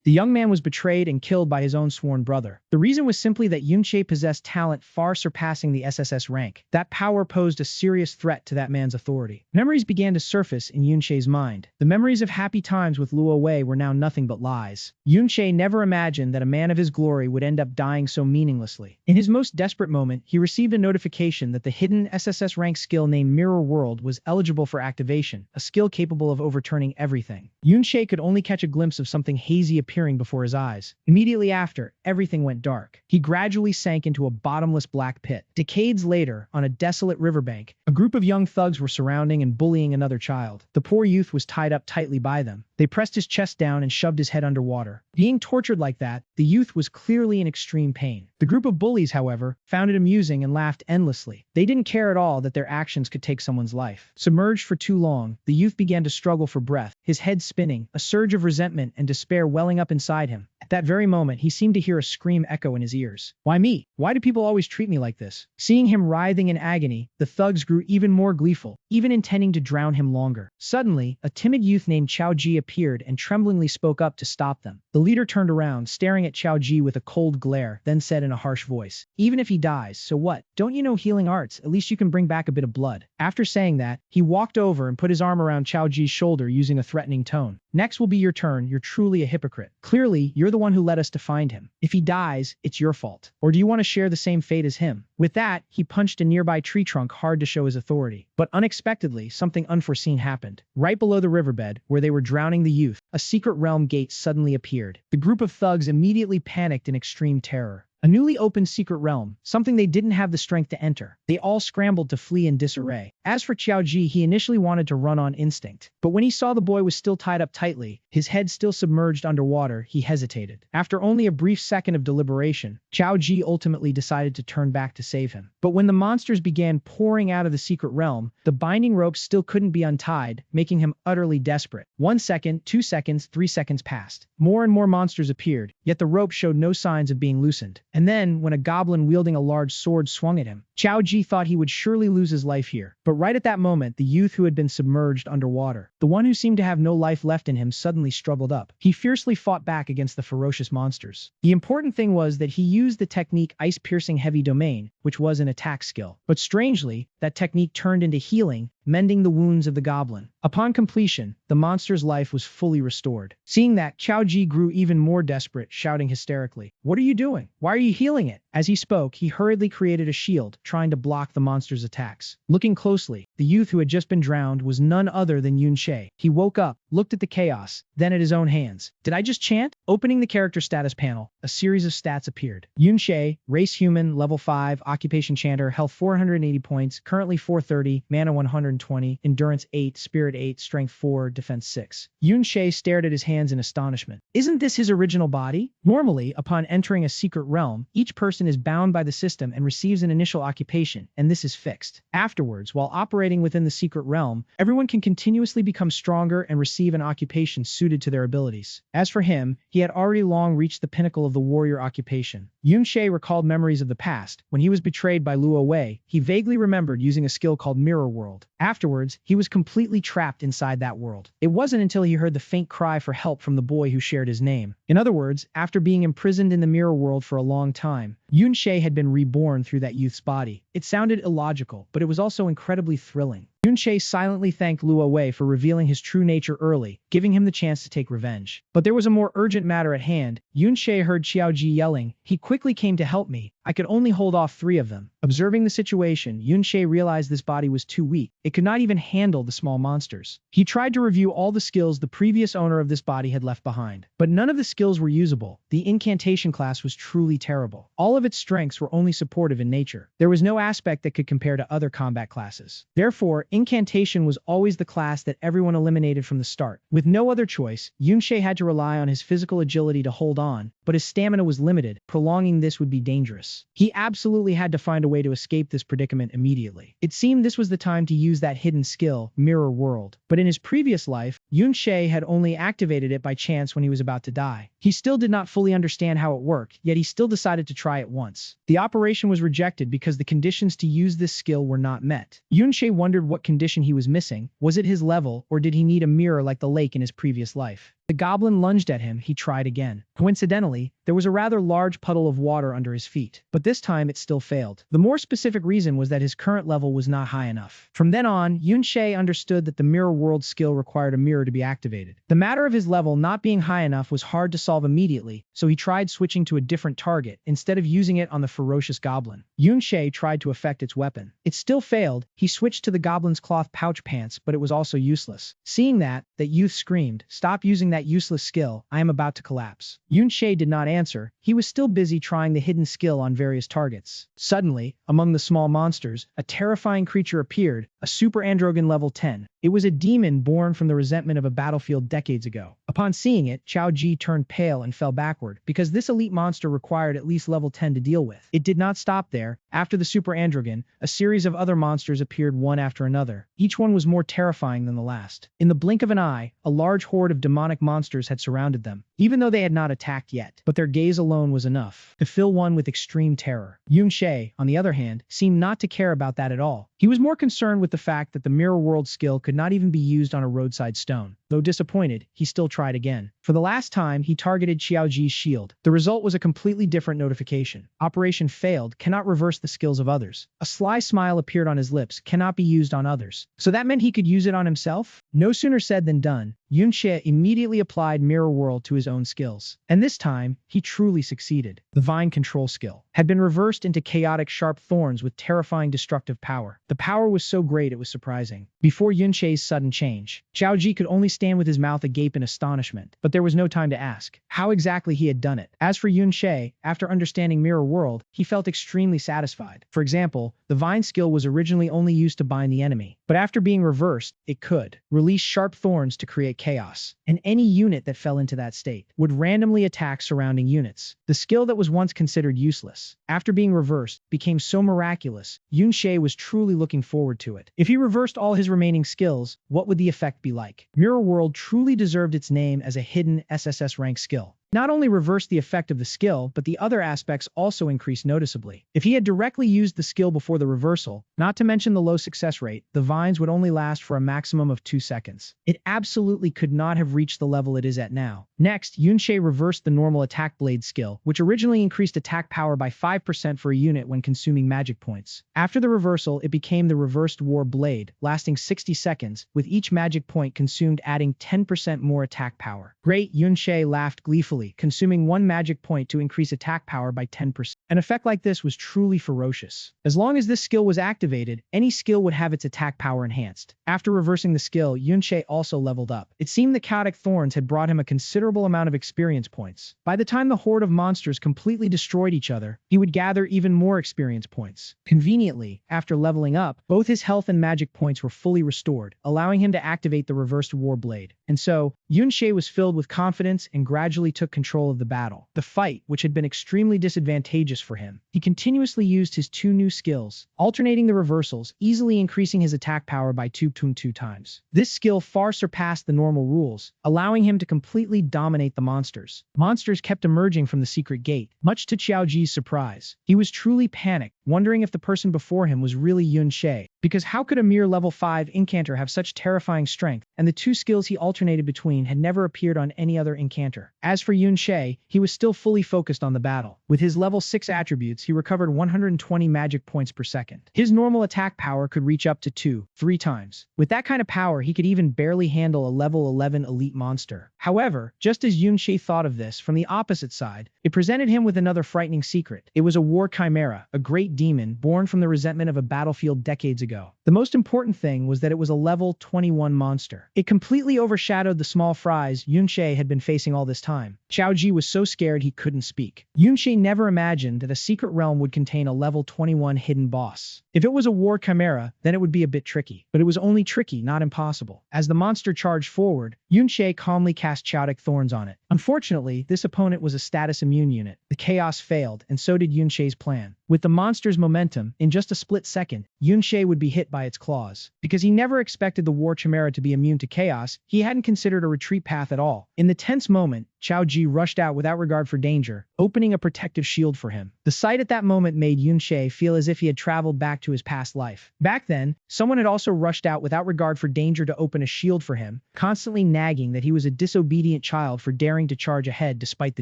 The young man was betrayed and killed by his own sworn brother. The reason was simply that Yunche possessed talent far surpassing the SSS rank. That power posed a serious threat to that man's authority. Memories began to surface in Yunche's mind. The memories of happy times with Luo Wei were now nothing but lies. Yunche never imagined that a man of his glory would end up dying so meaninglessly. In his most desperate moment, he received a notification that the hidden SSS rank skill named Mirror World was eligible for activation, a skill capable of overturning everything. Yunche could only catch a glimpse of something hazy appearing before his eyes. Immediately after, everything went dark. He gradually sank into a bottomless black pit. Decades later, on a desolate riverbank, a group of young thugs were surrounding and bullying another child. The poor youth was tied up tightly by them. They pressed his chest down and shoved his head underwater. Being tortured like that, the youth was clearly in extreme pain. The group of bullies, however, found it amusing and laughed endlessly. They didn't care at all that their actions could take someone's life. Submerged for too long, the youth began to struggle for breath, his head spinning, a surge of resentment and despair welling up inside him. At that very moment, he seemed to hear a scream echo in his ears. Why me? Why do people always treat me like this? Seeing him writhing in agony, the thugs grew even more gleeful, even intending to drown him longer. Suddenly, a timid youth named Chao Ji appeared and tremblingly spoke up to stop them. The leader turned around, staring at Chao Ji with a cold glare, then said in a harsh voice, "Even if he dies, so what? Don't you know healing arts? At least you can bring back a bit of blood." After saying that, he walked over and put his arm around Chao Ji's shoulder using a threatening tone. "Next will be your turn. You're truly a hypocrite. Clearly, you're the one who led us to find him. If he dies, it's your fault. Or do you want to share the same fate as him?" With that, he punched a nearby tree trunk hard to show his authority. But unexpectedly, something unforeseen happened. Right below the riverbed, where they were drowning the youth, a secret realm gate suddenly appeared. The group of thugs immediately panicked in extreme terror. A newly opened secret realm, something they didn't have the strength to enter. They all scrambled to flee in disarray. As for Chao Ji, he initially wanted to run on instinct. But when he saw the boy was still tied up tightly, his head still submerged underwater, he hesitated. After only a brief second of deliberation, Chao Ji ultimately decided to turn back to save him. But when the monsters began pouring out of the secret realm, the binding ropes still couldn't be untied, making him utterly desperate. 1 second, 2 seconds, 3 seconds passed. More and more monsters appeared, yet the rope showed no signs of being loosened. And then, when a goblin wielding a large sword swung at him, Chao Ji thought he would surely lose his life here. But right at that moment, the youth who had been submerged underwater, the one who seemed to have no life left in him, suddenly struggled up. He fiercely fought back against the ferocious monsters. The important thing was that he used the technique Ice-Piercing Heavy Domain, which was an attack skill. But strangely, that technique turned into healing, mending the wounds of the goblin. Upon completion, the monster's life was fully restored. Seeing that, Chao Ji grew even more desperate, shouting hysterically, "What are you doing? Why are you healing it?" As he spoke, he hurriedly created a shield, trying to block the monster's attacks. Looking closely, the youth who had just been drowned was none other than Yunche. He woke up, looked at the chaos, then at his own hands. Did I just chant? Opening the character status panel, a series of stats appeared. Yunche, race human, level 5, occupation chanter, health 480 points, currently 430, mana 120, endurance 8, spirit 8, strength 4, defense 6. Yunche stared at his hands in astonishment. Isn't this his original body? Normally, upon entering a secret realm, each person is bound by the system and receives an initial occupation, and this is fixed. Afterwards, while operating within the secret realm, everyone can continuously become stronger and receive an occupation suited to their abilities. As for him, he had already long reached the pinnacle of the warrior occupation. Yunche recalled memories of the past. When he was betrayed by Luo Wei, he vaguely remembered using a skill called Mirror World. Afterwards, he was completely trapped inside that world. It wasn't until he heard the faint cry for help from the boy who shared his name. In other words, after being imprisoned in the Mirror World for a long time, Yunche had been reborn through that youth's body. It sounded illogical, but it was also incredibly thrilling. Yunche silently thanked Luo Wei for revealing his true nature early, giving him the chance to take revenge. But there was a more urgent matter at hand. Yunche heard Chao Ji yelling, "He quickly came to help me. I could only hold off 3 of them." Observing the situation, Yunche realized this body was too weak. It could not even handle the small monsters. He tried to review all the skills the previous owner of this body had left behind. But none of the skills were usable. The incantation class was truly terrible. All of its strengths were only supportive in nature. There was no aspect that could compare to other combat classes. Therefore, incantation was always the class that everyone eliminated from the start. With no other choice, Yunche had to rely on his physical agility to hold on, but his stamina was limited. Prolonging this would be dangerous. He absolutely had to find a way to escape this predicament immediately. It seemed this was the time to use that hidden skill, Mirror World. But in his previous life, Yunche had only activated it by chance when he was about to die. He still did not fully understand how it worked, yet he still decided to try it once. The operation was rejected because the conditions to use this skill were not met. Yunche wondered what condition he was missing. Was it his level, or did he need a mirror like the lake in his previous life? The goblin lunged at him. He tried again. Coincidentally, there was a rather large puddle of water under his feet, but this time it still failed. The more specific reason was that his current level was not high enough. From then on, Yunche understood that the mirror world skill required a mirror to be activated. The matter of his level not being high enough was hard to solve immediately, so he tried switching to a different target instead of using it on the ferocious goblin. Yunche tried to affect its weapon. It still failed. He switched to the goblin's cloth pouch pants, but it was also useless. Seeing that youth screamed, "Stop using that useless skill, I am about to collapse." Yunche did not answer. He was still busy trying the hidden skill on various targets. Suddenly, among the small monsters, a terrifying creature appeared, a super androgen level 10. It was a demon born from the resentment of a battlefield decades ago. Upon seeing it, Xiao Ji turned pale and fell backward, because this elite monster required at least level 10 to deal with. It did not stop there. After the super androgen, a series of other monsters appeared one after another. Each one was more terrifying than the last. In the blink of an eye, a large horde of demonic monsters had surrounded them, even though they had not attacked yet. But their gaze alone was enough to fill one with extreme terror. Yunche, on the other hand, seemed not to care about that at all. He was more concerned with the fact that the mirror world skill could not even be used on a roadside stone. Though disappointed, he still tried again. For the last time, he targeted Xiao Ji's shield. The result was a completely different notification. Operation failed, cannot reverse the skills of others. A sly smile appeared on his lips, cannot be used on others. So that meant he could use it on himself? No sooner said than done. Yunche immediately applied Mirror World to his own skills. And this time, he truly succeeded. The Vine Control skill had been reversed into chaotic sharp thorns with terrifying destructive power. The power was so great it was surprising. Before Yunche's sudden change, Xiao Ji could only stand with his mouth agape in astonishment, but there was no time to ask how exactly he had done it. As for Yunche, after understanding Mirror World, he felt extremely satisfied. For example, the Vine skill was originally only used to bind the enemy, but after being reversed, it could release sharp thorns to create chaos, and any unit that fell into that state would randomly attack surrounding units. The skill that was once considered useless, after being reversed, became so miraculous, Yunche was truly looking forward to it. If he reversed all his remaining skills, what would the effect be like? Mirror World truly deserved its name as a hidden SSS rank skill. Not only reversed the effect of the skill, but the other aspects also increased noticeably. If he had directly used the skill before the reversal, not to mention the low success rate, the vines would only last for a maximum of 2 seconds. It absolutely could not have reached the level it is at now. Next, Yunche reversed the normal attack blade skill, which originally increased attack power by 5% for a unit when consuming magic points. After the reversal, it became the reversed war blade, lasting 60 seconds, with each magic point consumed adding 10% more attack power. Great, Yunche laughed gleefully, consuming 1 magic point to increase attack power by 10%. An effect like this was truly ferocious. As long as this skill was activated, any skill would have its attack power enhanced. After reversing the skill, Yunche also leveled up. It seemed the chaotic thorns had brought him a considerable amount of experience points. By the time the horde of monsters completely destroyed each other, he would gather even more experience points. Conveniently, after leveling up, both his health and magic points were fully restored, allowing him to activate the reversed war blade. And so, Yunche was filled with confidence and gradually took control of the battle. The fight, which had been extremely disadvantageous for him, he continuously used his 2 new skills, alternating the reversals, easily increasing his attack power by 2 times. This skill far surpassed the normal rules, allowing him to completely dominate the monsters. Monsters kept emerging from the secret gate, much to Xiao Ji's surprise. He was truly panicked, wondering if the person before him was really Yunche, because how could a mere level 5 incanter have such terrifying strength, and the 2 skills he alternated between had never appeared on any other incanter. As for Yunche, he was still fully focused on the battle. With his level 6 attributes, he recovered 120 magic points per second. His normal attack power could reach up to 2-3 times. With that kind of power, he could even barely handle a level 11 elite monster. However, just as Yunche thought of this from the opposite side, it presented him with another frightening secret. It was a war chimera, a great demon born from the resentment of a battlefield decades ago. The most important thing was that it was a level 21 monster. It completely overshadowed the small fries Yunche had been facing all this time. Xiao Ji was so scared he couldn't speak. Yunche never imagined that a secret realm would contain a level 21 hidden boss. If it was a war chimera, then it would be a bit tricky. But it was only tricky, not impossible. As the monster charged forward, Yunche calmly cast chaotic thorns on it. Unfortunately, this opponent was a status immune unit. The chaos failed, and so did Yunche's plan. With the monster's momentum, in just a split second, Yunshe would be hit by its claws. Because he never expected the war chimera to be immune to chaos, he hadn't considered a retreat path at all. In the tense moment, Xiao Ji rushed out without regard for danger, opening a protective shield for him. The sight at that moment made Yunshe feel as if he had traveled back to his past life. Back then, someone had also rushed out without regard for danger to open a shield for him, constantly nagging that he was a disobedient child for daring to charge ahead despite the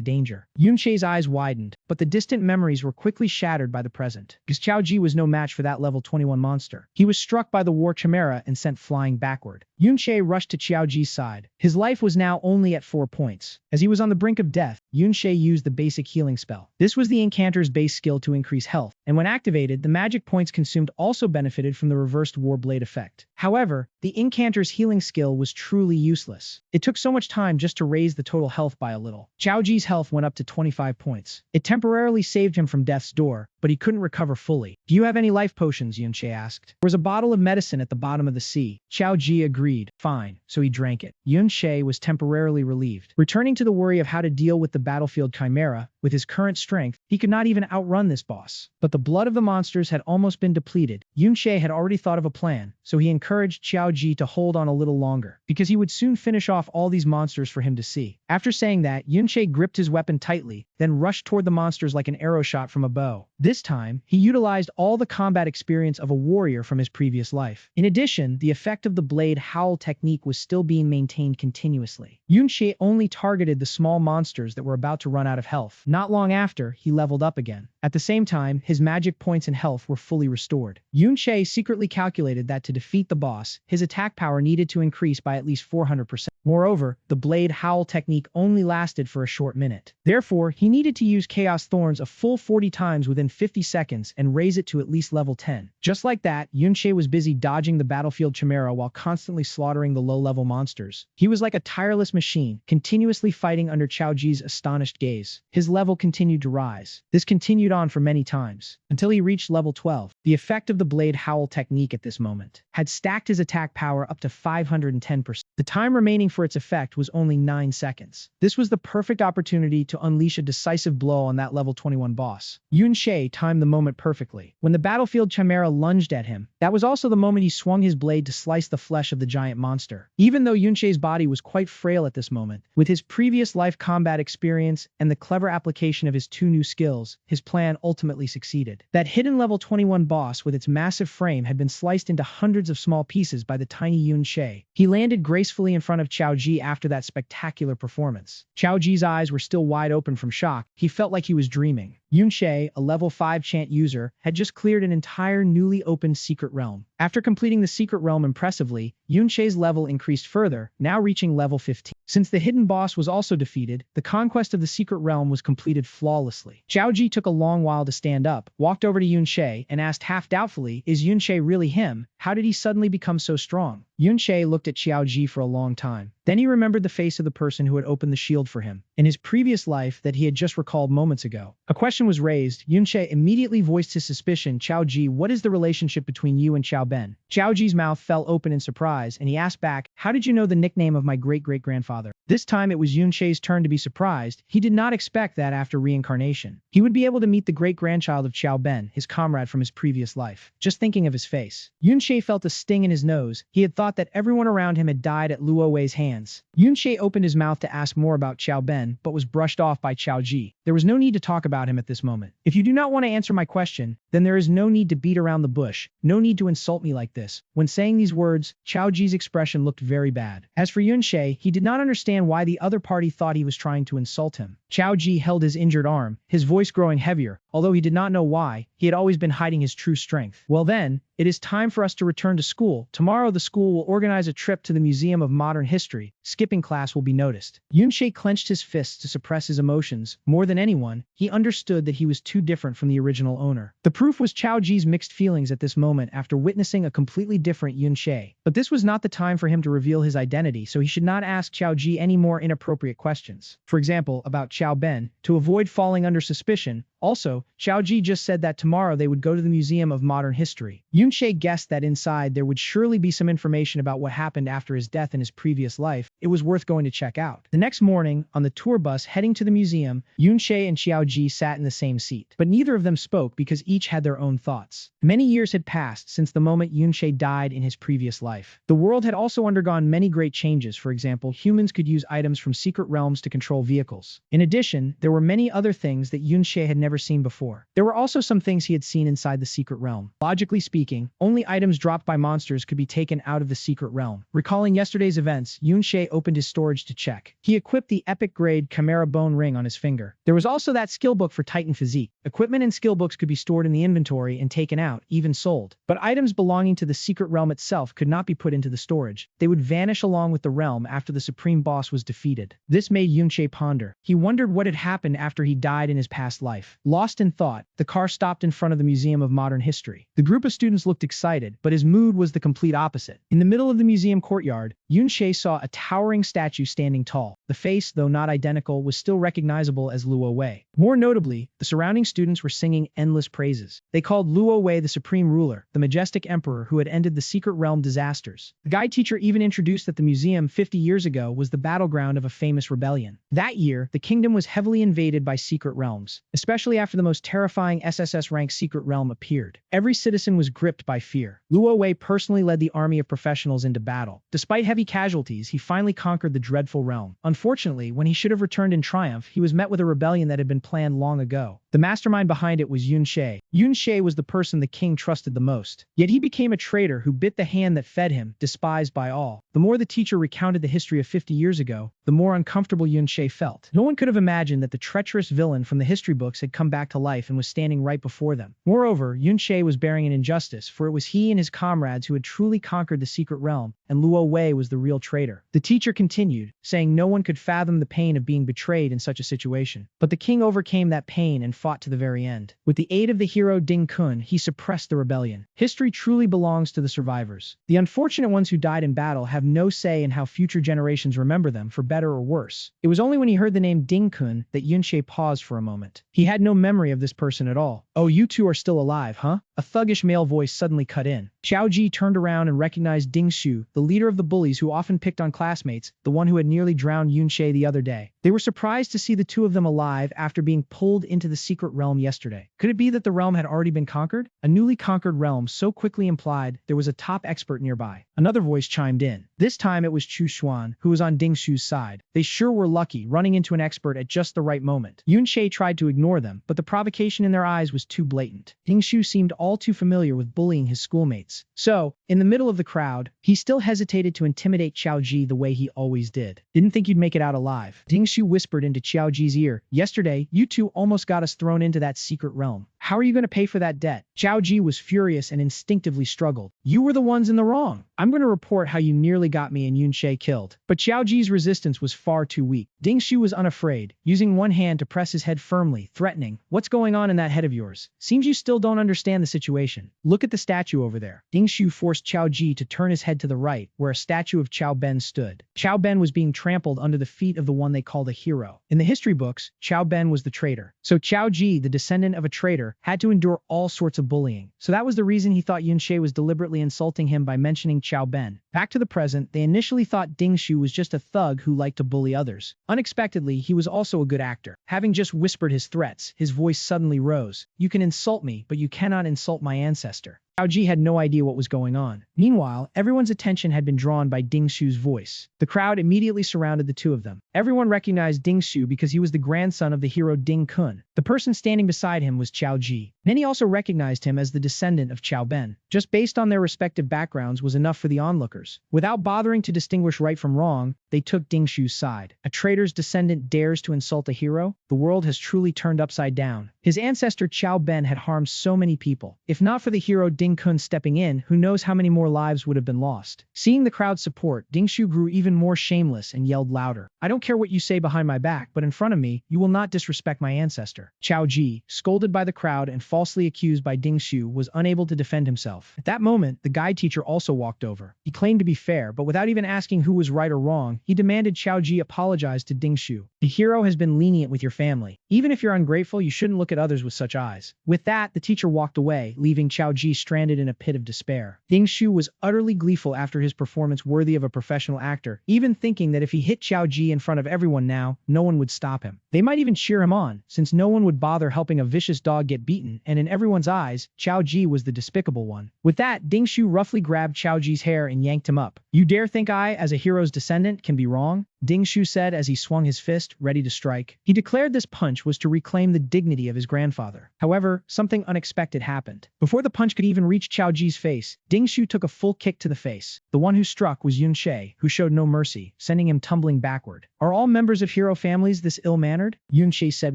danger. Yunshe's eyes widened, but the distant memories were quickly shattered by the present. Because Xiao Ji was no match for that level 21 monster. He was struck by the war chimera and sent flying backward. Yunshe rushed to Xiao Ji's side. His life was now only at 4 points. As he was on the brink of death, Yunshe used the basic healing spell. This was the incanter's base skill to increase health, and when activated, the magic points consumed also benefited from the reversed war blade effect. However, the incanter's healing skill was truly useless. It took so much time just to raise the total health by a little. Xiao Ji's health went up to 25 points. It temporarily saved him from death's door, but he couldn't recover fully. "Do you have any life potions?" Yunshe asked. There was a bottle of medicine at the bottom of the sea. Xiao Ji agreed. Fine, so he drank it. Yunshe was temporarily relieved. Returning to the worry of how to deal with the battlefield chimera, with his current strength, he could not even outrun this boss. But the blood of the monsters had almost been depleted. Yunshe had already thought of a plan, so he encouraged Xiao Ji to hold on a little longer, because he would soon finish off all these monsters for him to see. After saying that, Yunshe gripped his weapon tightly, then rushed toward the monsters like an arrow shot from a bow. This time, he utilized all the combat experience of a warrior from his previous life. In addition, the effect of the blade howl technique was still being maintained continuously. Yunshe only targeted the small monsters that were about to run out of health. Not long after, he leveled up again. At the same time, his magic points and health were fully restored. Yunshe secretly calculated that to defeat the boss, his attack power needed to increase by at least 400%. Moreover, the blade howl technique only lasted for a short minute. Therefore, he needed to use Chaos Thorns a full 40 times within 50 seconds and raise it to at least level 10. Just like that, Yunshe was busy dodging the battlefield chimera while constantly slaughtering the low-level monsters. He was like a tireless machine, continuously fighting under Xiao Ji's astonished gaze. His level continued to rise. This continued on for many times, until he reached level 12. The effect of the blade howl technique at this moment had stacked his attack power up to 510%. The time remaining for its effect was only 9 seconds. This was the perfect opportunity to unleash a decisive blow on that level 21 boss. Yunshe timed the moment perfectly. When the battlefield chimera lunged at him, that was also the moment he swung his blade to slice the flesh of the giant monster. Even though Yunshe's body was quite frail at this moment, with his previous life combat experience and the clever application of his 2 new skills, his plan ultimately succeeded. That hidden level 21 boss with its massive frame had been sliced into hundreds of small pieces by the tiny Yunshe. He landed gracefully in front of Xiao Ji after that spectacular performance. Xiao Ji's eyes were still wide open from shock. He felt like he was dreaming. Yunshe, a level 5 chant user, had just cleared an entire newly opened secret realm. After completing the secret realm impressively, Yunshe's level increased further, now reaching level 15. Since the hidden boss was also defeated, the conquest of the secret realm was completed flawlessly. Xiao Ji took a long while to stand up, walked over to Yunshe, and asked half doubtfully, "Is Yunshe really him? How did he suddenly become so strong?" Yunshe looked at Xiao Ji for a long time. Then he remembered the face of the person who had opened the shield for him in his previous life that he had just recalled moments ago. A question was raised. Yunshe immediately voiced his suspicion. "Xiao Ji, what is the relationship between you and Xiao Ben?" Xiao Ji's mouth fell open in surprise, and he asked back, "How did you know the nickname of my great-great-grandfather?" This time it was Yunshe's turn to be surprised. He did not expect that after reincarnation, he would be able to meet the great-grandchild of Xiao Ben, his comrade from his previous life. Just thinking of his face, Yunshe felt a sting in his nose. He had thought that everyone around him had died at Luo Wei's hands. Yunshe opened his mouth to ask more about Xiao Ben, but was brushed off by Xiao Ji. There was no need to talk about him at this moment. "If you do not want to answer my question, then there is no need to beat around the bush. No need to insult me like this." When saying these words, Xiao Ji's expression looked very bad. As for Yunshe, he did not understand why the other party thought he was trying to insult him. Xiao Ji held his injured arm, his voice growing heavier. Although he did not know why, he had always been hiding his true strength. "Well then, it is time for us to return to school. Tomorrow the school will organize a trip to the Museum of Modern History. Skipping class will be noticed." Yunshe clenched his fists to suppress his emotions. More than anyone, he understood that he was too different from the original owner. The proof was Xiao Ji's mixed feelings at this moment after witnessing a completely different Yunshe. But this was not the time for him to reveal his identity, so he should not ask Xiao Ji any more inappropriate questions. For example, about Xiao Ben, to avoid falling under suspicion. Also, Xiao Ji just said that tomorrow they would go to the Museum of Modern History. Yunshe guessed that inside there would surely be some information about what happened after his death in his previous life, it was worth going to check out. The next morning, on the tour bus heading to the museum, Yunche and Xiaoji sat in the same seat. But neither of them spoke because each had their own thoughts. Many years had passed since the moment Yunche died in his previous life. The world had also undergone many great changes. For example, humans could use items from secret realms to control vehicles. In addition, there were many other things that Yunche had never seen before. There were also some things he had seen inside the secret realm. Logically speaking, only items dropped by monsters could be taken out of the secret realm. Recalling yesterday's events, Yunche opened his storage to check. He equipped the epic-grade Chimera bone ring on his finger. There was also that skill book for Titan Physique. Equipment and skill books could be stored in the inventory and taken out, even sold. But items belonging to the secret realm itself could not be put into the storage. They would vanish along with the realm after the supreme boss was defeated. This made Yunche ponder. He wondered what had happened after he died in his past life. Lost in thought, the car stopped in front of the Museum of Modern History. The group of students looked excited, but his mood was the complete opposite. In the middle of the museum courtyard, Yunche saw a towering statue standing tall. The face, though not identical, was still recognizable as Luo Wei. More notably, the surrounding students were singing endless praises. They called Luo Wei the supreme ruler, the majestic emperor who had ended the secret realm disasters. The guide teacher even introduced that the museum 50 years ago was the battleground of a famous rebellion. That year, the kingdom was heavily invaded by secret realms, especially after the most terrifying SSS-rank secret realm appeared. Every citizen was gripped by fear. Luo Wei personally led the army of professionals into battle. Despite heavy casualties, he finally conquered the dreadful realm. Unfortunately, when he should have returned in triumph, he was met with a rebellion that had been planned long ago. The mastermind behind it was Yunche. Yunche was the person the king trusted the most. Yet he became a traitor who bit the hand that fed him, despised by all. The more the teacher recounted the history of 50 years ago, the more uncomfortable Yunche felt. No one could have imagined that the treacherous villain from the history books had come back to life and was standing right before them. Moreover, Yunche was bearing an injustice, for it was he and his comrades who had truly conquered the secret realm, and Luo Wei was the real traitor. The teacher continued, saying no one could fathom the pain of being betrayed in such a situation. But the king overcame that pain and fought to the very end. With the aid of the hero Ding Kun, he suppressed the rebellion. History truly belongs to the survivors. The unfortunate ones who died in battle have no say in how future generations remember them, for better or worse. It was only when he heard the name Ding Kun that Yunche paused for a moment. He had no memory of this person at all. "Oh, you two are still alive, huh?" A thuggish male voice suddenly cut in. Xiaoji turned around and recognized Ding Shu, the leader of the bullies who often picked on classmates, the one who had nearly drowned Yunche the other day. They were surprised to see the two of them alive after being pulled into the secret realm yesterday. Could it be that the realm had already been conquered? A newly conquered realm so quickly implied there was a top expert nearby. Another voice chimed in. This time it was Chu Xuan, who was on Ding Shu's side. They sure were lucky, running into an expert at just the right moment. Yunche tried to ignore them, but the provocation in their eyes was too blatant. Ding Shu seemed all too familiar with bullying his schoolmates. So, in the middle of the crowd, he still hesitated to intimidate Xiaoji the way he always did. "Didn't think you'd make it out alive." Ding Shu whispered into Xiaoji's ear. "Yesterday, you two almost got us thrown into that secret realm. How are you going to pay for that debt?" Xiaoji was furious and instinctively struggled. "You were the ones in the wrong. I'm going to report how you nearly got me and Yunche killed." But Xiaoji's resistance was far too weak. Ding Shu was unafraid, using one hand to press his head firmly, threatening, "What's going on in that head of yours? Seems you still don't understand the situation. Look at the statue over there." Ding Shu forced Xiaoji to turn his head to the right, where a statue of Qiao Ben stood. Qiao Ben was being trampled under the feet of the one they called a hero. In the history books, Qiao Ben was the traitor. So Xiaoji, the descendant of a traitor, had to endure all sorts of bullying. So that was the reason he thought Yunche was deliberately insulting him by mentioning Qiao Ben. Back to the present, they initially thought Ding Shu was just a thug who liked to bully others. Unexpectedly, he was also a good actor. Having just whispered his threats, his voice suddenly rose. "You can insult me, but you cannot insult my ancestor." Xiaoji had no idea what was going on. Meanwhile, everyone's attention had been drawn by Ding Shu's voice. The crowd immediately surrounded the two of them. Everyone recognized Ding Shu because he was the grandson of the hero Ding Kun. The person standing beside him was Qiao Ji. Many also recognized him as the descendant of Qiao Ben. Just based on their respective backgrounds was enough for the onlookers. Without bothering to distinguish right from wrong, they took Ding Shu's side. A traitor's descendant dares to insult a hero? The world has truly turned upside down. His ancestor Qiao Ben had harmed so many people. If not for the hero Ding Kun stepping in, who knows how many more lives would have been lost. Seeing the crowd's support, Ding Shu grew even more shameless and yelled louder. "I don't care what you say behind my back, but in front of me, you will not disrespect my ancestor." matter. Chao Ji, scolded by the crowd and falsely accused by Ding Shu, was unable to defend himself. At that moment, the guide teacher also walked over. He claimed to be fair, but without even asking who was right or wrong, he demanded Chao Ji apologize to Ding Shu. The hero has been lenient with your family. Even if you're ungrateful, you shouldn't look at others with such eyes. With that, the teacher walked away, leaving Chao Ji stranded in a pit of despair. Ding Shu was utterly gleeful after his performance, worthy of a professional actor, even thinking that if he hit Chao Ji in front of everyone now, no one would stop him. They might even cheer him on, since no one would bother helping a vicious dog get beaten, and in everyone's eyes, Chao Ji was the despicable one. With that, Ding Shu roughly grabbed Chao Ji's hair and yanked him up. "You dare think I, as a hero's descendant, can be wrong?" Ding Shu said as he swung his fist, ready to strike. He declared this punch was to reclaim the dignity of his grandfather. However, something unexpected happened. Before the punch could even reach Chao Ji's face, Ding Shu took a full kick to the face. The one who struck was Yun She, who showed no mercy, sending him tumbling backward. "Are all members of hero families this ill-mannered?" Yun She said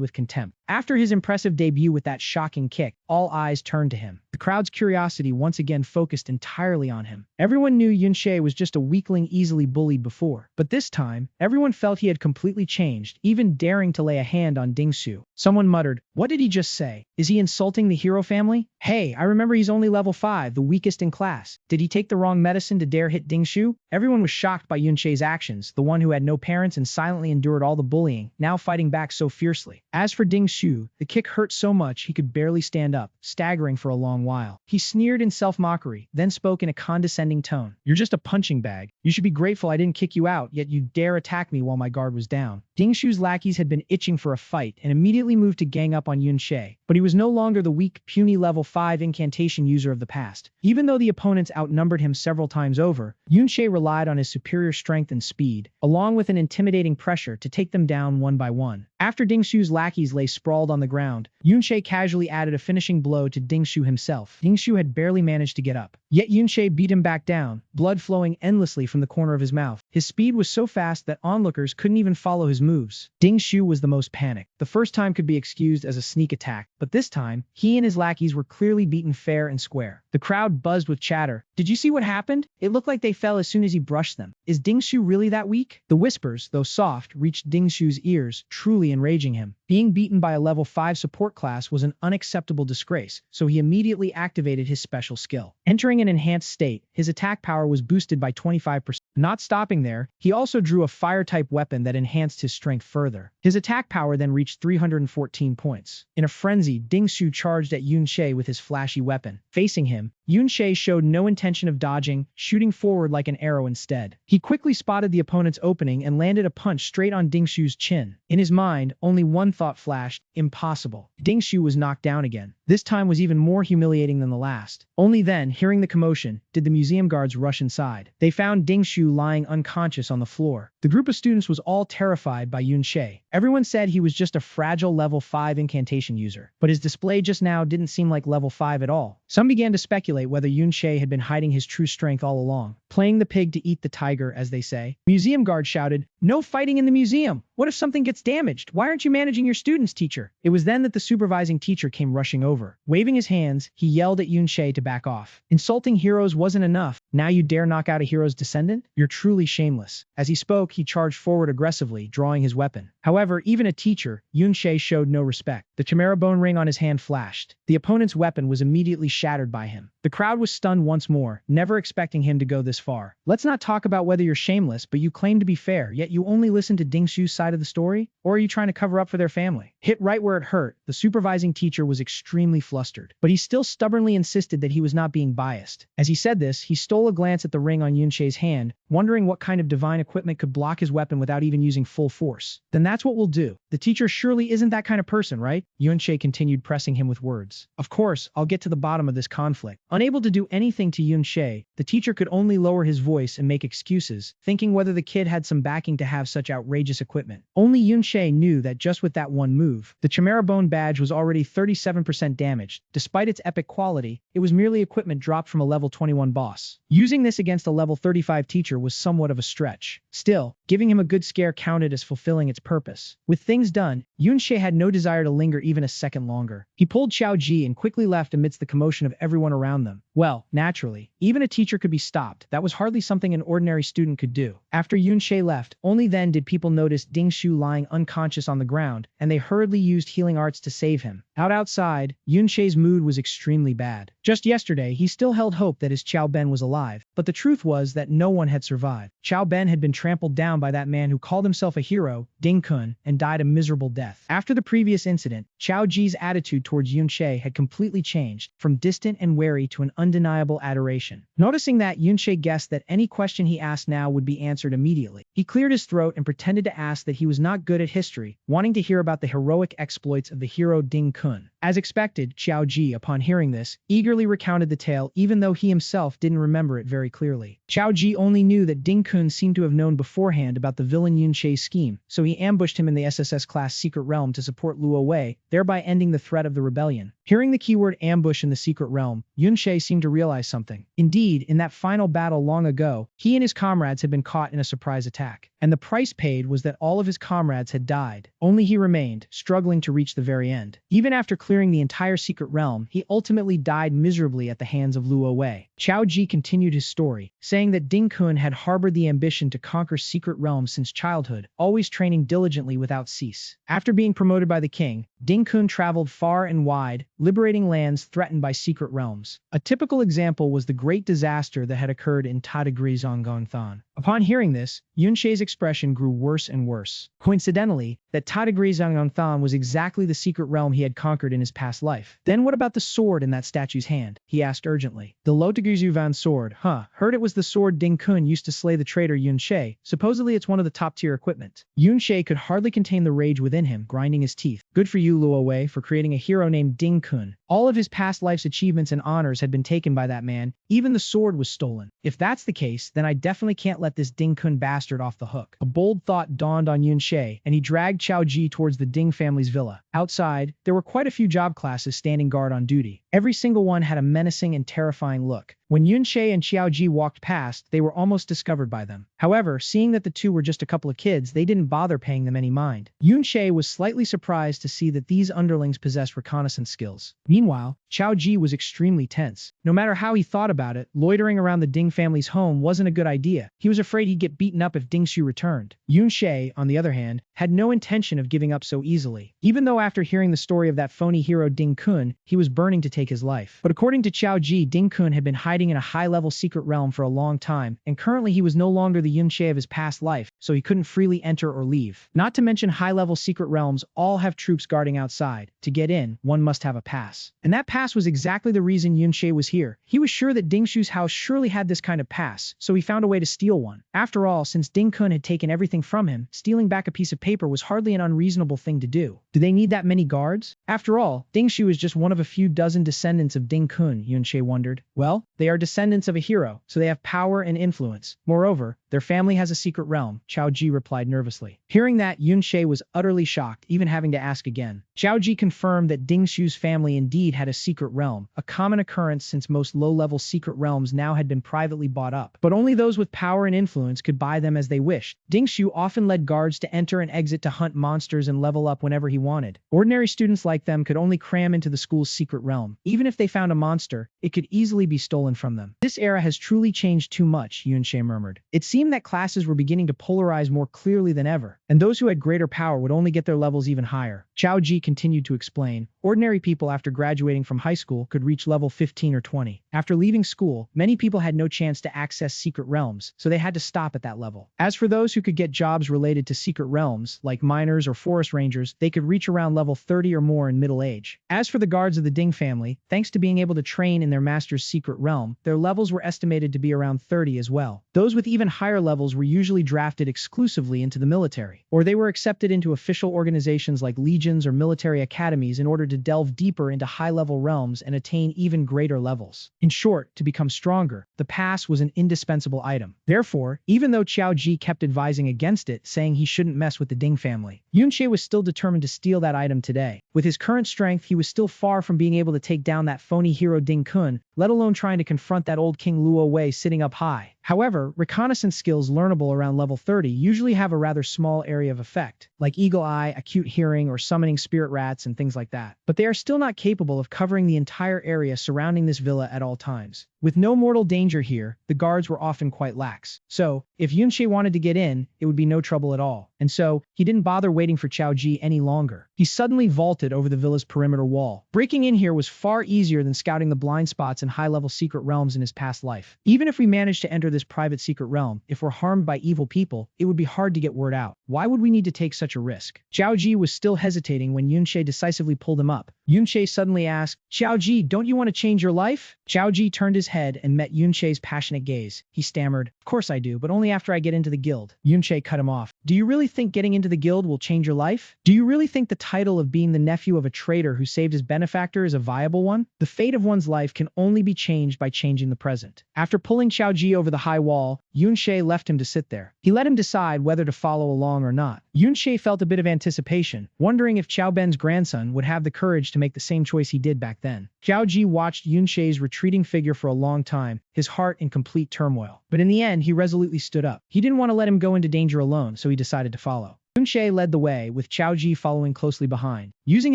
with contempt. After his impressive debut with that shocking kick, all eyes turned to him. The crowd's curiosity once again focused entirely on him. Everyone knew Yun She was just a weakling easily bullied before, but this time, everyone felt he had completely changed, even daring to lay a hand on Ding Shu. Someone muttered, "What did he just say? Is he insulting the hero family? Hey, I remember he's only level 5, the weakest in class. Did he take the wrong medicine to dare hit Ding Shu?" Everyone was shocked by Yun She's actions, the one who had no parents and silently endured all the bullying, now fighting back so fiercely. As for Ding Shu, the kick hurt so much he could barely stand up, staggering for a long while. He sneered in self-mockery, then spoke in a condescending tone. "You're just a punching bag. You should be grateful I didn't kick you out, yet you dare attack me while my guard was down." Ding Shu's lackeys had been itching for a fight and immediately moved to gang up on Yun She, but he was no longer the weak, puny level 5 incantation user of the past. Even though the opponents outnumbered him several times over, Yun She relied on his superior strength and speed, along with an intimidating pressure to take them down one by one. After Ding Shu's lackeys lay sprawled on the ground, Yun She casually added a finishing blow to Ding Shu himself. Ding Shu had barely managed to get up. Yet Yun She beat him back down, blood flowing endlessly from the corner of his mouth. His speed was so fast that onlookers couldn't even follow his moves. Ding Shu was the most panicked. The first time could be excused as a sneak attack, but this time, he and his lackeys were clearly beaten fair and square. The crowd buzzed with chatter. "Did you see what happened? It looked like they fell as soon as he brushed them. Is Ding Shu really that weak?" The whispers, though soft, reached Ding Shu's ears, truly enraging him. Being beaten by a level 5 support class was an unacceptable disgrace, so he immediately activated his special skill. Entering an enhanced state, his attack power was boosted by 25%. Not stopping there, he also drew a fire-type weapon that enhanced his strength further. His attack power then reached 314 points. In a frenzy, Ding Shu charged at Yun She with his flashy weapon. Facing him, Yun She showed no intention of dodging, shooting forward like an arrow instead. He quickly spotted the opponent's opening and landed a punch straight on Ding Shu's chin. In his mind, only one thought flashed: impossible. Ding Shu was knocked down again. This time was even more humiliating than the last. Only then, hearing the commotion, did the museum guards rush inside. They found Ding Shu lying unconscious on the floor. The group of students was all terrified by Yun She. Everyone said he was just a fragile level 5 incantation user, but his display just now didn't seem like level 5 at all. Some began to speculate whether Yun She had been hiding his true strength all along, playing the pig to eat the tiger, as they say. Museum guard shouted, "No fighting in the museum! What if something gets damaged? Why aren't you managing your students, teacher?" It was then that the supervising teacher came rushing over. Waving his hands, he yelled at Yun She to back off. "Insulting heroes wasn't enough. Now you dare knock out a hero's descendant? You're truly shameless." As he spoke, he charged forward aggressively, drawing his weapon. However, even a teacher, Yun She showed no respect. The chimera bone ring on his hand flashed. The opponent's weapon was immediately shattered by him. The crowd was stunned once more, never expecting him to go this far. "Let's not talk about whether you're shameless, but you claim to be fair, yet you only listen to Ding Shu's side of the story? Or are you trying to cover up for their family?" Hit right where it hurt, the supervising teacher was extremely flustered, but he still stubbornly insisted that he was not being biased. As he said this, he stole a glance at the ring on Yun She's hand, wondering what kind of divine equipment could block his weapon without even using full force. "Then that's what we'll do. The teacher surely isn't that kind of person, right?" Yun She continued, pressing him with words. "Of course, I'll get to the bottom of this conflict." Unable to do anything to Yun She, the teacher could only lower his voice and make excuses, thinking whether the kid had some backing to have such outrageous equipment. Only Yun She knew that just with that one move, the Chimera Bone badge was already 37% damaged. Despite its epic quality, it was merely equipment dropped from a level 21 boss. Using this against a level 35 teacher was somewhat of a stretch. Still, giving him a good scare counted as fulfilling its purpose. With things done, Yun She had no desire to linger even a second longer. He pulled Chao Ji and quickly left amidst the commotion of everyone around them. Well, naturally, even a teacher could be stopped. That was hardly something an ordinary student could do. After Yunshe left, only then did people notice Dingshu lying unconscious on the ground, and they hurriedly used healing arts to save him. Outside, Yunshe's mood was extremely bad. Just yesterday, he still held hope that his Xiao Ben was alive, but the truth was that no one had survived. Xiao Ben had been trampled down by that man who called himself a hero, Ding Kun, and died a miserable death. After the previous incident, Xiao Ji's attitude towards Yunshe had completely changed, from distant and wary to an undeniable adoration. Noticing that, Yunshe guessed that any question he asked now would be answered immediately. He cleared his throat and pretended to ask that he was not good at history, wanting to hear about the heroic exploits of the hero Ding Kun. As expected, Xiao Ji, upon hearing this, eagerly recounted the tale even though he himself didn't remember it very clearly. Xiao Ji only knew that Ding Kun seemed to have known beforehand about the villain Yunshe's scheme, so he ambushed him in the SSS-class secret realm to support Luo Wei, thereby ending the threat of the rebellion. Hearing the keyword ambush in the secret realm, Yunshe seemed to realize something. Indeed, in that final battle long ago, he and his comrades had been caught in a surprise attack, and the price paid was that all of his comrades had died. Only he remained, struggling to reach the very end. Even after clearing the entire secret realm, he ultimately died miserably at the hands of Luo Wei. Xiao Ji continued his story, saying that Ding Kun had harbored the ambition to conquer secret realms since childhood, always training diligently without cease. After being promoted by the king, Ding Kun traveled far and wide, liberating lands threatened by secret realms. A typical example was the great disaster that had occurred in Tadagri Zhonggongthan. Upon hearing this, Yunshe's expression grew worse and worse. Coincidentally, that Tadagri Zhonggongthan was exactly the secret realm he had conquered in his past life. Then what about the sword in that statue's hand? He asked urgently. The Lotaguzuvan sword, heard it was the sword Ding Kun used to slay the traitor Yunshe. Supposedly it's one of the top-tier equipment. Yunshe could hardly contain the rage within him, grinding his teeth. Good for you, Luo Wei, for creating a hero named Ding Kun. All of his past life's achievements and honors had been taken by that man. Even the sword was stolen. If that's the case, then I definitely can't let this Ding Kun bastard off the hook. A bold thought dawned on Yunshe, and he dragged Xiao Ji towards the Ding family's villa. Outside, there were quite a few job classes standing guard on duty. Every single one had a menacing and terrifying look. When Yunshe and Xiao Ji walked past, they were almost discovered by them. However, seeing that the two were just a couple of kids, they didn't bother paying them any mind. Yunshe was slightly surprised to see that these underlings possessed reconnaissance skills. Meanwhile, Xiao Ji was extremely tense. No matter how he thought about it, loitering around the Ding family's home wasn't a good idea. He was afraid he'd get beaten up if Dingshu returned. Yunshe, on the other hand, had no intention of giving up so easily. Even though after hearing the story of that phony hero Ding Kun, he was burning to take his life. But according to Xiao Ji, Ding Kun had been hiding in a high-level secret realm for a long time, and currently he was no longer the Yunshe of his past life, so he couldn't freely enter or leave. Not to mention high-level secret realms all have troops guarding outside. To get in, one must have a pass. And that pass was exactly the reason Yunshe was here. He was sure that Dingshu's house surely had this kind of pass, so he found a way to steal one. After all, since Ding Kun had taken everything from him, stealing back a piece of paper was hardly an unreasonable thing to do. Do they need that many guards? After all, Dingshu is just one of a few dozen descendants of Ding Kun, Yunshe wondered. Well, they are descendants of a hero, so they have power and influence. Moreover, their family has a secret realm, Xiao Ji replied nervously. Hearing that, Yunshe was utterly shocked, even having to ask again. Xiao Ji confirmed that Dingshu's family indeed had a secret realm, a common occurrence since most low-level secret realms now had been privately bought up. But only those with power and influence could buy them as they wished. Dingshu often led guards to enter and exit to hunt monsters and level up whenever he wanted. Ordinary students like them could only cram into the school's secret realm. Even if they found a monster, it could easily be stolen from them. This era has truly changed too much, Yunshe murmured. It seemed that classes were beginning to polarize more clearly than ever, and those who had greater power would only get their levels even higher. Xiao Ji continued to explain. Ordinary people after graduating from high school could reach level 15 or 20. After leaving school, many people had no chance to access secret realms, so they had to stop at that level. As for those who could get jobs related to secret realms, like miners or forest rangers, they could reach around level 30 or more in middle age. As for the guards of the Ding family, thanks to being able to train in their master's secret realm, their levels were estimated to be around 30 as well. Those with even higher levels were usually drafted exclusively into the military, or they were accepted into official organizations like legions or military academies in order to delve deeper into high-level realms and attain even greater levels. In short, to become stronger, the pass was an indispensable item. Therefore, even though Xiao Ji kept advising against it, saying he shouldn't mess with the Ding family, Yunshe was still determined to steal that item today. With his current strength, he was still far from being able to take down that phony hero Ding Kun, let alone trying to confront that old King Luo Wei sitting up high. However, reconnaissance skills learnable around level 30 usually have a rather small area of effect, like eagle eye, acute hearing, or summoning spirit rats and things like that. But they are still not capable of covering the entire area surrounding this villa at all times. With no mortal danger here, the guards were often quite lax. So, if Yunche wanted to get in, it would be no trouble at all. And so, he didn't bother waiting for Qiao Ji any longer. He suddenly vaulted over the villa's perimeter wall. Breaking in here was far easier than scouting the blind spots and high-level secret realms in his past life. Even if we managed to enter this private secret realm, if we're harmed by evil people, it would be hard to get word out. Why would we need to take such a risk? Qiao Ji was still hesitating when Yunche decisively pulled him up. Yunche suddenly asked, Qiao Ji, don't you want to change your life? Qiao Ji turned his head and met Yunche's passionate gaze. He stammered, of course I do, but only after I get into the guild. Yunche cut him off. Do you really think getting into the guild will change your life? Do you really think the title of being the nephew of a traitor who saved his benefactor is a viable one? The fate of one's life can only be changed by changing the present. After pulling Qiao Ji over the high wall, Yunche left him to sit there. He let him decide whether to follow along or not. Yunche felt a bit of anticipation, wondering if Qiao Ben's grandson would have the courage to make the same choice he did back then. Qiao Ji watched Yunche's retreating figure for a long time, his heart in complete turmoil. But in the end, he resolutely stood up. He didn't want to let him go into danger alone, so he decided to follow. Yunche led the way, with Qiao Ji following closely behind. Using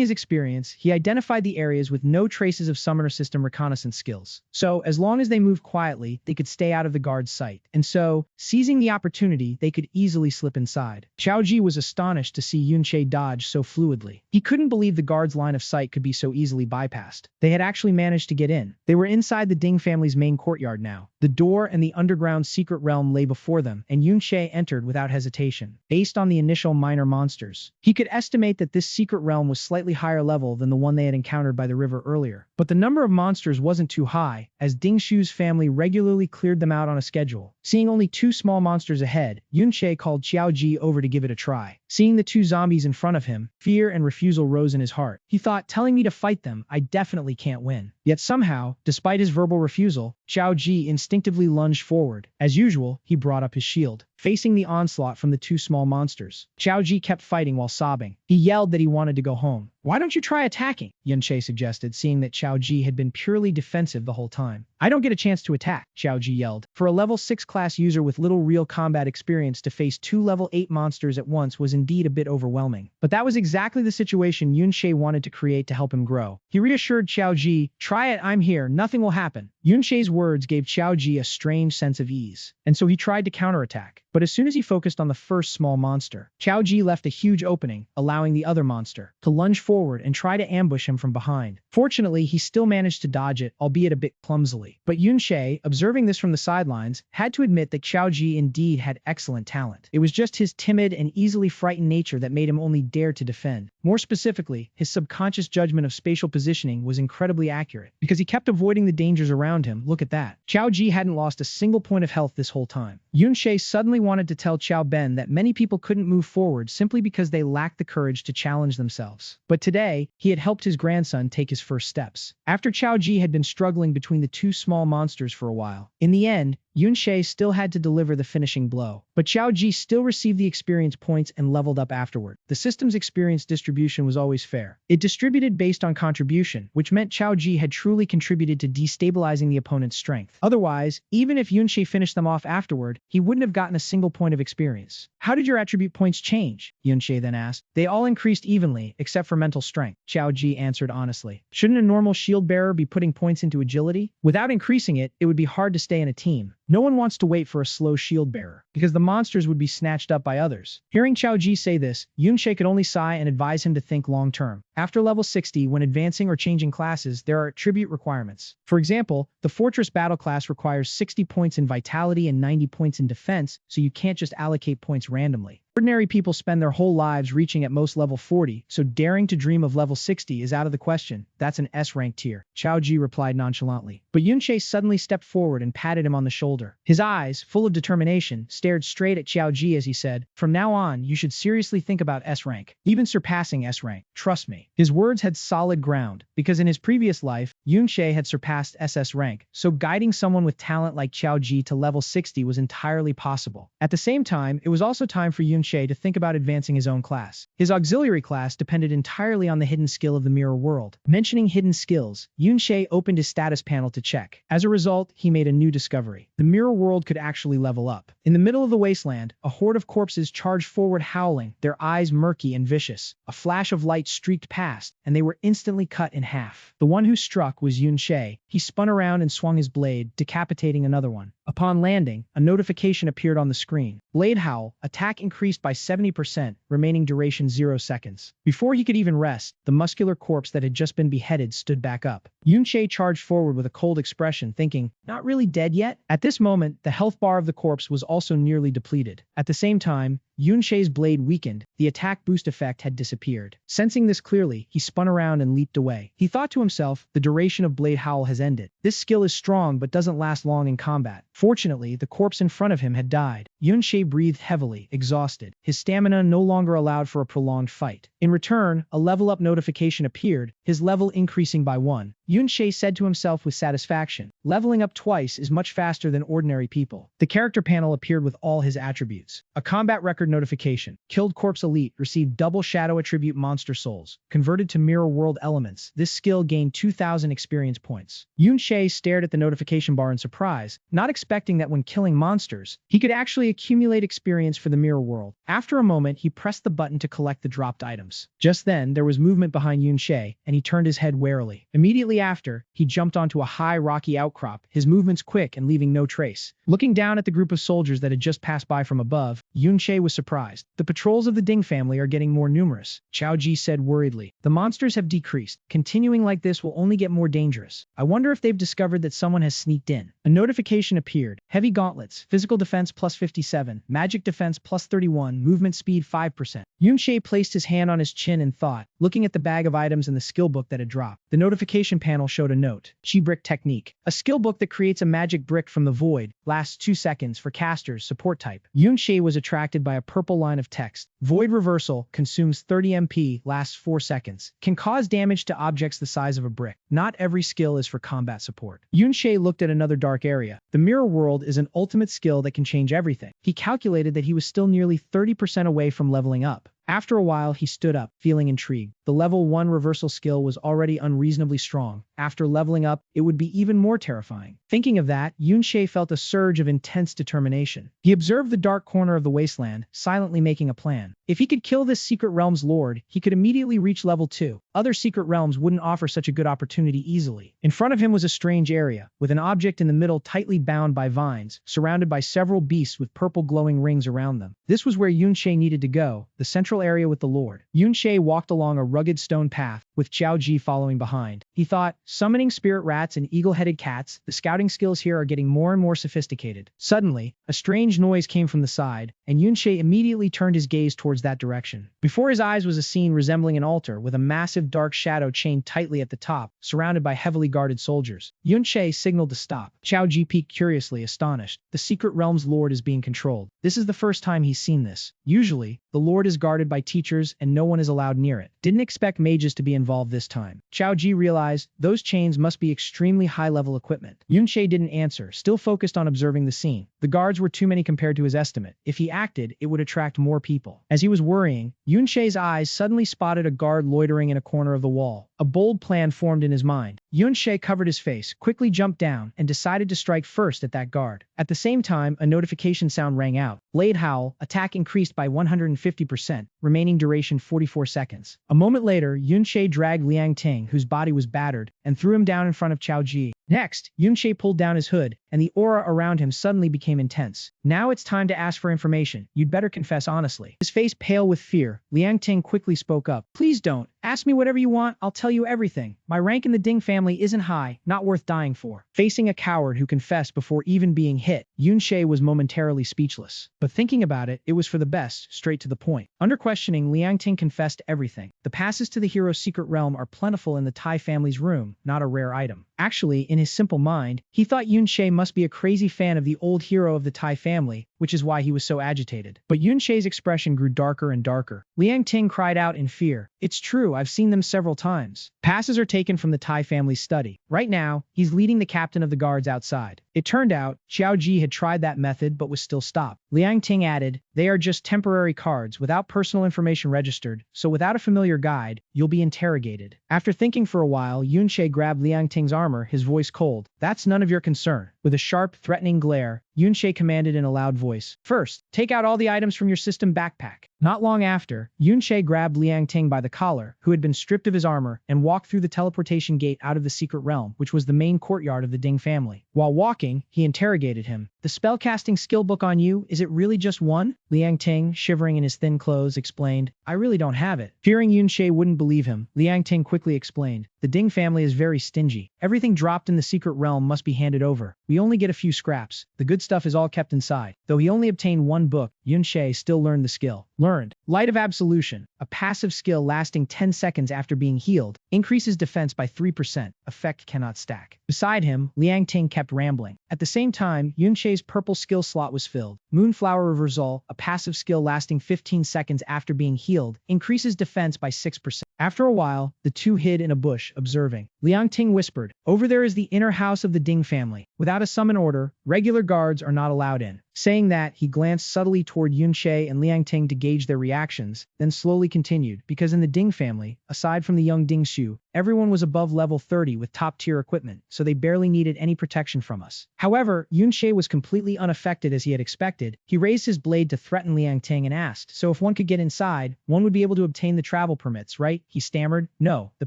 his experience, he identified the areas with no traces of summoner system reconnaissance skills. So, as long as they moved quietly, they could stay out of the guard's sight. And so, seizing the opportunity, they could easily slip inside. Qiao Ji was astonished to see Yunche dodge so fluidly. He couldn't believe the guard's line of sight could be so easily bypassed. They had actually managed to get in. They were inside the Ding family's main courtyard now. The door and the underground secret realm lay before them, and Yunche entered without hesitation. Based on the initial minor monsters, he could estimate that this secret realm was slightly higher level than the one they had encountered by the river earlier. But the number of monsters wasn't too high, as Ding Shu's family regularly cleared them out on a schedule. Seeing only 2 small monsters ahead, Yunche called Qiao Ji over to give it a try. Seeing the 2 zombies in front of him, fear and refusal rose in his heart. He thought, telling me to fight them, I definitely can't win. Yet somehow, despite his verbal refusal, Qiao Ji instinctively lunged forward. As usual, he brought up his shield, facing the onslaught from the 2 small monsters. Qiao Ji kept fighting while sobbing. He yelled that he wanted to go home. Why don't you try attacking? Yunche suggested, seeing that Qiao Ji had been purely defensive the whole time. I don't get a chance to attack, Qiao Ji yelled. For a level 6 class user with little real combat experience to face 2 level 8 monsters at once was indeed a bit overwhelming. But that was exactly the situation Yunche wanted to create to help him grow. He reassured Qiao Ji, try it, I'm here, nothing will happen. Yunche's words gave Qiao Ji a strange sense of ease, and so he tried to counterattack. But as soon as he focused on the first small monster, Qiao Ji left a huge opening, allowing the other monster to lunge forward and try to ambush him from behind. Fortunately, he still managed to dodge it, albeit a bit clumsily. But Yunche, observing this from the sidelines, had to admit that Qiao Ji indeed had excellent talent. It was just his timid and easily frightened nature that made him only dare to defend. More specifically, his subconscious judgment of spatial positioning was incredibly accurate, because he kept avoiding the dangers around him. Look at that. Qiao Ji hadn't lost a single point of health this whole time. Yunche suddenly wanted to tell Qiao Ben that many people couldn't move forward simply because they lacked the courage to challenge themselves. But today, he had helped his grandson take his first steps. After Qiao Ji had been struggling between the 2 small monsters for a while, in the end, Yunche still had to deliver the finishing blow. But Qiao Ji still received the experience points and leveled up afterward. The system's experience distribution was always fair. It distributed based on contribution, which meant Qiao Ji had truly contributed to destabilizing the opponent's strength. Otherwise, even if Yunche finished them off afterward, he wouldn't have gotten a single point of experience. How did your attribute points change? Yunche then asked. They all increased evenly, except for mental strength, Qiao Ji answered honestly. Shouldn't a normal shield bearer be putting points into agility? Without increasing it, it would be hard to stay in a team. No one wants to wait for a slow shield bearer, because the monsters would be snatched up by others. Hearing Qiao Ji say this, Yunche could only sigh and advise him to think long term. After level 60, when advancing or changing classes, there are attribute requirements. For example, the Fortress Battle class requires 60 points in Vitality and 90 points in Defense, so you can't just allocate points randomly. Ordinary people spend their whole lives reaching at most level 40, so daring to dream of level 60 is out of the question. That's an S-rank tier, Qiao Ji replied nonchalantly. But Yunche suddenly stepped forward and patted him on the shoulder. His eyes, full of determination, stared straight at Qiao Ji as he said, from now on, you should seriously think about S-rank, even surpassing S-rank. Trust me. His words had solid ground, because in his previous life, Yunche had surpassed SS rank, so guiding someone with talent like Qiao Ji to level 60 was entirely possible. At the same time, it was also time for Yunche Yunche to think about advancing his own class. His auxiliary class depended entirely on the hidden skill of the mirror world. Mentioning hidden skills, Yunche opened his status panel to check. As a result, he made a new discovery. The mirror world could actually level up. In the middle of the wasteland, a horde of corpses charged forward howling, their eyes murky and vicious. A flash of light streaked past, and they were instantly cut in half. The one who struck was Yunche. He spun around and swung his blade, decapitating another one. Upon landing, a notification appeared on the screen. Blade Howl, attack increased by 70%, remaining duration 0 seconds. Before he could even rest, the muscular corpse that had just been beheaded stood back up. Yunche charged forward with a cold expression, thinking, not really dead yet? At this moment, the health bar of the corpse was also nearly depleted. At the same time, Yunche's blade weakened, the attack boost effect had disappeared. Sensing this clearly, he spun around and leaped away. He thought to himself, the duration of Blade Howl has ended. This skill is strong but doesn't last long in combat. Fortunately, the corpse in front of him had died. Yunche breathed heavily, exhausted. His stamina no longer allowed for a prolonged fight. In return, a level up notification appeared, his level increasing by 1. Yunche said to himself with satisfaction, leveling up twice is much faster than ordinary people. The character panel appeared with all his attributes. A combat record notification. Killed Corpse Elite received double shadow attribute monster souls. Converted to mirror world elements. This skill gained 2,000 experience points. Yunche stared at the notification bar in surprise, not expecting that when killing monsters, he could actually accumulate experience for the mirror world. After a moment, he pressed the button to collect the dropped items. Just then, there was movement behind Yunche, and he turned his head warily. Immediately after, he jumped onto a high rocky outcrop, his movements quick and leaving no trace. Looking down at the group of soldiers that had just passed by from above, Yunche was surprised. The patrols of the Ding family are getting more numerous, Xiao Ji said worriedly. The monsters have decreased. Continuing like this will only get more dangerous. I wonder if they've discovered that someone has sneaked in. A notification appeared. Heavy gauntlets, physical defense plus 57, magic defense plus 31, movement speed 5%. Yunche placed his hand on his chin and thought, looking at the bag of items and the skill book that had dropped. The notification panel showed a note. Chi Brick Technique. A skill book that creates a magic brick from the void, lasts 2 seconds for casters, support type. Yunche was attracted by a purple line of text. Void Reversal, consumes 30 MP, lasts 4 seconds. Can cause damage to objects the size of a brick. Not every skill is for combat support. Yunche looked at another dark area. The mirror world is an ultimate skill that can change everything. He calculated that he was still nearly 30% away from leveling up. After a while, he stood up, feeling intrigued. The level 1 reversal skill was already unreasonably strong. After leveling up, it would be even more terrifying. Thinking of that, Yunche felt a surge of intense determination. He observed the dark corner of the wasteland, silently making a plan. If he could kill this secret realm's lord, he could immediately reach level 2. Other secret realms wouldn't offer such a good opportunity easily. In front of him was a strange area, with an object in the middle tightly bound by vines, surrounded by several beasts with purple glowing rings around them. This was where Yunche needed to go, the central area with the lord. Yunche walked along a rugged stone path, with Xiao Ji following behind. He thought, summoning spirit rats and eagle-headed cats, the scouting skills here are getting more and more sophisticated. Suddenly, a strange noise came from the side, and Yunche immediately turned his gaze towards that direction. Before his eyes was a scene resembling an altar with a massive dark shadow chained tightly at the top, surrounded by heavily guarded soldiers. Yunche signaled to stop. Xiao Ji peeked curiously, astonished. The secret realm's lord is being controlled. This is the first time he's seen this. Usually, the lord is guarded by teachers and no one is allowed near it. Didn't expect mages to be involved this time. Xiao Ji realized those chains must be extremely high-level equipment. Yunche didn't answer, still focused on observing the scene. The guards were too many compared to his estimate. If he acted, it would attract more people. As he was worrying, Yunche's eyes suddenly spotted a guard loitering in a corner of the wall. A bold plan formed in his mind. Yunche covered his face, quickly jumped down, and decided to strike first at that guard. At the same time, a notification sound rang out. Blade Howl, attack increased by 150%, remaining duration 44 seconds. A moment later, Yunche dragged Liang Ting, whose body was battered, and threw him down in front of Xiao Ji. Next, Yunche pulled down his hood, and the aura around him suddenly became intense. Now it's time to ask for information. You'd better confess honestly. His face pale with fear, Liang Ting quickly spoke up. Please don't. Ask me whatever you want, I'll tell you everything. My rank in the Ding family isn't high, not worth dying for. Facing a coward who confessed before even being hit, Yunche was momentarily speechless. But thinking about it, it was for the best, straight to the point. Under questioning, Liang Ting confessed everything. The passes to the hero's secret realm are plentiful in the Tai family's room, not a rare item. Actually, in his simple mind, he thought Yun-Che must be a crazy fan of the old hero of the Tai family, which is why he was so agitated. But Yun-Che's expression grew darker and darker. Liang Ting cried out in fear. It's true, I've seen them several times. Passes are taken from the Tai family's study. Right now, he's leading the captain of the guards outside. It turned out, Xiao Ji had tried that method but was still stopped. Liang Ting added, they are just temporary cards without personal information registered, so without a familiar guide, you'll be interrogated. After thinking for a while, Yun-Che grabbed Liang Ting's armor, his voice cold. That's none of your concern. With a sharp, threatening glare, Yun-Che commanded in a loud voice. First, take out all the items from your system backpack. Not long after, Yun-Che grabbed Liang Ting by the collar, who had been stripped of his armor, and walked through the teleportation gate out of the secret realm, which was the main courtyard of the Ding family. While walking, he interrogated him. The spellcasting skill book on you, is it really just one? Liang Ting, shivering in his thin clothes, explained, I really don't have it. Fearing Yun-Che wouldn't believe him, Liang Ting quickly explained, the Ding family is very stingy. Everything dropped in the secret realm must be handed over. We only get a few scraps. The good stuff is all kept inside. Though he only obtained one book, Yun-Che still learned the skill. Learned. Light of Absolution, a passive skill lasting 10 seconds after being healed, increases defense by 3%. Effect cannot stack. Beside him, Liang Ting kept rambling. At the same time, Yun-Che's purple skill slot was filled. Moonflower Reversal, a passive skill lasting 15 seconds after being healed, increases defense by 6%. After a while, the two hid in a bush, observing. Liang Ting whispered, over there is the inner house of the Ding family. Without a summon order, regular guards are not allowed in. Saying that, he glanced subtly toward Yun-Che and Liang Ting to gauge their reactions, then slowly continued, because in the Ding family, aside from the young Ding Xu, everyone was above level 30 with top-tier equipment, so they barely needed any protection from us. However, Yun-Che was completely unaffected as he had expected. He raised his blade to threaten Liang Ting and asked, so if one could get inside, one would be able to obtain the travel permits, right? He stammered, no, the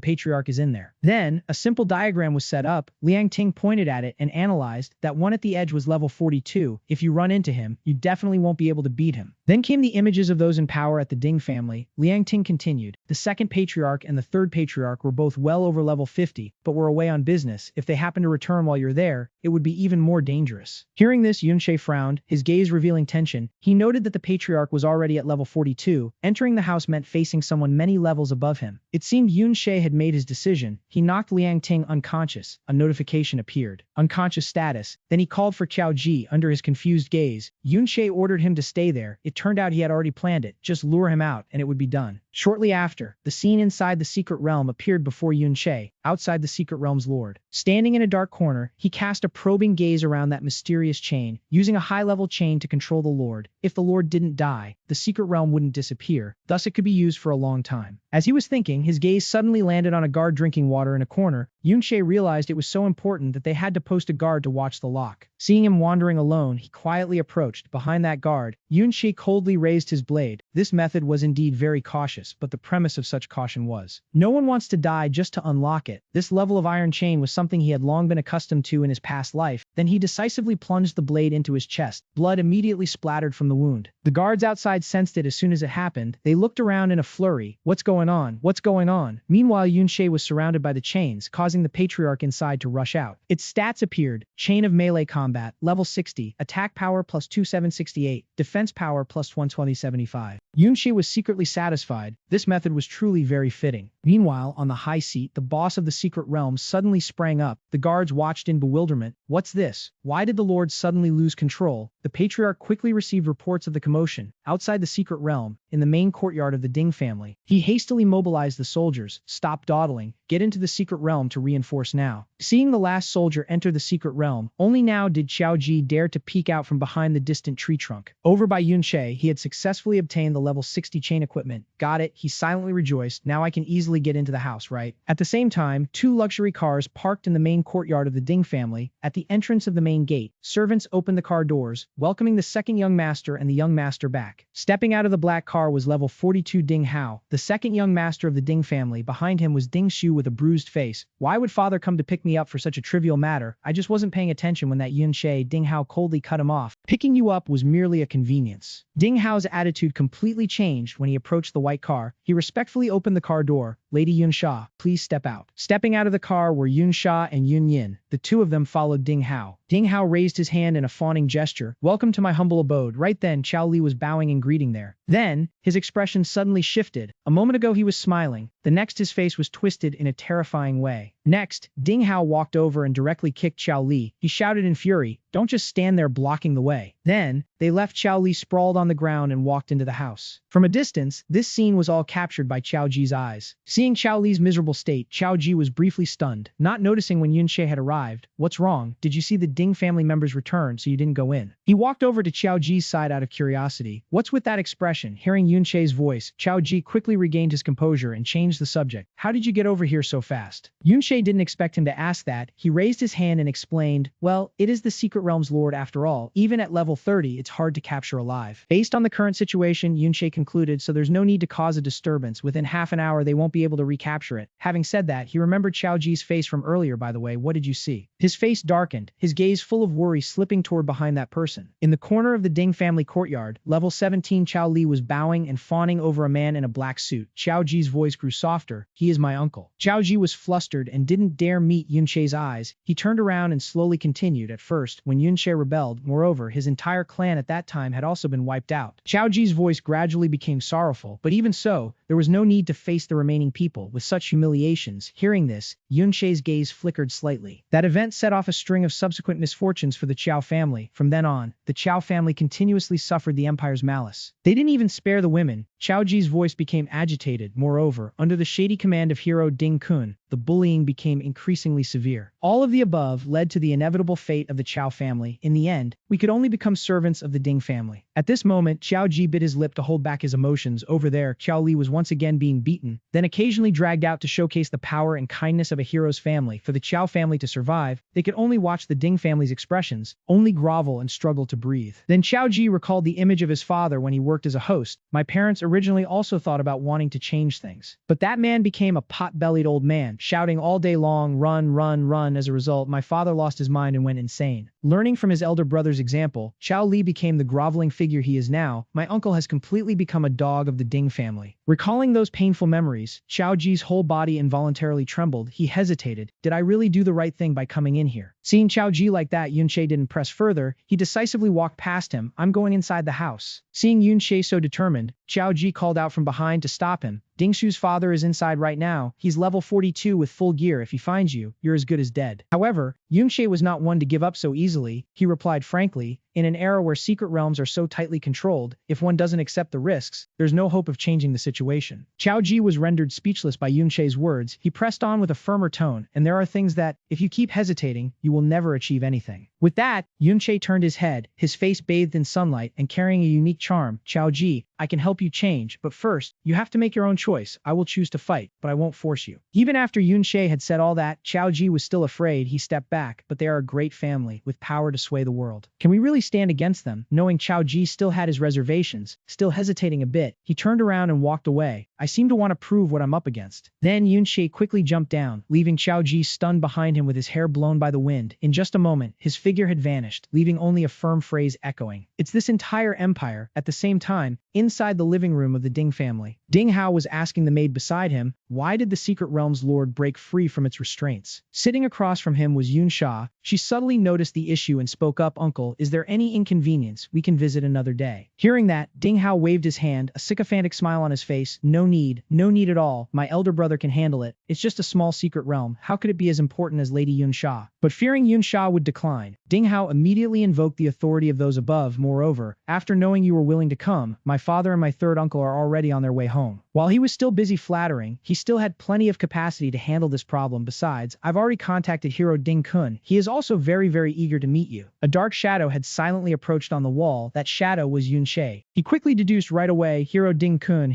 patriarch is in there. Then, a simple diagram was set up. Liang Ting pointed at it and analyzed that one at the edge was level 42. If you run into him, you definitely won't be able to beat him. Then came the images of those in power at the Ding family. Liang Ting continued, the second patriarch and the third patriarch were both well over level 50, but were away on business. If they happen to return while you're there, it would be even more dangerous. Hearing this, Yun-Che frowned, his gaze revealing tension. He noted that the patriarch was already at level 42. Entering the house meant facing someone many levels above him. It seemed Yun-Che had made his decision. He knocked Liang Ting unconscious. A notification appeared. Unconscious status. Then he called for Xiao Ji. Under his confused gaze, Yun-Che ordered him to stay there. It turned out he had already planned it. Just lure him out, and it would be done. Shortly after, the scene inside the secret realm appeared before Yun-Che, outside the secret realm's lord. Standing in a dark corner, he cast a probing gaze around that mysterious chain, using a high-level chain to control the lord. If the lord didn't die, the secret realm wouldn't disappear, thus it could be used for a long time. As he was thinking, his gaze suddenly landed on a guard drinking water in a corner. Yun-Che realized it was so important that they had to post a guard to watch the lock. Seeing him wandering alone, he quietly approached. Behind that guard, Yun-Che coldly raised his blade. This method was indeed very cautious, but the premise of such caution was, no one wants to die just to unlock it. This level of iron chain was something he had long been accustomed to in his past life. Then he decisively plunged the blade into his chest. Blood immediately splattered from the wound. The guards outside sensed it as soon as it happened. They looked around in a flurry. What's going on? What's going on? Meanwhile, Yun-Che was surrounded by the chains, causing the patriarch inside to rush out. Its stats appeared. Chain of melee combat, level 60, attack power plus 2768, defense power plus 12075. Yun-Che was secretly satisfied. This method was truly very fitting. Meanwhile, on the high seat, the boss of the secret realm suddenly sprang up. The guards watched in bewilderment. What's this? Why did the lord suddenly lose control? The patriarch quickly received reports of the commotion. Outside the secret realm, in the main courtyard of the Ding family, he hastily mobilized the soldiers. Stop dawdling. Get into the secret realm to reinforce now. Seeing the last soldier enter the secret realm, only now did Xiao Ji dare to peek out from behind the distant tree trunk. Over by Yun-Che, he had successfully obtained the level 60 chain equipment. Got it, he silently rejoiced. Now I can easily get into the house, right? At the same time, two luxury cars parked in the main courtyard of the Ding family. At the entrance of the main gate, servants opened the car doors, welcoming the second young master and the young master back. Stepping out of the black car was level 42 Ding Hao, the second young master of the Ding family. Behind him was Ding Xu with a bruised face. Why would father come to pick me up for such a trivial matter? I just wasn't paying attention when that Yun-Che. Ding Hao coldly cut him off. Picking you up was merely a convenience. Ding Hao's attitude completely changed when he approached the white car. He respectfully opened the car door. Lady Yunsha, please step out. Stepping out of the car were Yunsha and Yun Yin. The two of them followed Ding Hao. Ding Hao raised his hand in a fawning gesture. Welcome to my humble abode. Right then, Chao Li was bowing and greeting there. Then, his expression suddenly shifted. A moment ago he was smiling. The next his face was twisted in a terrifying way. Next, Ding Hao walked over and directly kicked Chao Li. He shouted in fury, "Don't just stand there blocking the way." Then, they left Chao Li sprawled on the ground and walked into the house. From a distance, this scene was all captured by Chao Ji's eyes. Seeing Chao Li's miserable state, Chao Ji was briefly stunned, not noticing when Yunshe had arrived. What's wrong? Did you see the Ding family members return so you didn't go in? He walked over to Chao Ji's side out of curiosity. What's with that expression? Hearing Yunshe's voice, Chao Ji quickly regained his composure and changed the subject. How did you get over here so fast? Yunshe didn't expect him to ask that. He raised his hand and explained, well, it is the Secret Realm's Lord after all. Even at level 30, it's hard to capture alive. Based on the current situation, Yunshe concluded, so there's no need to cause a disturbance. Within half an hour, they won't be able to recapture it. Having said that, he remembered Chao Ji's face from earlier, by the way. What did you see? His face darkened, his gaze full of worry slipping toward behind that person. In the corner of the Ding family courtyard, level 17 Chao Li was bowing and fawning over a man in a black suit. Chao Ji's voice grew softer. He is my uncle. Chao Ji was flustered and didn't dare meet Yunshe's eyes. He turned around and slowly continued. At first, when Yunshe rebelled, moreover, his entire clan at that time had also been wiped out. Chao Ji's voice gradually became sorrowful, but even so, there was no need to face the remaining people with such humiliations. Hearing this, Yunshe's gaze flickered slightly. That event set off a string of subsequent misfortunes for the Chao family. From then on, the Chao family continuously suffered the Empire's malice. They didn't even spare the women. Chao Ji's voice became agitated. Moreover, under the shady command of hero Ding Kun, the bullying became increasingly severe. All of the above led to the inevitable fate of the Chao family. In the end, we could only become servants of the Ding family. At this moment, Chao Ji bit his lip to hold back his emotions. Over there, Chao Li was once again being beaten, then occasionally dragged out to showcase the power and kindness of a hero's family. For the Chao family to survive, they could only watch the Ding family's expressions, only grovel and struggle to breathe. Then Chao Ji recalled the image of his father when he worked as a host. My parents originally also thought about wanting to change things, but that man became a pot-bellied old man, shouting all day long, run, run, run. As a result, my father lost his mind and went insane. Learning from his elder brother's example, Chao Li became the groveling figure he is now. My uncle has completely become a dog of the Ding family. Recalling those painful memories, Chao Ji's whole body involuntarily trembled. He hesitated. Did I really do the right thing by coming in here? Seeing Chao Ji like that, Yunshe didn't press further. He decisively walked past him. I'm going inside the house. Seeing Yunshe so determined, Chao Ji called out from behind to stop him. Dingshu's father is inside right now. He's level 42 with full gear. If he finds you, you're as good as dead. However, Yunshe was not one to give up so easily. He replied frankly, in an era where secret realms are so tightly controlled, if one doesn't accept the risks, there's no hope of changing the situation. Chao Ji was rendered speechless by Yunshe's words. He pressed on with a firmer tone, and there are things that, if you keep hesitating, you will never achieve anything. With that, Yunshe turned his head, his face bathed in sunlight and carrying a unique charm. Chao Ji, I can help you change, but first, you have to make your own choice. I will choose to fight, but I won't force you. Even after Yunshe had said all that, Chao Ji was still afraid. He stepped back, but they are a great family, with power to sway the world. Can we really stand against them? Knowing Chao Ji still had his reservations, still hesitating a bit, he turned around and walked away. I seem to want to prove what I'm up against. Then Yunshe quickly jumped down, leaving Chao Ji stunned behind him with his hair blown by the wind. In just a moment, his figure had vanished, leaving only a firm phrase echoing. It's this entire empire. At the same time, inside the living room of the Ding family, Ding Hao was asking the maid beside him, why did the Secret Realm's Lord break free from its restraints? Sitting across from him was Yunsha. She subtly noticed the issue and spoke up, Uncle, is there any inconvenience? We can visit another day. Hearing that, Ding Hao waved his hand, a sycophantic smile on his face. No need at all. My elder brother can handle it. It's just a small secret realm. How could it be as important as Lady Yunsha? But fearing Yunsha would decline, Ding Hao immediately invoked the authority of those above. Moreover, after knowing you were willing to come, my father and my third uncle are already on their way home. While he was still busy flattering, he still had plenty of capacity to handle this problem. Besides, I've already contacted Hero Ding Kun. He is also very eager to meet you. A dark shadow had silently approached on the wall. That shadow was Yunshe. He quickly deduced right away, Hero Ding Kun,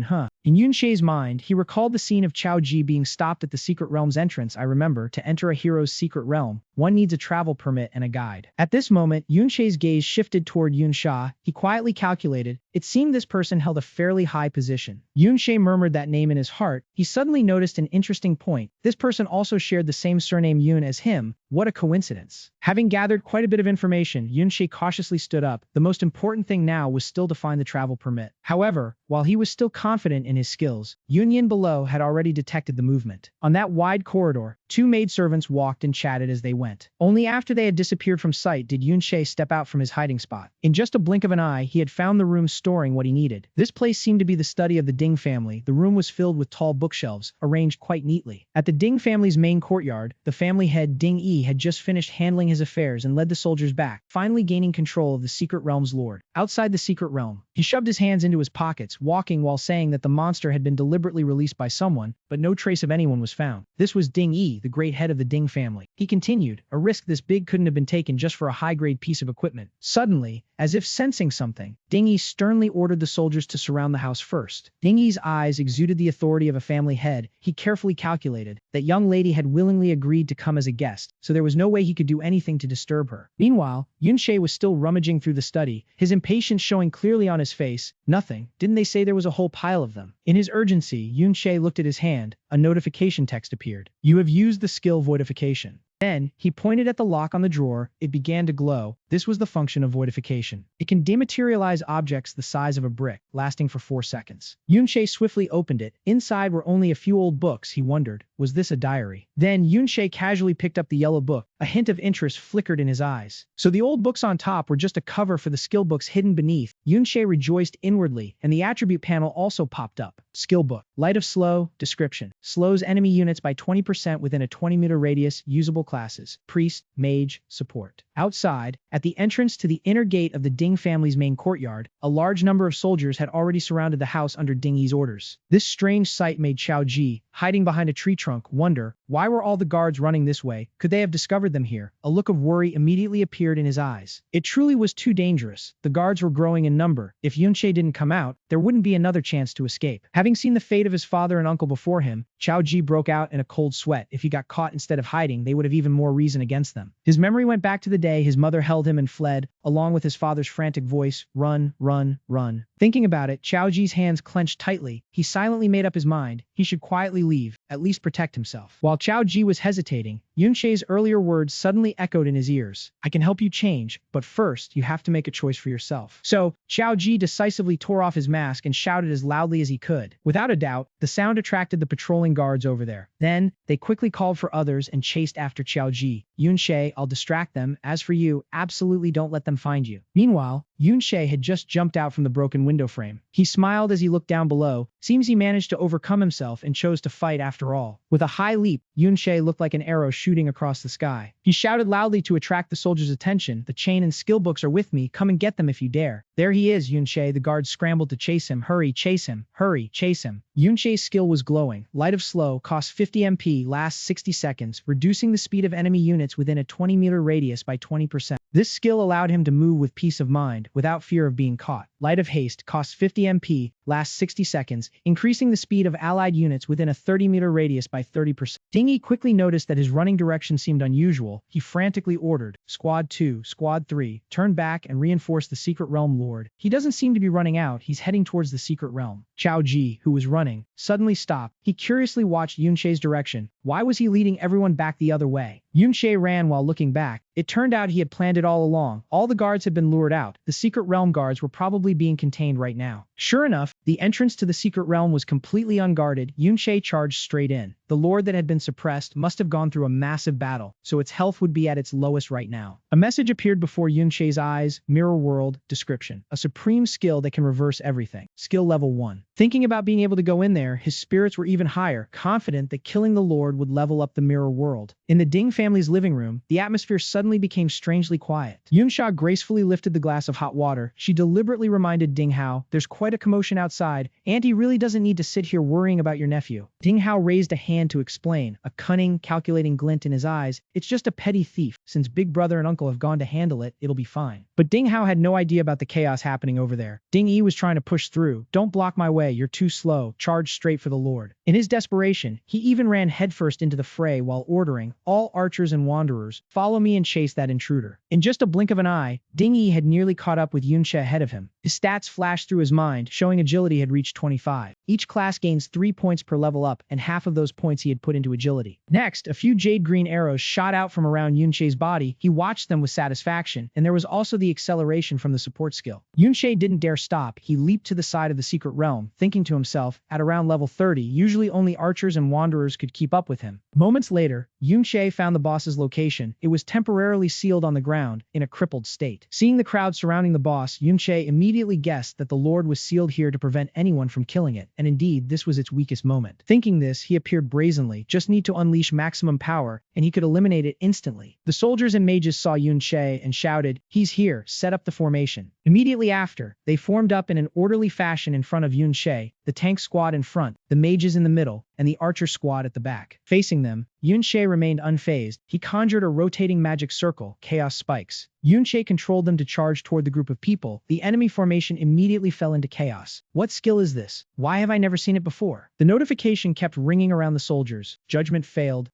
huh? In Yunshe's mind, he recalled the scene of Chao Ji being stopped at the secret realm's entrance. I remember, to enter a hero's secret realm, one needs a travel permit and a guide. At this moment, Yunshe's gaze shifted toward Yunsha. He quietly calculated, It seemed this person held a fairly high position. Yunshe murmured that name in his heart. He suddenly noticed an interesting point. This person also shared the same surname Yun as him. What a coincidence. Having gathered quite a bit of information, Yunshe cautiously stood up. The most important thing now was still to find the travel permit. However, while he was still confident in his skills, Yunyin below had already detected the movement. On that wide corridor, two maidservants walked and chatted as they went. Only after they had disappeared from sight did Yunshe step out from his hiding spot. In just a blink of an eye, he had found the room storing what he needed. This place seemed to be the study of the Ding family. The room was filled with tall bookshelves, arranged quite neatly. At the Ding family's main courtyard, the family head Ding Yi had just finished handling his affairs and led the soldiers back, finally gaining control of the secret realm's lord. Outside the secret realm, he shoved his hands into his pockets, walking while saying that the monster had been deliberately released by someone, but no trace of anyone was found. This was Ding Yi, the great head of the Ding family. He continued, a risk this big couldn't have been taken just for a high-grade piece of equipment. Suddenly, as if sensing something, Ding Yi sternly ordered the soldiers to surround the house first. Ding Yi's eyes exuded the authority of a family head. He carefully calculated that young lady had willingly agreed to come as a guest, so there was no way he could do anything to disturb her. Meanwhile, Yunshe was still rummaging through the study, his impatience showing clearly on his face. Nothing. Didn't they say there was a whole pile of them? In his urgency, Yunshe looked at his hand. A notification text appeared. You have used the skill voidification. Then, he pointed at the lock on the drawer. It began to glow. This was the function of voidification. It can dematerialize objects the size of a brick, lasting for 4 seconds. Yunshe swiftly opened it. Inside were only a few old books. He wondered, was this a diary? Then Yunshe casually picked up the yellow book. A hint of interest flickered in his eyes. So the old books on top were just a cover for the skill books hidden beneath. Yunshe rejoiced inwardly, and the attribute panel also popped up. Skill book. Light of slow. Description. Slows enemy units by 20% within a 20-meter radius. Usable classes. Priest, mage, support. Outside, at the entrance to the inner gate of the Ding family's main courtyard, a large number of soldiers had already surrounded the house under Ding Yi's orders. This strange sight made Xiao Ji, hiding behind a tree trunk, wonder, why were all the guards running this way? Could they have discovered them here? A look of worry immediately appeared in his eyes. It truly was too dangerous. The guards were growing in number. If Yunshe didn't come out, there wouldn't be another chance to escape. Having seen the fate of his father and uncle before him, Xiao Ji broke out in a cold sweat. If he got caught instead of hiding, they would have even more reason against them. His memory went back to the day his mother held him and fled, along with his father's frantic voice, run, run, run. Thinking about it, Xiao Ji's hands clenched tightly. He silently made up his mind. He should quietly leave, at least protect himself. While Xiao Ji was hesitating, Yunshe's earlier words suddenly echoed in his ears. I can help you change, but first you have to make a choice for yourself. So, Xiao Ji decisively tore off his mask and shouted as loudly as he could. Without a doubt, the sound attracted the patrolling guards over there. Then, they quickly called for others and chased after Xiao Ji. Yunshe, I'll distract them. As for you, absolutely don't let them find you. Meanwhile, Yunshe had just jumped out from the broken window frame. He smiled as he looked down below. Seems he managed to overcome himself and chose to fight after all. With a high leap, Yunshe looked like an arrow shooting across the sky. He shouted loudly to attract the soldiers' attention. The chain and skill books are with me. Come and get them if you dare. There he is, Yunshe. The guards scrambled to chase him. Hurry, chase him. Hurry, chase him. Yunshe's skill was glowing. Light of slow, costs 50 MP, lasts 60 seconds, reducing the speed of enemy units within a 20-meter radius by 20%. This skill allowed him to move with peace of mind, without fear of being caught. Light of haste, costs 50 MP, lasts 60 seconds, increasing the speed of allied units within a 30-meter radius by 30%. Ding Yi quickly noticed that his running direction seemed unusual. He frantically ordered, Squad 2, Squad 3, turn back and reinforce the secret realm lord. He doesn't seem to be running out. He's heading towards the secret realm. Xiao Ji, who was running, suddenly stopped. He curiously watched Yunshe's direction. Why was he leading everyone back the other way? Yunshe ran while looking back. It turned out he had planned it all along. All the guards had been lured out. The secret realm guards were probably being contained right now. Sure enough, the entrance to the secret realm was completely unguarded. Yunshe charged straight in. The lord that had been suppressed must have gone through a massive battle, so its health would be at its lowest right now. A message appeared before Yunshe's eyes. Mirror world. Description. A supreme skill that can reverse everything. Skill level 1. Thinking about being able to go in there, his spirits were even higher, confident that killing the lord would level up the mirror world. In the Ding family's living room, the atmosphere suddenly became strangely quiet. Yunsha gracefully lifted the glass of hot water. She deliberately reminded Ding Hao, there's quite a commotion outside. Auntie really doesn't need to sit here worrying about your nephew. Ding Hao raised a hand to explain, a cunning, calculating glint in his eyes. It's just a petty thief. Since big brother and uncle have gone to handle it, it'll be fine. But Ding Hao had no idea about the chaos happening over there. Ding Yi was trying to push through. Don't block my way, you're too slow. Charge straight for the lord. In his desperation, he even ran headfirst into the fray while ordering, all archers and wanderers, follow me and chase that intruder. In just a blink of an eye, Ding Yi had nearly caught up with Yunshe ahead of him. His stats flashed through his mind, showing agility had reached 25. Each class gains 3 points per level up, and half of those points he had put into agility. Next, a few jade green arrows shot out from around Yunche's body. He watched them with satisfaction, and there was also the acceleration from the support skill. Yunche didn't dare stop. He leaped to the side of the secret realm, thinking to himself, at around level 30, usually only archers and wanderers could keep up with him. Moments later, Yunche found the boss's location. It was temporarily sealed on the ground, in a crippled state. Seeing the crowd surrounding the boss, Yunche immediately guessed that the Lord was sealed here to prevent anyone from killing it, and indeed, this was its weakest moment. Thinking this, he appeared brazenly, just need to unleash maximum power, and he could eliminate it instantly. The soldiers and mages saw Yunche and shouted, "He's here, set up the formation." Immediately after, they formed up in an orderly fashion in front of Yunche, the tank squad in front, the mages in the middle, and the archer squad at the back. Facing them, Yunche remained unfazed. He conjured a rotating magic circle, chaos spikes. Yunche controlled them to charge toward the group of people. The enemy formation immediately fell into chaos. What skill is this? Why have I never seen it before? The notification kept ringing around the soldiers. Judgment failed,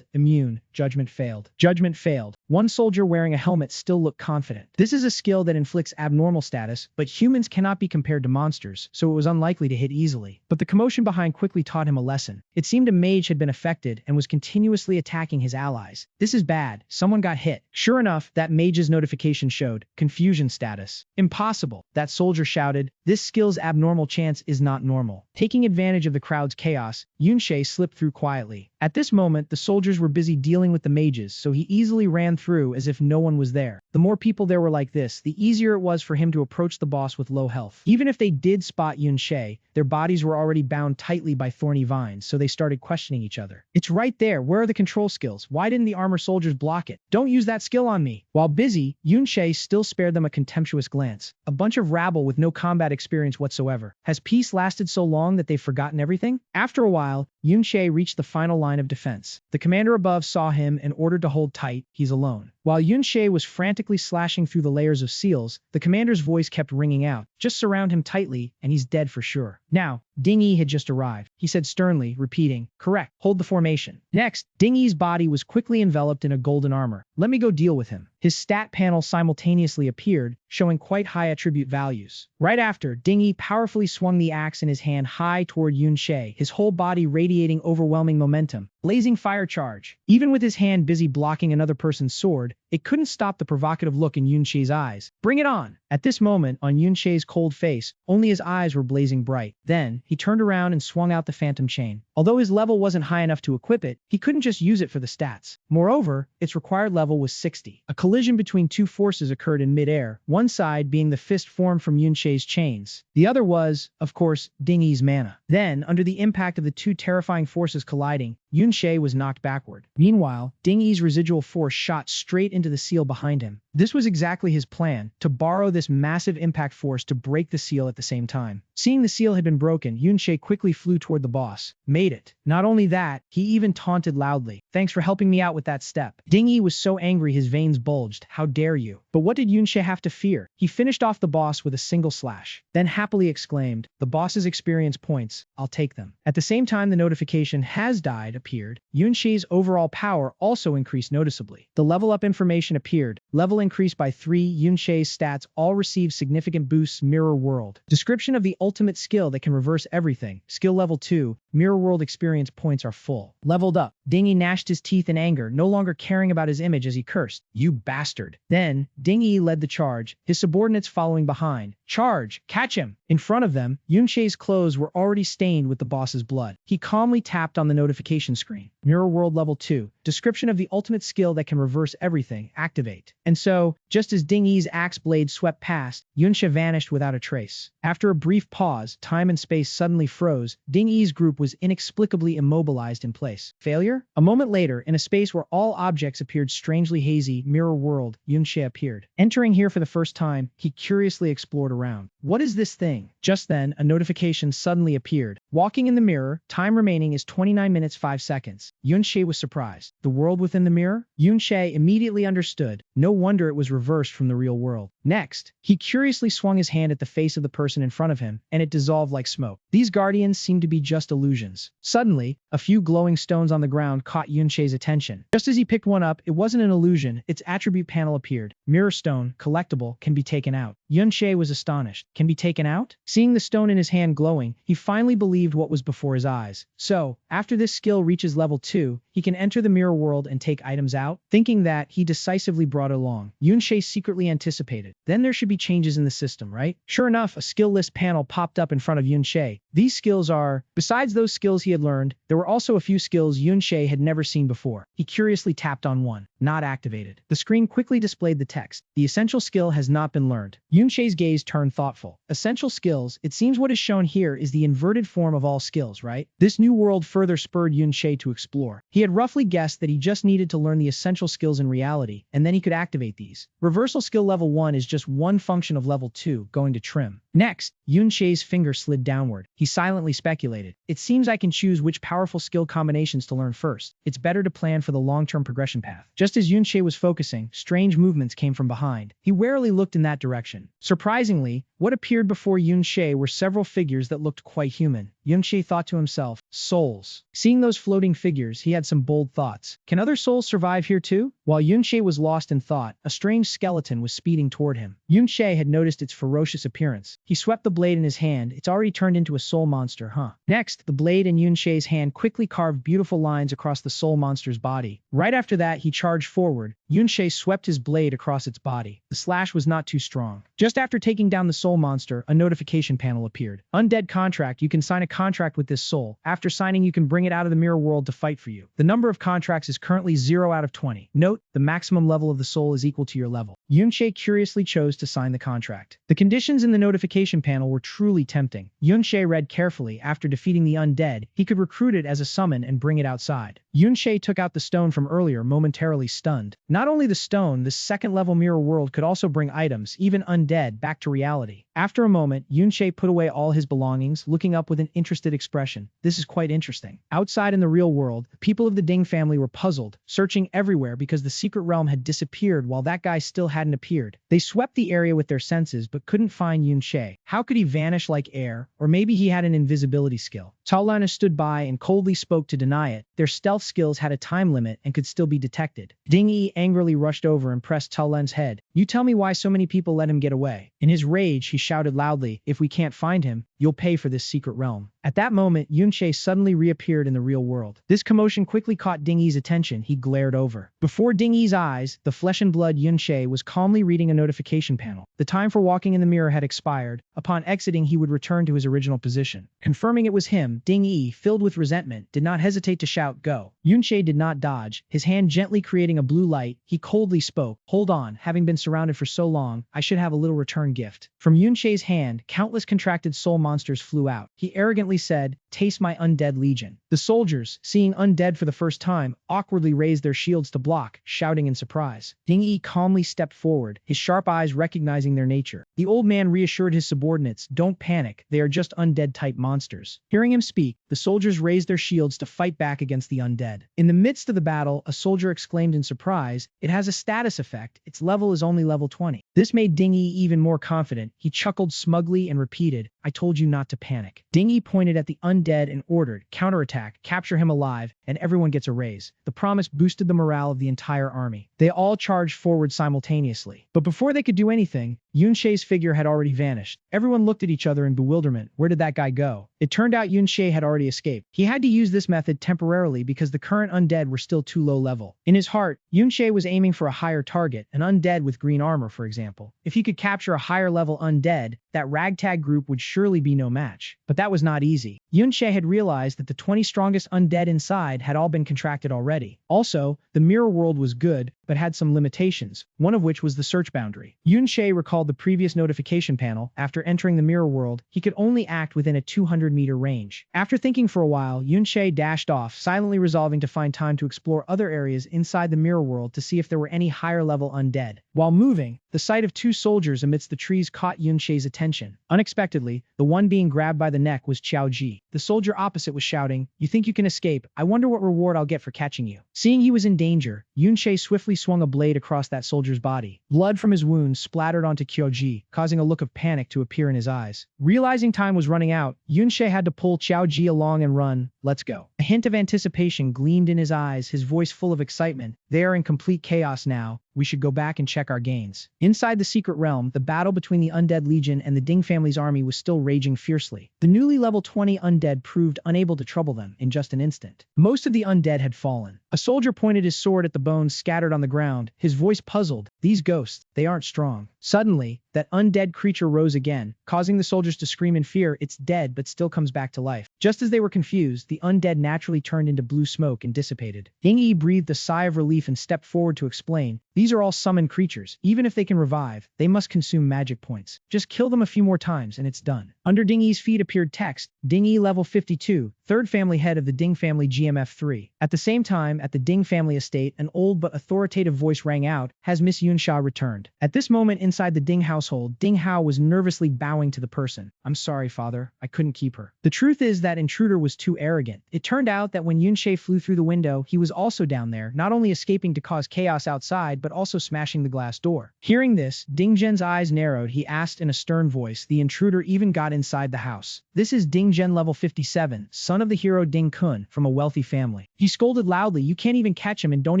immune, judgment failed, judgment failed. One soldier wearing a helmet still looked confident. This is a skill that inflicts abnormal status, but humans cannot be compared to monsters, so it was unlikely to hit easily. But the commotion behind quickly taught him a lesson. It seemed a mage had been affected and was continuously attacking his allies. This is bad. Someone got hit. Sure enough, that mage's notification showed confusion status. Impossible. That soldier shouted, "This skill's abnormal chance is not normal." Taking advantage of the crowd's chaos, Yunche slipped through quietly. At this moment, the soldiers were busy dealing with the mages, so he easily ran through as if no one was there. The more people there were like this, the easier it was for him to approach the boss with low health. Even if they did spot Yunche, their bodies were already bound tightly by thorny vines, so they started questioning each other. "It's right there. Where are the control skills? Why didn't the armor soldiers block it? Don't use that skill on me." While busy, Yunche still spared them a contemptuous glance. A bunch of rabble with no combat experience whatsoever. Has peace lasted so long that they've forgotten everything? After a while, Yunche reached the final line of defense. The commander above saw him and ordered to hold tight. He's alone. While Yunche was frantically slashing through the layers of seals, the commander's voice kept ringing out. "Just surround him tightly, and he's dead for sure." Now, Ding-Yi had just arrived. He said sternly, repeating, "Correct. Hold the formation." Next, Ding-Yi's body was quickly enveloped in a golden armor. "Let me go deal with him." His stat panel simultaneously appeared, showing quite high attribute values. Right after, Ding-Yi powerfully swung the axe in his hand high toward Yunche, his whole body radiating overwhelming momentum. Blazing fire charge. Even with his hand busy blocking another person's sword, it couldn't stop the provocative look in Yunche's eyes. "Bring it on!" At this moment, on Yunche's cold face, only his eyes were blazing bright. Then, he turned around and swung out the phantom chain. Although his level wasn't high enough to equip it, he couldn't just use it for the stats. Moreover, its required level was 60. A collision between two forces occurred in midair, one side being the fist formed from Yunche's chains. The other was, of course, Ding-Yi's mana. Then, under the impact of the two terrifying forces colliding, Yunche was knocked backward. Meanwhile, Ding-Yi's residual force shot straight into the seal behind him. This was exactly his plan, to borrow this massive impact force to break the seal at the same time. Seeing the seal had been broken, Yunche quickly flew toward the boss. Made it. Not only that, he even taunted loudly. "Thanks for helping me out with that step." Ding-Yi was so angry his veins bulged. "How dare you?" But what did Yunche have to fear? He finished off the boss with a single slash. Then happily exclaimed, "The boss's experience points. I'll take them." At the same time the notification "has died" appeared, Yunche's overall power also increased noticeably. The level up information appeared. Level increased by 3. Yunche's stats all received significant boosts. Mirror World. Description of the ultimate skill that can reverse everything. Skill level 2. Mirror World experience points are full. Leveled up. Ding-Yi gnashed his teeth in anger, no longer caring about his image as he cursed. "You bastard." Then, Ding-Yi led the charge, his subordinates following behind. "Charge! Catch him!" In front of them, Yunche's clothes were already stained with the boss's blood. He calmly tapped on the notification screen. Mirror World level 2. Description of the ultimate skill that can reverse everything. Activate. And so, just as Ding-Yi's axe blade swept past, Yunche vanished without a trace. After a brief pause, time and space suddenly froze. Ding-Yi's group was inexplicably immobilized in place. Failure? A moment later, in a space where all objects appeared strangely hazy, Mirror World, Yunche appeared. Entering here for the first time, he curiously explored around. What is this thing? Just then, a notification suddenly appeared. Walking in the mirror, time remaining is 29 minutes 5 seconds. Yunche was surprised. The world within the mirror? Yunche immediately understood. No wonder it was reversed from the real world. Next, he curiously swung his hand at the face of the person in front of him, and it dissolved like smoke. These guardians seemed to be just illusions. Suddenly, a few glowing stones on the ground caught Yunche's attention. Just as he picked one up, it wasn't an illusion. Its attribute panel appeared. Mirror stone, collectible, can be taken out. Yunche was astonished. astonished. Can be taken out? Seeing the stone in his hand glowing, he finally believed what was before his eyes. So, after this skill reaches level 2, he can enter the mirror world and take items out. Thinking that, he decisively brought it along. Yunche secretly anticipated. Then there should be changes in the system, right? Sure enough, a skill list panel popped up in front of Yunche. These skills are, besides those skills he had learned, there were also a few skills Yunche had never seen before. He curiously tapped on one. Not activated. The screen quickly displayed the text. The essential skill has not been learned. Yunche's gaze turned thoughtful. Essential skills, it seems what is shown here is the inverted form of all skills, right? This new world further spurred Yunche to explore. He had roughly guessed that he just needed to learn the essential skills in reality, and then he could activate these. Reversal skill level 1 is just one function of level 2, going to trim. Next, Yunche's finger slid downward. He silently speculated. It seems I can choose which powerful skill combinations to learn first. It's better to plan for the long-term progression path. Just as Yunche was focusing, strange movements came from behind. He warily looked in that direction. Surprisingly, what appeared before Yunche were several figures that looked quite human. Yunche thought to himself, souls. Seeing those floating figures, he had some bold thoughts. Can other souls survive here too? While Yunche was lost in thought, a strange skeleton was speeding toward him. Yunche had noticed its ferocious appearance. He swept the blade in his hand. It's already turned into a soul monster, huh? Next, the blade in Yunche's hand quickly carved beautiful lines across the soul monster's body. Right after that, he charged forward. Yunche swept his blade across its body. The slash was not too strong. Just after taking down the soul monster, a notification panel appeared. Undead contract. You can sign a contract with this soul. After signing, you can bring it out of the mirror world to fight for you. The number of contracts is currently 0 out of 20. Note, the maximum level of the soul is equal to your level. Yunche curiously chose to sign the contract. The conditions in the notification panel were truly tempting. Yunche read carefully. After defeating the undead, he could recruit it as a summon and bring it outside. Yunche took out the stone from earlier, momentarily stunned. Not only the stone, this second-level mirror world could also bring items, even undead, back to reality. After a moment, Yunche put away all his belongings, looking up with an interested expression. This is quite interesting. Outside in the real world, the people of the Ding family were puzzled, searching everywhere because the secret realm had disappeared while that guy still hadn't appeared. They swept the area with their senses but couldn't find Yunche. How could he vanish like air? Or maybe he had an invisibility skill. Taolana stood by and coldly spoke to deny it. Their stealth skills had a time limit and could still be detected. Ding Yi angrily rushed over and pressed Taolan's head. You tell me why so many people let him get away. In his rage, he shouted loudly, if we can't find him, you'll pay for this secret realm. At that moment, Yunche suddenly reappeared in the real world. This commotion quickly caught Ding Yi's attention. He glared over. Before Ding Yi's eyes, the flesh and blood Yunche was calmly reading a notification panel. The time for walking in the mirror had expired. Upon exiting, he would return to his original position. Confirming it was him, Ding Yi, filled with resentment, did not hesitate to shout, go. Yunche did not dodge, his hand gently creating a blue light. He coldly spoke, hold on, having been surrounded for so long, I should have a little return gift. From Yunche's hand, countless contracted soul monsters flew out. He arrogantly said, taste my undead legion. The soldiers, seeing undead for the first time, awkwardly raised their shields to block, shouting in surprise. Ding Yi calmly stepped forward, his sharp eyes recognizing their nature. The old man reassured his subordinates, don't panic, they are just undead-type monsters. Hearing him speak, the soldiers raised their shields to fight back against the undead. In the midst of the battle, a soldier exclaimed in surprise, it has a status effect, its level is only level 20. This made Ding Yi even more confident. He chuckled smugly and repeated, I told you not to panic. Ding Yi pointed at the undead and ordered, counterattack, capture him alive, and everyone gets a raise. The promise boosted the morale of the entire army. They all charged forward simultaneously. But before they could do anything, Yunche's figure had already vanished. Everyone looked at each other in bewilderment. Where did that guy go? It turned out Yunche had already escaped. He had to use this method temporarily because the current undead were still too low level. In his heart, Yunche was aiming for a higher target, an undead with green armor, for example. If he could capture a higher level undead, that ragtag group would surely be no match. But that was not easy. Yunche had realized that the 20 strongest undead inside had all been contracted already. Also, the mirror world was good, but had some limitations, one of which was the search boundary. Yunche recalled the previous notification panel. After entering the mirror world, he could only act within a 200-meter range. After thinking for a while, Yunche dashed off, silently resolving to find time to explore other areas inside the mirror world to see if there were any higher-level undead. While moving, the sight of two soldiers amidst the trees caught Yunche's attention. Unexpectedly, the one being grabbed by the neck was Qiao Ji. The soldier opposite was shouting, you think you can escape? I wonder what reward I'll get for catching you. Seeing he was in danger, Yunche swiftly swung a blade across that soldier's body. Blood from his wounds splattered onto Qiao Ji, causing a look of panic to appear in his eyes. Realizing time was running out, Yunche had to pull Qiao Ji along and run. Let's go. A hint of anticipation gleamed in his eyes, his voice full of excitement. They are in complete chaos now. We should go back and check our gains. Inside the secret realm, the battle between the Undead Legion and the Ding family's army was still raging fiercely. The newly level 20 undead proved unable to trouble them in just an instant. Most of the undead had fallen. A soldier pointed his sword at the bones scattered on the ground, his voice puzzled. These ghosts, they aren't strong. Suddenly, that undead creature rose again, causing the soldiers to scream in fear. It's dead but still comes back to life. Just as they were confused, the undead naturally turned into blue smoke and dissipated. Ding breathed a sigh of relief and stepped forward to explain, these are all summoned creatures. Even if they can revive, they must consume magic points. Just kill them a few more times and it's done. Under Ding feet appeared text, Ding level 52, third family head of the Ding family GMF3. At the same time, at the Ding family estate, an old but authoritative voice rang out, has Miss Yunsha returned? At this moment inside the Ding household, Ding Hao was nervously bowing to the person. I'm sorry, father, I couldn't keep her. The truth is that intruder was too arrogant. It turned out that when Yunsha flew through the window, he was also down there, not only escaping to cause chaos outside, but also smashing the glass door. Hearing this, Ding Zhen's eyes narrowed. He asked in a stern voice, the intruder even got inside the house. This is Ding Zhen level 57, son of the hero Ding Kun, from a wealthy family. He scolded loudly, you can't even catch him and don't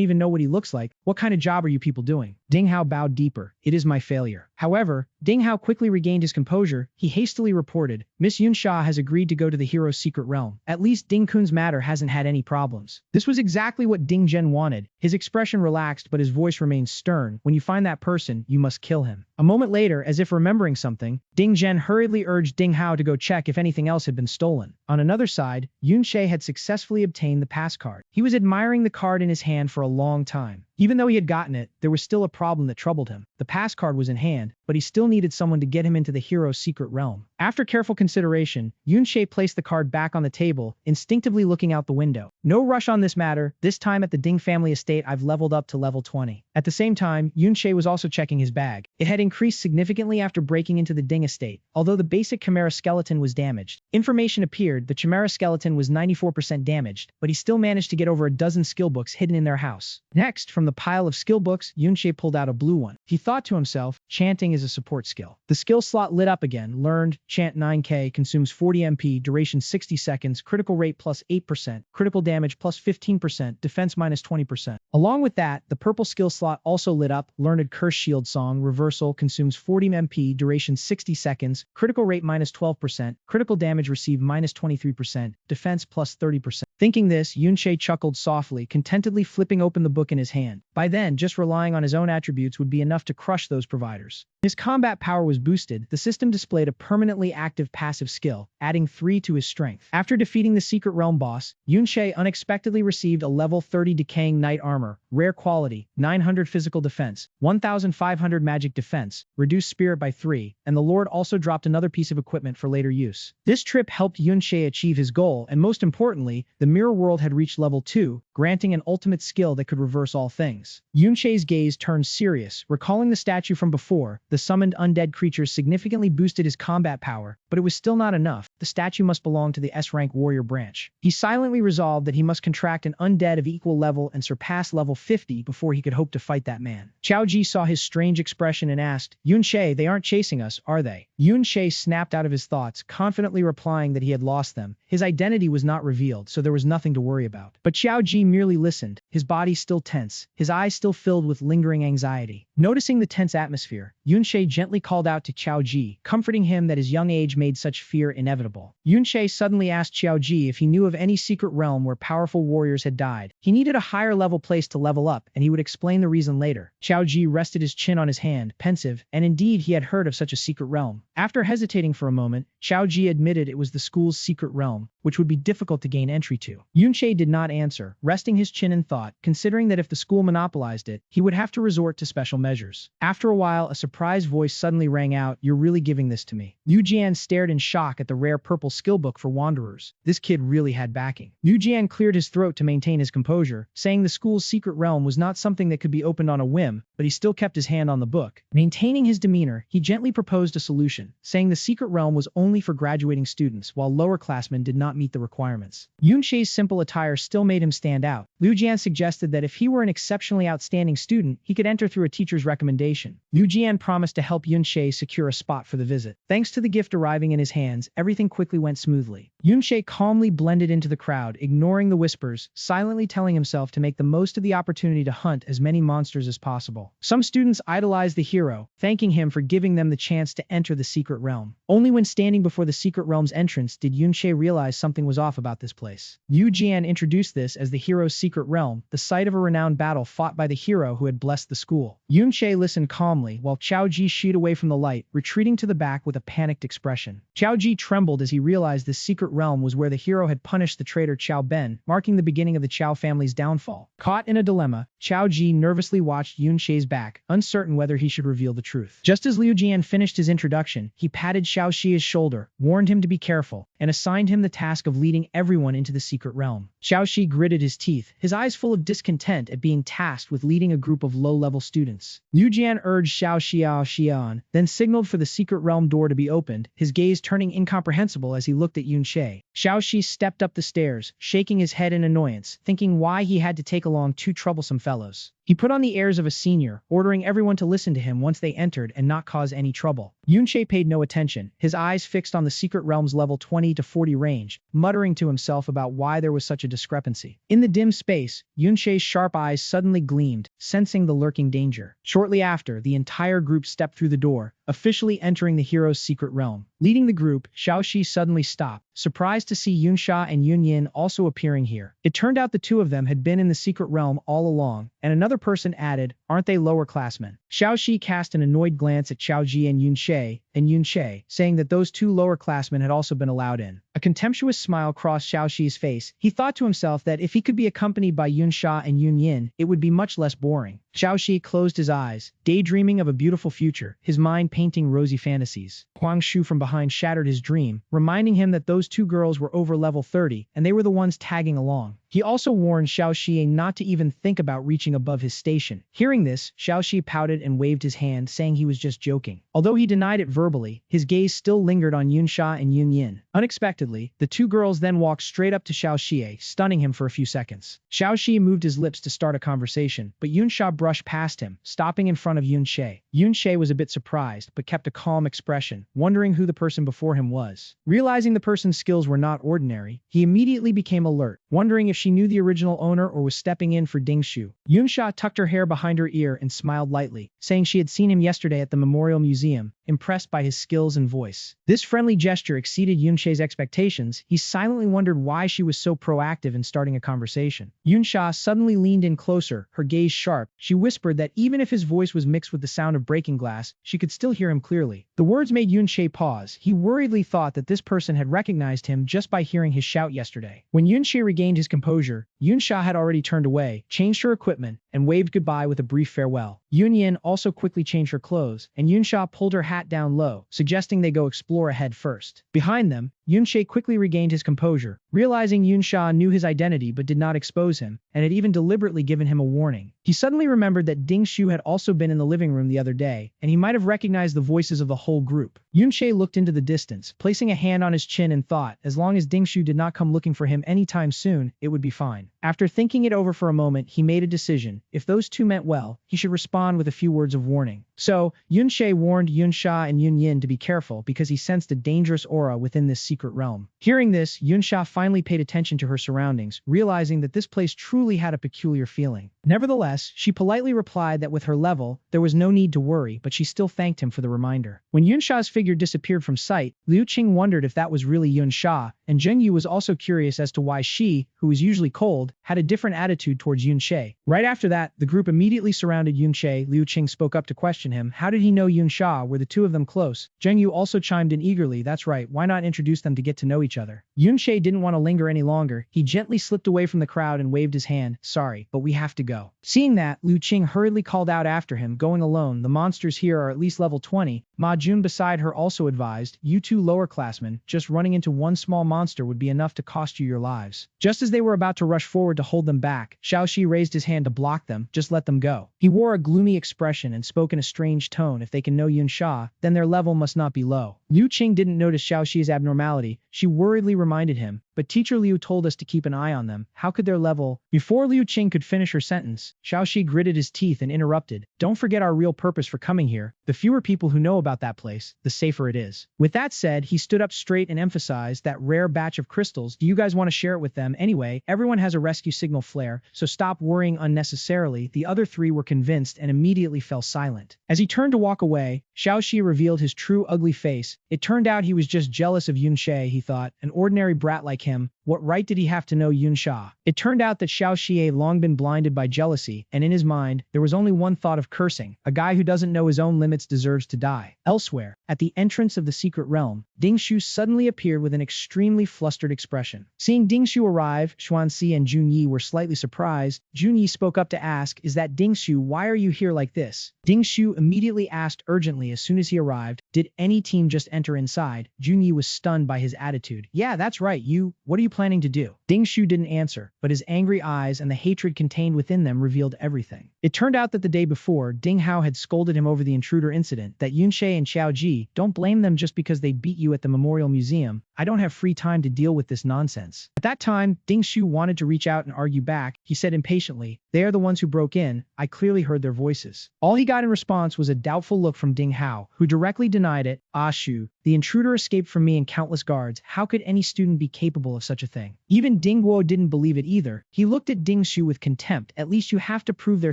even know what he looks like. What kind of job are you people doing? Ding Hao bowed deeper. It is my failure. However, Ding Hao quickly regained his composure. He hastily reported, Miss Yunsha has agreed to go to the hero's secret realm. At least Ding Kun's matter hasn't had any problems. This was exactly what Ding Zhen wanted. His expression relaxed, but his voice remained stern. When you find that person, you must kill him. A moment later, as if remembering something, Ding Zhen hurriedly urged Ding Hao to go check if anything else had been stolen. On another side, Yunsha had successfully obtained the pass card. He was admiring the card in his hand for a long time. Even though he had gotten it, there was still a problem that troubled him. The pass card was in hand, but he still needed someone to get him into the hero's secret realm. After careful consideration, Yunsha placed the card back on the table, instinctively looking out the window. No rush on this matter. This time at the Ding family estate, I've leveled up to level 20. At the same time, Yunsha was also checking his bag. It had increased significantly after breaking into the Ding estate, although the basic Chimera skeleton was damaged. Information appeared, the Chimera skeleton was 94% damaged, but he still managed to get over a dozen skill books hidden in their house. Next, from the pile of skill books, Yunsha pulled out a blue one. He thought to himself, chanting is a support skill. The skill slot lit up again. Learned, chant 9k, consumes 40 MP, duration 60 seconds, critical rate plus 8%, critical damage plus 15%, defense minus 20%. Along with that, the purple skill slot also lit up. Learned curse shield song, reversal, consumes 40 MP, duration 60 seconds, critical rate minus 12%, critical damage received minus 23%, defense plus 30%. Thinking this, Yunsha chuckled softly, contentedly flipping open the book in his hand. By then, just relying on his own attributes would be enough to crush those providers. His combat power was boosted. The system displayed a permanently active passive skill, adding 3 to his strength. After defeating the secret realm boss, Yunsha unexpectedly received a level 30 decaying knight armor, rare quality, 900 physical defense, 1500 magic defense, reduced spirit by 3, and the Lord also dropped another piece of equipment for later use. This trip helped Yunsha achieve his goal, and most importantly, the mirror world had reached level 2, granting an ultimate skill that could reverse all things. Yunsha's gaze turned serious, recalling the statue from before. The summoned undead creatures significantly boosted his combat power, but it was still not enough. The statue must belong to the S-rank warrior branch. He silently resolved that he must contract an undead of equal level and surpass level 50 before he could hope to fight that man. Qiao Ji saw his strange expression and asked, Yunsha, they aren't chasing us, are they? Yunsha snapped out of his thoughts, confidently replying that he had lost them. His identity was not revealed, so there was nothing to worry about. But Qiao Ji merely listened, his body still tense, his eyes still filled with lingering anxiety. Noticing the tense atmosphere, Yunsha gently called out to Qiao Ji, comforting him that his young age made such fear inevitable. Yunsha suddenly asked Qiao Ji if he knew of any secret realm where powerful warriors had died. He needed a higher level place to level up, and he would explain the reason later. Qiao Ji rested his chin on his hand, pensive, and indeed he had heard of such a secret realm. After hesitating for a moment, Qiao Ji admitted it was the school's secret realm, which would be difficult to gain entry to. Yunsha did not answer, resting his chin in thought, considering that if the school monopolized it, he would have to resort to special measures. After a while, a surprised voice suddenly rang out, "You're really giving this to me?" Liu Jian stared in shock at the rare purple skill book for wanderers. This kid really had backing. Liu Jian cleared his throat to maintain his composure, saying the school's secret realm was not something that could be opened on a whim, but he still kept his hand on the book. Maintaining his demeanor, he gently proposed a solution, saying the secret realm was only for graduating students, while lower-classmen did not meet the requirements. Yunsha's simple attire still made him stand out. Liu Jian suggested that if he were an exceptionally outstanding student, he could enter through a teacher's recommendation. Liu Jian promised to help Yunche secure a spot for the visit. Thanks to the gift arriving in his hands, everything quickly went smoothly. Yunche calmly blended into the crowd, ignoring the whispers, silently telling himself to make the most of the opportunity to hunt as many monsters as possible. Some students idolized the hero, thanking him for giving them the chance to enter the secret realm. Only when standing before the secret realm's entrance did Yunche realize something was off about this place. Yu Jian introduced this as the hero's secret realm, the site of a renowned battle fought by the hero who had blessed the school. Yunche listened calmly while Qiao Ji shied away from the light, retreating to the back with a panicked expression. Qiao Ji trembled as he realized this secret realm was where the hero had punished the traitor Qiao Ben, marking the beginning of the Qiao family's downfall. Caught in a dilemma, Qiao Ji nervously watched Yunche's back, uncertain whether he should reveal the truth. Just as Liu Jian finished his introduction, he patted Xiao Xi's shoulder, warned him to be careful, and assigned him the task of leading everyone into the secret realm. Xiao Xi gritted his teeth, his eyes full of discontent at being tasked with leading a group of low-level students. Liu Jian urged Xiao Xi on, then signaled for the secret realm door to be opened, his gaze turning incomprehensible as he looked at Yunche. Xiao Xi stepped up the stairs, shaking his head in annoyance, thinking why he had to take along two troublesome fellows. He put on the airs of a senior, ordering everyone to listen to him once they entered and not cause any trouble. Yunche paid no attention, his eyes fixed on the secret realm's level 20 to 40 range, muttering to himself about why there was such a discrepancy. In the dim space, Yunche's sharp eyes suddenly gleamed, sensing the lurking danger. Shortly after, the entire group stepped through the door, officially entering the hero's secret realm. Leading the group, Xiao Xi suddenly stopped, surprised to see Yunsha and Yunyin also appearing here. It turned out the two of them had been in the secret realm all along, and another person added, "Aren't they lower classmen?" Xiao Xi cast an annoyed glance at Qiao Ji and Yunche, saying that those two lower classmen had also been allowed in. A contemptuous smile crossed Xiao Xi's face. He thought to himself that if he could be accompanied by Yunsha and Yunyin, it would be much less boring. Xiao Xi closed his eyes, daydreaming of a beautiful future, his mind painting rosy fantasies. Huang Shu from behind shattered his dream, reminding him that those two girls were over level 30, and they were the ones tagging along. He also warned Xiao Xi not to even think about reaching above his station. Hearing this, Xiao Xi pouted and waved his hand, saying he was just joking. Although he denied it verbally, his gaze still lingered on Yunsha and Yunyin. Unexpectedly, the two girls then walked straight up to Xiao Xi, stunning him for a few seconds. Xiao Xi moved his lips to start a conversation, but Yunsha brushed past him, stopping in front of Yunche. Yunche was a bit surprised, but kept a calm expression, wondering who the person before him was. Realizing the person's skills were not ordinary, he immediately became alert, wondering if she knew the original owner or was stepping in for Ding Shu. Yunsha tucked her hair behind her ear and smiled lightly, saying she had seen him yesterday at the Memorial Museum, impressed by his skills and voice. This friendly gesture exceeded Yunche's expectations. He silently wondered why she was so proactive in starting a conversation. Yunsha suddenly leaned in closer, her gaze sharp. She whispered that even if his voice was mixed with the sound of breaking glass, she could still hear him clearly. The words made Yunche pause. He worriedly thought that this person had recognized him just by hearing his shout yesterday. When Yunche regained his composure, Yunsha had already turned away, changed her equipment, and waved goodbye with a brief farewell. Yunyin also quickly changed her clothes, and Yunsha pulled her hat down low, suggesting they go explore ahead first. Behind them, Yunche quickly regained his composure, realizing Yunsha knew his identity but did not expose him, and had even deliberately given him a warning. He suddenly remembered that Ding Shu had also been in the living room the other day, and he might have recognized the voices of the whole group. Yunche looked into the distance, placing a hand on his chin and thought, as long as Ding Shu did not come looking for him anytime soon, it would be fine. After thinking it over for a moment, he made a decision. If those two meant well, he should respond with a few words of warning. So, Yunche warned Yunsha and Yunyin to be careful because he sensed a dangerous aura within this secret realm. Hearing this, Yunsha finally paid attention to her surroundings, realizing that this place truly had a peculiar feeling. Nevertheless, she politely replied that with her level, there was no need to worry, but she still thanked him for the reminder. When Yunsha's figure disappeared from sight, Liu Qing wondered if that was really Yunsha, and Zheng Yu was also curious as to why she, who was usually cold, had a different attitude towards Yunche. Right after that, the group immediately surrounded Yunche. Liu Qing spoke up to question him. How did he know Yunsha? Were the two of them close? Zheng Yu also chimed in eagerly. That's right, why not introduce them to get to know each other? Yunche didn't want to linger any longer. He gently slipped away from the crowd and waved his hand. Sorry, but we have to go. Seeing that, Liu Qing hurriedly called out after him, going alone. The monsters here are at least level 20. Ma Jun beside her also advised, you two lower classmen, just running into one small monster would be enough to cost you your lives. Just as they were about to rush forward to hold them back, Xiao Xi raised his hand to block them. Just let them go. He wore a gloomy expression and spoke in a strange tone. If they can know Yunsha, then their level must not be low. Liu Qing didn't notice Xiaoxi's abnormality. She worriedly reminded him, but Teacher Liu told us to keep an eye on them. How could their level? Before Liu Qing could finish her sentence, Xiaoxi gritted his teeth and interrupted. Don't forget our real purpose for coming here. The fewer people who know about that place, the safer it is. With that said, he stood up straight and emphasized that rare batch of crystals. Do you guys want to share it with them? Anyway, everyone has a rescue signal flare, so stop worrying unnecessarily. The other three were convinced and immediately fell silent. As he turned to walk away, Xiaoxi revealed his true ugly face. It turned out he was just jealous of Yunshe, he thought, an ordinary brat like him. What right did he have to know Yunsha? It turned out that Xiaoxi had long been blinded by jealousy, and in his mind, there was only one thought of cursing. A guy who doesn't know his own limits deserves to die. Elsewhere, at the entrance of the secret realm, Ding Shu suddenly appeared with an extremely flustered expression. Seeing Ding Shu arrive, Xuanxi and Jun Yi were slightly surprised. Jun Yi spoke up to ask, "Is that Ding Shu? Why are you here like this?" Ding Shu immediately asked urgently as soon as he arrived, "Did any team just enter inside?" Jun Yi was stunned by his attitude. "Yeah, that's right. What are you planning to do?" Ding Shu didn't answer, but his angry eyes and the hatred contained within them revealed everything. It turned out that the day before, Ding Hao had scolded him over the intruder incident, that Yunshe and Xiao Ji, don't blame them just because they beat you at the Memorial Museum. I don't have free time to deal with this nonsense. At that time, Ding Shu wanted to reach out and argue back. He said impatiently, "They are the ones who broke in. I clearly heard their voices." All he got in response was a doubtful look from Ding Hao, who directly denied it. "Ah Shu, the intruder escaped from me and countless guards. How could any student be capable of such a thing?" Even Ding Guo didn't believe it either. He looked at Ding Shu with contempt. "At least you have to prove their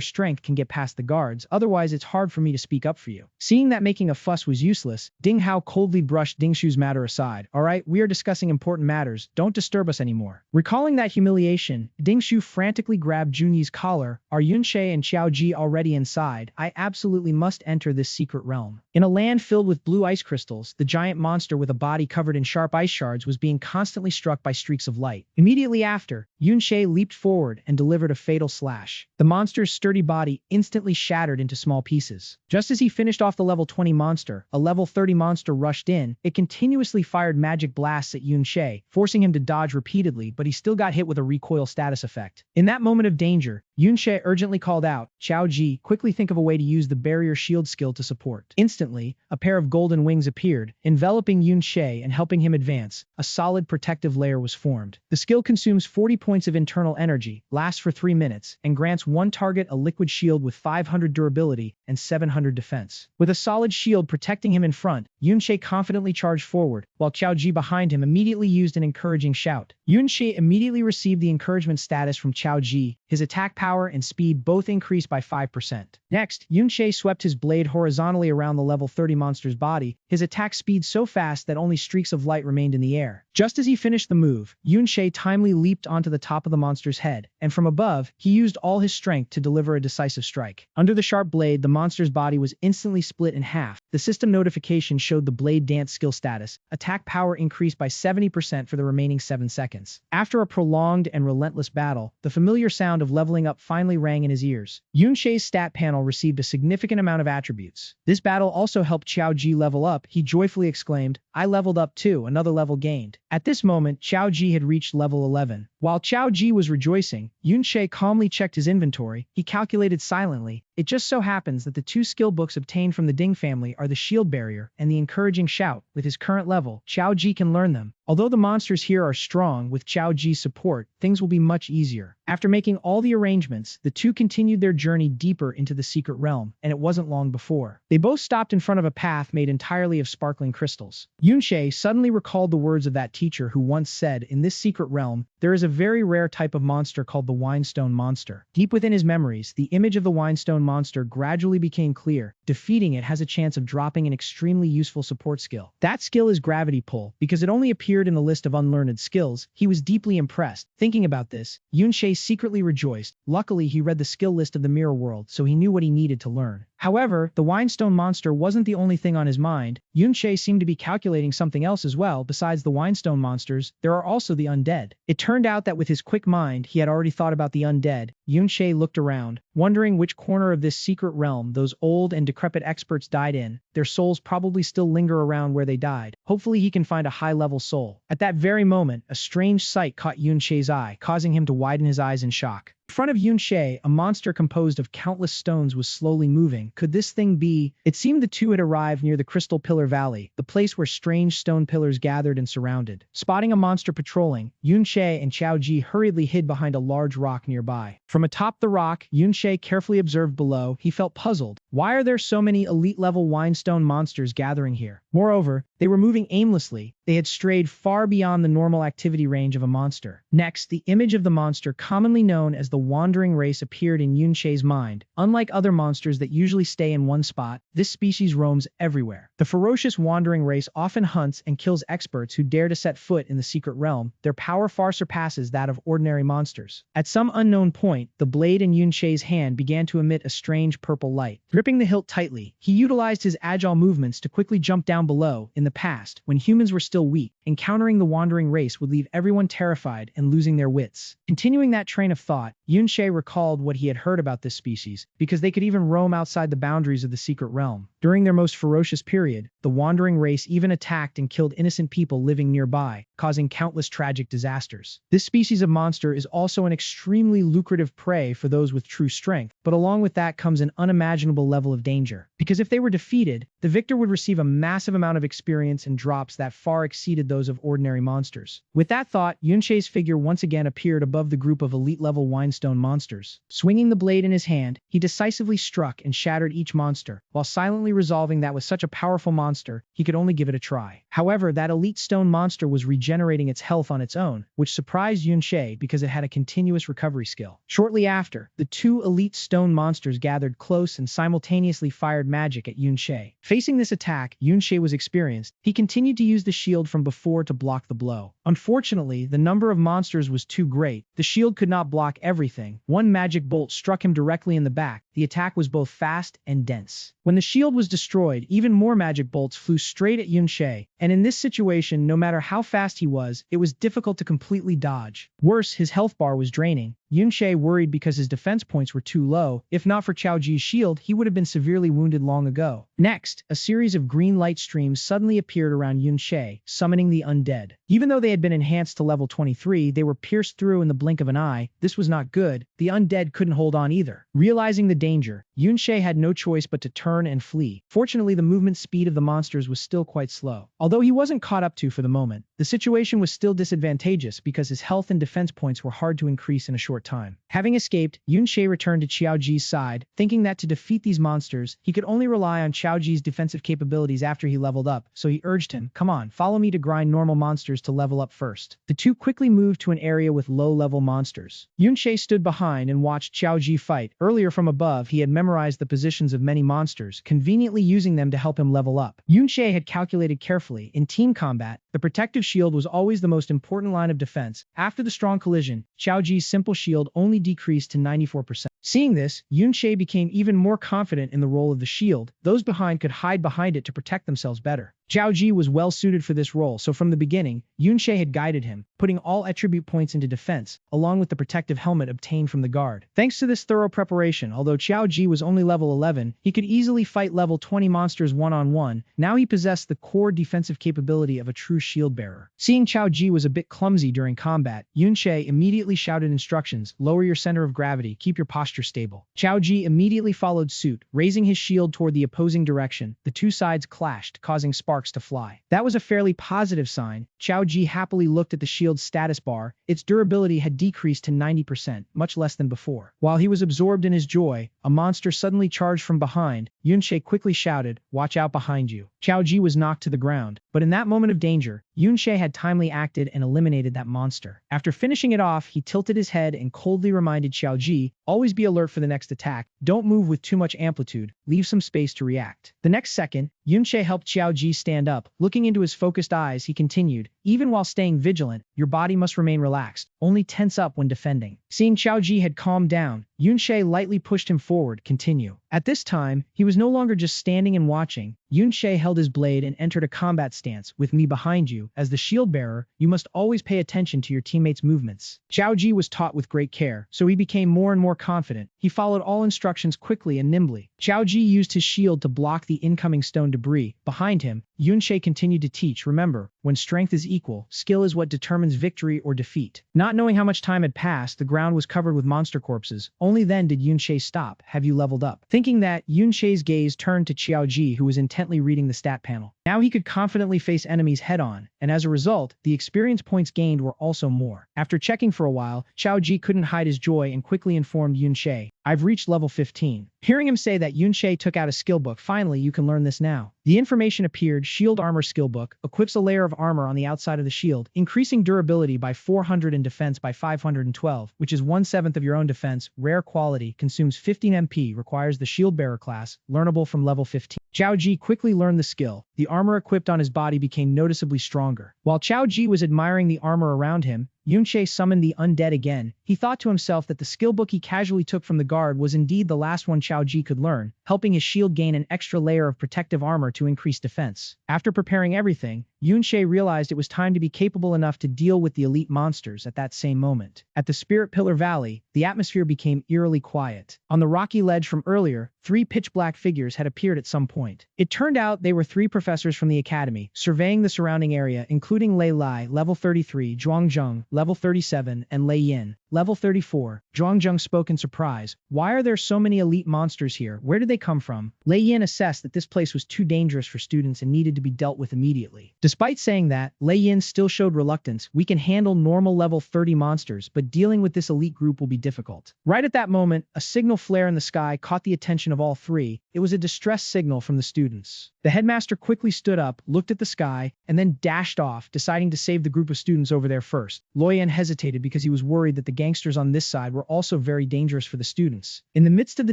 strength can get past the guards, otherwise it's hard for me to speak up for you." Seeing that making a fuss was useless, Ding Hao coldly brushed Ding Shu's matter aside. "All right, we are discussing important matters. Don't disturb us anymore." Recalling that humiliation, Ding Shu frantically grabbed Junyi's collar. "Are Yunshe and Xiao Ji already inside? I absolutely must enter this secret realm." In a land filled with blue ice crystals, the giant monster with a body covered in sharp ice shards was being constantly struck by streaks of light. Immediately after, Yunshe leaped forward and delivered a fatal slash. The monster's sturdy body instantly shattered into small pieces. Just as he finished off the level 20 monster, a level 30 monster rushed in. It continuously fired magic blasts at Yunshe, forcing him to dodge repeatedly, but he still got hit with a recoil status effect. In that moment of danger, Yunshe urgently called out, "Xiao Ji, quickly think of a way to use the barrier shield skill to support." Instantly, a pair of golden wings appeared, enveloping Yunshe and helping him advance. A solid protective layer was formed. The skill consumes 40 points of internal energy, lasts for 3 minutes, and grants one target a liquid shield with 500 durability and 700 defense. With a solid shield protecting him in front, Yunshe confidently charged forward, while Xiao Ji behind him immediately used an encouraging shout. Yunshe immediately received the encouragement status from Xiao Ji. His attack power and speed both increased by 5%. Next, Yunshe swept his blade horizontally around the level 30 monster's body, his attack speed so fast that only streaks of light remained in the air. Just as he finished the move, Yunshe timely leaped onto the top of the monster's head, and from above, he used all his strength to deliver a decisive strike. Under the sharp blade, the monster's body was instantly split in half. The system notification showed the blade dance skill status. Attack power increased by 70% for the remaining 7 seconds. After a prolonged and relentless battle, the familiar sound of leveling up finally rang in his ears. Yunshe's stat panel received a significant amount of attributes. This battle also helped Xiao Ji level up. He joyfully exclaimed, "I leveled up too, another level gained." At this moment, Xiao Ji had reached level 11. While Xiao Ji was rejoicing, Yunshe calmly checked his inventory. He calculated silently. It just so happens that the 2 skill books obtained from the Ding family are the Shield Barrier and the Encouraging Shout. With his current level, Xiao Ji can learn them. Although the monsters here are strong, with Xiao Ji's support, things will be much easier. After making all the arrangements, the two continued their journey deeper into the secret realm, and it wasn't long before. They both stopped in front of a path made entirely of sparkling crystals. Yunshe suddenly recalled the words of that teacher who once said, "In this secret realm, there is a very rare type of monster called the Winestone Monster." Deep within his memories, the image of the Winestone Monster gradually became clear. Defeating it has a chance of dropping an extremely useful support skill. That skill is Gravity Pull. Because it only appeared in the list of unlearned skills, he was deeply impressed. Thinking about this, Yunshe secretly rejoiced. Luckily, he read the skill list of the Mirror World, so he knew what he needed to learn. However, the Winestone Monster wasn't the only thing on his mind. Yunshe seemed to be calculating something else as well. Besides the Winestone monsters, there are also the undead. It turned out that with his quick mind, he had already thought about the undead. Yunshe looked around, wondering which corner of this secret realm those old and decrepit experts died in. Their souls probably still linger around where they died. Hopefully he can find a high-level soul. At that very moment, a strange sight caught Yunshe's eye, causing him to widen his eyes in shock. front of Yunshe, a monster composed of countless stones was slowly moving. Could this thing be? It seemed the two had arrived near the Crystal Pillar Valley, the place where strange stone pillars gathered and surrounded. Spotting a monster patrolling, Yunshe and Xiaoji hurriedly hid behind a large rock nearby. From atop the rock, Yunshe carefully observed below. He felt puzzled. Why are there so many elite-level whinstone monsters gathering here? Moreover, they were moving aimlessly. They had strayed far beyond the normal activity range of a monster. Next, the image of the monster commonly known as the wandering race appeared in Yunshe's mind. Unlike other monsters that usually stay in one spot, this species roams everywhere. The ferocious wandering race often hunts and kills experts who dare to set foot in the secret realm. Their power far surpasses that of ordinary monsters. At some unknown point, the blade in Yunshe's hand began to emit a strange purple light. Gripping the hilt tightly, he utilized his agile movements to quickly jump down below. In the past, when humans were still weak, encountering the wandering race would leave everyone terrified and losing their wits. Continuing that train of thought, Yunshe recalled what he had heard about this species, because they could even roam outside the boundaries of the secret realm. During their most ferocious period, the wandering race even attacked and killed innocent people living nearby, causing countless tragic disasters. This species of monster is also an extremely lucrative prey for those with true strength, but along with that comes an unimaginable level of danger. Because if they were defeated, the victor would receive a massive amount of experience and drops that far exceeded those of ordinary monsters. With that thought, Yunshe's figure once again appeared above the group of elite-level whinstone monsters. Swinging the blade in his hand, he decisively struck and shattered each monster, while silently resolving that with such a powerful monster, he could only give it a try. However, that elite stone monster was regenerating its health on its own, which surprised Yunshe because it had a continuous recovery skill. Shortly after, the two elite stone monsters gathered close and simultaneously fired magic at Yunshe. Facing this attack, Yunshe was experienced. He continued to use the shield from before to block the blow. Unfortunately, the number of monsters was too great. The shield could not block everything. One magic bolt struck him directly in the back. The attack was both fast and dense. When the shield was destroyed, even more magic bolts flew straight at Yunshe, and in this situation, no matter how fast he was, it was difficult to completely dodge. Worse, his health bar was draining. Yunshe worried because his defense points were too low. If not for Xiaoji's shield, he would have been severely wounded long ago. Next, a series of green light streams suddenly appeared around Yunshe, summoning the undead. Even though they had been enhanced to level 23, they were pierced through in the blink of an eye. This was not good. The undead couldn't hold on either. Realizing the danger, Yunshe had no choice but to turn and flee. Fortunately, the movement speed of the monsters was still quite slow. Although he wasn't caught up to for the moment, the situation was still disadvantageous because his health and defense points were hard to increase in a short time. Having escaped, Yunshe returned to Xiaoji's side, thinking that to defeat these monsters, he could only rely on Xiaoji's defensive capabilities after he leveled up, so he urged him, "Come on, follow me to grind normal monsters to level up first." The two quickly moved to an area with low-level monsters. Yunshe stood behind and watched Xiaoji fight. Earlier from above, he had memorized the positions of many monsters, conveniently using them to help him level up. Yunshe had calculated carefully. In team combat, the protective shield was always the most important line of defense. After the strong collision, Xiaoji's simple shield only decreased to 94%. Seeing this, Yunshe became even more confident in the role of the shield. Those behind could hide behind it to protect themselves better. Xiaoji was well suited for this role, so from the beginning, Yunshe had guided him, putting all attribute points into defense, along with the protective helmet obtained from the guard. Thanks to this thorough preparation, although Xiaoji was only level 11, he could easily fight level 20 monsters one-on-one. Now he possessed the core defensive capability of a true shield bearer. Seeing Xiaoji was a bit clumsy during combat, Yunshe immediately shouted instructions: "Lower your center of gravity, keep your posture stable." Xiaoji immediately followed suit, raising his shield toward the opposing direction. The two sides clashed, causing sparks to fly. That was a fairly positive sign. Xiaoji happily looked at the shield's status bar. Its durability had decreased to 90%, much less than before. While he was absorbed in his joy, a monster suddenly charged from behind. Yunshe quickly shouted, "Watch out behind you." Xiaoji was knocked to the ground, but in that moment of danger, Yunshe had timely acted and eliminated that monster. After finishing it off, he tilted his head and coldly reminded Xiaoji, "Always be alert for the next attack. Don't move with too much amplitude. Leave some space to react." The next second, Yunshe helped Xiaoji stand up. Looking into his focused eyes, he continued, "Even while staying vigilant, your body must remain relaxed. Only tense up when defending." Seeing Xiaoji had calmed down, Yunshe lightly pushed him forward. "Continue." At this time, he was no longer just standing and watching. Yunche held his blade and entered a combat stance. With me behind you, as the shield bearer, you must always pay attention to your teammates' movements. Xiao Ji was taught with great care, so he became more and more confident. He followed all instructions quickly and nimbly. Xiao Ji used his shield to block the incoming stone debris. Behind him, Yunche continued to teach, remember, when strength is equal, skill is what determines victory or defeat. Not knowing how much time had passed, the ground was covered with monster corpses. Only then did Yunche stop. Have you leveled up? Thinking that, Yunche's gaze turned to Xiao Ji, who was intently reading the stat panel. Now he could confidently face enemies head-on, and as a result, the experience points gained were also more. After checking for a while, Xiao Ji couldn't hide his joy and quickly informed Yunche, I've reached level 15. Hearing him say that, Yunche took out a skill book. Finally, you can learn this now. The information appeared, Shield Armor Skill Book, equips a layer of armor on the outside of the shield, increasing durability by 400 and defense by 512, which is 1/7 of your own defense, rare quality, consumes 15 MP, requires the shield bearer class, learnable from level 15. Xiao Ji quickly learned the skill. The armor equipped on his body became noticeably stronger. While Xiao Ji was admiring the armor around him, Yunche summoned the undead again. He thought to himself that the skill book he casually took from the guard was indeed the last one Xiao Ji could learn, helping his shield gain an extra layer of protective armor to increase defense. After preparing everything, Yunche realized it was time to be capable enough to deal with the elite monsters at that same moment. At the Spirit Pillar Valley, the atmosphere became eerily quiet. On the rocky ledge from earlier, 3 pitch-black figures had appeared at some point. It turned out they were 3 professors from the academy, surveying the surrounding area, including Lei Lai, level 33, Zhuangzheng, level 37, and Lei Yin, level 34. Zhuangzheng spoke in surprise. Why are there so many elite monsters here? Where did they come from? Lei Yin assessed that this place was too dangerous for students and needed to be dealt with immediately. Despite saying that, Lei Yin still showed reluctance. We can handle normal level 30 monsters, but dealing with this elite group will be difficult. Right at that moment, a signal flare in the sky caught the attention of all 3. It was a distress signal from the students. The headmaster quickly stood up, looked at the sky, and then dashed off, deciding to save the group of students over there first. Loi Yin hesitated because he was worried that the gangsters on this side were also very dangerous for the students. In the midst of the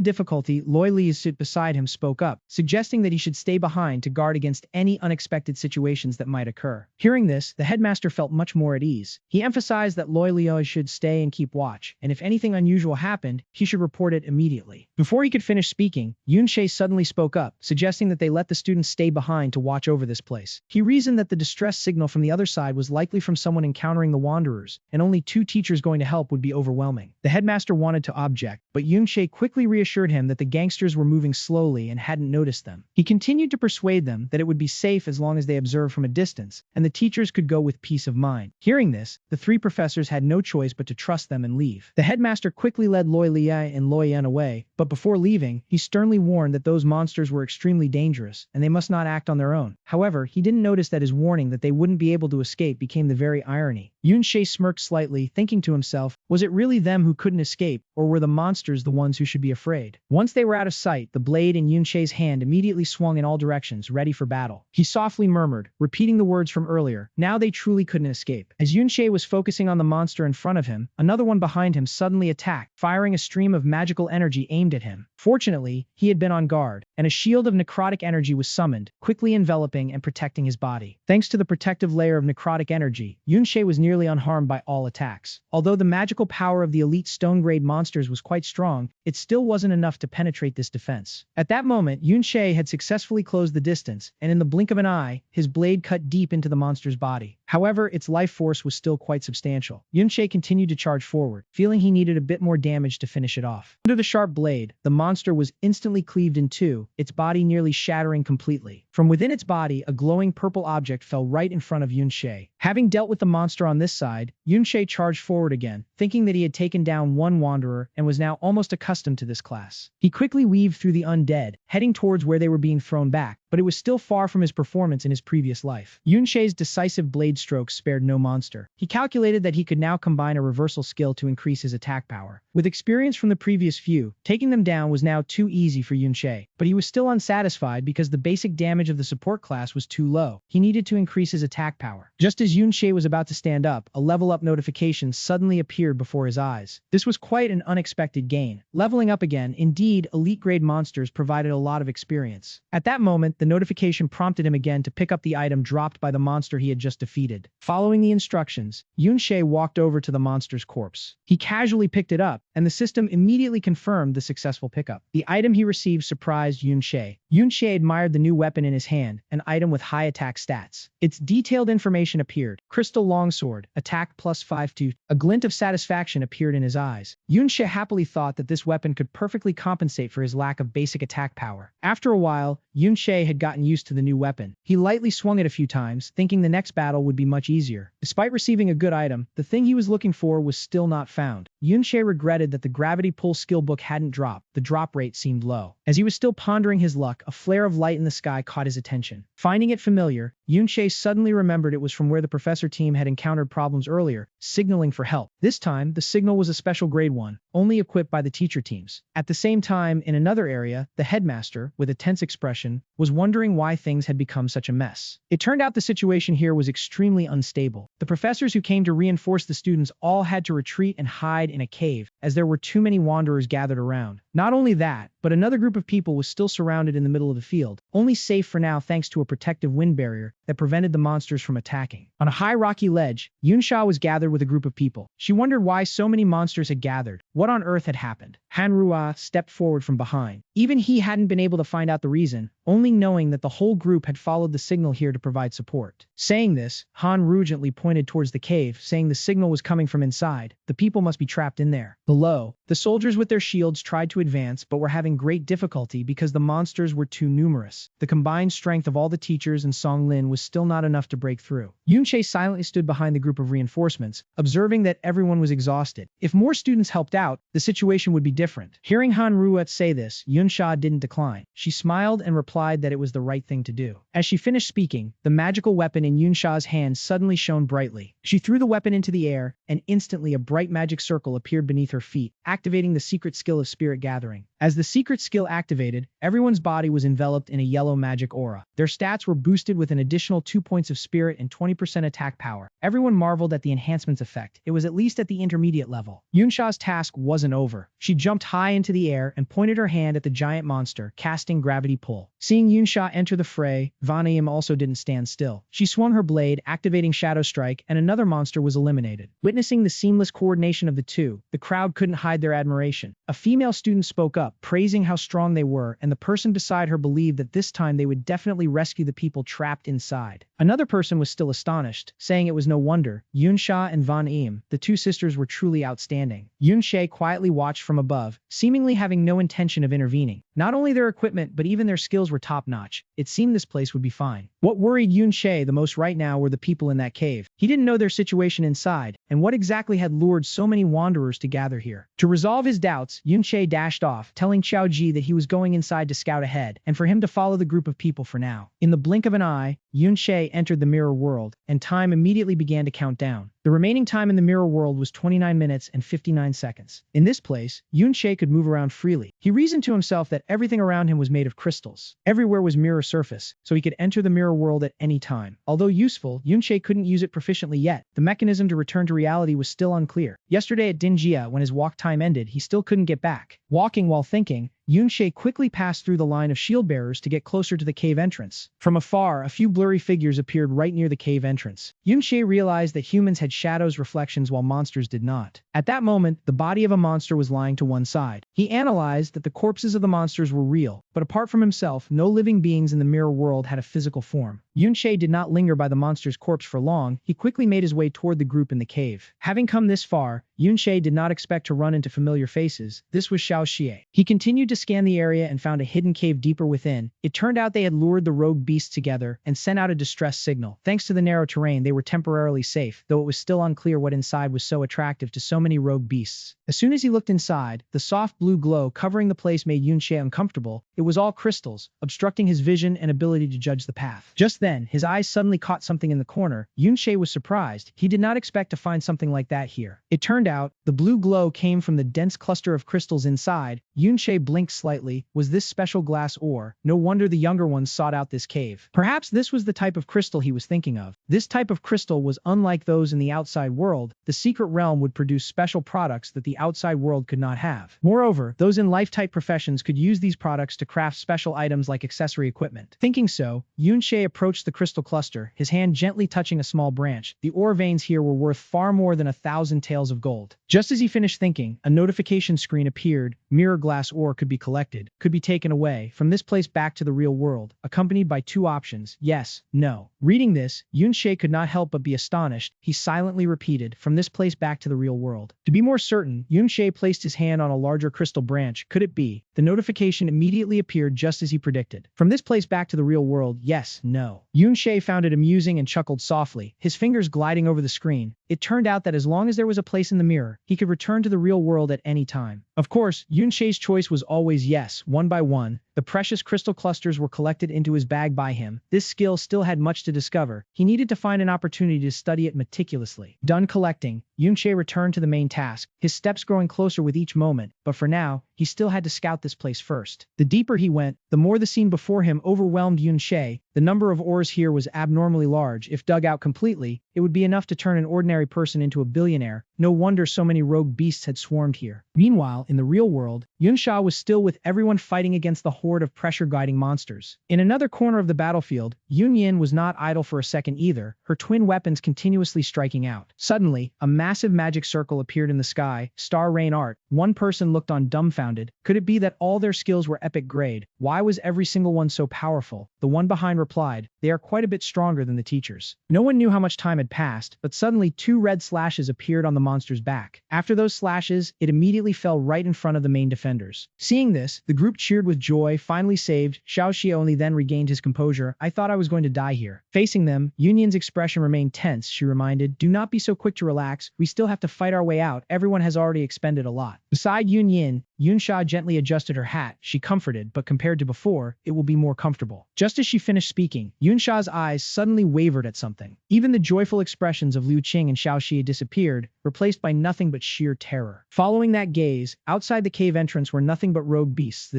difficulty, Loi Li sit beside him spoke up, suggesting that he should stay behind to guard against any unexpected situations that might occur. Hearing this, the headmaster felt much more at ease. He emphasized that Loi Li should stay and keep watch, and if anything unusual happened, he should report it immediately. Before he could finish speaking, Yunche suddenly spoke up, suggesting that they let the students stay behind to watch over this place. He reasoned that the distress signal from the other side was likely from someone encountering the Wanderers, and only 2 teachers going to help would be overwhelming. The headmaster wanted to object, but Yunche quickly reassured him that the gangsters were moving slowly and hadn't noticed them. He continued to persuade them that it would be safe as long as they observed from a distance, and the teachers could go with peace of mind. Hearing this, the 3 professors had no choice but to trust them and leave. The headmaster quickly led Loi Li and Loi Yin away, but before leaving, he sternly warned that those monsters were extremely dangerous, and they must not act on their own. However, he didn't notice that his warning that they wouldn't be able to escape became the very irony. Yunche smirked slightly, thinking to himself, was it really them who couldn't escape, or were the monsters the ones who should be afraid? Once they were out of sight, the blade in Yunche's hand immediately swung in all directions, ready for battle. He softly murmured, repeating the words from earlier, now they truly couldn't escape. As Yunche was focusing on the monster in front of him, another one behind him suddenly attacked, firing a stream of magical energy aimed at him. Fortunately, he had been on guard, and a shield of necrotic energy was summoned, quickly enveloping and protecting his body. Thanks to the protective layer of necrotic energy, Yunche was nearly unharmed by all attacks. Although the magical power of the elite stone-grade monsters was quite strong, it still wasn't enough to penetrate this defense. At that moment, Yunche had successfully closed the distance, and in the blink of an eye, his blade cut deep into the monster's body. However, its life force was still quite substantial. Yunche continued to charge forward, feeling he needed a bit more damage to finish it off. Under the sharp blade, the monster was instantly cleaved in 2, its body nearly shattering completely. From within its body, a glowing purple object fell right in front of Yunche. Having dealt with the monster on this side, Yunche charged forward again, thinking that he had taken down one wanderer and was now almost accustomed to this class. He quickly weaved through the undead, heading towards where they were being thrown back, but it was still far from his performance in his previous life. Yunche's decisive blade strokes spared no monster. He calculated that he could now combine a reversal skill to increase his attack power. With experience from the previous few, taking them down was now too easy for Yunche, but he was still unsatisfied because the basic damage of the support class was too low. He needed to increase his attack power. Just as Yunche was about to stand up, a level up notification suddenly appeared before his eyes. This was quite an unexpected gain. Leveling up again, indeed, elite grade monsters provided a lot of experience. At that moment, the the notification prompted him again to pick up the item dropped by the monster he had just defeated. Following the instructions, Yun-Shae walked over to the monster's corpse. He casually picked it up, and the system immediately confirmed the successful pickup. The item he received surprised Yun-Shae. Yun-Shae admired the new weapon in his hand, an item with high attack stats. Its detailed information appeared. Crystal longsword, attack plus 5-2. A glint of satisfaction appeared in his eyes. Yun-Shae happily thought that this weapon could perfectly compensate for his lack of basic attack power. After a while, Yun-Shae had gotten used to the new weapon. He lightly swung it a few times, thinking the next battle would be much easier. Despite receiving a good item, the thing he was looking for was still not found. Yun-Shae regretted that the gravity pull skill book hadn't dropped. The drop rate seemed low. As he was still pondering his luck, a flare of light in the sky caught his attention. Finding it familiar, Yun-Shae suddenly remembered it was from where the professor team had encountered problems earlier, signaling for help. This time, the signal was a special grade 1, only equipped by the teacher teams. At the same time, in another area, the headmaster, with a tense expression, was wondering why things had become such a mess. It turned out the situation here was extremely unstable. The professors who came to reinforce the students all had to retreat and hide in a cave, as there were too many wanderers gathered around. Not only that, but another group of people was still surrounded in the middle of the field, only safe for now thanks to a protective wind barrier that prevented the monsters from attacking. On a high rocky ledge, Yun-Shae was gathered with a group of people. She wondered why so many monsters had gathered. What on earth had happened? Hanrua stepped forward from behind. Even he hadn't been able to find out the reason, only knowing that the whole group had followed the signal here to provide support. Saying this, Han gently pointed towards the cave, saying the signal was coming from inside. The people must be trapped in there. Below, the soldiers with their shields tried to advance but were having great difficulty because the monsters were too numerous. The combined strength of all the teachers and Song Lin was still not enough to break through. Yun-Shae silently stood behind the group of reinforcements, observing that everyone was exhausted. If more students helped out, the situation would be different. Hearing Han Ruet say this, Yun-Shae didn't decline. She smiled and replied that it was the right thing to do. As she finished speaking, the magical weapon in Yun-Shae's hand suddenly shone brightly. She threw the weapon into the air, and instantly a bright magic circle appeared beneath her feet, activating the secret skill of spirit gathering. As the secret skill activated, everyone's body was enveloped in a yellow magic aura. Their stats were boosted with an additional 2 points of spirit and 20% attack power. Everyone marveled at the enhancement's effect. It was at least at the intermediate level. Yun-Shae's task wasn't over. She jumped high into the air and pointed her hand at the giant monster, casting gravity pull. Seeing Yun-Shae enter the fray, Vanaim also didn't stand still. She swung her blade, activating Shadow Strike, and another monster was eliminated. Witnessing the seamless coordination of the two, the crowd couldn't hide their admiration. A female student spoke up, praising how strong they were, and the person beside her believed that this time they would definitely rescue the people trapped inside. Another person was still astonished, saying it was no wonder. Yun-Shae and Van Eem, the two sisters, were truly outstanding. Yun-Shae quietly watched from above, seemingly having no intention of intervening. Not only their equipment, but even their skills were top-notch. It seemed this place would be fine. What worried Yun-Shae the most right now were the people in that cave. He didn't know their situation inside, and what exactly had lured so many wanderers to gather here. To resolve his doubts, Yun-Shae dashed off, telling Xiao Ji that he was going inside to scout ahead, and for him to follow the group of people for now. In the blink of an eye, Yun-Shae entered the mirror world, and time immediately began to count down. The remaining time in the mirror world was 29 minutes and 59 seconds. In this place, Yun-Shae could move around freely. He reasoned to himself that everything around him was made of crystals. Everywhere was mirror surface, so he could enter the mirror world at any time. Although useful, Yun-Shae couldn't use it proficiently yet. The mechanism to return to reality was still unclear. Yesterday at Dinjia, when his walk time ended, he still couldn't get back. Walking while thinking, Yun-Shae quickly passed through the line of shield bearers to get closer to the cave entrance. From afar, a few blurry figures appeared right near the cave entrance. Yun-Shae realized that humans had shadows reflections while monsters did not. At that moment, the body of a monster was lying to one side. He analyzed that the corpses of the monsters were real, but apart from himself, no living beings in the mirror world had a physical form. Yun-Shae did not linger by the monster's corpse for long. He quickly made his way toward the group in the cave. Having come this far, Yun-Shae did not expect to run into familiar faces. This was Xiao Xie. He continued to scan the area and found a hidden cave deeper within. It turned out they had lured the rogue beasts together and sent out a distress signal. Thanks to the narrow terrain, they were temporarily safe, though it was still unclear what inside was so attractive to so many rogue beasts. As soon as he looked inside, the soft blue glow covering the place made Yun-Shae uncomfortable. It was all crystals, obstructing his vision and ability to judge the path. Just then, then, his eyes suddenly caught something in the corner. Yun-Shae was surprised. He did not expect to find something like that here. It turned out, the blue glow came from the dense cluster of crystals inside. Yun-Shae blinked slightly. Was this special glass ore? No wonder the younger ones sought out this cave. Perhaps this was the type of crystal he was thinking of. This type of crystal was unlike those in the outside world. The secret realm would produce special products that the outside world could not have. Moreover, those in life-type professions could use these products to craft special items like accessory equipment. Thinking so, Yun-Shae approached the crystal cluster, his hand gently touching a small branch. The ore veins here were worth far more than 1,000 taels of gold. Just as he finished thinking, a notification screen appeared. Mirror glass ore could be collected, could be taken away from this place back to the real world, accompanied by 2 options, yes, no. Reading this, Yun-Shae could not help but be astonished. He silently repeated, from this place back to the real world. To be more certain, Yun-Shae placed his hand on a larger crystal branch. Could it be? The notification immediately appeared just as he predicted. From this place back to the real world, yes, no. Yun-Shae found it amusing and chuckled softly, his fingers gliding over the screen. It turned out that as long as there was a place in the mirror, he could return to the real world at any time. Of course, Yun-Shae's choice was always yes. One by one, the precious crystal clusters were collected into his bag by him. This skill still had much to discover. He needed to find an opportunity to study it meticulously. Done collecting, Yun-Shae returned to the main task, his steps growing closer with each moment, but for now, he still had to scout this place first. The deeper he went, the more the scene before him overwhelmed Yun-Shae. The number of ores here was abnormally large. If dug out completely, it would be enough to turn an ordinary person into a billionaire. No wonder so many rogue beasts had swarmed here. Meanwhile, in the real world, Yun-Shae was still with everyone fighting against the horde of pressure-guiding monsters. In another corner of the battlefield, Yun-Yin was not idle for a second either, her twin weapons continuously striking out. Suddenly, a massive magic circle appeared in the sky, star rain art. One person looked on dumbfounded. Could it be that all their skills were epic grade? Why was every single one so powerful? The one behind replied, they are quite a bit stronger than the teachers. No one knew how much time had passed, but suddenly 2 red slashes appeared on the monster's back. After those slashes, it immediately fell right in front of the main defenders. Seeing this, the group cheered with joy. Finally saved. Xiaoxi only then regained his composure. I thought I was going to die here. Facing them, Yunyan's expression remained tense. She reminded, do not be so quick to relax. We still have to fight our way out. Everyone has already expended a lot. Beside Yunyan, Yun-Shae gently adjusted her hat. She comforted, but compared to before, it will be more comfortable. Just as she finished speaking, Yun-Sha's eyes suddenly wavered at something. Even the joyful expressions of Liu Qing and Xiaoxi disappeared, replaced by nothing but sheer terror. Following that gaze, outside the cave entrance were nothing but rogue beasts.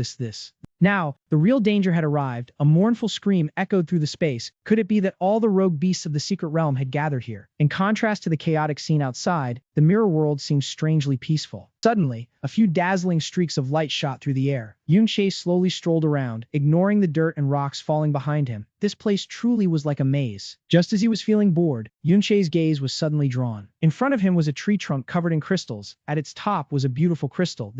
Now, the real danger had arrived. A mournful scream echoed through the space. Could it be that all the rogue beasts of the secret realm had gathered here? In contrast to the chaotic scene outside, the mirror world seemed strangely peaceful. Suddenly, a few dazzling streaks of light shot through the air. Yun-Shae slowly strolled around, ignoring the dirt and rocks falling behind him. This place truly was like a maze. Just as he was feeling bored, Yun-Shae's gaze was suddenly drawn. In front of him was a tree trunk covered in crystals. At its top was a beautiful crystal.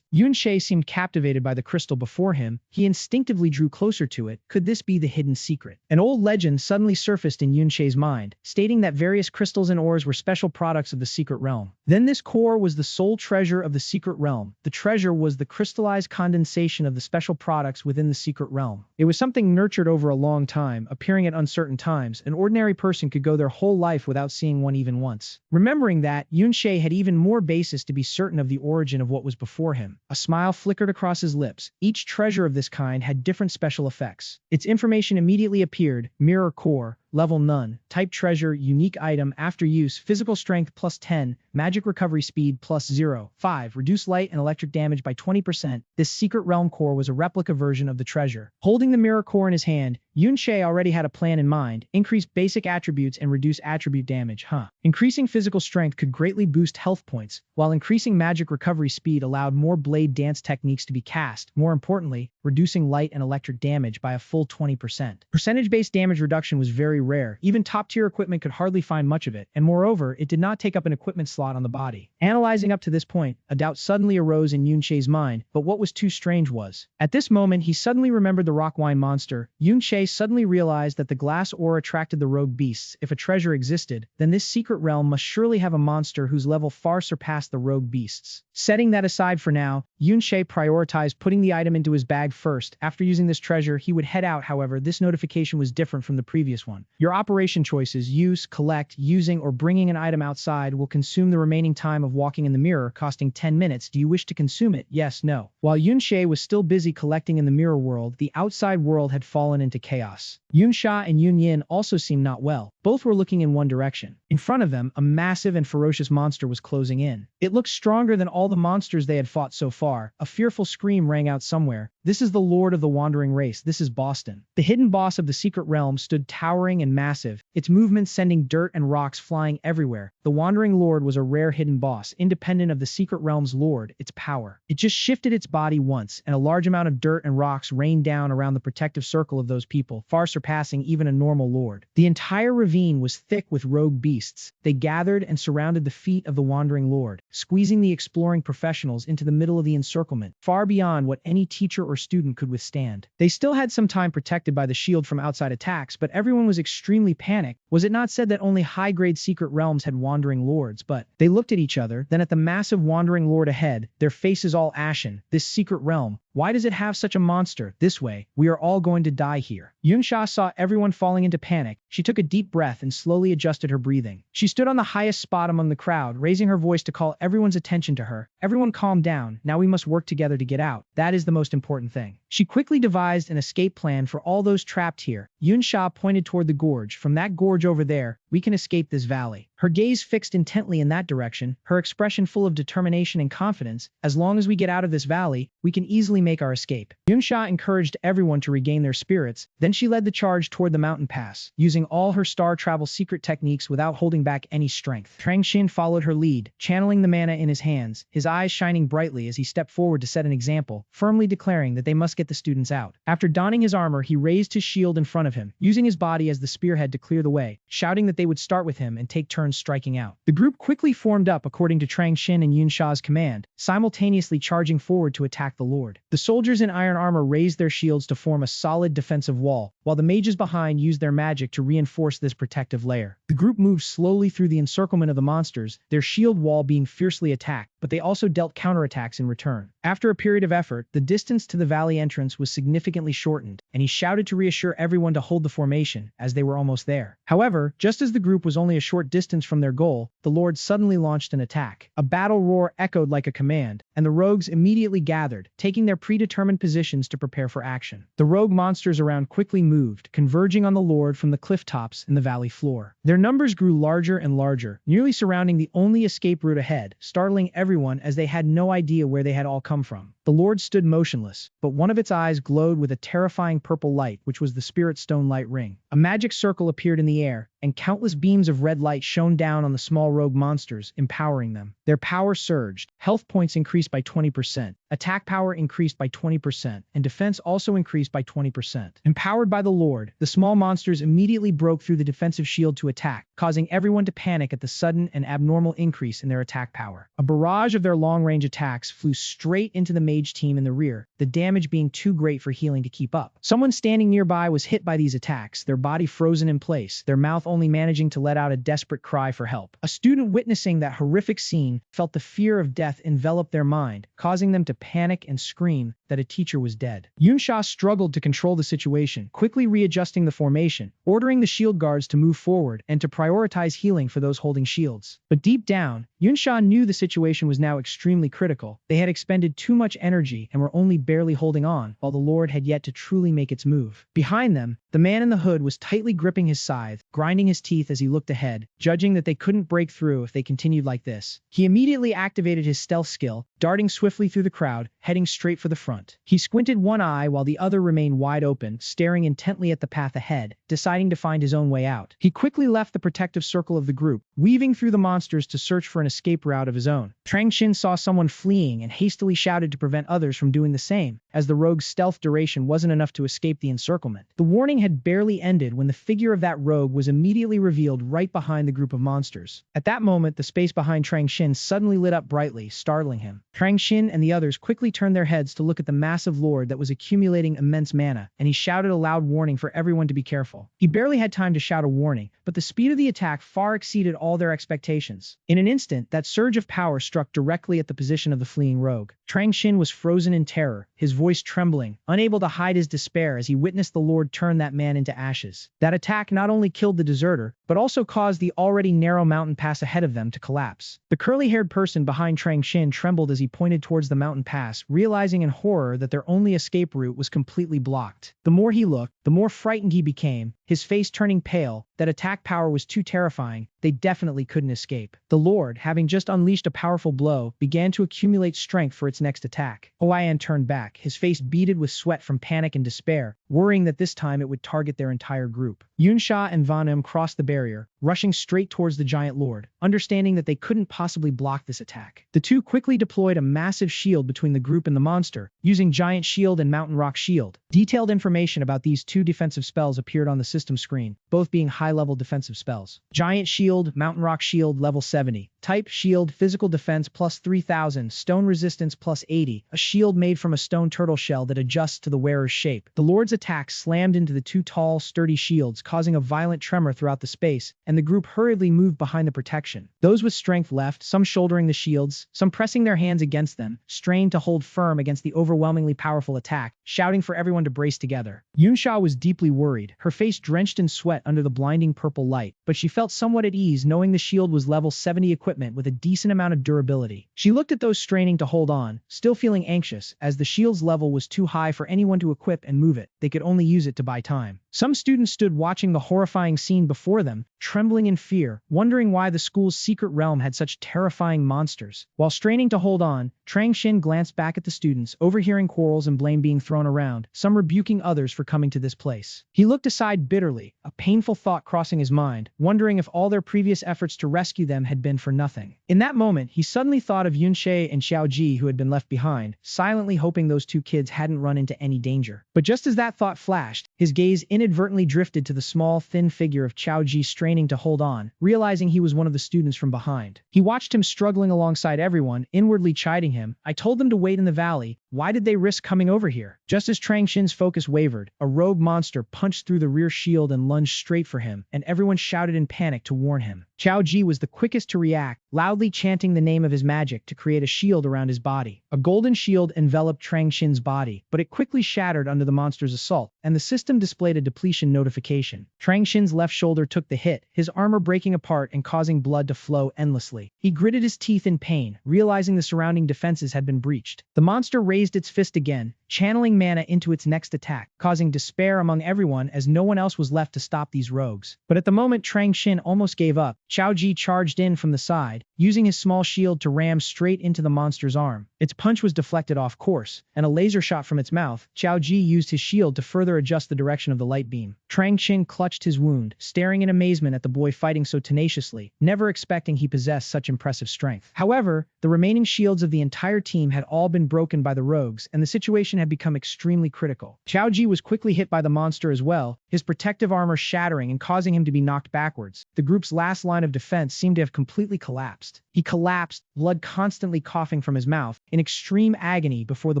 Yun-Shae seemed captivated by the crystal before him. He instinctively drew closer to it. Could this be the hidden secret? An old legend suddenly surfaced in Yun-Shae's mind, stating that various crystals and ores were special products of the secret realm. Then this core was the sole treasure of the secret realm. The treasure was the crystallized condensation of the special products within the secret realm. It was something nurtured over a long time, appearing at uncertain times. An ordinary person could go their whole life without seeing one even once. Remembering that, Yun-Shae had even more basis to be certain of the origin of what was before him. A smile flickered across his lips. Each treasure of this kind had different special effects. Its information immediately appeared. Mirror core, level none, type treasure, unique item, after use, physical strength plus 10, magic recovery speed plus 0, 5, reduce light and electric damage by 20%. This secret realm core was a replica version of the treasure. Holding the mirror core in his hand, Yun-Shae already had a plan in mind. Increase basic attributes and reduce attribute damage, Increasing physical strength could greatly boost health points, while increasing magic recovery speed allowed more blade dance techniques to be cast. More importantly, reducing light and electric damage by a full 20%. Percentage-based damage reduction was very rare. Even top-tier equipment could hardly find much of it, and moreover, it did not take up an equipment slot on the body. Analyzing up to this point, a doubt suddenly arose in Yun-Shae's mind, but what was too strange was, at this moment he suddenly remembered the Rockwine monster. Yun-Shae suddenly realized that the glass ore attracted the rogue beasts. If a treasure existed, then this secret realm must surely have a monster whose level far surpassed the rogue beasts. Setting that aside for now, Yun-Shae prioritized putting the item into his bag first. After using this treasure, he would head out. However, this notification was different from the previous one. Your operation choices, use, collect, using, or bringing an item outside will consume the remaining time of walking in the mirror, costing 10 minutes. Do you wish to consume it? Yes, no. While Yunsha was still busy collecting in the mirror world, the outside world had fallen into chaos. Yunsha and Yunyin also seemed not well. Both were looking in one direction. In front of them, a massive and ferocious monster was closing in. It looked stronger than all the monsters they had fought so far. A fearful scream rang out somewhere. This is the Lord of the Wandering Race. This is Boston. The hidden boss of the secret realm stood towering and massive, its movements sending dirt and rocks flying everywhere. The Wandering Lord was a rare hidden boss, independent of the secret realm's lord, its power. It just shifted its body once, and a large amount of dirt and rocks rained down around the protective circle of those people, far surpassing even a normal lord. The entire ravine was thick with rogue beasts. They gathered and surrounded the feet of the Wandering Lord, squeezing the exploring professionals into the middle of the encirclement, far beyond what any teacher or student could withstand. They still had some time protected by the shield from outside attacks, but everyone was extremely panicked. Was it not said that only high-grade secret realms had Wandering Lords? But they looked at each other, then at the massive Wandering Lord ahead, their faces all ashen. This secret realm, why does it have such a monster? This way, we are all going to die here. Yunsha saw everyone falling into panic. She took a deep breath and slowly adjusted her breathing. She stood on the highest spot among the crowd, raising her voice to call everyone's attention to her. Everyone calm down. Now we must work together to get out. That is the most important thing. She quickly devised an escape plan for all those trapped here. Yunsha pointed toward the gorge. From that gorge over there, we can escape this valley. Her gaze fixed intently in that direction, her expression full of determination and confidence. As long as we get out of this valley, we can easily make our escape. Yunsha encouraged everyone to regain their spirits. Then she led the charge toward the mountain pass, using all her star travel secret techniques without holding back any strength. Trangxin followed her lead, channeling the mana in his hands, his eyes shining brightly as he stepped forward to set an example, firmly declaring that they must get the students out. After donning his armor, he raised his shield in front of him, using his body as the spearhead to clear the way, shouting that they would start with him and take turns striking out. The group quickly formed up according to Trangxin and Yunsha's command, simultaneously charging forward to attack the Lord. The soldiers in iron armor raised their shields to form a solid defensive wall, while the mages behind used their magic to reinforce this protective layer. The group moved slowly through the encirclement of the monsters, their shield wall being fiercely attacked, but they also dealt counterattacks in return. After a period of effort, the distance to the valley entrance was significantly shortened, and he shouted to reassure everyone to hold the formation, as they were almost there. However, just as the group was only a short distance from their goal, the Lord suddenly launched an attack. A battle roar echoed like a command, and the rogues immediately gathered, taking their predetermined positions to prepare for action. The rogue monsters around quickly moved, converging on the Lord from the cliff tops and the valley floor. Their numbers grew larger and larger, nearly surrounding the only escape route ahead, startling everyone as they had no idea where they had all come from. The Lord stood motionless, but one of its eyes glowed with a terrifying purple light, which was the Spirit Stone Light Ring. A magic circle appeared in the air, and countless beams of red light shone down on the small rogue monsters, empowering them. Their power surged, health points increased by 20%, attack power increased by 20%, and defense also increased by 20%. Empowered by the Lord, the small monsters immediately broke through the defensive shield to attack, causing everyone to panic at the sudden and abnormal increase in their attack power. A barrage of their long-range attacks flew straight into the mage team in the rear, the damage being too great for healing to keep up. Someone standing nearby was hit by these attacks, their body frozen in place, their mouth only managing to let out a desperate cry for help. A student witnessing that horrific scene felt the fear of death envelop their mind, causing them to panic and scream that a teacher was dead. Yunsha struggled to control the situation, quickly readjusting the formation, ordering the shield guards to move forward and to prioritize healing for those holding shields. But deep down, Yunsha knew the situation was now extremely critical. They had expended too much energy and were only barely holding on, while the Lord had yet to truly make its move. Behind them, the man in the hood was tightly gripping his scythe, grinding his teeth as he looked ahead, judging that they couldn't break through if they continued like this. He immediately activated his stealth skill, darting swiftly through the crowd, heading straight for the front. He squinted one eye while the other remained wide open, staring intently at the path ahead, deciding to find his own way out. He quickly left the protective circle of the group, weaving through the monsters to search for an escape route of his own. Trangxin saw someone fleeing and hastily shouted to prevent others from doing the same, as the rogue's stealth duration wasn't enough to escape the encirclement. The warning had barely ended when the figure of that rogue was immediately revealed right behind the group of monsters. At that moment, the space behind Trangxin suddenly lit up brightly, startling him. Trangxin and the others quickly turned their heads to look at the massive lord that was accumulating immense mana, and he shouted a loud warning for everyone to be careful. powerful. He barely had time to shout a warning, but the speed of the attack far exceeded all their expectations. In an instant, that surge of power struck directly at the position of the fleeing rogue. Trang Xin was frozen in terror, his voice trembling, unable to hide his despair as he witnessed the Lord turn that man into ashes. That attack not only killed the deserter, but also caused the already narrow mountain pass ahead of them to collapse. The curly-haired person behind Trang Xin trembled as he pointed towards the mountain pass, realizing in horror that their only escape route was completely blocked. The more he looked, the more frightened he became, his face turning pale. That attack power was too terrifying. They definitely couldn't escape. The Lord, having just unleashed a powerful blow, began to accumulate strength for its next attack. Huayan turned back, his face beaded with sweat from panic and despair, worrying that this time it would target their entire group. Yunsha and Vanum crossed the barrier, rushing straight towards the giant lord, understanding that they couldn't possibly block this attack. The two quickly deployed a massive shield between the group and the monster, using Giant Shield and Mountain Rock Shield. Detailed information about these two defensive spells appeared on the system screen, both being high-level defensive spells. Giant Shield, Mountain Rock Shield, level 70. Type Shield, physical defense plus 3000, stone resistance plus 80, a shield made from a stone turtle shell that adjusts to the wearer's shape. The Lord's attack slammed into the two tall, sturdy shields, causing a violent tremor throughout the space, and the group hurriedly moved behind the protection. Those with strength left, some shouldering the shields, some pressing their hands against them, strained to hold firm against the overwhelmingly powerful attack, shouting for everyone to brace together. Yunsha was deeply worried, her face drenched in sweat under the blinding purple light, but she felt somewhat at ease knowing the shield was level 70 equipment with a decent amount of durability. She looked at those straining to hold on, still feeling anxious, as the shield's level was too high for anyone to equip and move it. They could only use it to buy time. Some students stood watching the horrifying scene before them, trembling in fear, wondering why the school's secret realm had such terrifying monsters. While straining to hold on, Trang Xin glanced back at the students, overhearing quarrels and blame being thrown around, some rebuking others for coming to this place. He looked aside bitterly, a painful thought crossing his mind, wondering if all their previous efforts to rescue them had been for nothing. In that moment, he suddenly thought of Yunshe and Xiaoji who had been left behind, silently hoping those two kids hadn't run into any danger. But just as that thought flashed, his gaze inadvertently drifted to the small, thin figure of Xiaoji straining to hold on, realizing he was one of the students from behind. He watched him struggling alongside everyone, inwardly chiding him. I told them to wait in the valley. Why did they risk coming over here? Just as Trang Xin's focus wavered, a rogue monster punched through the rear shield and lunged straight for him, and everyone shouted in panic to warn him. Xiao Ji was the quickest to react, loudly chanting the name of his magic to create a shield around his body. A golden shield enveloped Trang Xin's body, but it quickly shattered under the monster's assault, and the system displayed a depletion notification. Trang Xin's left shoulder took the hit, his armor breaking apart and causing blood to flow endlessly. He gritted his teeth in pain, realizing the surrounding defenses had been breached. The monster raised its fist again, channeling mana into its next attack, causing despair among everyone as no one else was left to stop these rogues. But at the moment Trang Xin almost gave up, Xiao Ji charged in from the side, using his small shield to ram straight into the monster's arm. Its punch was deflected off course, and a laser shot from its mouth. Xiao Ji used his shield to further adjust the direction of the light beam. Trang Xin clutched his wound, staring in amazement at the boy fighting so tenaciously, never expecting he possessed such impressive strength. However, the remaining shields of the entire team had all been broken by the rogues, and the situation had become extremely critical. Xiao Ji was quickly hit by the monster as well, his protective armor shattering and causing him to be knocked backwards. The group's last line of defense seemed to have completely collapsed. He collapsed, blood constantly coughing from his mouth, in extreme agony before the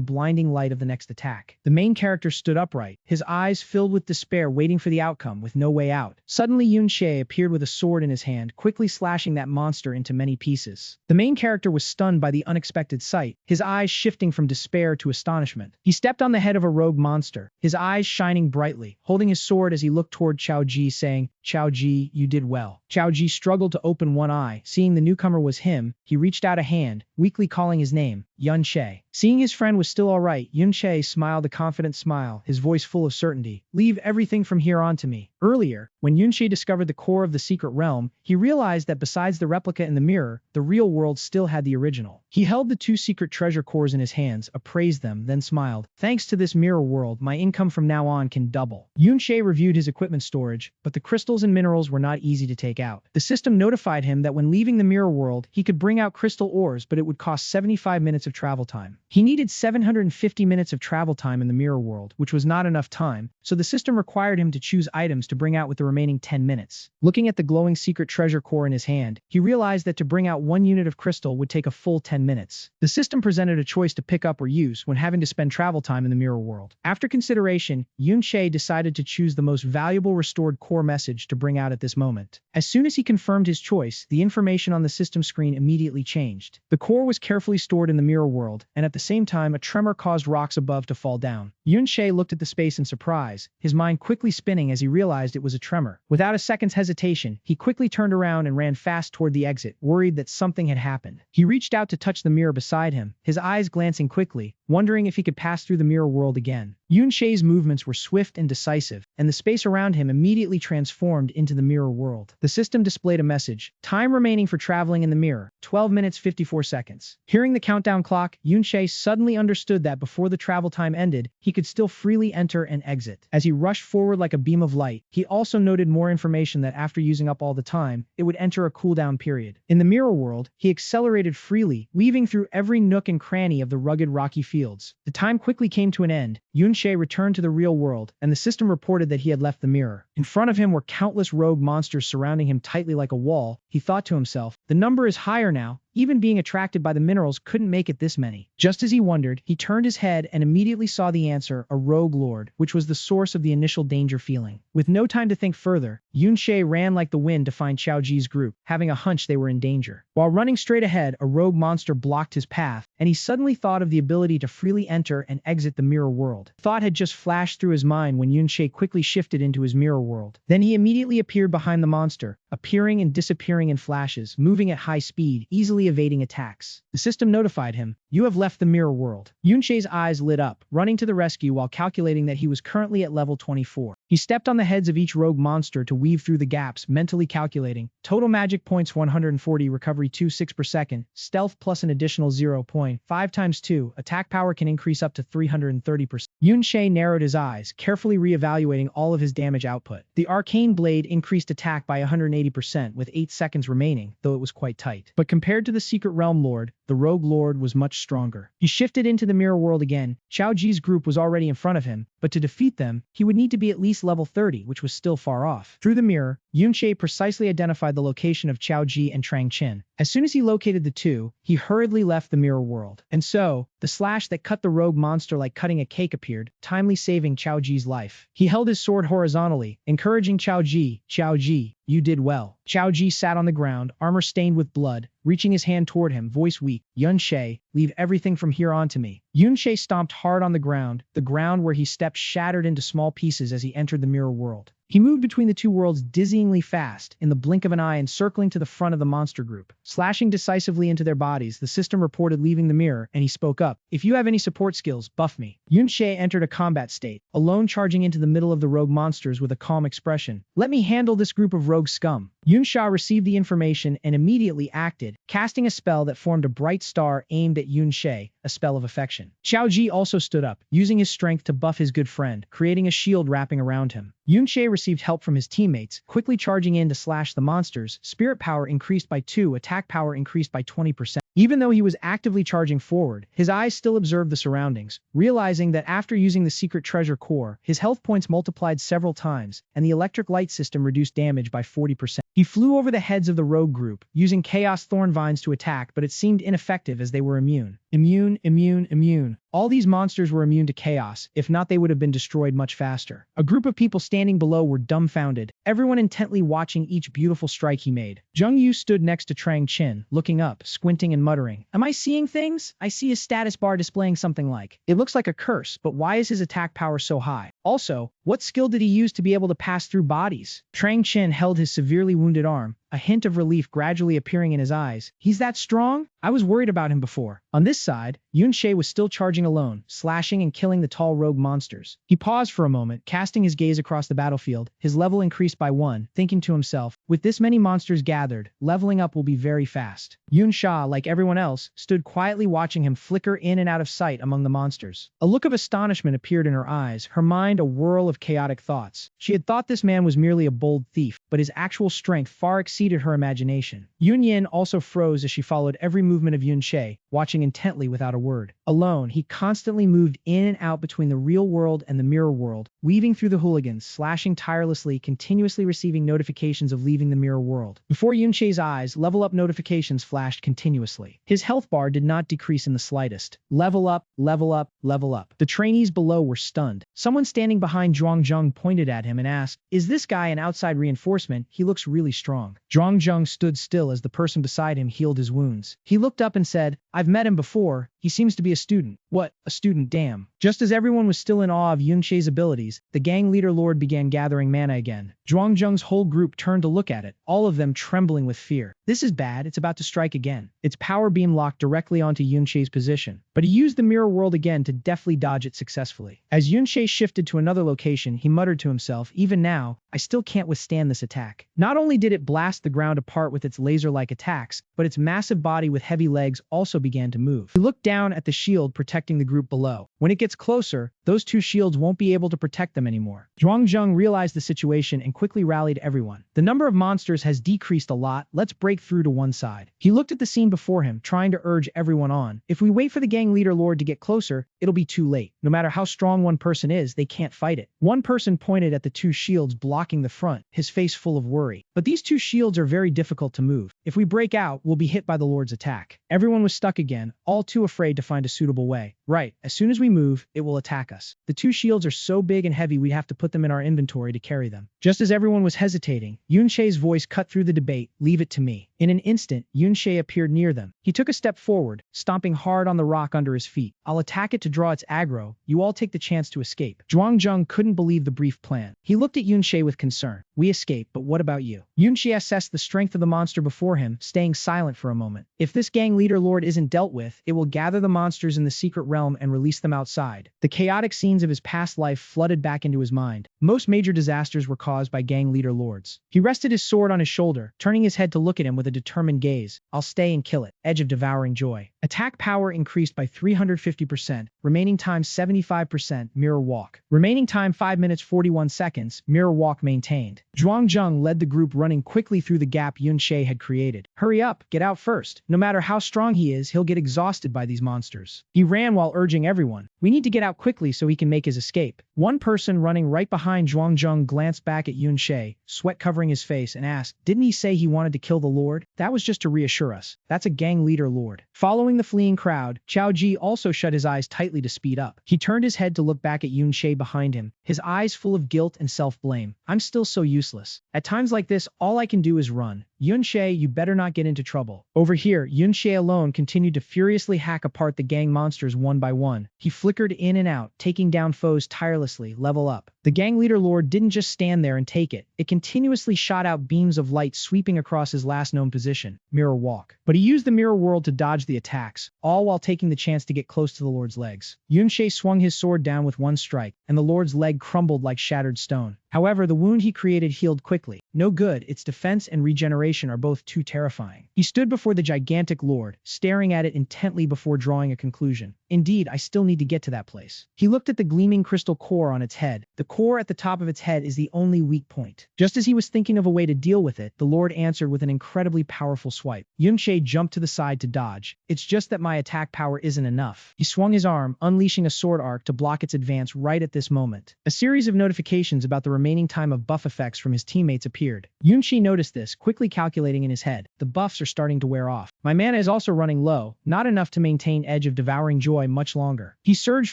blinding light of the next attack. The main character stood upright, his eyes filled with despair, waiting for the outcome with no way out. Suddenly Yunshe appeared with a sword in his hand, quickly slashing that monster into many pieces. The main character was stunned by the unexpected sight, his eyes shifting from despair to astonishment. He stepped on the head of a rogue monster, his eyes shining brightly, holding his sword as he looked toward Xiao Ji, saying, "Xiao Ji, you did well." Xiao Ji struggled to open one eye. Seeing the newcomer was him, he reached out a hand, weakly calling his name, Yunshe. Seeing his friend was still all right, Yunshe smiled a confident smile, his voice full of certainty. "Leave everything from here on to me." Earlier, when Yunshe discovered the core of the secret realm, he realized that besides the replica in the mirror, the real world still had the original. He held the two secret treasure cores in his hands, appraised them, then smiled. "Thanks to this mirror world, my income from now on can double." Yunshe reviewed his equipment storage, but the crystals and minerals were not easy to take out. The system notified him that when leaving the mirror world, he could bring out crystal ores, but it would cost 75 minutes of travel time. He needed 750 minutes of travel time in the mirror world, which was not enough time, so the system required him to choose items to bring out with the remaining 10 minutes. Looking at the glowing secret treasure core in his hand, he realized that to bring out 1 unit of crystal would take a full 10 minutes. The system presented a choice to pick up or use when having to spend travel time in the mirror world. After consideration, Yun-Che decided to choose the most valuable restored core message to bring out at this moment. As soon as he confirmed his choice, the information on the system screen immediately changed. The core was carefully stored in the mirror world, and at the same time a tremor caused rocks above to fall down. Yun-Che looked at the space in surprise, his mind quickly spinning as he realized it was a tremor. Without a second's hesitation, he quickly turned around and ran fast toward the exit, worried that something had happened. He reached out to touch the mirror beside him, his eyes glancing quickly, wondering if he could pass through the mirror world again. Yun-Che's movements were swift and decisive, and the space around him immediately transformed into the mirror world. The system displayed a message: time remaining for traveling in the mirror, 12 minutes 54 seconds. Hearing the countdown clock, Yun-Che suddenly understood that before the travel time ended, he could still freely enter and exit. As he rushed forward like a beam of light, he also noted more information that after using up all the time, it would enter a cooldown period. In the mirror world, he accelerated freely, weaving through every nook and cranny of the rugged rocky fields. The time quickly came to an end. Yun-Che returned to the real world, and the system reported that he had left the mirror. In front of him were countless rogue monsters surrounding him tightly like a wall. He thought to himself, the number is higher now. Even being attracted by the minerals couldn't make it this many. Just as he wondered, he turned his head and immediately saw the answer, a rogue lord, which was the source of the initial danger feeling. With no time to think further, Yun-Che ran like the wind to find Qiao Ji's group, having a hunch they were in danger. While running straight ahead, a rogue monster blocked his path, and he suddenly thought of the ability to freely enter and exit the mirror world. Thought had just flashed through his mind when Yun-Che quickly shifted into his mirror world. Then he immediately appeared behind the monster, appearing and disappearing in flashes, moving at high speed, easily evading attacks. The system notified him, you have left the mirror world. Yun-Che's eyes lit up, running to the rescue while calculating that he was currently at level 24. He stepped on the heads of each rogue monster to weave through the gaps, mentally calculating, total magic points 140, recovery 2.6 per second, stealth plus an additional 0.5 times 2, attack power can increase up to 330%. Yun-Che narrowed his eyes, carefully re-evaluating all of his damage output. The arcane blade increased attack by 180% with 8 seconds remaining, though it was quite tight. But compared to the Secret Realm Lord, the Rogue Lord was much stronger. He shifted into the mirror world again. Qiao Ji's group was already in front of him, but to defeat them, he would need to be at least level 30, which was still far off. Through the mirror, Yun-Che precisely identified the location of Qiao Ji and Trang Qin. As soon as he located the two, he hurriedly left the mirror world. And so, the slash that cut the rogue monster like cutting a cake appeared, timely saving Qiao Ji's life. He held his sword horizontally, encouraging Qiao Ji, you did well. Qiao Ji sat on the ground, armor stained with blood, reaching his hand toward him, voice weak. Yun-Che, leave everything from here on to me. Yun-Che stomped hard on the ground where he stepped shattered into small pieces as he entered the mirror world. He moved between the two worlds dizzyingly fast, in the blink of an eye encircling to the front of the monster group. Slashing decisively into their bodies, the system reported leaving the mirror, and he spoke up. If you have any support skills, buff me. Yun-Che entered a combat state, alone charging into the middle of the rogue monsters with a calm expression. Let me handle this group of rogue scum. Yun-Sha received the information and immediately acted, casting a spell that formed a bright star aimed at Yun-Che, a spell of affection. Qiao Ji also stood up, using his strength to buff his good friend, creating a shield wrapping around him. Yun-Che received help from his teammates, quickly charging in to slash the monsters. Spirit power increased by 2, attack power increased by 20%. Even though he was actively charging forward, his eyes still observed the surroundings, realizing that after using the secret treasure core, his health points multiplied several times, and the electric light system reduced damage by 40%. He flew over the heads of the rogue group, using chaos thorn vines to attack, but it seemed ineffective as they were immune. Immune. All these monsters were immune to chaos, if not they would have been destroyed much faster. A group of people standing below were dumbfounded, everyone intently watching each beautiful strike he made. Zheng Yu stood next to Trang Qin, looking up, squinting and muttering, am I seeing things? I see his status bar displaying something like, it looks like a curse, but why is his attack power so high? Also, what skill did he use to be able to pass through bodies? Trang Qin held his severely wounded arm, a hint of relief gradually appearing in his eyes. He's that strong? I was worried about him before. On this side, Yun-Che was still charging alone, slashing and killing the tall rogue monsters. He paused for a moment, casting his gaze across the battlefield, his level increased by 1, thinking to himself, with this many monsters gathered, leveling up will be very fast. Yun-Sha, like everyone else, stood quietly watching him flicker in and out of sight among the monsters. A look of astonishment appeared in her eyes, her mind a whirl of chaotic thoughts. She had thought this man was merely a bold thief, but his actual strength far exceeded exceeded her imagination. Yun Yin also froze as she followed every movement of Yun Che, watching intently without a word. Alone, he constantly moved in and out between the real world and the mirror world, weaving through the hooligans, slashing tirelessly, continuously receiving notifications of leaving the mirror world. Before Yun Che's eyes, level up notifications flashed continuously. His health bar did not decrease in the slightest. Level up, level up, level up. The trainees below were stunned. Someone standing behind Zhuang pointed at him and asked, "Is this guy an outside reinforcement? He looks really strong." Zhuang stood still as the person beside him healed his wounds. He looked up and said, "I've met him before. He seems to be a student." "What? A student? Damn." Just as everyone was still in awe of Yun Che's abilities, the gang leader lord began gathering mana again. Zhuang's whole group turned to look at it, all of them trembling with fear. This is bad, it's about to strike again. Its power beam locked directly onto Yun Che's position, but he used the mirror world again to deftly dodge it successfully. As Yun Che shifted to another location, he muttered to himself, "Even now, I still can't withstand this attack." Not only did it blast the ground apart with its laser-like attacks, but its massive body with heavy legs also began to move. He looked down at the shield protecting the group below. When it gets closer, those two shields won't be able to protect them anymore. Zhuang realized the situation and quickly rallied everyone. "The number of monsters has decreased a lot, let's break through to one side." He looked at the scene before him, trying to urge everyone on. If we wait for the gang leader lord to get closer, it'll be too late. No matter how strong one person is, they can't fight it. One person pointed at the two shields blocking the front, his face full of worry. "But these two shields are very difficult to move. If we break out, we'll be hit by the lord's attack." Everyone was stuck again, all too afraid to find a suitable way. "Right, as soon as we move, it will attack us. The two shields are so big and heavy we have to put them in our inventory to carry them." Just as everyone was hesitating, Yun Che's voice cut through the debate, "Leave it to me." In an instant, Yun Che appeared near them. He took a step forward, stomping hard on the rock under his feet. "I'll attack it to draw its aggro. You all take the chance to escape." Zhuang couldn't believe the brief plan. He looked at Yun Che with concern. "We escape, but what about you?" Yun Che assessed the strength of the monster before him, staying silent for a moment. If this gang leader lord isn't dealt with, it will gather the monsters in the secret realm and release them outside. The chaotic scenes of his past life flooded back into his mind. Most major disasters were caused by gang leader lords. He rested his sword on his shoulder, turning his head to look at him with a determined gaze. "I'll stay and kill it." Edge of devouring joy. Attack power increased by 350%, remaining time 75%, mirror walk. Remaining time 5 minutes 41 seconds, mirror walk maintained. Zhuang led the group running quickly through the gap Yun Che had created. "Hurry up, get out first. No matter how strong he is, he'll get exhausted by these monsters." He ran while urging everyone, "We need to get out quickly so he can make his escape." One person running right behind Zhuang glanced back at Yun Che, sweat covering his face, and asked, "Didn't he say he wanted to kill the lord?" "That was just to reassure us. That's a gang leader lord." Following the fleeing crowd, Qiao Ji also shut his eyes tightly to speed up. He turned his head to look back at Yun Che behind him, his eyes full of guilt and self-blame. "I'm still so useless. At times like this, all I can do is run. Yun Che, you better not get into trouble." Over here, Yun Che alone continued to furiously hack apart the gang monsters one by one. He flickered in and out, taking down foes tirelessly, level up. The gang leader lord didn't just stand there and take it. It continuously shot out beams of light sweeping across his last known position, mirror walk. But he used the mirror world to dodge the attacks, all while taking the chance to get close to the lord's legs. Yun Che swung his sword down with one strike, and the lord's leg crumbled like shattered stone. However, the wound he created healed quickly. No good, its defense and regeneration are both too terrifying. He stood before the gigantic lord, staring at it intently before drawing a conclusion. "Indeed, I still need to get to that place." He looked at the gleaming crystal core on its head. The core at the top of its head is the only weak point. Just as he was thinking of a way to deal with it, the lord answered with an incredibly powerful swipe. Yun Che jumped to the side to dodge. "It's just that my attack power isn't enough." He swung his arm, unleashing a sword arc to block its advance right at this moment. A series of notifications about the remaining time of buff effects from his teammates appeared. Yun Che noticed this, quickly calculating in his head. The buffs are starting to wear off. My mana is also running low, not enough to maintain Edge of Devouring Joy much longer. He surged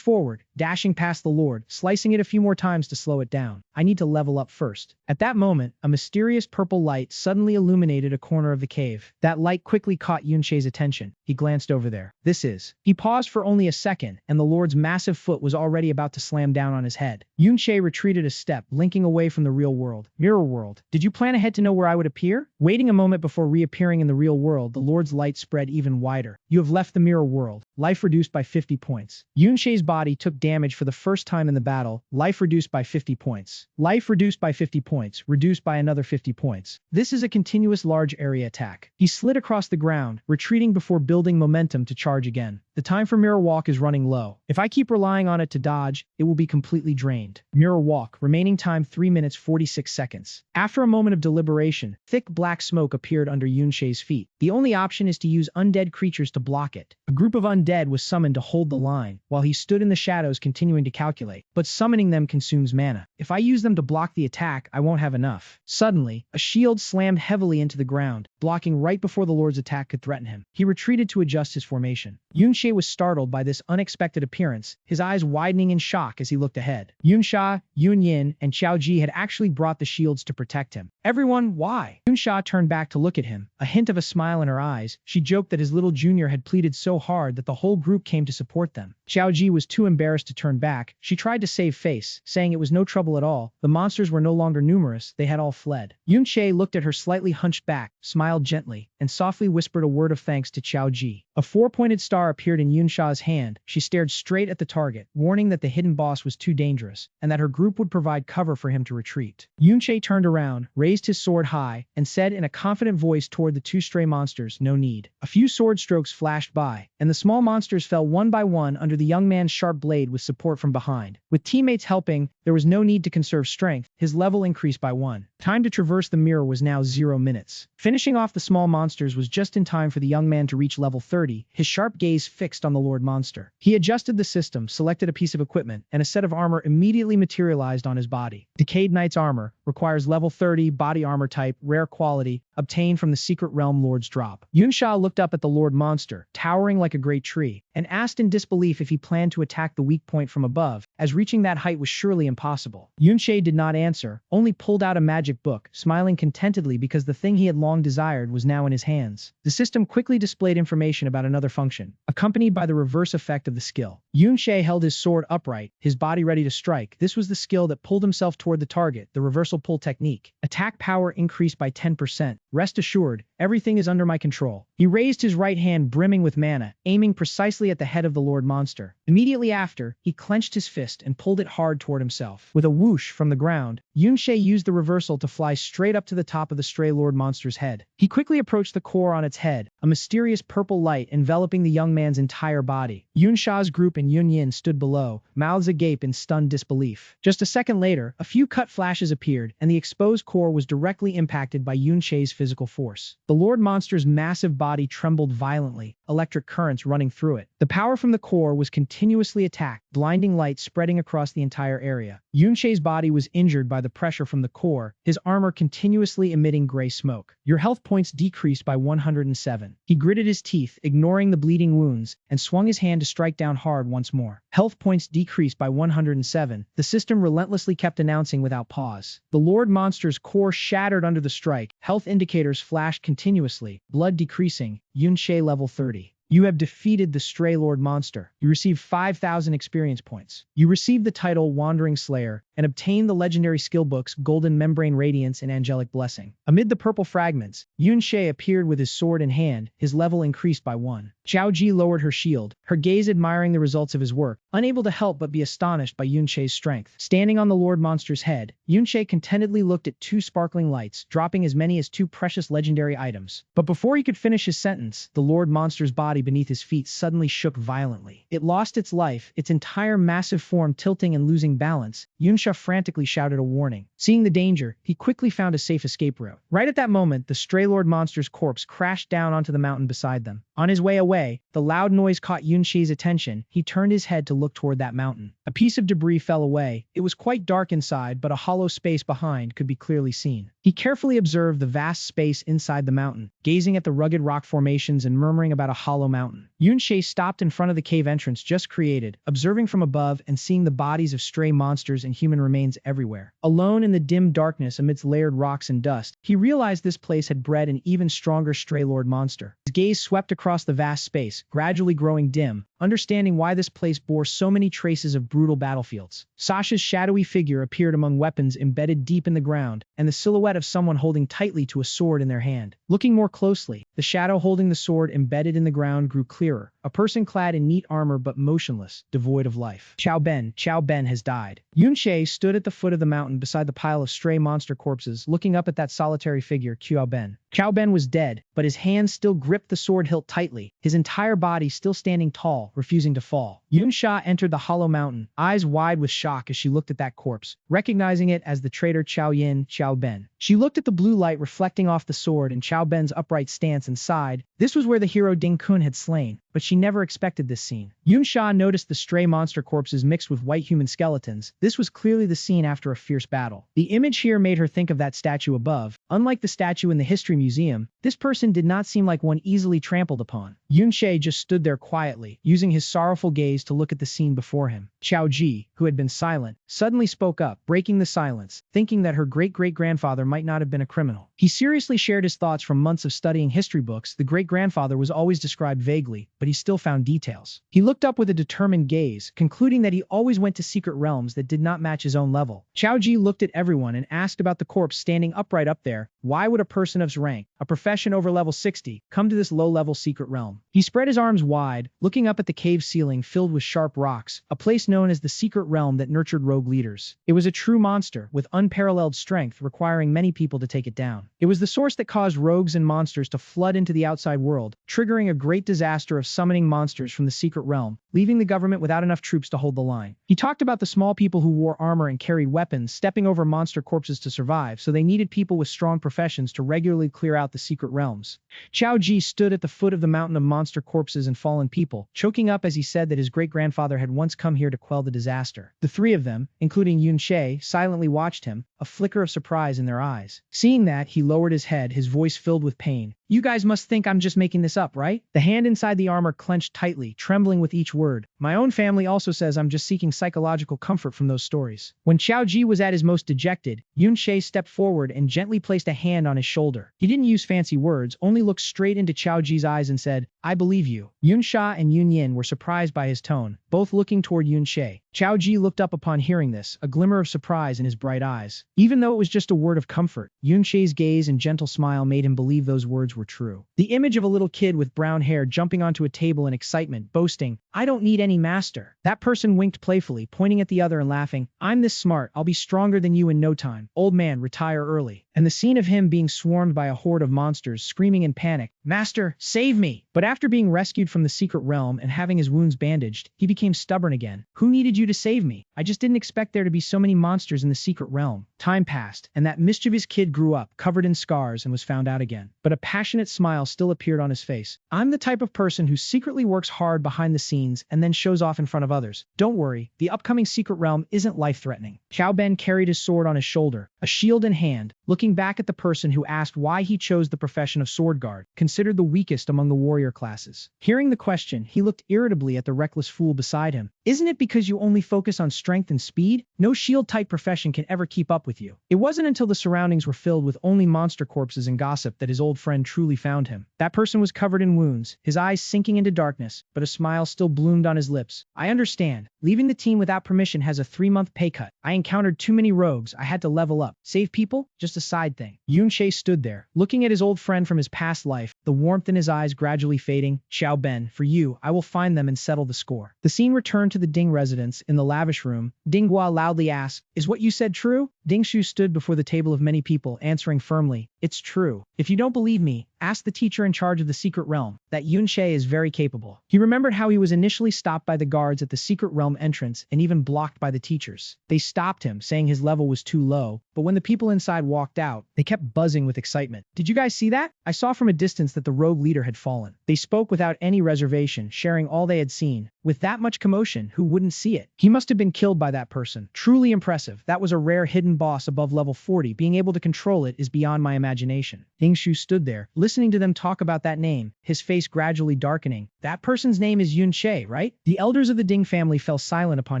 forward, dashing past the lord, slicing it a few more times to slow it down. "I need to level up first." At that moment, a mysterious purple light suddenly illuminated a corner of the cave. That light quickly caught Yun Che's attention. He glanced over there. "This is..." He paused for only a second, and the lord's massive foot was already about to slam down on his head. Yun Che retreated a step, blinking away from the real world. "Mirror world. Did you plan ahead to know where I would appear?" Waiting a moment before reappearing in the real world, the lord's light spread even wider. "You have left the mirror world. life reduced by 50 points. Yunshe's body took damage for the first time in the battle, life reduced by 50 points. Life reduced by 50 points, reduced by another 50 points. This is a continuous large area attack. He slid across the ground, retreating before building momentum to charge again. The time for Mirror Walk is running low. If I keep relying on it to dodge, it will be completely drained. Mirror Walk, remaining time 3 minutes 46 seconds. After a moment of deliberation, thick black smoke appeared under Yunshe's feet. The only option is to use undead creatures to block it. A group of undead was summoned to hold the line, while he stood in the shadows continuing to calculate. But summoning them consumes mana. If I use them to block the attack, I won't have enough. Suddenly, a shield slammed heavily into the ground, blocking right before the Lord's attack could threaten him. He retreated to adjust his formation. Yunshe was startled by this unexpected appearance, his eyes widening in shock as he looked ahead. Yunsha, Yunyin, and Xiaoji had actually brought the shields to protect him. Everyone, why? Yunsha turned back to look at him, a hint of a smile in her eyes. She joked that his little junior had pleaded so hard that the whole group came to support them. Xiaoji was too embarrassed to turn back. She tried to save face, saying it was no trouble at all. The monsters were no longer numerous, they had all fled. Yunshe looked at her slightly hunched back, smiled gently, and softly whispered a word of thanks to Xiaoji. A 4-pointed star appeared in Yunsha's hand. She stared straight at the target, warning that the hidden boss was too dangerous, and that her group would provide cover for him to retreat. Yunshe turned around, raised his sword high, and said in a confident voice toward the 2 stray monsters, "No need." A few sword strokes flashed by, and the small monsters fell one by one under the young man's sharp blade with support from behind. With teammates helping, there was no need to conserve strength. His level increased by 1. Time to traverse the mirror was now 0 minutes. Finishing off the small monsters was just in time for the young man to reach level 30, his sharp gaze fixed on the Lord Monster. He adjusted the system, selected a piece of equipment, and a set of armor immediately materialized on his body. Decayed Knight's armor requires level 30 body armor type, rare quality, obtained from the Secret Realm Lord's drop. Yunsha looked up at the Lord Monster, towering like a great tree, and asked in disbelief if he planned to attack the weak point from above, as reaching that height was surely impossible. Yunshe did not answer, only pulled out a magic book, smiling contentedly because the thing he had long desired was now in his hands. The system quickly displayed information about another function, accompanied by the reverse effect of the skill. Yunshe held his sword upright, his body ready to strike. This was the skill that pulled himself toward the target, the reversal pull technique. Attack power increased by 10%. Rest assured, everything is under my control. He raised his right hand brimming with mana, aiming precisely at the head of the Lord Monster. Immediately after, he clenched his fist and pulled it hard toward himself. With a whoosh from the ground, Yunshe used the reversal to fly straight up to the top of the stray Lord Monster's head. He quickly approached the core on its head, a mysterious purple light enveloping the young man's entire body. Yunsha's group and Yunyin stood below, mouths agape in stunned disbelief. Just a second later, a few cut flashes appeared, and the exposed core was directly impacted by Yunshe's physical force. The Lord Monster's massive body trembled violently, electric currents running through it. The power from the core was continuously attacked, blinding light spreading across the entire area. Yunshe's body was injured by the pressure from the core, his armor continuously emitting gray smoke. Your health points decreased by 107. He gritted his teeth, ignoring the bleeding wounds, and swung his hand to strike down hard once more. Health points decreased by 107. The system relentlessly kept announcing without pause. The Lord Monster's core shattered under the strike. Health indicators flashed continuously, blood decreasing. Yunshe level 30. You have defeated the Stray Lord Monster. You receive 5,000 experience points. You receive the title Wandering Slayer and obtain the legendary skill books Golden Membrane Radiance and Angelic Blessing. Amid the purple fragments, Yunshe appeared with his sword in hand, his level increased by 1. Xiaoji lowered her shield, her gaze admiring the results of his work, unable to help but be astonished by Yunshe's strength. Standing on the Lord Monster's head, Yunshe contentedly looked at 2 sparkling lights, dropping as many as 2 precious legendary items. But before he could finish his sentence, the Lord Monster's body beneath his feet suddenly shook violently. It lost its life, its entire massive form tilting and losing balance. Yunshe frantically shouted a warning. Seeing the danger, he quickly found a safe escape route. Right at that moment, the Stray Lord Monster's corpse crashed down onto the mountain beside them. On his way away, the loud noise caught Yunshe's attention. He turned his head to look toward that mountain. A piece of debris fell away. It was quite dark inside, but a hollow space behind could be clearly seen. He carefully observed the vast space inside the mountain, gazing at the rugged rock formations and murmuring about a hollow mountain. Yunshe stopped in front of the cave entrance just created, observing from above and seeing the bodies of stray monsters and human remains everywhere. Alone in the dim darkness amidst layered rocks and dust, he realized this place had bred an even stronger Stray Lord Monster. His gaze swept across the vast space, gradually growing dim, understanding why this place bore so many traces of brutal battlefields. Sasha's shadowy figure appeared among weapons embedded deep in the ground, and the silhouette of someone holding tightly to a sword in their hand. Looking more closely, the shadow holding the sword embedded in the ground grew clearer, a person clad in neat armor but motionless, devoid of life. Xiao Ben has died. Yunche stood at the foot of the mountain beside the pile of stray monster corpses, looking up at that solitary figure, Xiao Ben. Xiao Ben was dead, but his hands still gripped the sword hilt tightly, his entire body still standing tall, refusing to fall. Yunsha entered the hollow mountain, eyes wide with shock as she looked at that corpse, recognizing it as the traitor Xiao Ben. She looked at the blue light reflecting off the sword and Xiao Ben's upright stance and sighed. This was where the hero Ding Kun had slain, but she never expected this scene. Yunsha noticed the stray monster corpses mixed with white human skeletons. This was clearly the scene after a fierce battle. The image here made her think of that statue above. Unlike the statue in the history museum, this person did not seem like one easily trampled upon. Yunshe just stood there quietly, using his sorrowful gaze to look at the scene before him. Xiao Ji, who had been silent, suddenly spoke up, breaking the silence, thinking that her great-great-grandfather might not have been a criminal. He seriously shared his thoughts from months of studying history books. The great-grandfather was always described vaguely, but he still found details. He looked up with a determined gaze, concluding that he always went to secret realms that did not match his own level. Xiao Ji looked at everyone and asked about the corpse standing upright up there. Why would a person of his rank, a profession over level 60, come to this low-level secret realm? He spread his arms wide, looking up at the cave ceiling filled with sharp rocks, a place known as the secret realm that nurtured rogue leaders. It was a true monster, with unparalleled strength, requiring many people to take it down. It was the source that caused rogues and monsters to flood into the outside world, triggering a great disaster of summoning monsters from the secret realm, leaving the government without enough troops to hold the line. He talked about the small people who wore armor and carried weapons, stepping over monster corpses to survive, so they needed people with strong professions to regularly clear out the secret realms. Xiao Ji stood at the foot of the mountain of monster corpses and fallen people, choking up as he said that his great-grandfather had once come here to quell the disaster. The three of them, including Yun She, silently watched him, a flicker of surprise in their eyes. Seeing that, he lowered his head, his voice filled with pain. You guys must think I'm just making this up, right? The hand inside the armor clenched tightly, trembling with each word. My own family also says I'm just seeking psychological comfort from those stories. When Xiao Ji was at his most dejected, Yun She stepped forward and gently placed a hand on his shoulder. He didn't use fancy words, only looked straight into Xiao Ji's eyes and said, I believe you. Yun Sha and Yun Yin were surprised by his tone, both looking toward Yun She. Xiao Ji looked up upon hearing this, a glimmer of surprise in his bright eyes. Even though it was just a word of comfort, Yun She's gaze and gentle smile made him believe those words were true. The image of a little kid with brown hair jumping onto a table in excitement, boasting, I don't need any master. That person winked playfully, pointing at the other and laughing, I'm this smart, I'll be stronger than you in no time. Old man, retire early. And the scene of him being swarmed by a horde of monsters screaming in panic, Master, save me! But after being rescued from the secret realm and having his wounds bandaged, he became stubborn again. Who needed you to save me? I just didn't expect there to be so many monsters in the secret realm. Time passed, and that mischievous kid grew up, covered in scars, and was found out again. But a passionate smile still appeared on his face. I'm the type of person who secretly works hard behind the scenes and then shows off in front of others. Don't worry, the upcoming secret realm isn't life-threatening. Xiao Ben carried his sword on his shoulder, a shield in hand, looking back at the person who asked why he chose the profession of sword guard, considered the weakest among the warrior classes. Hearing the question, he looked irritably at the reckless fool beside him. Isn't it because you only focus on strength and speed? No shield-type profession can ever keep up with you. It wasn't until the surroundings were filled with only monster corpses and gossip that his old friend truly found him. That person was covered in wounds, his eyes sinking into darkness, but a smile still bloomed on his lips. I understand. Leaving the team without permission has a 3-month pay cut. I encountered too many rogues, I had to level up. Save people? Just a side thing. Yun She stood there, looking at his old friend from his past life, the warmth in his eyes gradually fading. Xiao Ben, for you, I will find them and settle the score. The scene returned to the Ding residence. In the lavish room, Ding Gua loudly asked, Is what you said true? Ding Shu stood before the table of many people, answering firmly, It's true. If you don't believe me, ask the teacher in charge of the secret realm. That Yun She is very capable. He remembered how he was initially stopped by the guards at the secret realm entrance and even blocked by the teachers. They stopped him, saying his level was too low, but when the people inside walked out, they kept buzzing with excitement. Did you guys see that? I saw from a distance that the rogue leader had fallen. They spoke without any reservation, sharing all they had seen. With that much commotion, who wouldn't see it? He must have been killed by that person. Truly impressive. That was a rare hidden boss above level 40. Being able to control it is beyond my imagination. imagination. Dingshu stood there, listening to them talk about that name, his face gradually darkening. That person's name is Yunche, right? The elders of the Ding family fell silent upon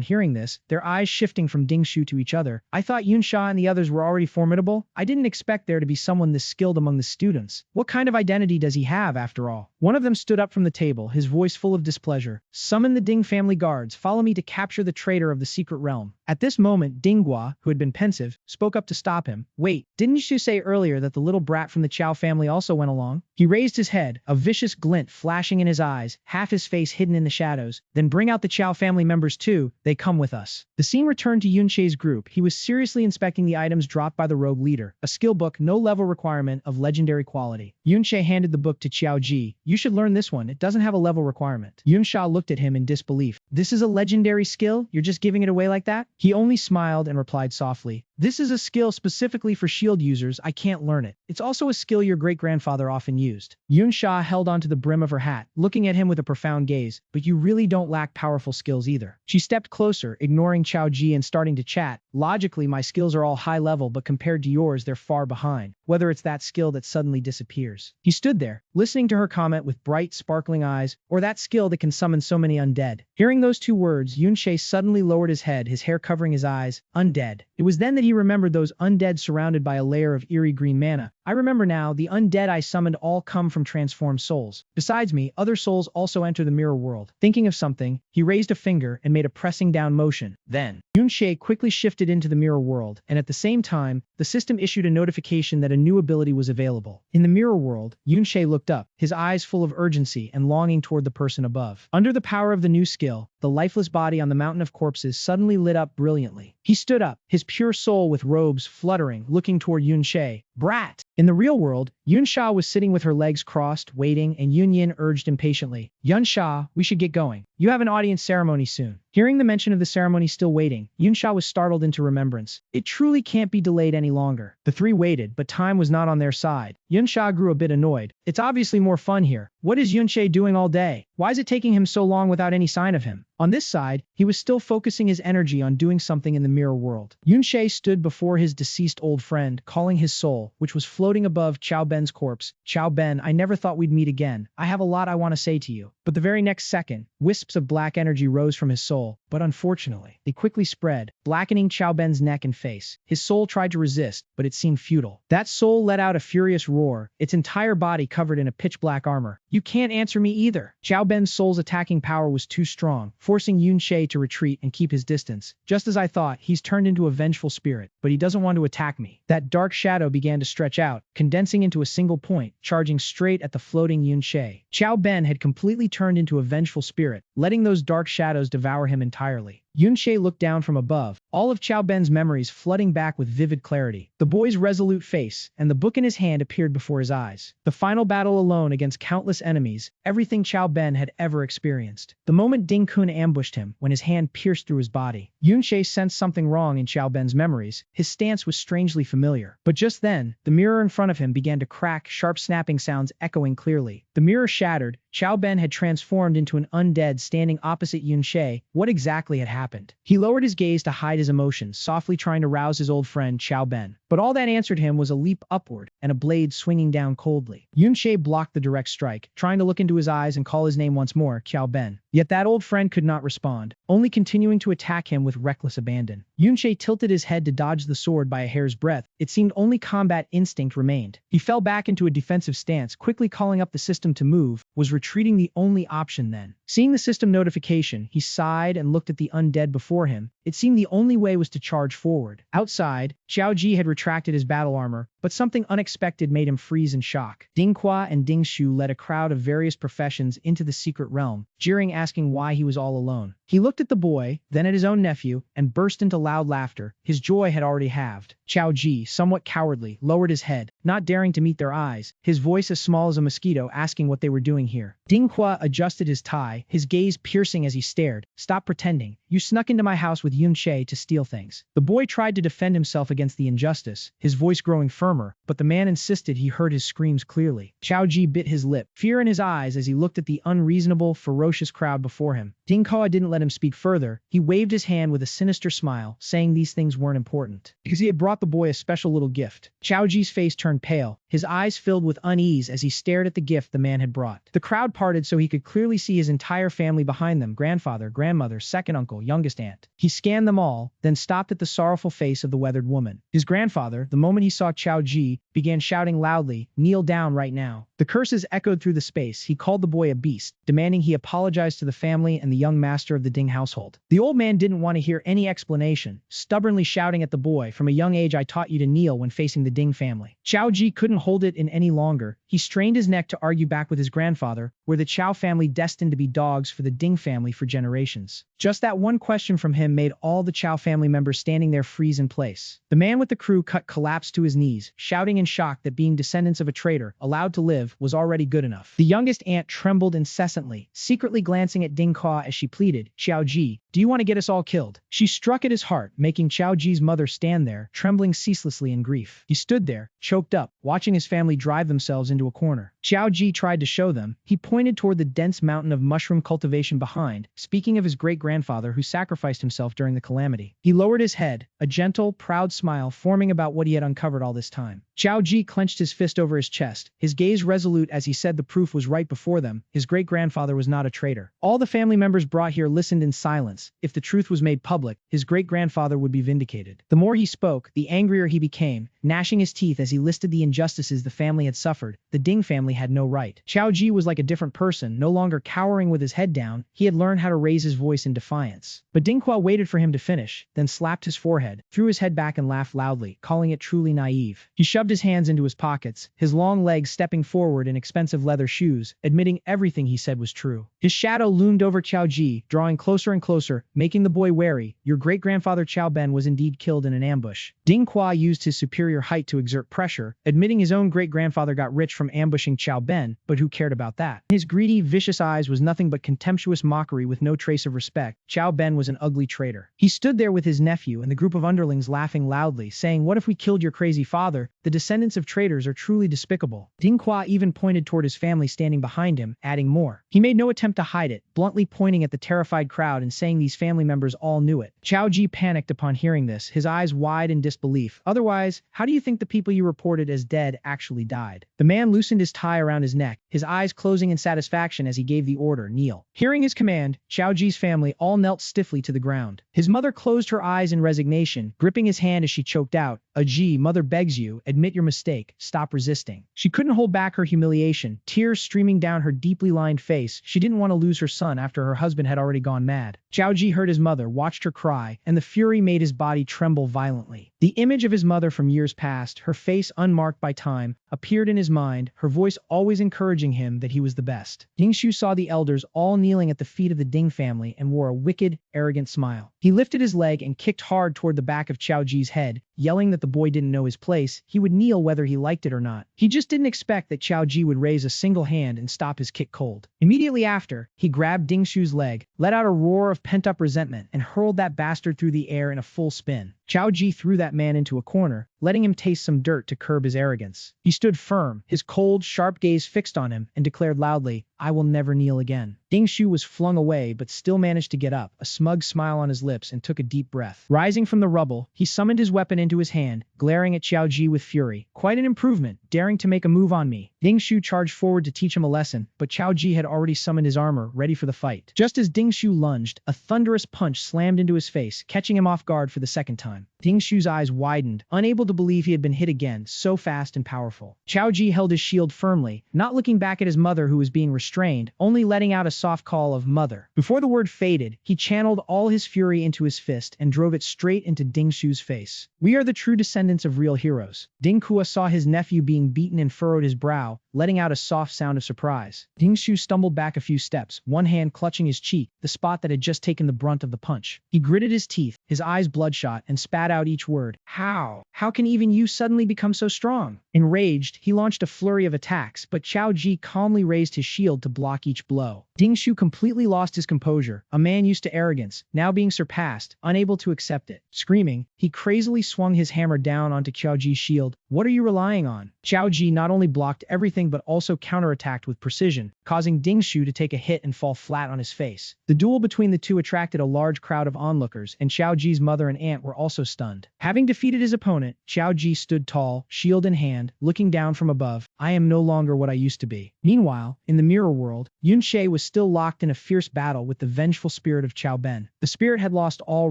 hearing this, their eyes shifting from Dingshu to each other. I thought Yunsha and the others were already formidable. I didn't expect there to be someone this skilled among the students. What kind of identity does he have, after all? One of them stood up from the table, his voice full of displeasure. Summon the Ding family guards. Follow me to capture the traitor of the secret realm. At this moment, Dinghua, who had been pensive, spoke up to stop him. Wait, didn't you say earlier that the little brat from the Chow family also went along? He raised his head, a vicious glint flashing in his eyes, half his face hidden in the shadows. Then bring out the Chow family members too, they come with us. The scene returned to Yunche's group. He was seriously inspecting the items dropped by the rogue leader. A skill book, no level requirement, of legendary quality. Yunche handed the book to Xiao Ji. You should learn this one, it doesn't have a level requirement. Yunsha looked at him in disbelief. This is a legendary skill? You're just giving it away like that? He only smiled and replied softly. This is a skill specifically for shield users, I can't learn it. It's also a skill your great-grandfather often used. Yunsha held onto the brim of her hat, looking at him with a profound gaze. But you really don't lack powerful skills either. She stepped closer, ignoring Xiao Ji and starting to chat. Logically, my skills are all high level, but compared to yours, they're far behind. Whether it's that skill that suddenly disappears. He stood there, listening to her comment with bright, sparkling eyes, or that skill that can summon so many undead. Hearing those two words, Yunche suddenly lowered his head, his hair covering his eyes. Undead. It was then that he remembered those undead surrounded by a layer of eerie green mana. I remember now, the undead I summoned all come from transformed souls. Besides me, other souls also enter the mirror world. Thinking of something, he raised a finger and made a pressing down motion. Then, Yunche quickly shifted into the mirror world, and at the same time, the system issued a notification that a new ability was available. In the mirror world, Yunche looked up, his eyes full of urgency and longing toward the person above. Under the power of the new skill, the lifeless body on the mountain of corpses suddenly lit up brilliantly. He stood up, his pure soul with robes fluttering, looking toward Yunche. Brat! In the real world, Yunsha was sitting with her legs crossed, waiting, and Yunyin urged impatiently. Yunsha, we should get going. You have an audience ceremony soon. Hearing the mention of the ceremony still waiting, Yunsha was startled into remembrance. It truly can't be delayed any longer. The three waited, but time was not on their side. Yunsha grew a bit annoyed. It's obviously more fun here. What is Yunche doing all day? Why is it taking him so long without any sign of him? On this side, he was still focusing his energy on doing something in the mirror world. Yunche stood before his deceased old friend, calling his soul, which was floating above Chao Ben's corpse. Chao Ben, I never thought we'd meet again. I have a lot I want to say to you. But the very next second, wisps of black energy rose from his soul, but unfortunately, they quickly spread, blackening Chao Ben's neck and face. His soul tried to resist, but it seemed futile. That soul let out a furious roar, its entire body covered in a pitch-black armor. You can't answer me either. Chao Ben's soul's attacking power was too strong, forcing Yunche to retreat and keep his distance. Just as I thought, he's turned into a vengeful spirit, but he doesn't want to attack me. That dark shadow began to stretch out, condensing into a single point, charging straight at the floating Yunche. Chao Ben had completely turned into a vengeful spirit, letting those dark shadows devour him entirely. Yunche looked down from above, all of Chao Ben's memories flooding back with vivid clarity. The boy's resolute face and the book in his hand appeared before his eyes. The final battle alone against countless enemies, everything Chao Ben had ever experienced. The moment Ding Kun ambushed him, when his hand pierced through his body. Yunche sensed something wrong in Chao Ben's memories. His stance was strangely familiar. But just then, the mirror in front of him began to crack, sharp snapping sounds echoing clearly. The mirror shattered. Chao Ben had transformed into an undead standing opposite Yunche. What exactly had happened? He lowered his gaze to hide his emotions, softly trying to rouse his old friend Chao Ben. But all that answered him was a leap upward and a blade swinging down coldly. Yunche blocked the direct strike, trying to look into his eyes and call his name once more, Chao Ben. Yet that old friend could not respond, only continuing to attack him with reckless abandon. Yunche tilted his head to dodge the sword by a hair's breadth. It seemed only combat instinct remained. He fell back into a defensive stance, quickly calling up the system to move. Was retreating the only option then? Seeing the system notification, he sighed and looked at the undead before him. It seemed the only way was to charge forward. Outside, Xiao Ji had retracted his battle armor, but something unexpected made him freeze in shock. Ding Hua and Ding Shu led a crowd of various professions into the secret realm, jeering, asking why he was all alone. He looked at the boy, then at his own nephew, and burst into loud laughter. His joy had already halved. Xiao Ji, somewhat cowardly, lowered his head, not daring to meet their eyes, his voice as small as a mosquito, asking what they were doing here. Ding Hua adjusted his tie, his gaze piercing as he stared. Stop pretending. You snuck into my house with Yunche to steal things. The boy tried to defend himself against the injustice, his voice growing firmer, but the man insisted he heard his screams clearly. Xiao Ji bit his lip, fear in his eyes as he looked at the unreasonable, ferocious crowd before him. Ding Hua didn't let him speak further. He waved his hand with a sinister smile, saying these things weren't important, because he had brought the boy a special little gift. Xiao Ji's face turned pale, his eyes filled with unease as he stared at the gift the man had brought. The crowd parted so he could clearly see his entire family behind them, grandfather, grandmother, second uncle, youngest aunt. He scanned them all, then stopped at the sorrowful face of the weathered woman. His grandfather, the moment he saw Xiao Ji, began shouting loudly, "Kneel down right now." The curses echoed through the space. He called the boy a beast, demanding he apologize to the family and the young master of the Ding household. The old man didn't want to hear any explanation, stubbornly shouting at the boy, "From a young age I taught you to kneel when facing the Ding family." Xiao Ji couldn't hold it in any longer. He strained his neck to argue back with his grandfather, were the Chao family destined to be dogs for the Ding family for generations? Just that one question from him made all the Chao family members standing there freeze in place. The man with the crew cut collapsed to his knees, shouting in shock that being descendants of a traitor, allowed to live, was already good enough. The youngest aunt trembled incessantly, secretly glancing at Ding Hua as she pleaded, "Xiao Ji, do you want to get us all killed?" She struck at his heart, making Xiao Ji's mother stand there, trembling ceaselessly in grief. He stood there, choked up, watching his family drive themselves into a corner. Xiao Ji tried to show them. He pointed toward the dense mountain of mushroom cultivation behind, speaking of his great-grandfather who sacrificed himself during the calamity. He lowered his head, a gentle, proud smile forming about what he had uncovered all this time. Xiao Ji clenched his fist over his chest, his gaze resolute as he said the proof was right before them. His great-grandfather was not a traitor. All the family members brought here listened in silence. If the truth was made public, his great-grandfather would be vindicated. The more he spoke, the angrier he became, gnashing his teeth as he listed the injustices the family had suffered. The Ding family had no right. Xiao Ji was like a different person, no longer cowering with his head down. He had learned how to raise his voice in defiance. But Ding Hua waited for him to finish, then slapped his forehead, threw his head back and laughed loudly, calling it truly naive. He shoved his hands into his pockets, his long legs stepping forward in expensive leather shoes, admitting everything he said was true. His shadow loomed over Xiao Ji, drawing closer and closer, making the boy wary. Your great-grandfather Xiao Ben was indeed killed in an ambush. Ding Hua used his superior height to exert pressure, admitting his own great-grandfather got rich from ambushing Xiao Ben, but who cared about that? His greedy, vicious eyes was nothing but contemptuous mockery with no trace of respect. Xiao Ben was an ugly traitor. He stood there with his nephew and the group of underlings laughing loudly, saying, "What if we killed your crazy father? The descendants of traitors are truly despicable." Ding Hua even pointed toward his family standing behind him, adding more. He made no attempt to hide it, bluntly pointing at the terrified crowd and saying these family members all knew it. Xiao Ji panicked upon hearing this, his eyes wide in disbelief. Otherwise, how do you think the people you reported as dead actually died? The man loosened his tie around his neck, his eyes closing in satisfaction as he gave the order, "Kneel." Hearing his command, Xiao Ji's family all knelt stiffly to the ground. His mother closed her eyes in resignation, gripping his hand as she choked out, "Ji, mother begs you, admit your mistake, stop resisting." She couldn't hold back her humiliation, tears streaming down her deeply lined face. She didn't want to lose her son after her husband had already gone mad. Xiao Ji heard his mother, watched her cry, and the fury made his body tremble violently. The image of his mother from years past, her face unmarked by time, appeared in his mind, her voice always encouraging him that he was the best. Ding Shu saw the elders all kneeling at the feet of the Ding family and wore a wicked, arrogant smile. He lifted his leg and kicked hard toward the back of Xiao Ji's head, yelling that the boy didn't know his place. He would kneel whether he liked it or not. He just didn't expect that Xiao Ji would raise a single hand and stop his kick cold. Immediately after, he grabbed Ding Shu's leg, let out a roar of pent-up resentment, and hurled that bastard through the air in a full spin. Xiao Ji threw that man into a corner, letting him taste some dirt to curb his arrogance. He stood firm, his cold, sharp gaze fixed on him, and declared loudly, "I will never kneel again." Ding Shu was flung away but still managed to get up, a smug smile on his lips, and took a deep breath. Rising from the rubble, he summoned his weapon into his hand, glaring at Xiao Ji with fury. "Quite an improvement, daring to make a move on me." Ding Shu charged forward to teach him a lesson, but Xiao Ji had already summoned his armor, ready for the fight. Just as Ding Shu lunged, a thunderous punch slammed into his face, catching him off guard for the second time. Ding Shu's eyes widened, unable to believe he had been hit again, so fast and powerful. Xiao Ji held his shield firmly, not looking back at his mother who was being restrained, only letting out a soft call of "mother." Before the word faded, he channeled all his fury into his fist and drove it straight into Ding Shu's face. "We are the true descendants of real heroes." Ding Hua saw his nephew being beaten and furrowed his brow, letting out a soft sound of surprise. Ding Shu stumbled back a few steps, one hand clutching his cheek, the spot that had just taken the brunt of the punch. He gritted his teeth, his eyes bloodshot, and spat out each word. How? How can even you suddenly become so strong? Enraged, he launched a flurry of attacks, but Qiao Ji calmly raised his shield to block each blow. Ding Shu completely lost his composure, a man used to arrogance, now being surpassed, unable to accept it. Screaming, he crazily swung his hammer down onto Qiao Ji's shield. What are you relying on? Qiao Ji not only blocked everything but also counterattacked with precision, causing Ding Shu to take a hit and fall flat on his face. The duel between the two attracted a large crowd of onlookers, and Qiao Ji's mother and aunt were also stunned. Having defeated his opponent, Qiao Ji stood tall, shield in hand, looking down from above. I am no longer what I used to be. Meanwhile, in the mirror world, Yun Shay was still locked in a fierce battle with the vengeful spirit of Qiao Ben. The spirit had lost all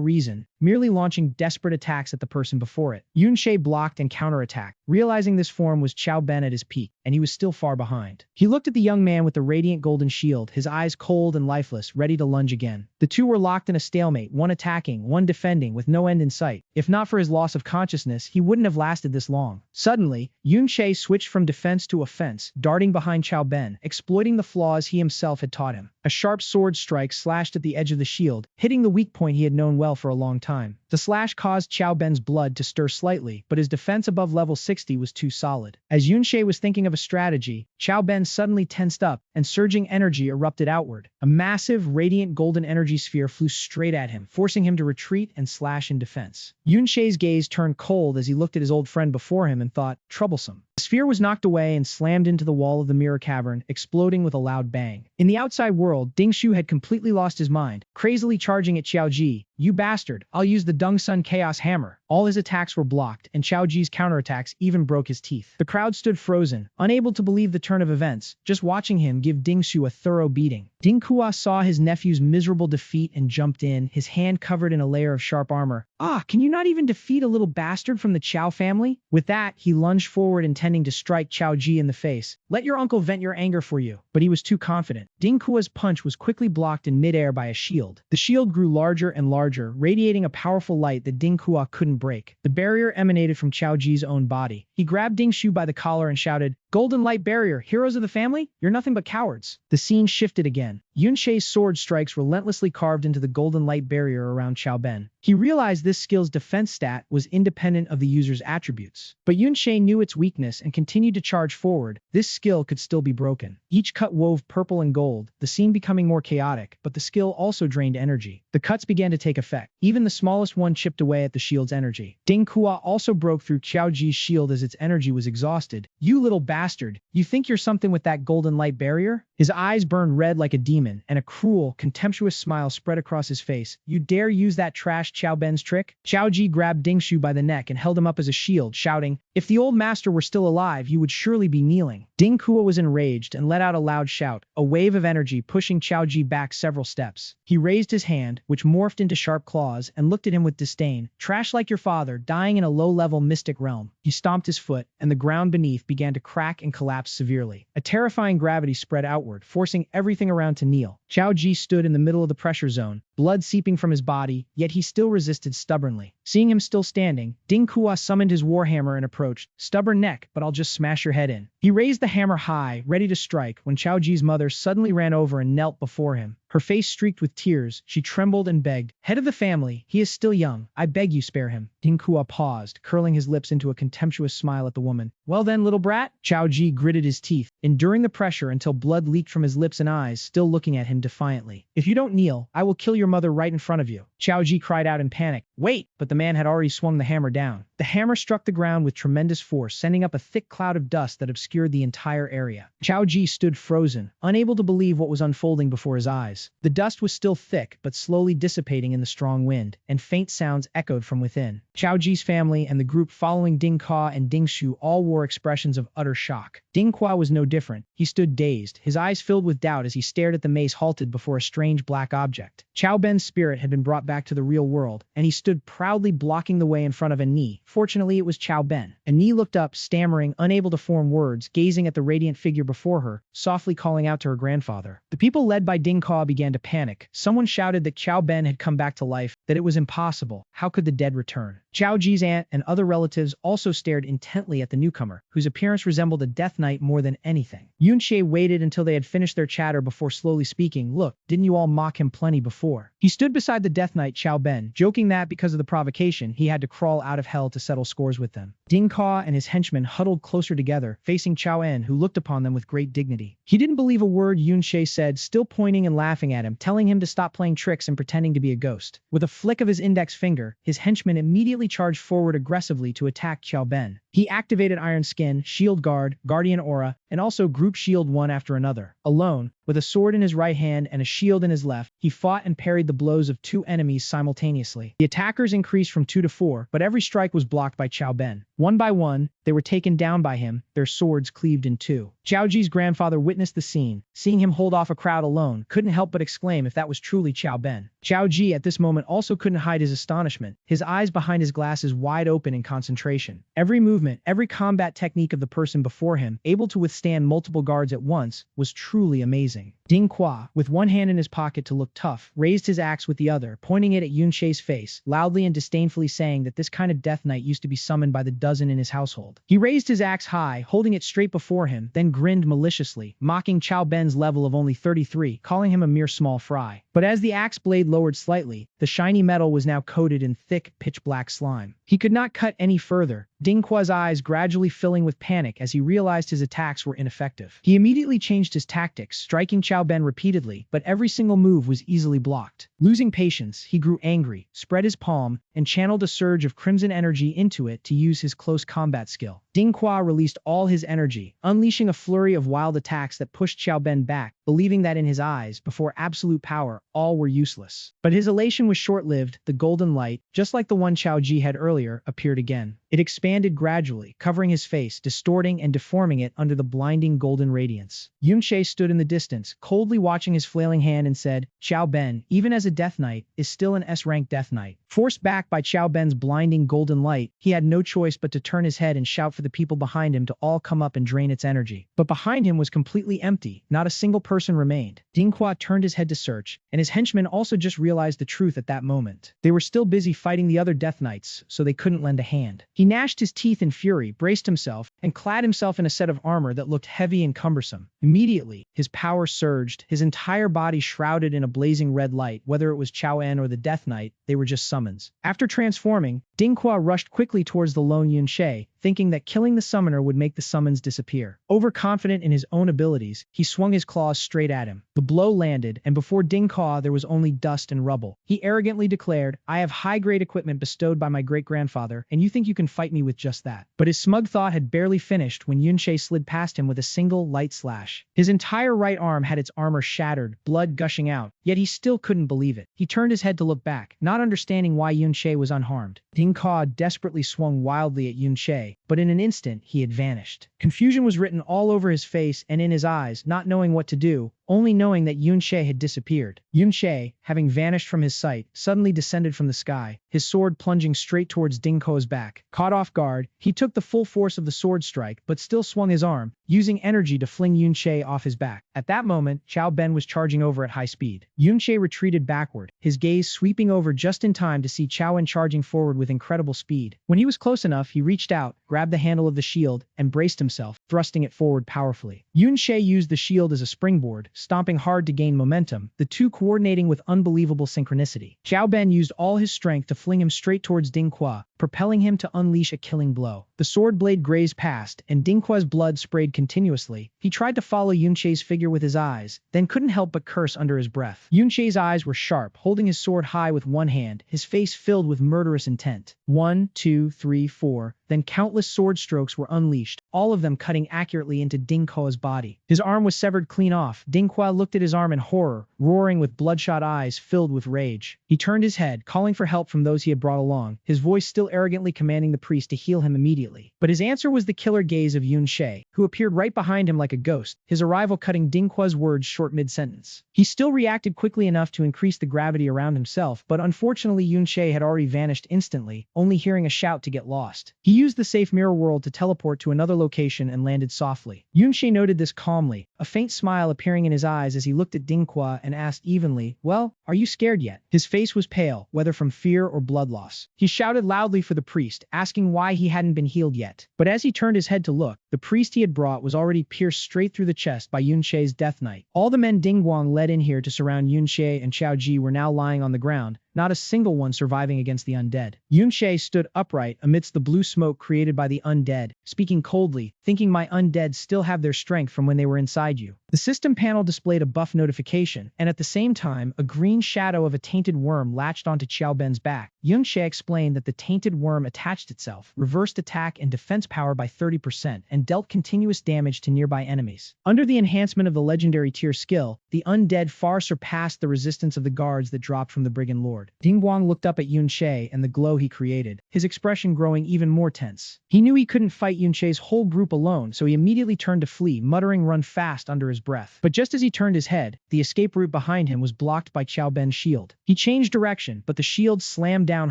reason, merely launching desperate attacks at the person before it. Yun Shay blocked and counterattacked, realizing this form was Qiao Ben at his peak, and he was still far behind. He looked at the young man with the radiant golden shield, his eyes cold and lifeless, ready to lunge again. The two were locked in a stalemate, one attacking, one defending, with no end in sight. If not for his loss of consciousness, he wouldn't have lasted this long. Suddenly, Yun Shay switched from defense to offense, darting behind Qiao Ben, exploiting the flaws he himself had taught him. A sharp sword strike slashed at the edge of the shield, hitting the weak point he had known well for a long time. The slash caused Qiao Ben's blood to stir slightly, but his defense above level 60 was too solid. As Yun Shay was thinking of a strategy, Qiao Ben suddenly tensed up, and surging energy erupted outward. A massive, radiant golden energy sphere flew straight at him, forcing him to retreat and slash in defense. Yun Shay's gaze turned cold as he looked at his old friend before him and thought, troublesome. The sphere was knocked away and slammed into the wall of the mirror cavern, exploding with a loud bang. In the outside world, Ding Shu had completely lost his mind, crazily charging at Qiao Ji. You bastard, I'll use the Dung Sun Chaos Hammer. All his attacks were blocked, and Qiao Ji's counterattacks even broke his teeth. The crowd stood frozen, unable to believe the turn of events, just watching him give Ding Shu a thorough beating. Ding Hua saw his nephew's miserable defeat and jumped in, his hand covered in a layer of sharp armor. Ah, can you not even defeat a little bastard from the Qiao family? With that, he lunged forward intending to strike Qiao Ji in the face. Let your uncle vent your anger for you. But he was too confident. Ding Hua's punch was quickly blocked in midair by a shield. The shield grew larger and larger, radiating a powerful light that Ding Hua couldn't break. The barrier emanated from Qiao Ji's own body. He grabbed Ding Shu by the collar and shouted, Golden Light Barrier, heroes of the family? You're nothing but cowards. The scene shifted again. Yun Shay's sword strikes relentlessly carved into the golden light barrier around Qiao Ben. He realized this skill's defense stat was independent of the user's attributes. But Yun Shay knew its weakness and continued to charge forward. This skill could still be broken. Each cut wove purple and gold, the scene becoming more chaotic, but the skill also drained energy. The cuts began to take effect. Even the smallest one chipped away at the shield's energy. Ding Hua also broke through Qiao Ji's shield as its energy was exhausted. You little bastard, you think you're something with that golden light barrier? His eyes burned red like a demon, and a cruel, contemptuous smile spread across his face. You dare use that trash Qiao Ben's trick? Qiao Ji grabbed Ding Shu by the neck and held him up as a shield, shouting, if the old master were still alive, you would surely be kneeling. Ding Hua was enraged and let out a loud shout, a wave of energy pushing Qiao Ji back several steps. He raised his hand, which morphed into sharp claws, and looked at him with disdain. Trash like your father, dying in a low-level mystic realm. He stomped his foot, and the ground beneath began to crack and collapse severely. A terrifying gravity spread outward, forcing everything around to kneel. Qiao Ji stood in the middle of the pressure zone, blood seeping from his body, yet he still resisted stubbornly. Seeing him still standing, Ding Hua summoned his warhammer and approached. Stubborn neck, but I'll just smash your head in. He raised the hammer high, ready to strike, when Qiao Ji's mother suddenly ran over and knelt before him. Her face streaked with tears, she trembled and begged, Head of the family, he is still young. I beg you spare him. Ding Hua paused, curling his lips into a contemptuous smile at the woman. Well then, little brat? Qiao Ji gritted his teeth, enduring the pressure until blood leaked from his lips and eyes, still looking at him defiantly. If you don't kneel, I will kill your mother right in front of you. Qiao Ji cried out in panic. Wait! But the man had already swung the hammer down. The hammer struck the ground with tremendous force, sending up a thick cloud of dust that obscured the entire area. Qiao Ji stood frozen, unable to believe what was unfolding before his eyes. The dust was still thick, but slowly dissipating in the strong wind, and faint sounds echoed from within. Qiao Ji's family and the group following Ding Hua and Ding Shu all wore expressions of utter shock. Ding Hua was no different. He stood dazed, his eyes filled with doubt as he stared at the mace halted before a strange black object. Qiao Ben's spirit had been brought brought back to the real world, and he stood proudly blocking the way in front of Ani. Fortunately, it was Chao Ben. Ani looked up, stammering, unable to form words, gazing at the radiant figure before her, softly calling out to her grandfather. The people led by Ding Ka began to panic. Someone shouted that Chao Ben had come back to life, that it was impossible. How could the dead return? Chao Ji's aunt and other relatives also stared intently at the newcomer, whose appearance resembled a death knight more than anything. Yunshe waited until they had finished their chatter before slowly speaking. Look, didn't you all mock him plenty before? He stood beside the death knight Chao Ben, joking that because of the provocation, he had to crawl out of hell to settle scores with them. Ding Ka and his henchmen huddled closer together, facing Chao En, who looked upon them with great dignity. He didn't believe a word Yunshe said, still pointing and laughing at him, telling him to stop playing tricks and pretending to be a ghost. With a flick of his index finger, his henchman immediately charged forward aggressively to attack Chao Ben. He activated Iron Skin, Shield Guard, Guardian Aura, and also Group Shield one after another. Alone, with a sword in his right hand and a shield in his left, he fought and parried the blows of two enemies simultaneously. The attackers increased from 2 to 4, but every strike was blocked by Chao Ben. One by one, they were taken down by him, their swords cleaved in two. Chao Ji's grandfather witnessed the scene. Seeing him hold off a crowd alone, couldn't help but exclaim if that was truly Chao Ben. Chao Ji at this moment also couldn't hide his astonishment, his eyes behind his glasses wide open in concentration. Every movement, every combat technique of the person before him, able to withstand multiple guards at once, was truly amazing. Ding Qua, with one hand in his pocket to look tough, raised his axe with the other, pointing it at Yunshe's face, loudly and disdainfully saying that this kind of death knight used to be summoned by the dozen in his household. He raised his axe high, holding it straight before him, then grinned maliciously, mocking Chao Ben's level of only 33, calling him a mere small fry. But as the axe blade lowered slightly, the shiny metal was now coated in thick, pitch-black slime. He could not cut any further, Ding Qua's eyes gradually filling with panic as he realized his attacks were ineffective. He immediately changed his tactics, striking Chao Ben repeatedly, but every single move was easily blocked. Losing patience, he grew angry, spread his palm, and channeled a surge of crimson energy into it to use his close combat skill. Ding Qua released all his energy, unleashing a flurry of wild attacks that pushed Chao Ben back, believing that in his eyes, before absolute power, all were useless. But his elation was short-lived. The golden light, just like the one Chao Ji had earlier, appeared again. It expanded gradually, covering his face, distorting and deforming it under the blinding golden radiance. Yunshe stood in the distance, coldly watching his flailing hand and said, Chao Ben, even as a death knight, is still an S-rank death knight. Forced back by Chao Ben's blinding golden light, he had no choice but to turn his head and shout for the people behind him to all come up and drain its energy. But behind him was completely empty, not a single person remained. Ding Qua turned his head to search, and his henchmen also just realized the truth at that moment. They were still busy fighting the other death knights, so they couldn't lend a hand. He gnashed his teeth in fury, braced himself, and clad himself in a set of armor that looked heavy and cumbersome. Immediately, his power surged, his entire body shrouded in a blazing red light. Whether it was Chao En or the Death Knight, they were just summons. After transforming, Ding Qua rushed quickly towards the lone Yunshe, thinking that killing the summoner would make the summons disappear. Overconfident in his own abilities, he swung his claws straight at him. The blow landed, and before Ding Qua there was only dust and rubble. He arrogantly declared, I have high-grade equipment bestowed by my great-grandfather, and you think you can fight me with just that. But his smug thought had barely finished when Yunshe slid past him with a single light slash. His entire right arm had its armor shattered, blood gushing out, yet he still couldn't believe it. He turned his head to look back, not understanding why Yunshe was unharmed. Ding Qua desperately swung wildly at Yunshe, but in an instant he had vanished. Confusion was written all over his face and in his eyes, not knowing what to do, only knowing that Yunshe had disappeared. Yunshe, having vanished from his sight, suddenly descended from the sky, his sword plunging straight towards Ding Qua's back. Caught off guard, he took the full force of the sword strike, but still swung his arm, using energy to fling Yunshe off his back. At that moment, Chao Ben was charging over at high speed. Yunshe retreated backward, his gaze sweeping over just in time to see Chao En charging forward with incredible speed. When he was close enough, he reached out, grabbed the handle of the shield, and braced himself, thrusting it forward powerfully. Yunshe used the shield as a springboard, stomping hard to gain momentum, the two coordinating with unbelievable synchronicity. Chao Ben used all his strength to fling him straight towards Ding Qua, propelling him to unleash a killing blow. The sword blade grazed past, and Ding Qua's blood sprayed continuously. He tried to follow Yunshe's figure with his eyes, then couldn't help but curse under his breath. Yunshe's eyes were sharp, holding his sword high with one hand, his face filled with murderous intent. 1, 2, 3, 4, then countless sword strokes were unleashed, all of them cutting accurately into Ding Qua's body. His arm was severed clean off. Ding Qua looked at his arm in horror, roaring with bloodshot eyes filled with rage. He turned his head, calling for help from those he had brought along, his voice still still arrogantly commanding the priest to heal him immediately. But his answer was the killer gaze of Yun-Shae, who appeared right behind him like a ghost, his arrival cutting Ding Qua's words short mid-sentence. He still reacted quickly enough to increase the gravity around himself, but unfortunately Yun-Shae had already vanished instantly, only hearing a shout to get lost. He used the safe mirror world to teleport to another location and landed softly. Yun-Shae noted this calmly, a faint smile appearing in his eyes as he looked at Ding Qua and asked evenly, "Well, are you scared yet?" His face was pale, whether from fear or blood loss. He shouted loudly for the priest, asking why he hadn't been healed yet. But as he turned his head to look, the priest he had brought was already pierced straight through the chest by Yun-Shae's death knight. All the men Ding Guang led in here to surround Yun-Shae and Xiao Ji were now lying on the ground, not a single one surviving against the undead. Yun-Shae stood upright amidst the blue smoke created by the undead, speaking coldly, thinking my undead still have their strength from when they were inside you. The system panel displayed a buff notification, and at the same time, a green shadow of a tainted worm latched onto Xiao Ben's back. Yun-Shae explained that the tainted worm attached itself, reversed attack and defense power by 30%, and dealt continuous damage to nearby enemies. Under the enhancement of the legendary tier skill, the undead far surpassed the resistance of the guards that dropped from the Brigand Lord. Ding Guang looked up at Yun-Shae and the glow he created, his expression growing even more tense. He knew he couldn't fight Yun-Shae's whole group alone, so he immediately turned to flee, muttering "run fast" under his breath. But just as he turned his head, the escape route behind him was blocked by Xiao Ben's shield. He changed direction, but the shield slammed down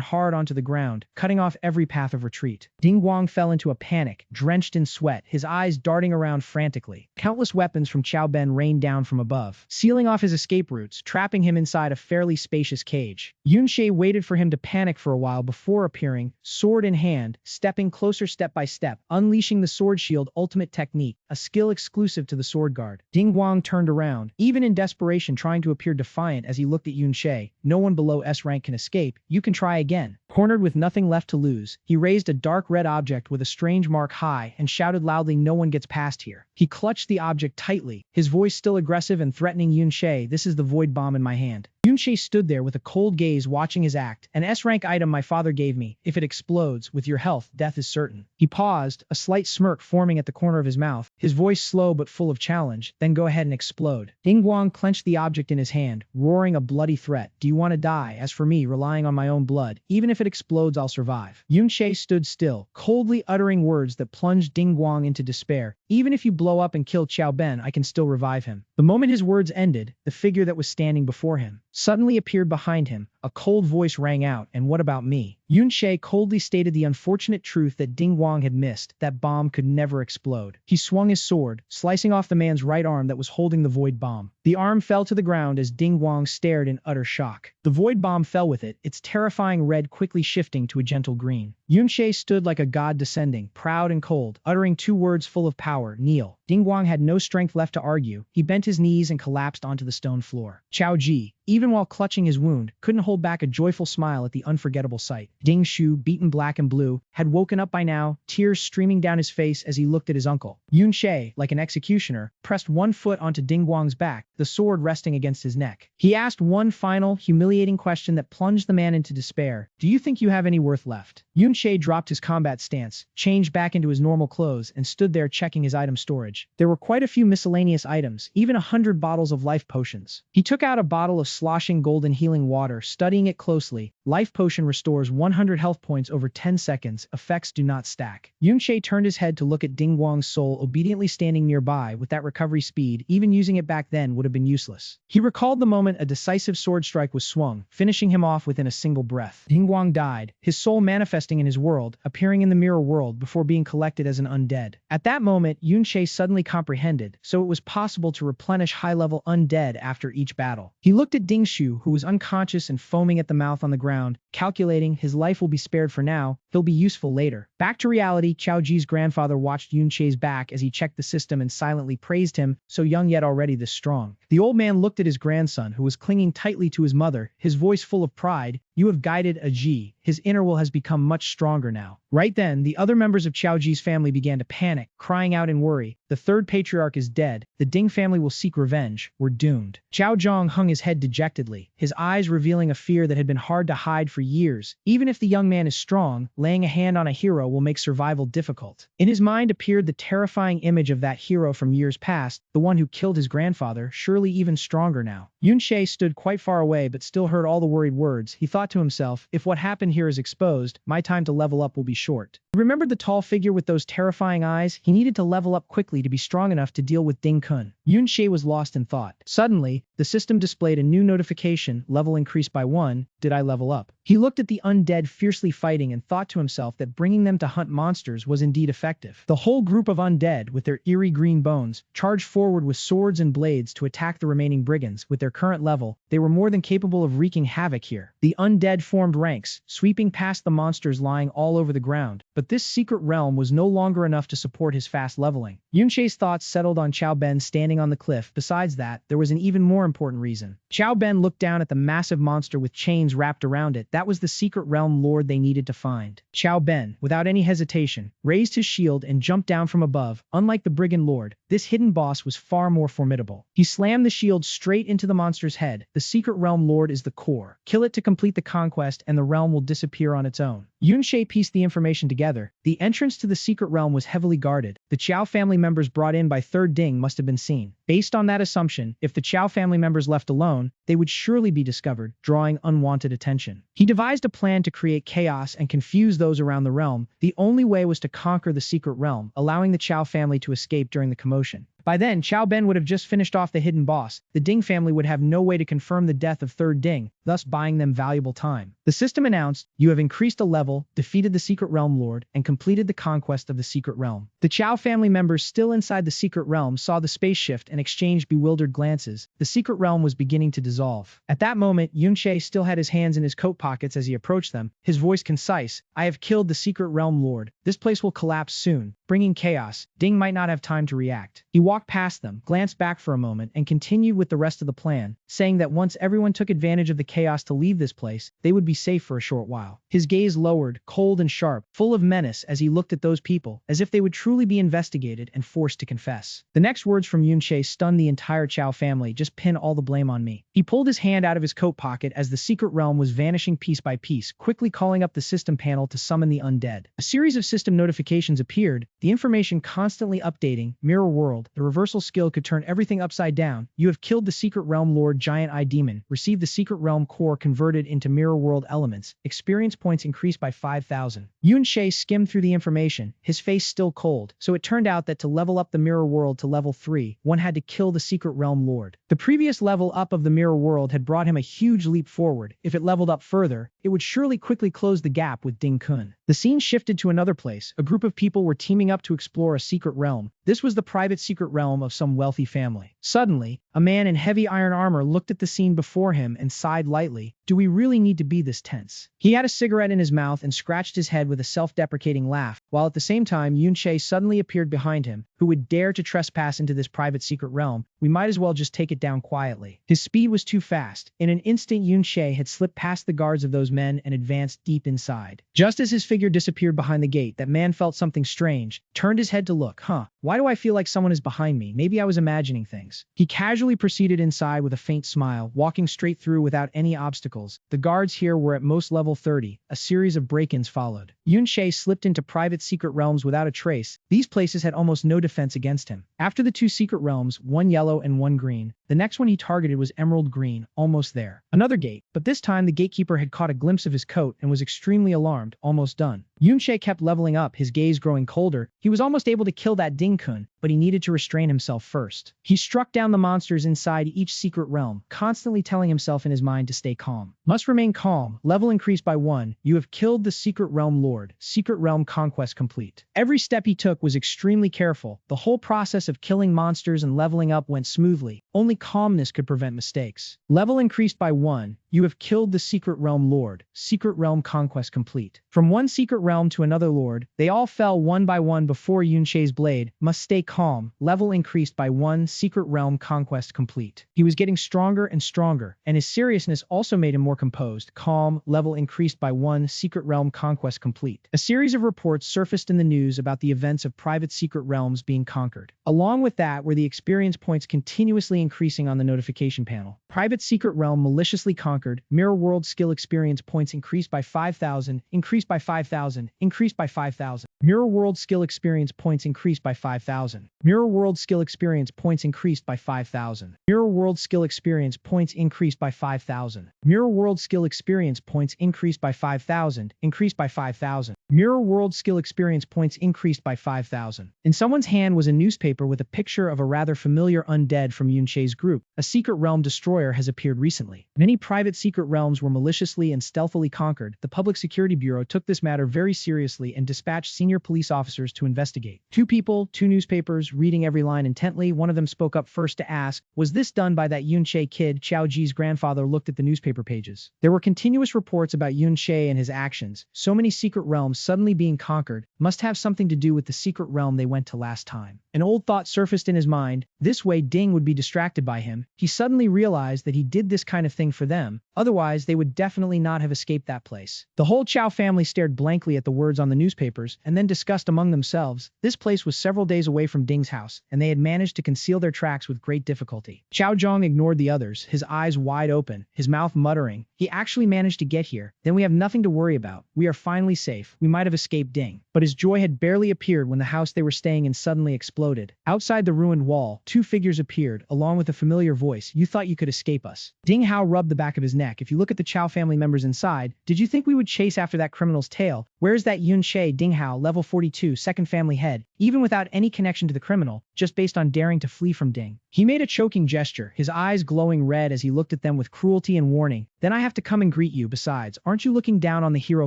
hard onto the ground, cutting off every path of retreat. Ding Guang fell into a panic, drenched in sweat, his eyes darting around frantically. Countless weapons from Xiao Ben rained down from above, sealing off his escape routes, trapping him inside a fairly spacious cage. Yun-Shae waited for him to panic for a while before appearing, sword in hand, stepping closer step by step, unleashing the sword shield ultimate technique, a skill exclusive to the sword guard. Ding Guang turned around, even in desperation trying to appear defiant as he looked at Yun-Shae. No one below S rank can escape, you can try again. Cornered with nothing left to lose, he raised a dark red object with a strange mark high and shouted loudly, "No one gets past here." He clutched the object tightly, his voice still aggressive and threatening. "Yun-Shae, this is the void bomb in my hand." Yun-Shae stood there with a cold gaze watching his act. "An S-rank item my father gave me. If it explodes, with your health, death is certain." He paused, a slight smirk forming at the corner of his mouth, his voice slow but full of challenge. "Then go ahead and explode." Ding Guang clenched the object in his hand, roaring a bloody threat. "Do you want to die? As for me, relying on my own blood, even if it explodes, I'll survive." Yun-Shae stood still, coldly uttering words that plunged Ding Guang into despair. "Even if you blow up and kill Xiao Ben, I can still revive him." The moment his words ended, the figure that was standing before him suddenly appeared behind him. A cold voice rang out, "And what about me?" Yun-Shae coldly stated the unfortunate truth that Ding Guang had missed, that bomb could never explode. He swung his sword, slicing off the man's right arm that was holding the void bomb. The arm fell to the ground as Ding Guang stared in utter shock. The void bomb fell with it, its terrifying red quickly shifting to a gentle green. Yun-Shae stood like a god descending, proud and cold, uttering two words full of power, "Kneel." Ding Guang had no strength left to argue. He bent his knees and collapsed onto the stone floor. Xiao Ji, even while clutching his wound, couldn't hold back a joyful smile at the unforgettable sight. Ding Shu, beaten black and blue, had woken up by now, tears streaming down his face as he looked at his uncle. Yun-Shae, like an executioner, pressed one foot onto Ding Guang's back, the sword resting against his neck. He asked one final, humiliating question that plunged the man into despair. "Do you think you have any worth left?" Yun-Shae dropped his combat stance, changed back into his normal clothes, and stood there checking his item storage. There were quite a few miscellaneous items, even 100 bottles of life potions. He took out a bottle of sloshing golden healing water, studying it closely. Life potion restores 100 health points over 10 seconds. Effects do not stack. Yun-Shae turned his head to look at Ding Guang's soul obediently standing nearby. With that recovery speed, even using it back then would have been useless. He recalled the moment a decisive sword strike was swung, finishing him off within a single breath. Ding Guang died, his soul manifesting in his world, appearing in the mirror world before being collected as an undead. At that moment, Yun-Shae suddenly comprehended, so it was possible to replenish high-level undead after each battle. He looked at Ding Shu, who was unconscious and foaming at the mouth on the ground, calculating his life will be spared for now, he'll be useful later. Back to reality, Xiao Ji's grandfather watched Yun-Shae's back as he checked the system and silently praised him, so young yet already this strong. The old man looked at his grandson, who was clinging tightly to his mother, his voice full of pride. "You have guided a Ji. His inner will has become much stronger now." Right then, the other members of Xiao Ji's family began to panic, crying out in worry. "The third patriarch is dead. The Ding family will seek revenge. We're doomed." Xiao Zhang hung his head dejectedly, his eyes revealing a fear that had been hard to hide for years. Even if the young man is strong, laying a hand on a hero will make survival difficult. In his mind appeared the terrifying image of that hero from years past, the one who killed his grandfather, surely even stronger now. Yunche stood quite far away but still heard all the worried words. He thought to himself, if what happened here is exposed, my time to level up will be short. He remembered the tall figure with those terrifying eyes. He needed to level up quickly to be strong enough to deal with Ding Kun. Yunche was lost in thought. Suddenly, the system displayed a new notification, level increased by 1, did I level up? He looked at the undead fiercely fighting and thought to himself that bringing them to hunt monsters was indeed effective. The whole group of undead, with their eerie green bones, charged forward with swords and blades to attack the remaining brigands. With their current level, they were more than capable of wreaking havoc here. The undead formed ranks, sweeping past the monsters lying all over the ground, but this secret realm was no longer enough to support his fast leveling. Yunche's thoughts settled on Xiao Ben standing on the cliff. Besides that, there was an even more important reason. Xiao Ben looked down at the massive monster with chains wrapped around it. That was the secret realm lord they needed to find. Xiao Ben, without any hesitation, raised his shield and jumped down from above. Unlike the brigand lord, this hidden boss was far more formidable. He slammed the shield straight into the monster's head. The secret realm lord is the core. Kill it to complete the conquest and the realm will disappear on its own. Yunche pieced the information together. The entrance to the secret realm was heavily guarded. The Qiao family members brought in by Third Ding must have been seen. Based on that assumption, if the Qiao family members left alone, they would surely be discovered, drawing unwanted attention. He devised a plan to create chaos and confuse those around the realm. The only way was to conquer the secret realm, allowing the Qiao family to escape during the commotion. By then, Xiao Ben would have just finished off the hidden boss. The Ding family would have no way to confirm the death of Third Ding, thus buying them valuable time. The system announced, you have increased a level, defeated the secret realm lord, and completed the conquest of the secret realm. The Qiao family members still inside the secret realm saw the space shift and exchanged bewildered glances. The secret realm was beginning to dissolve. At that moment, Yunche still had his hands in his coat pockets as he approached them, his voice concise, I have killed the secret realm lord. This place will collapse soon, bringing chaos. Ding might not have time to react. He walked past them, glanced back for a moment, and continued with the rest of the plan, saying that once everyone took advantage of the chaos to leave this place, they would be safe for a short while. His gaze lowered, cold and sharp, full of menace as he looked at those people, as if they would truly be investigated and forced to confess. The next words from Yunche stunned the entire Qiao family. Just pin all the blame on me. He pulled his hand out of his coat pocket as the secret realm was vanishing piece by piece, quickly calling up the system panel to summon the undead. A series of system notifications appeared, the information constantly updating. Mirror world, the reversal skill could turn everything upside down. You have killed the secret realm lord Giant Eye Demon. Receive the secret realm core converted into mirror world elements. Experience points increased by 5,000. Yunche skimmed through the information, his face still cold. So it turned out that to level up the mirror world to level 3, one had to kill the secret realm lord. The previous level up of the mirror world had brought him a huge leap forward. If it leveled up further, it would surely quickly close the gap with Ding Kun. The scene shifted to another place. A group of people were teaming up to explore a secret realm. This was the private secret realm of some wealthy family. Suddenly, a man in heavy iron armor looked at the scene before him and sighed lightly. Do we really need to be this tense? He had a cigarette in his mouth and scratched his head with a self-deprecating laugh, while at the same time Yunche suddenly appeared behind him. Who would dare to trespass into this private secret realm? We might as well just take it down quietly. His speed was too fast. In an instant, Yunche had slipped past the guards of those men and advanced deep inside. Just as his figure disappeared behind the gate, that man felt something strange, turned his head to look. Why do I feel like someone is behind me? Maybe I was imagining things. He casually proceeded inside with a faint smile, walking straight through without any obstacles. The guards here were at most level 30. A series of break-ins followed. Yunche slipped into private secret realms without a trace. These places had almost no defense against him. After the two secret realms, one yellow and one green, the next one he targeted was emerald green, almost there. Another gate, but this time the gatekeeper had caught a glimpse of his coat and was extremely alarmed, almost done. Yunche kept leveling up, his gaze growing colder. He was almost able to kill that Ding Kun, but he needed to restrain himself first. He struck down the monsters inside each secret realm, constantly telling himself in his mind to stay calm. Must remain calm. Level increased by 1. You have killed the secret realm lord. Secret realm conquest complete. Every step he took was extremely careful. The whole process of killing monsters and leveling up went smoothly. Only calmness could prevent mistakes. Level increased by 1. You have killed the secret realm lord. Secret realm conquest complete. From one secret realm to another lord, they all fell one by one before Yunche's blade. Must stay calm. Level increased by 1. Secret realm conquest complete. He was getting stronger and stronger, and his seriousness also made him more composed. Calm. Level increased by 1. Secret realm conquest complete. A series of reports surfaced in the news about the events of private secret realms being conquered. Along with that were the experience points continuously increasing on the notification panel. Private secret realm maliciously conquered. Mirror world skill experience points increased by 5,000, increased by 5,000, increased by 5,000. Mirror world skill experience points increased by 5,000. Mirror world skill experience points increased by 5,000. Mirror world skill experience points increased by 5,000. Mirror world skill experience points increased by 5,000, increased by 5,000. Mirror world skill experience points increased by 5,000. In someone's hand was a newspaper with a picture of a rather familiar undead from Yunche's group. A secret realm destroyer has appeared recently. Many private secret realms were maliciously and stealthily conquered. The Public Security Bureau took this matter very seriously and dispatched senior police officers to investigate. Two people, two newspapers, reading every line intently. One of them spoke up first to ask, was this done by that Yunche kid? Xiao Ji's grandfather looked at the newspaper pages. There were continuous reports about Yunche and his actions. So many secret realms suddenly being conquered must have something to do with the secret realm they went to last time. An old thought surfaced in his mind. This way Ding would be distracted by him. He suddenly realized that he did this kind of thing for them. Otherwise, they would definitely not have escaped that place. The whole Chow family stared blankly at the words on the newspapers and then discussed among themselves. This place was several days away from Ding's house, and they had managed to conceal their tracks with great difficulty. Xiao Zhang ignored the others, his eyes wide open, his mouth muttering, he actually managed to get here. Then we have nothing to worry about. We are finally safe. We might have escaped Ding. But his joy had barely appeared when the house they were staying in suddenly exploded. Outside the ruined wall, two figures appeared, along with a familiar voice. You thought you could escape us. Ding Hao rubbed the back of his neck. If you look at the Chow family members inside, did you think we would chase after that criminal's tail? Where's that Yun Che? Ding Hao, level 42, second family head, even without any connection to the criminal, just based on daring to flee from Ding. He made a choking gesture, his eyes glowing red as he looked at them with cruelty and warning. Then I have to come and greet you. Besides, aren't you looking down on the hero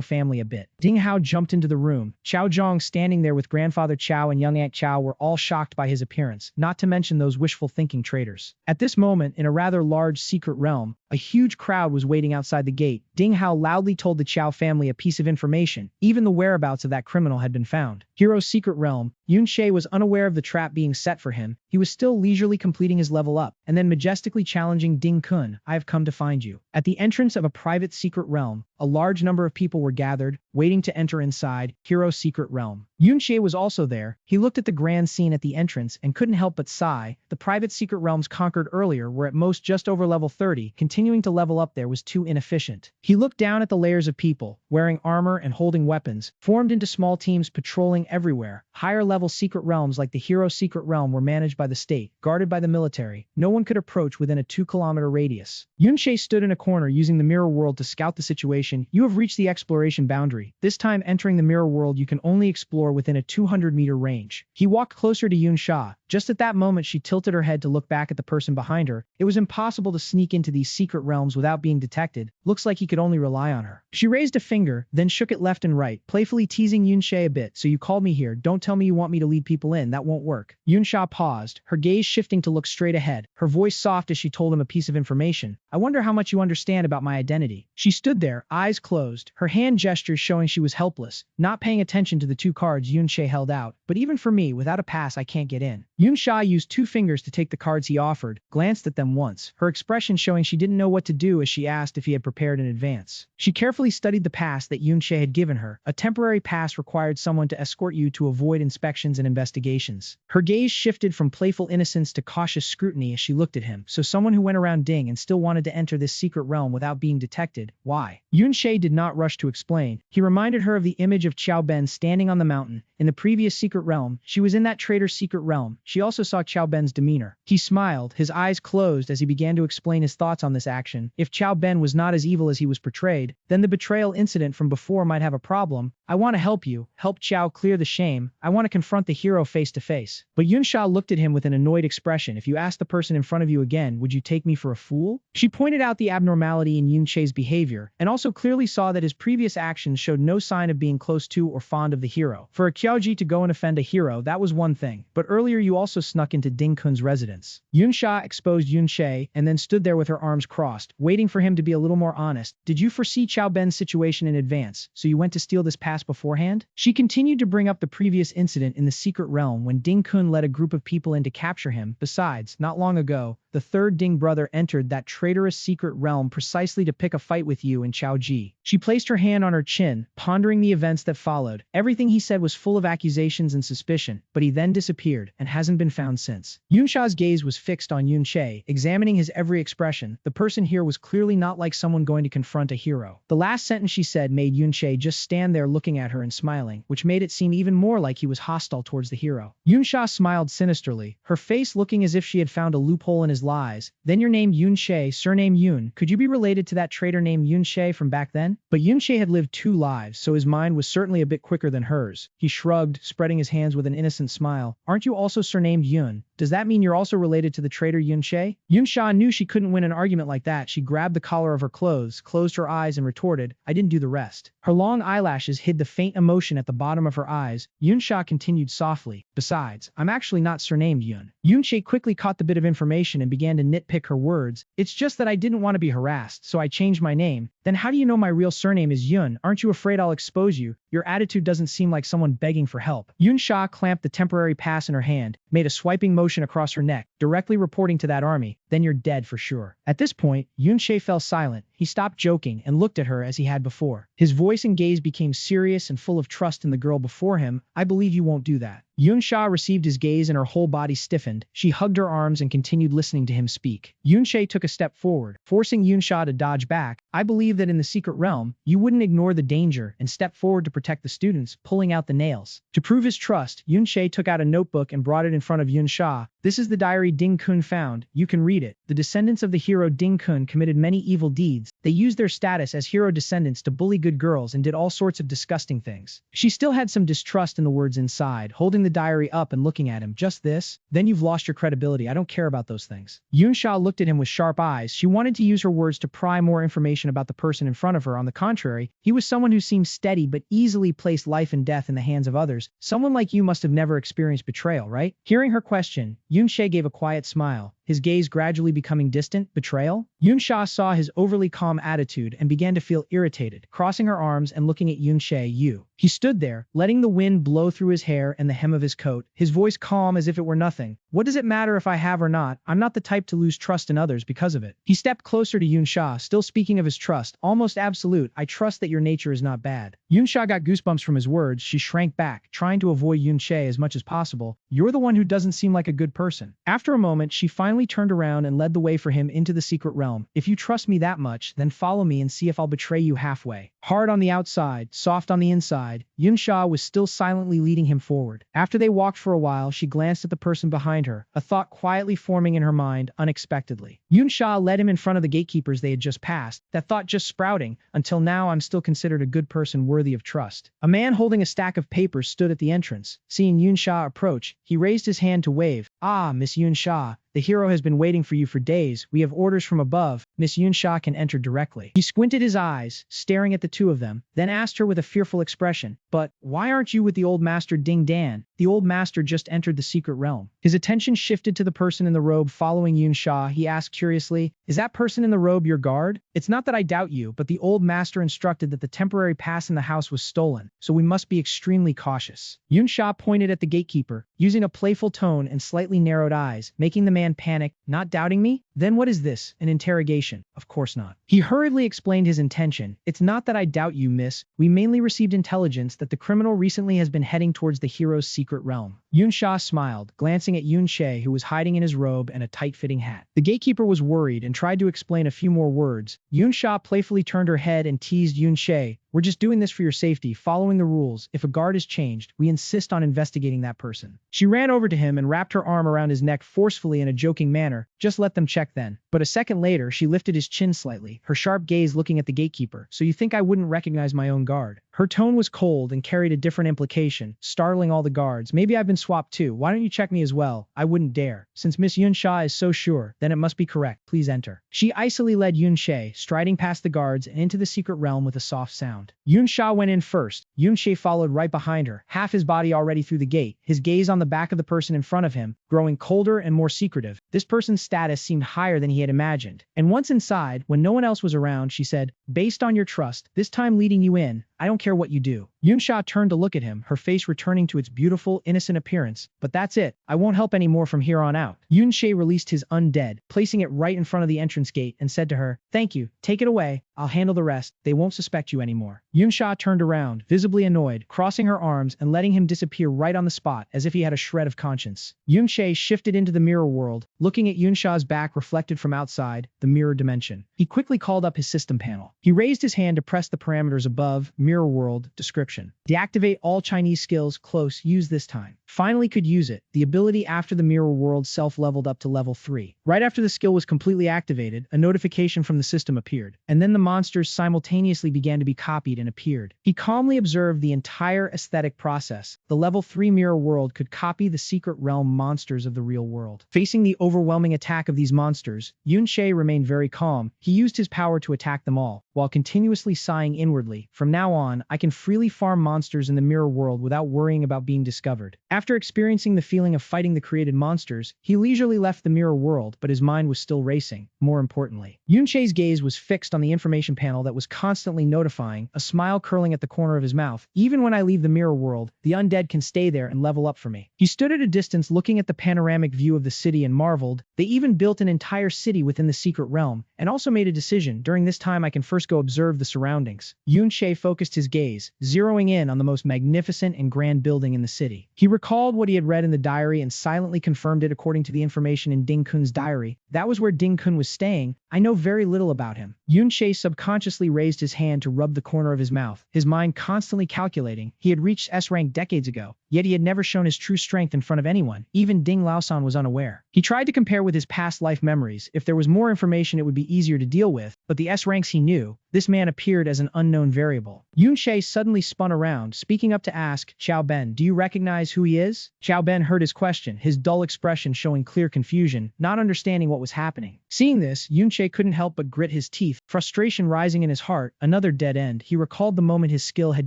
family a bit? Ding Hao jumped into the room. Xiao Zhang standing there with grandfather Chow and young Aunt Chow were all shocked by his appearance, not to mention those wishful thinking traitors. At this moment, in a rather large secret realm, a huge crowd was waiting outside the gate. Ding Hao loudly told the Chow family a piece of information. Even the whereabouts of that criminal had been found. Hero's secret realm. Yun Che was unaware of the trap being set for him. He was still leisurely completing his level up, and then majestically challenging Ding Kun. I have come to find you. At the entrance of a private secret realm, a large number of people were gathered, waiting to enter inside Hero's secret realm. Yun Che was also there. He looked at the grand scene at the entrance and couldn't help but sigh. The private secret realms conquered earlier were at most just over level 30. Continuing to level up there was too inefficient. He looked down at the layers of people, wearing armor and holding weapons, formed into small teams patrolling everywhere. Higher level secret realms like the Hero secret realm were managed by the state, guarded by the military. No one could approach within a 2-kilometer radius. Yun Che stood in a corner using the mirror world to scout the situation. You have reached the exploration boundary. This time entering the mirror world you can only explore within a 200-meter range. He walked closer to Yun Sha. Just at that moment she tilted her head to look back at the person behind her. It was impossible to sneak into these secret realms without being detected. Looks like he could only rely on her. She raised a finger, then shook it left and right, playfully teasing Yun She a bit. So you called me here. Don't tell me you want me to lead people in. That won't work. Yun Sha paused, her gaze shifting to look straight ahead, her voice soft as she told him a piece of information. I wonder how much you understand about my identity. She stood there, eyes closed, her hand gestures showing she was helpless, not paying attention to the two cards Yun She held out. But even for me, without a pass I can't get in. Yun Sha used 2 fingers to take the cards he offered, glanced at them once, her expression showing she didn't know what to do as she asked if he had prepared in advance. She carefully studied the pass that Yun She had given her. A temporary pass required someone to escort you to avoid inspections and investigations. Her gaze shifted from playful innocence to cautious scrutiny as she looked at him. So someone who went around Ding and still wanted to enter this secret realm without being detected. Why? Yun She did not rush to explain. He reminded her of the image of Qiao Ben standing on the mountain. In the previous secret realm, she was in that traitor's secret realm. She also saw Qiao Ben's demeanor. He smiled, his eyes closed as he began to explain his thoughts on this action. If Qiao Ben was not as evil as he was portrayed, then the betrayal incident from before might have a problem. I want to help you, help Qiao clear the shame. I want to confront the hero face to face. But Yun Sha looked at him with an annoyed expression. If you ask the person in front of you again, would you take me for a fool? She pointed out the abnormality in Yun Che's behavior, and also clearly saw that his previous actions showed no sign of being close to or fond of the hero. For a Qiaoji to go and offend a hero, that was one thing, but earlier you also snuck into Ding Kun's residence. Yun Sha exposed Yun Che and then stood there with her arms crossed, waiting for him to be a little more honest. Did you foresee Qiao Ben's situation in advance, so you went to steal this pass beforehand? She continued to bring up the previous incident in the secret realm when Ding Kun led a group of people in to capture him. Besides, not long ago, the third Ding brother entered that traitorous secret realm precisely to pick a fight with you and Qiao Ji. She placed her hand on her chin, Yun, pondering the events that followed. Everything he said was full of accusations and suspicion, but he then disappeared and hasn't been found since. Yunsha's gaze was fixed on Yunche, examining his every expression. The person here was clearly not like someone going to confront a hero. The last sentence she said made Yunche just stand there looking at her and smiling, which made it seem even more like he was hostile towards the hero. Yunsha smiled sinisterly, her face looking as if she had found a loophole in his lies. Then you're named Yunche, surname Yun. Could you be related to that traitor named Yunche from back then? But Yunche had lived 2 lives, so his mind was certainly a bit quicker than hers. He shrugged, spreading his hands with an innocent smile. Aren't you also surnamed Yun? Does that mean you're also related to the traitor Yunche? Yunsha knew she couldn't win an argument like that. She grabbed the collar of her clothes, closed her eyes, and retorted, I didn't do the rest. Her long eyelashes hid the faint emotion at the bottom of her eyes. Yunsha continued softly, besides, I'm actually not surnamed Yun. Yunche quickly caught the bit of information and began to nitpick her words. It's just that I didn't want to be harassed, so I changed my name. Then how do you know my real surname is Yun? Aren't you afraid I'll expose you? Your attitude doesn't seem like someone begging for help. Yunsha clamped the temporary pass in her hand, made a swiping motion across her neck, directly reporting to that army. Then you're dead for sure. At this point, Yunche fell silent. He stopped joking and looked at her as he had before. His voice and gaze became serious and full of trust in the girl before him. I believe you won't do that. Yunsha received his gaze and her whole body stiffened. She hugged her arms and continued listening to him speak. Yunche took a step forward, forcing Yunsha to dodge back. I believe that in the secret realm, you wouldn't ignore the danger and step forward to protect the students, pulling out the nails. To prove his trust, Yunche took out a notebook and brought it in front of Yunsha. This is the diary Ding Kun found. You can read it. The descendants of the hero Ding Kun committed many evil deeds. They used their status as hero descendants to bully good girls and did all sorts of disgusting things. She still had some distrust in the words inside, holding the diary up and looking at him. Just this? Then you've lost your credibility. I don't care about those things. Yunsha looked at him with sharp eyes. She wanted to use her words to pry more information about the person in front of her. On the contrary, he was someone who seemed steady but easily placed life and death in the hands of others. Someone like you must have never experienced betrayal, right? Hearing her question, Yunshe gave a quiet smile, his gaze gradually becoming distant. Betrayal? Yunsha saw his overly calm attitude and began to feel irritated, crossing her arms and looking at Yunshe. He stood there, letting the wind blow through his hair and the hem of his coat, his voice calm as if it were nothing. What does it matter if I have or not? I'm not the type to lose trust in others because of it. He stepped closer to Yunsha, still speaking of his trust, almost absolute. I trust that your nature is not bad. Yunsha got goosebumps from his words. She shrank back, trying to avoid Yunshe as much as possible. You're the one who doesn't seem like a good person. After a moment, she finally turned around and led the way for him into the secret realm. If you trust me that much, then follow me and see if I'll betray you halfway. Hard on the outside, soft on the inside, Yunsha was still silently leading him forward. After they walked for a while, she glanced at the person behind her, a thought quietly forming in her mind unexpectedly. Yunsha led him in front of the gatekeepers they had just passed, that thought just sprouting. Until now, I'm still considered a good person worthy of trust. A man holding a stack of papers stood at the entrance. Seeing Yunsha approach, he raised his hand to wave. Ah, Miss Yunsha. The hero has been waiting for you for days. We have orders from above. Miss Yunsha can enter directly. He squinted his eyes, staring at the two of them, then asked her with a fearful expression, but why aren't you with the old master Ding Dan? The old master just entered the secret realm. His attention shifted to the person in the robe following Yunsha. He asked curiously, is that person in the robe your guard? It's not that I doubt you, but the old master instructed that the temporary pass in the house was stolen, so we must be extremely cautious. Yunsha pointed at the gatekeeper, using a playful tone and slightly narrowed eyes, making the man panic. Not doubting me? Then what is this? An interrogation? Of course not. He hurriedly explained his intention. It's not that I doubt you, miss. We mainly received intelligence that the criminal recently has been heading towards the hero's secret realm. Yunsha smiled, glancing at Yunshe, who was hiding in his robe and a tight-fitting hat. The gatekeeper was worried and tried to explain a few more words. Yunsha playfully turned her head and teased Yunshe. We're just doing this for your safety, following the rules. If a guard is changed, we insist on investigating that person. She ran over to him and wrapped her arm around his neck forcefully in a joking manner. Just let them check then. But a second later, she lifted his chin slightly, her sharp gaze looking at the gatekeeper. So you think I wouldn't recognize my own guard? Her tone was cold and carried a different implication, startling all the guards. Maybe I've been swapped too. Why don't you check me as well? I wouldn't dare. Since Miss Yunsha is so sure, then it must be correct. Please enter. She icily led Yunshe, striding past the guards and into the secret realm with a soft sound. Yunsha went in first. Yunshe followed right behind her, half his body already through the gate, his gaze on the back of the person in front of him, growing colder and more secretive. This person's status seemed higher than he had imagined. And once inside, when no one else was around, she said, based on your trust, this time leading you in, I don't care what you do. Yunsha turned to look at him, her face returning to its beautiful, innocent appearance. But that's it. I won't help anymore from here on out. Yunshe released his undead, placing it right in front of the entrance gate, and said to her, thank you, take it away. I'll handle the rest. They won't suspect you anymore. Yunsha turned around, visibly annoyed, crossing her arms and letting him disappear right on the spot as if he had a shred of conscience. Yunche shifted into the mirror world, looking at Yunsha's back reflected from outside, the mirror dimension. He quickly called up his system panel. He raised his hand to press the parameters above, mirror world, description. Deactivate all Chinese skills, close, use this time. Finally could use it. The ability after the mirror world self-leveled up to level 3. Right after the skill was completely activated, a notification from the system appeared, and then the monsters simultaneously began to be copied and appeared. He calmly observed the entire aesthetic process. The level 3 mirror world could copy the secret realm monsters of the real world. Facing the overwhelming attack of these monsters, Yunshe remained very calm. He used his power to attack them all, while continuously sighing inwardly. From now on, I can freely farm monsters in the mirror world without worrying about being discovered. After experiencing the feeling of fighting the created monsters, he leisurely left the mirror world, but his mind was still racing. More importantly, Yunshe's gaze was fixed on the information panel that was constantly notifying, a smile curling at the corner of his mouth. Even when I leave the mirror world, the undead can stay there and level up for me. He stood at a distance looking at the panoramic view of the city and marveled. They even built an entire city within the secret realm, and also made a decision. During this time I can first go observe the surroundings. Yunshe focused his gaze, zeroing in on the most magnificent and grand building in the city. He recalled what he had read in the diary and silently confirmed it according to the information in Ding Kun's diary. That was where Ding Kun was staying. I know very little about him. Yunshe subconsciously raised his hand to rub the corner of his mouth, his mind constantly calculating. He had reached S rank decades ago, yet he had never shown his true strength in front of anyone. Even Ding Laosan was unaware. He tried to compare with his past life memories. If there was more information it would be easier to deal with, but the S ranks he knew, this man appeared as an unknown variable. Yunshe suddenly spun around, speaking up to ask, Xiao Ben, do you recognize who he is? Xiao Ben heard his question, his dull expression showing clear confusion, not understanding what was happening. Seeing this, Yunshe couldn't help but grit his teeth, frustration rising in his heart. Another dead end. He recalled the moment his skill had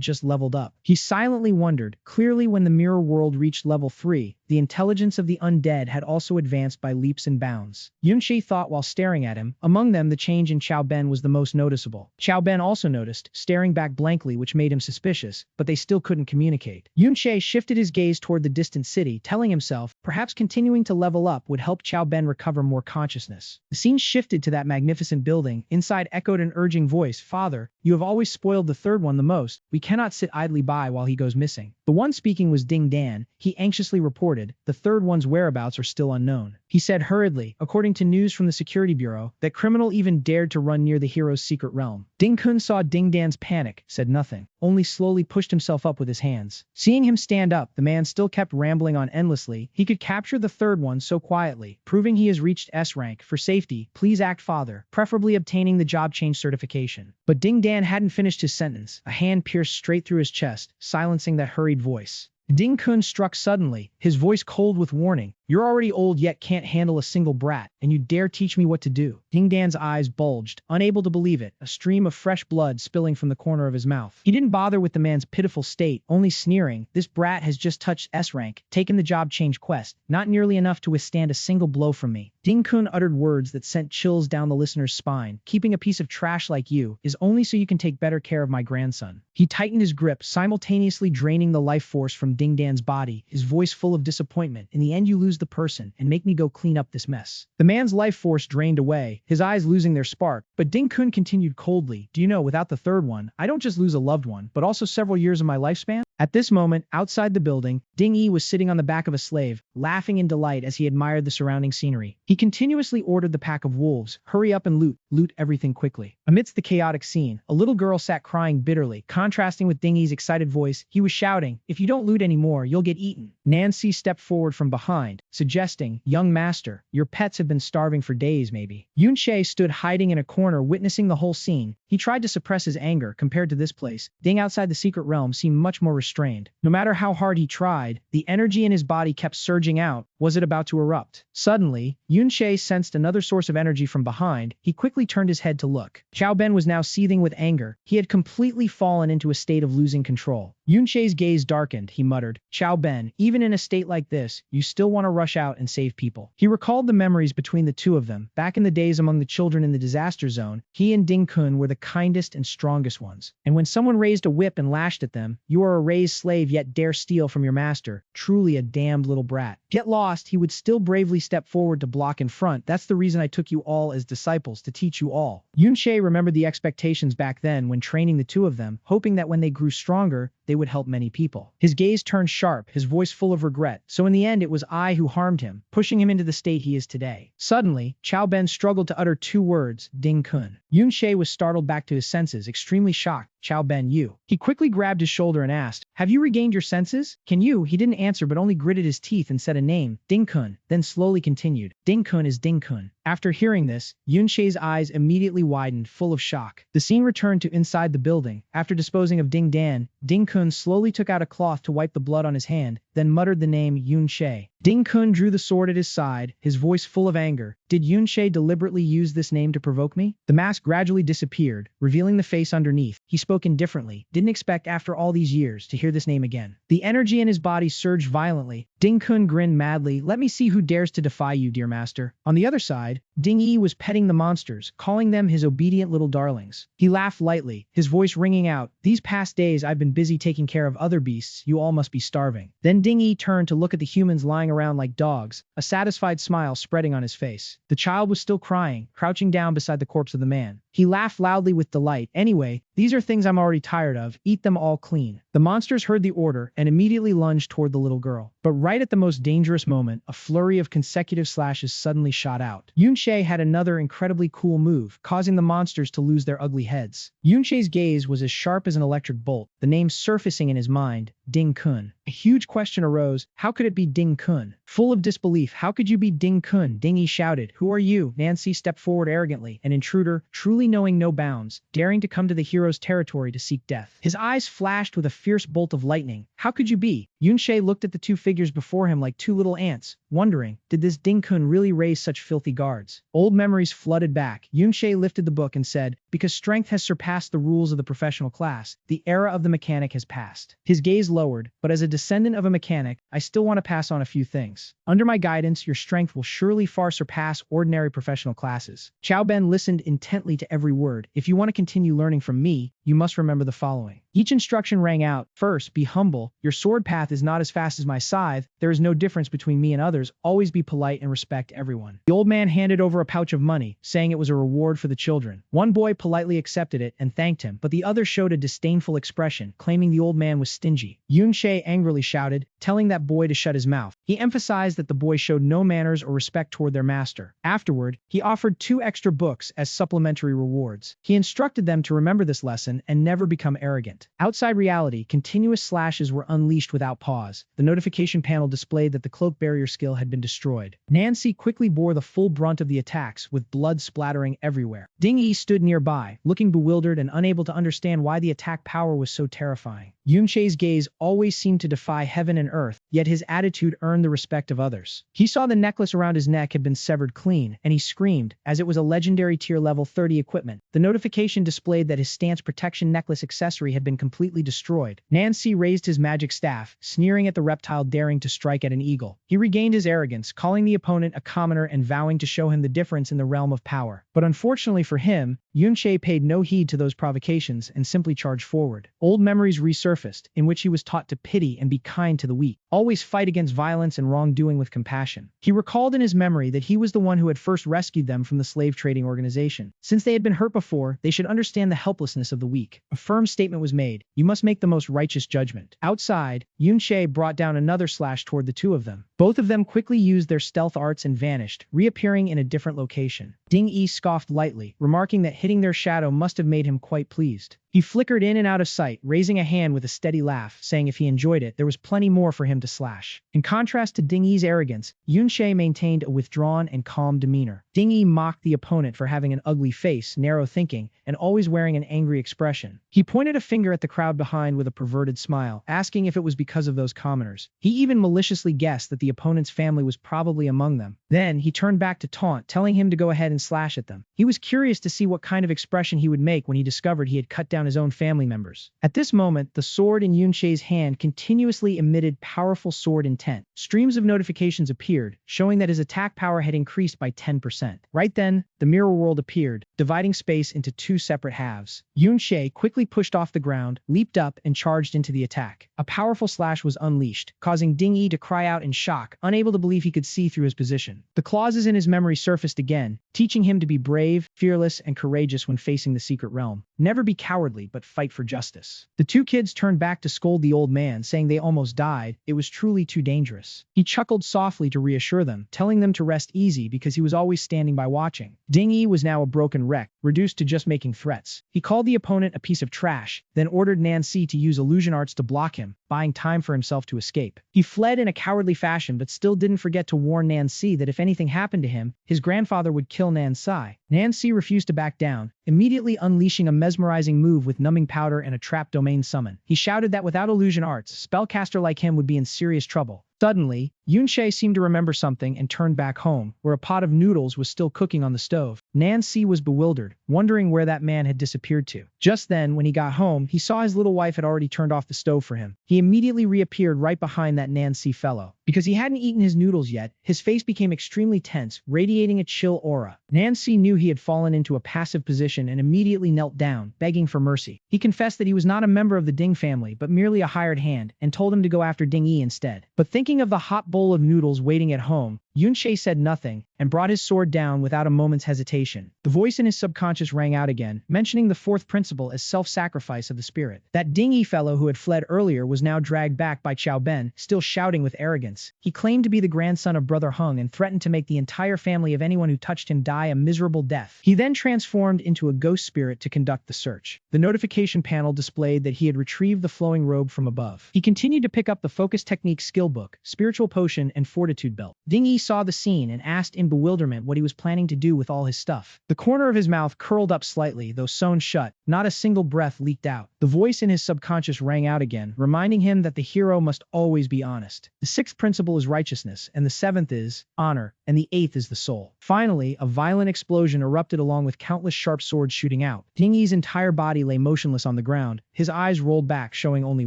just leveled up. He silently wondered. Clearly when the mirror world reached level 3, the intelligence of the undead had also advanced by leaps and bounds. Yunshe thought while staring at him. Among them, the change in Xiao Ben was the most noticeable. Xiao Ben also noticed, staring back blankly, which made him suspicious, but they still couldn't communicate. Yunshe shifted his gaze toward the distant city, telling himself, perhaps continuing to level up would help Xiao Ben recover more consciousness. The scene shifted to that magnificent building. Inside echoed an urging voice, Father, you have always spoiled the third one the most. We cannot sit idly by while he goes missing. The one speaking was Ding Dan. He anxiously reported, the third one's whereabouts are still unknown. He said hurriedly, according to news from the security bureau, that criminal even dared to run near the hero's secret realm. Ding Kun saw Ding Dan's panic, said nothing, only slowly pushed himself up with his hands. Seeing him stand up, the man still kept rambling on endlessly. He could capture the third one so quietly, proving he has reached S rank. For safety, please act, Father, preferably obtaining the job change certification. But Ding Dan hadn't finished his sentence. A hand pierced straight through his chest, silencing that hurried voice. Ding Kun struck suddenly, his voice cold with warning. You're already old yet can't handle a single brat, and you dare teach me what to do. Ding Dan's eyes bulged, unable to believe it, a stream of fresh blood spilling from the corner of his mouth. He didn't bother with the man's pitiful state, only sneering, this brat has just touched S rank, taken the job change quest, not nearly enough to withstand a single blow from me. Ding Kun uttered words that sent chills down the listener's spine. Keeping a piece of trash like you is only so you can take better care of my grandson. He tightened his grip, simultaneously draining the life force from Ding Dan's body, his voice full of disappointment. In the end you lose the person, and make me go clean up this mess. The man's life force drained away, his eyes losing their spark, but Ding Kun continued coldly, do you know, without the third one, I don't just lose a loved one, but also several years of my lifespan? At this moment, outside the building, Ding Yi was sitting on the back of a slave, laughing in delight as he admired the surrounding scenery. He continuously ordered the pack of wolves, hurry up and loot everything quickly. Amidst the chaotic scene, a little girl sat crying bitterly, contrasting with Ding Yi's excited voice. He was shouting, if you don't loot anymore, you'll get eaten. Nancy stepped forward from behind, suggesting, young master, your pets have been starving for days maybe. Yunshe stood hiding in a corner witnessing the whole scene. He tried to suppress his anger. Compared to this place, Ding outside the secret realm seemed much more restrained. No matter how hard he tried, the energy in his body kept surging out. Was it about to erupt? Suddenly, Yunshe sensed another source of energy from behind. He quickly turned his head to look. Xiao Ben was now seething with anger. He had completely fallen into a state of losing control. Yunshe's gaze darkened. He muttered, Xiao Ben, even in a state like this, you still want to rush out and save people. He recalled the memories between the two of them. Back in the days among the children in the disaster zone, he and Ding Kun were the kindest and strongest ones. And when someone raised a whip and lashed at them, you are a raised slave yet dare steal from your master, truly a damned little brat. Get lost, he would still bravely step forward to block in front. That's the reason I took you all as disciples, to teach you all. Yunche remembered the expectations back then when training the two of them, hoping that when they grew stronger, they would help many people. His gaze turned sharp, his voice full of regret. So in the end, it was I who harmed him, pushing him into the state he is today. Suddenly, Chao Ben struggled to utter two words, Ding Kun. Yunche was startled back to his senses, extremely shocked. Chao Ben, you. He quickly grabbed his shoulder and asked, have you regained your senses? Can you? He didn't answer but only gritted his teeth and said a name, Ding Kun, then slowly continued, Ding Kun is Ding Kun. After hearing this, Yunche's eyes immediately widened, full of shock. The scene returned to inside the building. After disposing of Ding Dan, Ding Kun slowly took out a cloth to wipe the blood on his hand, then muttered the name Yunche. Ding Kun drew the sword at his side, his voice full of anger. Did Yunche deliberately use this name to provoke me? The mask gradually disappeared, revealing the face underneath. He spoke indifferently, didn't expect after all these years to hear this name again. The energy in his body surged violently. Ding Kun grinned madly. Let me see who dares to defy you, dear master. On the other side, Ding Yi was petting the monsters, calling them his obedient little darlings. He laughed lightly, his voice ringing out, these past days I've been busy taking care of other beasts, you all must be starving. Then Ding Yi turned to look at the humans lying around like dogs, a satisfied smile spreading on his face. The child was still crying, crouching down beside the corpse of the man. He laughed loudly with delight. Anyway, these are things I'm already tired of, eat them all clean. The monsters heard the order and immediately lunged toward the little girl. But right at the most dangerous moment, a flurry of consecutive slashes suddenly shot out. Yunche had another incredibly cool move, causing the monsters to lose their ugly heads. Yunche's gaze was as sharp as an electric bolt, the name surfacing in his mind, Ding Kun. A huge question arose, how could it be Ding Kun? Full of disbelief, how could you be Ding Kun? Ding Yi shouted, who are you? Nancy stepped forward arrogantly, an intruder, truly knowing no bounds, daring to come to the hero's territory to seek death. His eyes flashed with a fierce bolt of lightning. How could you be? Yunche looked at the two figures before him like two little ants, wondering, did this Ding Kun really raise such filthy guards? Old memories flooded back. Yunche lifted the book and said, because strength has surpassed the rules of the professional class, the era of the mechanic has passed. His gaze lowered, but as a descendant of a mechanic, I still want to pass on a few things. Under my guidance, your strength will surely far surpass ordinary professional classes. Chao Ben listened intently to every word. If you want to continue learning from me, you must remember the following. Each instruction rang out. First, be humble. Your sword path is not as fast as my scythe. There is no difference between me and others. Always be polite and respect everyone. The old man handed over a pouch of money, saying it was a reward for the children. One boy politely accepted it and thanked him, but the other showed a disdainful expression, claiming the old man was stingy. Yunche angrily shouted, telling that boy to shut his mouth. He emphasized that the boy showed no manners or respect toward their master. Afterward, he offered 2 extra books as supplementary rewards. He instructed them to remember this lesson and never become arrogant. Outside reality, continuous slashes were unleashed without pause. The notification panel displayed that the cloak barrier skill had been destroyed. Nancy quickly bore the full brunt of the attacks, with blood splattering everywhere. Ding Yi stood nearby, looking bewildered and unable to understand why the attack power was so terrifying. Yunche's gaze always seemed to defy heaven and earth, yet his attitude earned the respect of others. He saw the necklace around his neck had been severed clean, and he screamed, as it was a legendary tier level 30 equipment. The notification displayed that his stance protection necklace accessory had been completely destroyed. Nancy raised his magic staff, sneering at the reptile daring to strike at an eagle. He regained his arrogance, calling the opponent a commoner and vowing to show him the difference in the realm of power. But unfortunately for him, Yunche paid no heed to those provocations and simply charged forward. Old memories resurfaced, in which he was taught to pity and be kind to the weak. Always fight against violence and wrongdoing with compassion. He recalled in his memory that he was the one who had first rescued them from the slave trading organization. Since they had been hurt before, they should understand the helplessness of the weak. A firm statement was made. You must make the most righteous judgment. Outside, Yunche brought down another slash toward the two of them. Both of them quickly used their stealth arts and vanished, reappearing in a different location. Ding Yi scoffed lightly, remarking that hitting their shadow must have made him quite pleased. He flickered in and out of sight, raising a hand with a steady laugh, saying if he enjoyed it, there was plenty more for him to slash. In contrast to Ding Yi's arrogance, Yunche maintained a withdrawn and calm demeanor. Ding Yi mocked the opponent for having an ugly face, narrow thinking, and always wearing an angry expression. He pointed a finger at the crowd behind with a perverted smile, asking if it was because of those commoners. He even maliciously guessed that the opponent's family was probably among them. Then, he turned back to taunt, telling him to go ahead and slash at them. He was curious to see what kind of expression he would make when he discovered he had cut down his own family members. At this moment, the sword in Yunche's hand continuously emitted powerful sword intent. Streams of notifications appeared, showing that his attack power had increased by 10%. Right then, the mirror world appeared, dividing space into two separate halves. Yunche quickly pushed off the ground, leaped up, and charged into the attack. A powerful slash was unleashed, causing Ding Yi to cry out in shock, unable to believe he could see through his position. The clauses in his memory surfaced again, teaching him to be brave, fearless, and courageous when facing the secret realm. Never be cowardly, but fight for justice. The two kids turned back to scold the old man, saying they almost died. It was truly too dangerous. He chuckled softly to reassure them, telling them to rest easy because he was always standing by watching. Ding Yi was now a broken wreck, reduced to just making threats. He called the opponent a piece of trash, then ordered Nancy to use illusion arts to block him, buying time for himself to escape. He fled in a cowardly fashion but still didn't forget to warn Nancy that if anything happened to him, his grandfather would kill Nancy. Nancy refused to back down, immediately unleashing a mesmerizing move with numbing powder and a trap domain summon. He shouted that without illusion arts, spellcaster like him would be in serious trouble. Suddenly, Yunche seemed to remember something and turned back home, where a pot of noodles was still cooking on the stove. Nancy was bewildered, wondering where that man had disappeared to. Just then, when he got home, he saw his little wife had already turned off the stove for him. He immediately reappeared right behind that Nancy fellow. Because he hadn't eaten his noodles yet, his face became extremely tense, radiating a chill aura. Nancy knew he had fallen into a passive position and immediately knelt down, begging for mercy. He confessed that he was not a member of the Ding family, but merely a hired hand, and told him to go after Ding Yi instead. But thinking of the hot bowl of noodles waiting at home, Yunche said nothing and brought his sword down without a moment's hesitation. The voice in his subconscious rang out again, mentioning the fourth principle as self-sacrifice of the spirit. That Ding Yi fellow who had fled earlier was now dragged back by Qiao Ben, still shouting with arrogance. He claimed to be the grandson of Brother Hung and threatened to make the entire family of anyone who touched him die a miserable death. He then transformed into a ghost spirit to conduct the search. The notification panel displayed that he had retrieved the flowing robe from above. He continued to pick up the focus technique skill book, spiritual potion, and fortitude belt. Ding Yi saw the scene and asked in bewilderment what he was planning to do with all his stuff. The corner of his mouth curled up slightly, though sewn shut. Not a single breath leaked out. The voice in his subconscious rang out again, reminding him that the hero must always be honest. The sixth principle is righteousness, and the seventh is honor, and the eighth is the soul. Finally, a violent explosion erupted along with countless sharp swords shooting out. Ding Yi's entire body lay motionless on the ground, his eyes rolled back, showing only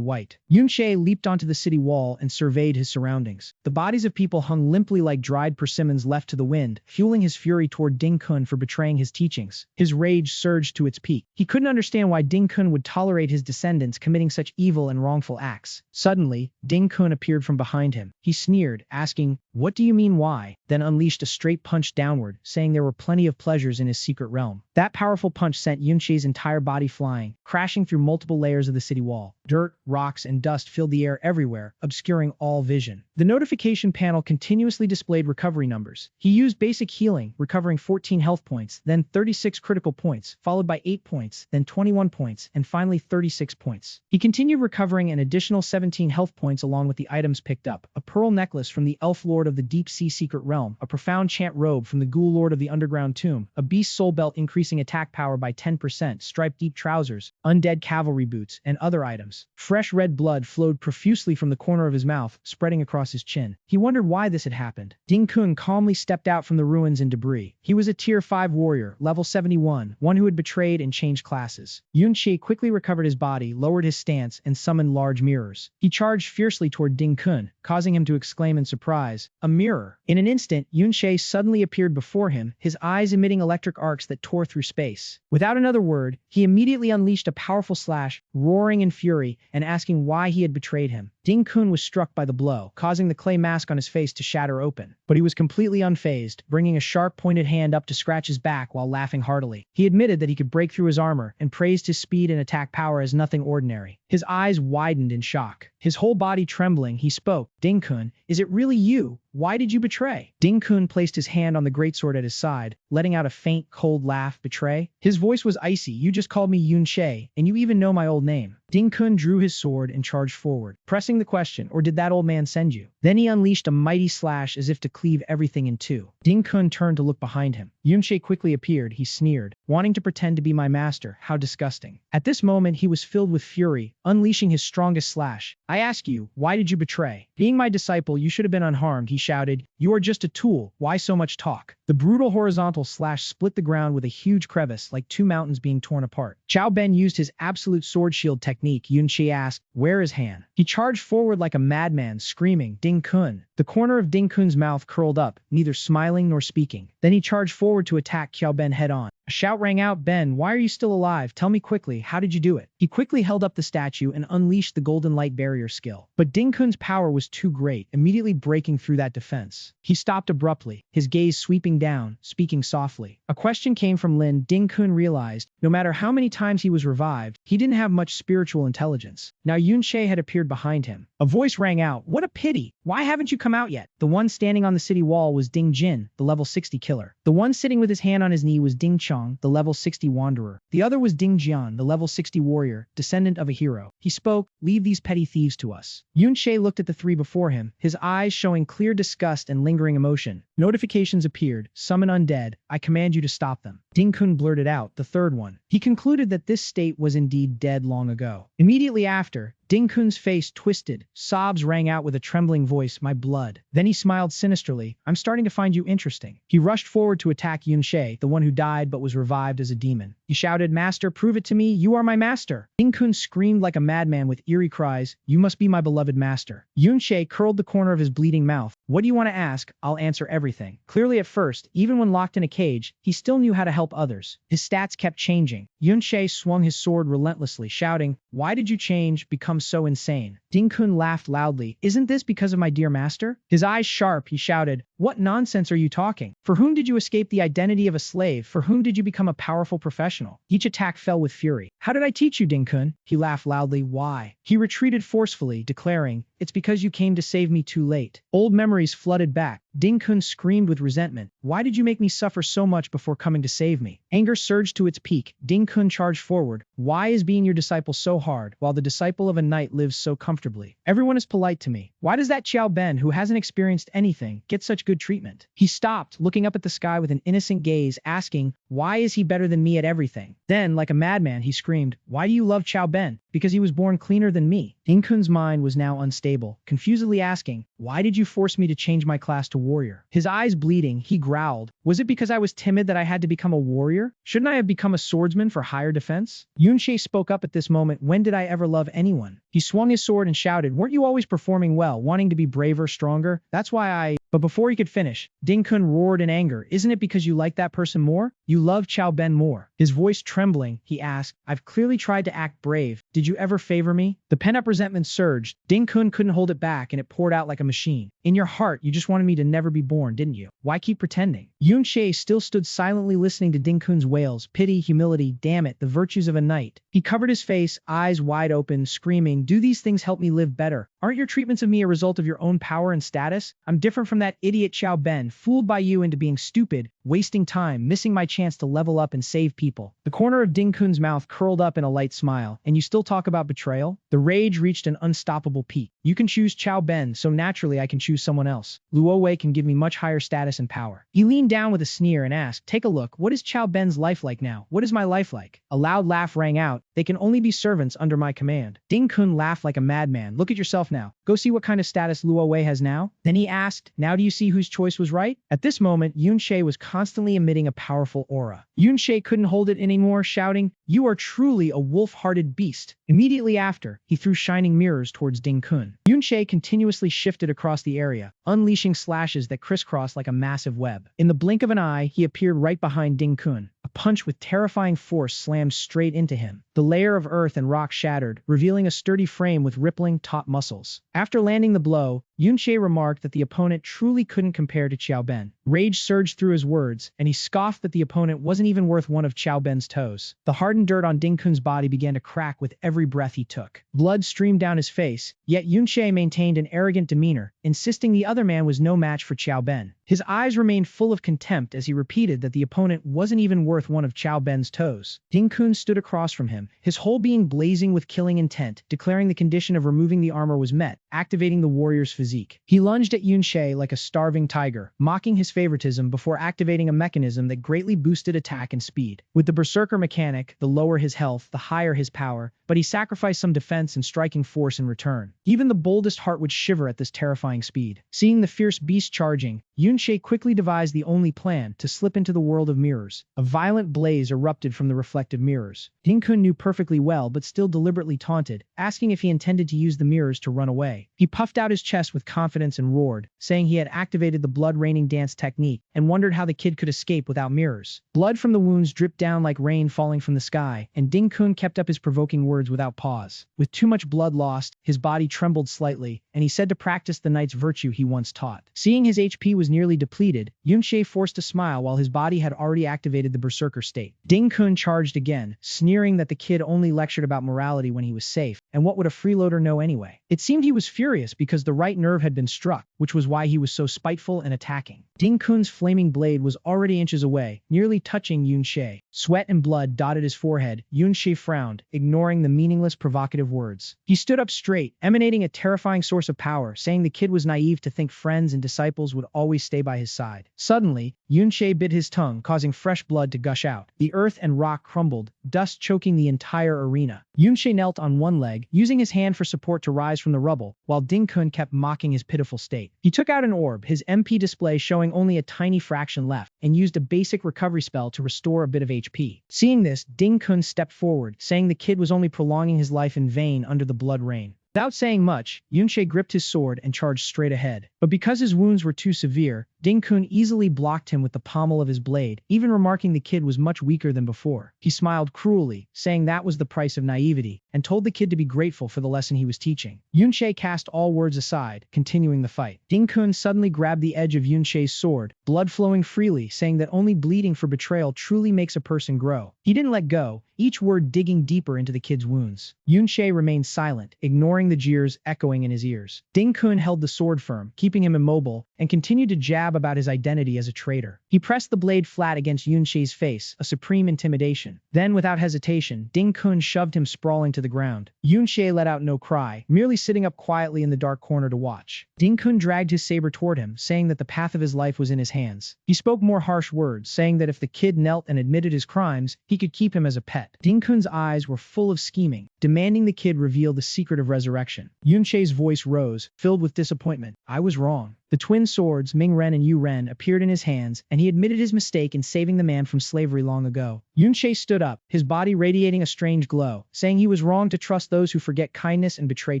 white. Yunche leaped onto the city wall and surveyed his surroundings. The bodies of people hung limply like dried persimmons left to the wind, fueling his fury toward Ding Kun for betraying his teachings. His rage surged to its peak. He couldn't understand why Ding Kun would tolerate his descendants committing such evil and wrongful acts. Suddenly, Ding Kun appeared from behind him. He sneered, asking, "What do you mean why?" Then unleashed a straight punch downward, saying there were plenty of pleasures in his secret realm. That powerful punch sent Yunche's entire body flying, crashing through multiple layers of the city wall. Dirt, rocks, and dust filled the air everywhere, obscuring all vision. The notification panel continuously displayed recovery numbers. He used basic healing, recovering 14 health points, then 36 critical points, followed by 8 points, then 21 points, and finally 36 points. He continued recovering an additional 17 health points along with the items picked up: a pearl necklace from the elf lord of the deep sea secret realm, a profound chant robe from the ghoul lord of the underground tomb, a beast soul belt increasing attack power by 10%, striped deep trousers, undead cavalry boots, and other items. Fresh red blood flowed profusely from the corner of his mouth, spreading across his chin. He wondered why this had happened. Ding Kun calmly stepped out from the ruins and debris. He was a tier 5 warrior, level 71, one who had betrayed and changed classes. Yunche quickly recovered his body, lowered his stance, and summoned large mirrors. He charged fiercely toward Ding Kun, causing him to exclaim in surprise, "A mirror!" In an instant, Yunche suddenly appeared before him, his eyes emitting electric arcs that tore through space. Without another word, he immediately unleashed a powerful slash, roaring in fury and asking why he had betrayed him. Ding Kun was struck by the blow, causing the clay mask on his face to shatter open. But he was completely unfazed, bringing a sharp pointed hand up to scratch his back while laughing heartily. He admitted that he could break through his armor and praised his speed and attack power as nothing ordinary. His eyes widened in shock. His whole body trembling, he spoke, "Ding Kun, is it really you? Why did you betray?" Ding Kun placed his hand on the greatsword at his side, letting out a faint, cold laugh. "Betray?" His voice was icy. "You just called me Yunche, and you even know my old name." Ding Kun drew his sword and charged forward, pressing the question, "Or did that old man send you?" Then he unleashed a mighty slash as if to cleave everything in two. Ding Kun turned to look behind him. Yunche quickly appeared. He sneered, "Wanting to pretend to be my master, how disgusting." At this moment he was filled with fury, unleashing his strongest slash. "I ask you, why did you betray? Being my disciple, you should have been unharmed," he shouted, "You are just a tool, why so much talk?" The brutal horizontal slash split the ground with a huge crevice like two mountains being torn apart. Xiao Ben used his absolute sword shield technique. Yun Shi asked, "Where is Han?" He charged forward like a madman, screaming, "Ding Kun." The corner of Ding Kun's mouth curled up, neither smiling nor speaking. Then he charged forward to attack Xiao Ben head on. A shout rang out, "Ben, why are you still alive? Tell me quickly, how did you do it?" He quickly held up the statue and unleashed the golden light barrier skill. But Ding Kun's power was too great, immediately breaking through that defense. He stopped abruptly, his gaze sweeping down, speaking softly. A question came from Lin. Ding Kun realized, no matter how many times he was revived, he didn't have much spiritual intelligence. Now Yun She had appeared behind him. A voice rang out, "What a pity! Why haven't you come out yet?" The one standing on the city wall was Ding Jin, the level 60 killer. The one sitting with his hand on his knee was Ding Chong, the level 60 wanderer. The other was Ding Jian, the level 60 warrior, descendant of a hero. He spoke, "Leave these petty thieves to us." Yun She looked at the three before him, his eyes showing clear disgust and lingering emotion. Notifications appeared. "Summon undead. I command you to stop them." Ding Kun blurted out, the third one. He concluded that this state was indeed dead long ago. Immediately after, Ding Kun's face twisted. Sobs rang out with a trembling voice, "My blood." Then he smiled sinisterly, "I'm starting to find you interesting." He rushed forward to attack Yun She, the one who died but was revived as a demon. He shouted, "Master, prove it to me. You are my master." Ding Kun screamed like a madman with eerie cries, "You must be my beloved master." Yun She curled the corner of his bleeding mouth. "What do you want to ask? I'll answer everything." Clearly at first, even when locked in a cage, he still knew how to help others. His stats kept changing. Yun She swung his sword relentlessly, shouting, "Why did you change, become so insane?" Ding Kun laughed loudly. "Isn't this because of my dear master?" His eyes sharp, he shouted, "What nonsense are you talking? For whom did you escape the identity of a slave? For whom did you become a powerful professional?" Each attack fell with fury. "How did I teach you, Ding Kun?" He laughed loudly. "Why?" He retreated forcefully, declaring, "It's because you came to save me too late." Old memories flooded back. Ding Kun screamed with resentment. "Why did you make me suffer so much before coming to save me?" Anger surged to its peak. Ding Kun charged forward. "Why is being your disciple so hard, while the disciple of a knight lives so comfortably? Everyone is polite to me. Why does that Xiao Ben, who hasn't experienced anything, get such good treatment?" He stopped, looking up at the sky with an innocent gaze, asking, "Why is he better than me at everything?" Then, like a madman, he screamed, "Why do you love Xiao Ben? Because he was born cleaner than me." Ding Kun's mind was now unstable, confusedly asking, "Why did you force me to change my class to warrior?" His eyes bleeding, he growled, "Was it because I was timid that I had to become a warrior? Shouldn't I have become a swordsman for higher defense?" Yun She spoke up at this moment. "When did I ever love anyone?" He swung his sword and shouted, "Weren't you always performing well, wanting to be braver, stronger? That's why I—" But before he could finish, Ding Kun roared in anger, "Isn't it because you like that person more? You love Xiao Ben more." His voice trembling, he asked, "I've clearly tried to act brave. Did you ever favor me?" The pent-up resentment surged. Ding Kun couldn't hold it back, and it poured out like a machine. "In your heart, you just wanted me to never be born, didn't you? Why keep pretending?" Yun She still stood silently listening to Ding Kun's wails. Pity, humility, damn it, the virtues of a knight. He covered his face, eyes wide open, screaming, "Do these things help me live better? Aren't your treatments of me a result of your own power and status? I'm different from that idiot Xiao Ben, fooled by you into being stupid, wasting time, missing my chance to level up and save people." The corner of Ding Kun's mouth curled up in a light smile. "And you still talk about betrayal?" The rage reached an unstoppable peak. "You can choose Xiao Ben, so naturally I can choose someone else. Luo Wei can give me much higher status and power." He leaned down with a sneer and asked, "Take a look. What is Xiao Ben's life like now? What is my life like?" A loud laugh rang out. "They can only be servants under my command." Ding Kun laughed like a madman. "Look at yourself now. Go see what kind of status Luo Wei has now." Then he asked, "Now do you see whose choice was right?" At this moment, Yun She was constantly emitting a powerful aura. Yun She couldn't hold it anymore, shouting, "You are truly a wolf-hearted beast." Immediately after, he threw shining mirrors towards Ding Kun. Yun She continuously shifted across the area, unleashing slashes that crisscrossed like a massive web. In the blink of an eye, he appeared right behind Ding Kun. A punch with terrifying force slammed straight into him. The layer of earth and rock shattered, revealing a sturdy frame with rippling, taut muscles. After landing the blow, Yun She remarked that the opponent truly couldn't compare to Xiao Ben. Rage surged through his words, and he scoffed that the opponent wasn't even worth one of Xiao Ben's toes. The hardened dirt on Ding Kun's body began to crack with every breath he took. Blood streamed down his face, yet Yun She maintained an arrogant demeanor, insisting the other man was no match for Xiao Ben. His eyes remained full of contempt as he repeated that the opponent wasn't even worth one of Xiao Ben's toes. Ding Kun stood across from him, his whole being blazing with killing intent, declaring the condition of removing the armor was met. activating the warrior's physique. He lunged at Yunche like a starving tiger, mocking his favoritism before activating a mechanism that greatly boosted attack and speed. With the berserker mechanic, the lower his health, the higher his power, but he sacrificed some defense and striking force in return. Even the boldest heart would shiver at this terrifying speed. Seeing the fierce beast charging, Yunche quickly devised the only plan: to slip into the world of mirrors. A violent blaze erupted from the reflective mirrors. Ding-kun knew perfectly well but still deliberately taunted, asking if he intended to use the mirrors to run away. He puffed out his chest with confidence and roared, saying he had activated the blood-raining dance technique and wondered how the kid could escape without mirrors. Blood from the wounds dripped down like rain falling from the sky, and Ding-kun kept up his provoking words without pause. With too much blood lost, his body trembled slightly, and he said to practice the knight's virtue he once taught. Seeing his HP was nearly depleted, Yunche forced a smile while his body had already activated the berserker state. Ding-kun charged again, sneering that the kid only lectured about morality when he was safe, and what would a freeloader know anyway? It seemed he was furious because the right nerve had been struck, which was why he was so spiteful and attacking. Ding-kun's flaming blade was already inches away, nearly touching Yunche. Sweat and blood dotted his forehead. Yunche frowned, ignoring the meaningless provocative words. He stood up straight, emanating a terrifying source of power, saying the kid was naive to think friends and disciples would always stay by his side. Suddenly, Yunche bit his tongue, causing fresh blood to gush out. The earth and rock crumbled, dust choking the entire arena. Yunche knelt on one leg, using his hand for support to rise from the rubble, while Ding-kun kept mocking his pitiful state. He took out an orb, his MP display showing only a tiny fraction left, and used a basic recovery spell to restore a bit of HP. Seeing this, Ding-kun stepped forward, saying the kid was only prolonging his life in vain under the blood rain. Without saying much, Yunche gripped his sword and charged straight ahead. But because his wounds were too severe, Ding-kun easily blocked him with the pommel of his blade, even remarking the kid was much weaker than before. He smiled cruelly, saying that was the price of naivety, and told the kid to be grateful for the lesson he was teaching. Yunche cast all words aside, continuing the fight. Ding-kun suddenly grabbed the edge of Yunche's sword, blood flowing freely, saying that only bleeding for betrayal truly makes a person grow. He didn't let go, each word digging deeper into the kid's wounds. Yunche remained silent, ignoring the jeers echoing in his ears. Ding-kun held the sword firm, keeping him immobile, and continued to jab about his identity as a traitor. He pressed the blade flat against Yunche's face, a supreme intimidation. Then, without hesitation, Ding-kun shoved him sprawling to the ground. Yunche let out no cry, merely sitting up quietly in the dark corner to watch. Ding-kun dragged his saber toward him, saying that the path of his life was in his hands. He spoke more harsh words, saying that if the kid knelt and admitted his crimes, he could keep him as a pet. Ding-kun's eyes were full of scheming, demanding the kid reveal the secret of resurrection. Yunche's voice rose, filled with disappointment. I was wrong. The twin swords, Ming-ren and Yu-ren, appeared in his hands, and he admitted his mistake in saving the man from slavery long ago. Yunche stood up, his body radiating a strange glow, saying he was wrong to trust those who forget kindness and betray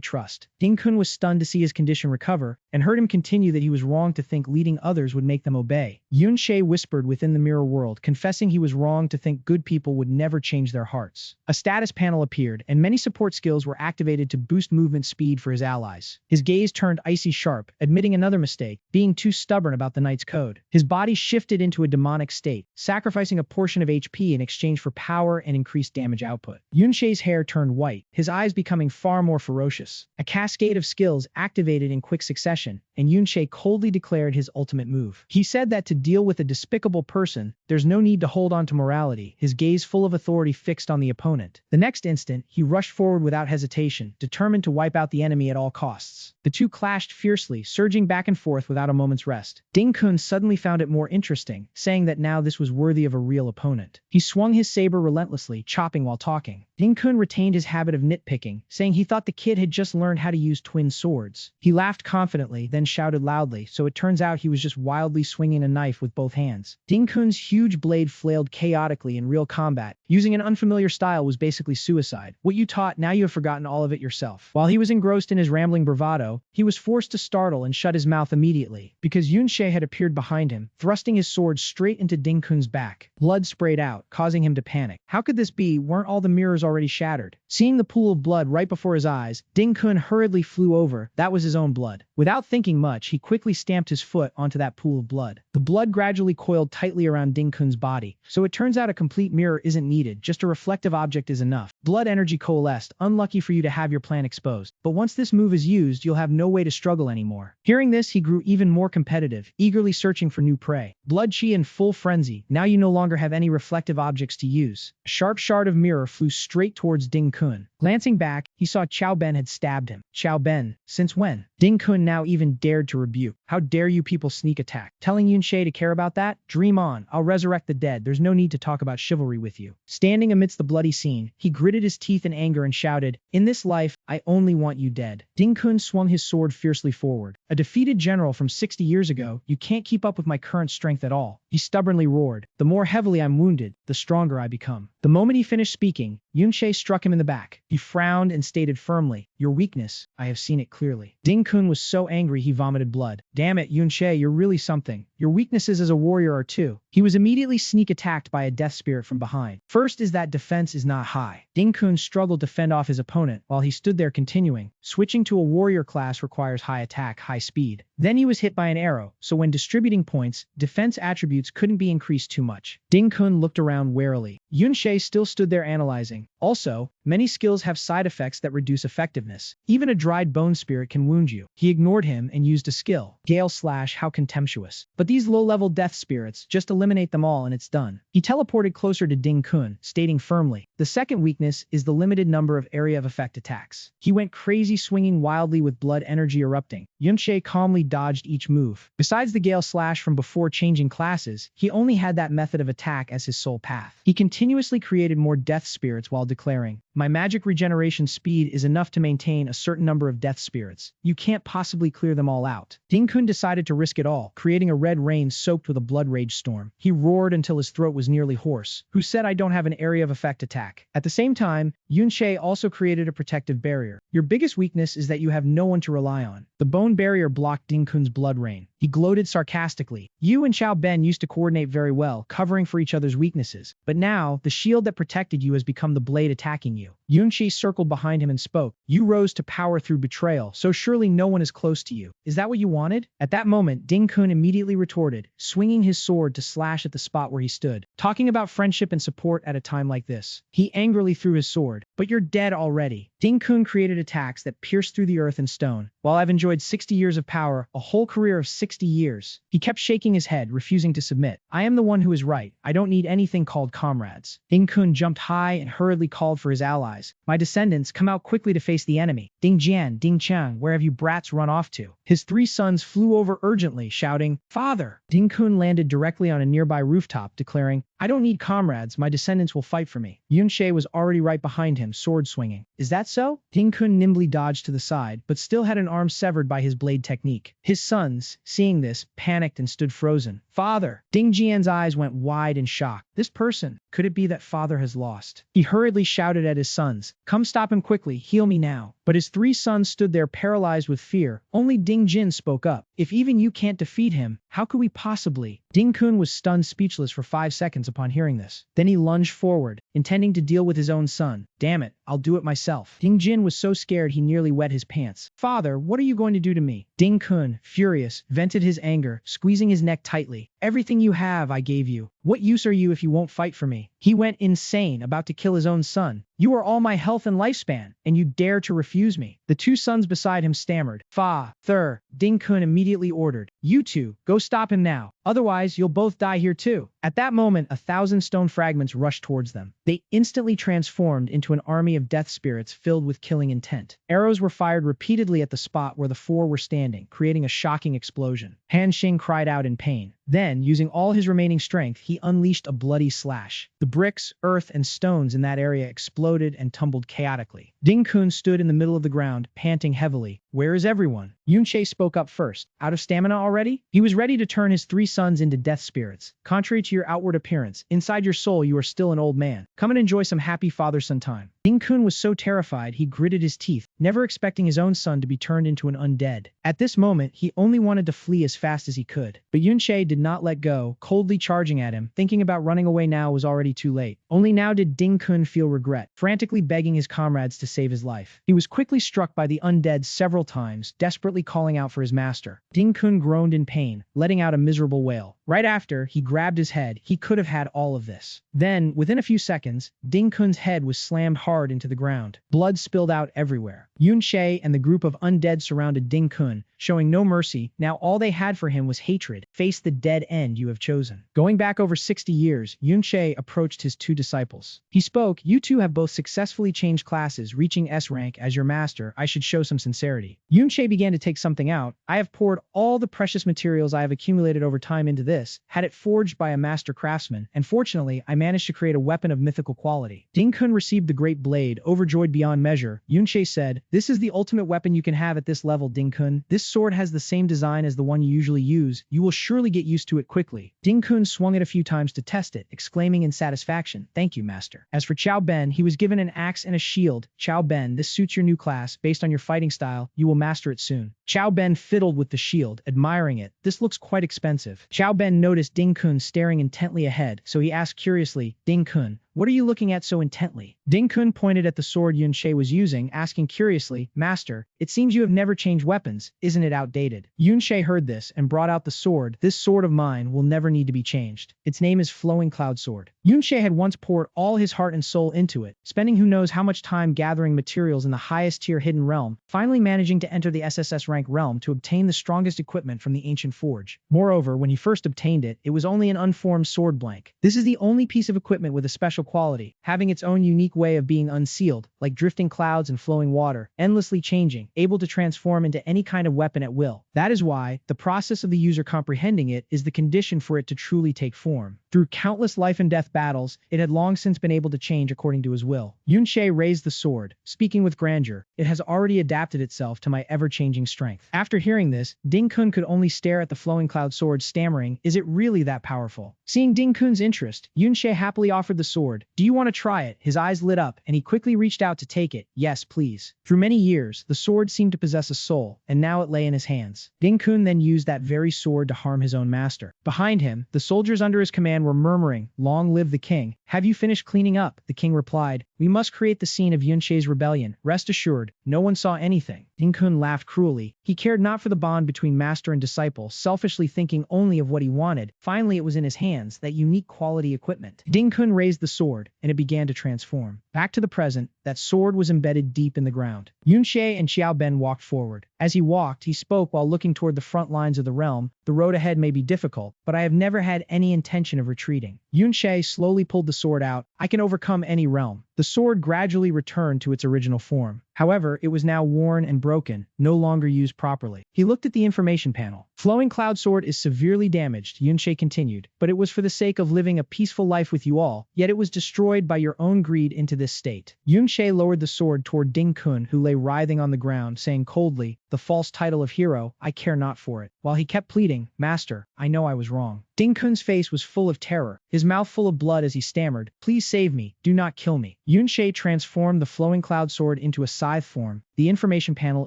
trust. Ding-kun was stunned to see his condition recover, and heard him continue that he was wrong to think leading others would make them obey. Yunche whispered within the mirror world, confessing he was wrong to think good people would never change their hearts. A status panel appeared, and many support skills were activated to boost movement speed for his allies. His gaze turned icy sharp, admitting another mistake, being too stubborn about the knight's code. His body shifted into a demonic state, sacrificing a portion of HP in exchange for power and increased damage output. Yunche's hair turned white, his eyes becoming far more ferocious. A cascade of skills activated in quick succession, and Yunche coldly declared his ultimate move. He said that to deal with a despicable person, there's no need to hold on to morality, his gaze full of authority fixed on the opponent. The next instant, he rushed forward without hesitation, determined to wipe out the enemy at all costs. The two clashed fiercely, surging back and forth without a moment's rest. Ding-kun suddenly found it more interesting, saying that now this was worthy of a real opponent. He swung his saber relentlessly, chopping while talking. Ding-kun retained his habit of nitpicking, saying he thought the kid had just learned how to use twin swords. He laughed confidently, then shouted loudly, so it turns out he was just wildly swinging a knife with both hands. Ding-kun's huge blade flailed chaotically in real combat. Using an unfamiliar style was basically suicide. What you taught, now you have forgotten all of it yourself. While he was engrossed in his rambling bravado, he was forced to startle and shut his mouth immediately, because Yunche had appeared behind him, thrusting his sword straight into Ding-kun's back. Blood sprayed out, causing him to panic. How could this be? Weren't all the mirrors already shattered? Seeing the pool of blood right before his eyes, Ding-kun hurriedly flew over. That was his own blood. Without thinking much, he quickly stamped his foot onto that pool of blood. The blood gradually coiled tightly around Ding-kun's body, so it turns out a complete mirror isn't needed, just a reflective object is enough. Blood energy coalesced, unlucky for you to have your plan exposed, but once this move is used, you'll have no way to struggle anymore. Hearing this, he grew even more competitive, eagerly searching for new prey. Blood chi in full frenzy, now you no longer have any reflective objects to use. A sharp shard of mirror flew straight towards Ding-kun. Glancing back, he saw Xiao Ben had stabbed him. Xiao Ben, since when? Ding Kun now even dared to rebuke. How dare you people sneak attack? Telling Yunshe to care about that? Dream on. I'll resurrect the dead. There's no need to talk about chivalry with you. Standing amidst the bloody scene, he gritted his teeth in anger and shouted, in this life, I only want you dead. Ding Kun swung his sword fiercely forward. A defeated general from 60 years ago, you can't keep up with my current strength at all. He stubbornly roared. The more heavily I'm wounded, the stronger I become. The moment he finished speaking, Yunshe struck him in the back. He frowned and stated firmly, your weakness, I have seen it clearly. Ding Kun was so angry he vomited blood. Damn it, Yunshe, you're really something. Your weaknesses as a warrior are too. He was immediately sneak attacked by a death spirit from behind. First is that defense is not high. Ding Kun struggled to fend off his opponent while he stood there continuing. Switching to a warrior class requires high attack, high speed. Then he was hit by an arrow, so when distributing points, defense attributes couldn't be increased too much. Ding Kun looked around warily. Yunshe still stood there analyzing. Also, many skills have side effects that reduce effectiveness. Even a dried bone spirit can wound you. He ignored him and used a skill. Gale Slash, how contemptuous. But these low-level death spirits, just eliminate them all and it's done. He teleported closer to Ding Kun, stating firmly, the second weakness is the limited number of area of effect attacks. He went crazy, swinging wildly with blood energy erupting. Yunshe calmly dodged each move. Besides the Gale Slash from before changing classes, he only had that method of attack as his sole path. He continuously created more death spirits while declaring, my magic regeneration speed is enough to maintain a certain number of death spirits. You can't possibly clear them all out. Ding Kun decided to risk it all, creating a red rain soaked with a blood rage storm. He roared until his throat was nearly hoarse. Who said I don't have an area of effect attack? At the same time, Yunshe also created a protective barrier. Your biggest weakness is that you have no one to rely on. The bone barrier blocked Ding Kun's blood rain. He gloated sarcastically. You and Xiao Ben used to coordinate very well, covering for each other's weaknesses. But now, the shield that protected you has become the blade attacking you. Yunshe circled behind him and spoke. You rose to power through betrayal, so surely no one is close to you. Is that what you wanted? At that moment, Ding Kun immediately retorted, swinging his sword to slash at the spot where he stood. Talking about friendship and support at a time like this. He angrily threw his sword. But you're dead already. Ding Kun created attacks that pierced through the earth and stone. While I've enjoyed 60 years of power, a whole career of 60 years. He kept shaking his head, refusing to submit. I am the one who is right. I don't need anything called comrades. Ding Kun jumped high and hurriedly called for his allies. My descendants, come out quickly to face the enemy. Ding Jian, Ding Chang, where have you brats run off to? His 3 sons flew over urgently, shouting, Father! Ding Kun landed directly on a nearby rooftop, declaring, I don't need comrades, my descendants will fight for me. Yunshe was already right behind him, sword swinging. Is that so? Ding Kun nimbly dodged to the side, but still had an arm severed by his blade technique. His sons, seeing this, panicked and stood frozen. Father! Ding Jian's eyes went wide in shock. This person, could it be that father has lost? He hurriedly shouted at his sons, come stop him quickly, heal me now. But his 3 sons stood there paralyzed with fear. Only Ding Jin spoke up. If even you can't defeat him, how could we possibly? Ding Kun was stunned speechless for 5 seconds upon hearing this. Then he lunged forward, intending to deal with his own son. Damn it, I'll do it myself. Ding Jin was so scared he nearly wet his pants. Father, what are you going to do to me? Ding Kun, furious, vented his anger, squeezing his neck tightly. Everything you have I gave you. What use are you if you won't fight for me? He went insane, about to kill his own son. You are all my health and lifespan, and you dare to refuse me. The 2 sons beside him stammered. Father, Ding Kun immediately ordered. You 2, go stop him now. Otherwise, you'll both die here too. At that moment, 1,000 stone fragments rushed towards them. They instantly transformed into an army of death spirits filled with killing intent. Arrows were fired repeatedly at the spot where the 4 were standing, creating a shocking explosion. Han Xing cried out in pain. Then, using all his remaining strength, he unleashed a bloody slash. The bricks, earth, and stones in that area exploded and tumbled chaotically. Ding Kun stood in the middle of the ground, panting heavily. Where is everyone? Yunshe spoke up first. Out of stamina already? He was ready to turn his 3 sons into death spirits. Contrary to your outward appearance, inside your soul you are still an old man. Come and enjoy some happy father-son time. Ding Kun was so terrified he gritted his teeth, never expecting his own son to be turned into an undead. At this moment, he only wanted to flee as fast as he could. But Yunshe did not let go, coldly charging at him. Thinking about running away now was already too late. Only now did Ding Kun feel regret, frantically begging his comrades to save his life. He was quickly struck by the undead several times, desperately calling out for his master. Ding Kun groaned in pain, letting out a miserable wail. Right after, he grabbed his head. He could have had all of this. Then, within a few seconds, Ding Kun's head was slammed hard into the ground. Blood spilled out everywhere. Yunshe and the group of undead surrounded Ding Kun, showing no mercy. Now all they had for him was hatred. Face the dead end you have chosen. Going back over 60 years, Yunche approached his two disciples. He spoke, "You two have both successfully changed classes, reaching S rank as your master. I should show some sincerity." Yunche began to take something out. "I have poured all the precious materials I have accumulated over time into this, had it forged by a master craftsman, and fortunately, I managed to create a weapon of mythical quality." Ding-kun received the great blade, overjoyed beyond measure. Yunche said, "This is the ultimate weapon you can have at this level, Ding-kun. This sword has the same design as the one you usually use. You will surely get used to it quickly." Ding-kun swung it a few times to test it, exclaiming in satisfaction, "Thank you, master." As for Chao Ben, he was given an axe and a shield. "Chao Ben, this suits your new class. Based on your fighting style, you will master it soon." Chao Ben fiddled with the shield, admiring it. "This looks quite expensive." Chao Ben noticed Ding-kun staring intently ahead, so he asked curiously, "Ding-kun, what are you looking at so intently?" Ding-kun pointed at the sword Yunche was using, asking curiously, "Master, it seems you have never changed weapons. Isn't it outdated?" Yunche heard this and brought out the sword. "This sword of mine will never need to be changed. Its name is Flowing Cloud Sword." Yunche had once poured all his heart and soul into it, spending who knows how much time gathering materials in the highest tier hidden realm, finally managing to enter the SSS rank realm to obtain the strongest equipment from the ancient forge. Moreover, when he first obtained it, it was only an unformed sword blank. This is the only piece of equipment with a special quality, having its own unique way of being unsealed, like drifting clouds and flowing water, endlessly changing, able to transform into any kind of weapon at will. That is why, the process of the user comprehending it is the condition for it to truly take form. Through countless life and death battles, it had long since been able to change according to his will. Yunche raised the sword, speaking with grandeur. "It has already adapted itself to my ever-changing strength." After hearing this, Ding-kun could only stare at the flowing cloud sword, stammering, "Is it really that powerful?" Seeing Ding-kun's interest, Yunche happily offered the sword. "Do you want to try it?" His eyes lit up, and he quickly reached out to take it. "Yes, please." Through many years, the sword seemed to possess a soul, and now it lay in his hands. Ding-kun then used that very sword to harm his own master. Behind him, the soldiers under his command were murmuring, "Long live the king." "Have you finished cleaning up?" The king replied, "We must create the scene of Yunche's rebellion. Rest assured, no one saw anything." Ding-kun laughed cruelly. He cared not for the bond between master and disciple, selfishly thinking only of what he wanted. Finally, it was in his hands, that unique quality equipment. Ding-kun raised the sword, and it began to transform. Back to the present, that sword was embedded deep in the ground. Yunche and Xiao Ben walked forward. As he walked, he spoke while looking toward the front lines of the realm. "The road ahead may be difficult, but I have never had any intention of retreating." Yunche slowly pulled the sword out. "I can overcome any realm." The sword gradually returned to its original form. However, it was now worn and broken, no longer used properly. He looked at the information panel. "Flowing Cloud Sword is severely damaged," Yunche continued, "but it was for the sake of living a peaceful life with you all, yet it was destroyed by your own greed into this state." Yunche lowered the sword toward Ding-kun, who lay writhing on the ground, saying coldly, "The false title of hero, I care not for it." While he kept pleading, "Master, I know I was wrong." Ding-kun's face was full of terror, his mouth full of blood as he stammered, "Please save me, do not kill me." Yunche transformed the Flowing Cloud Sword into a scythe form. The information panel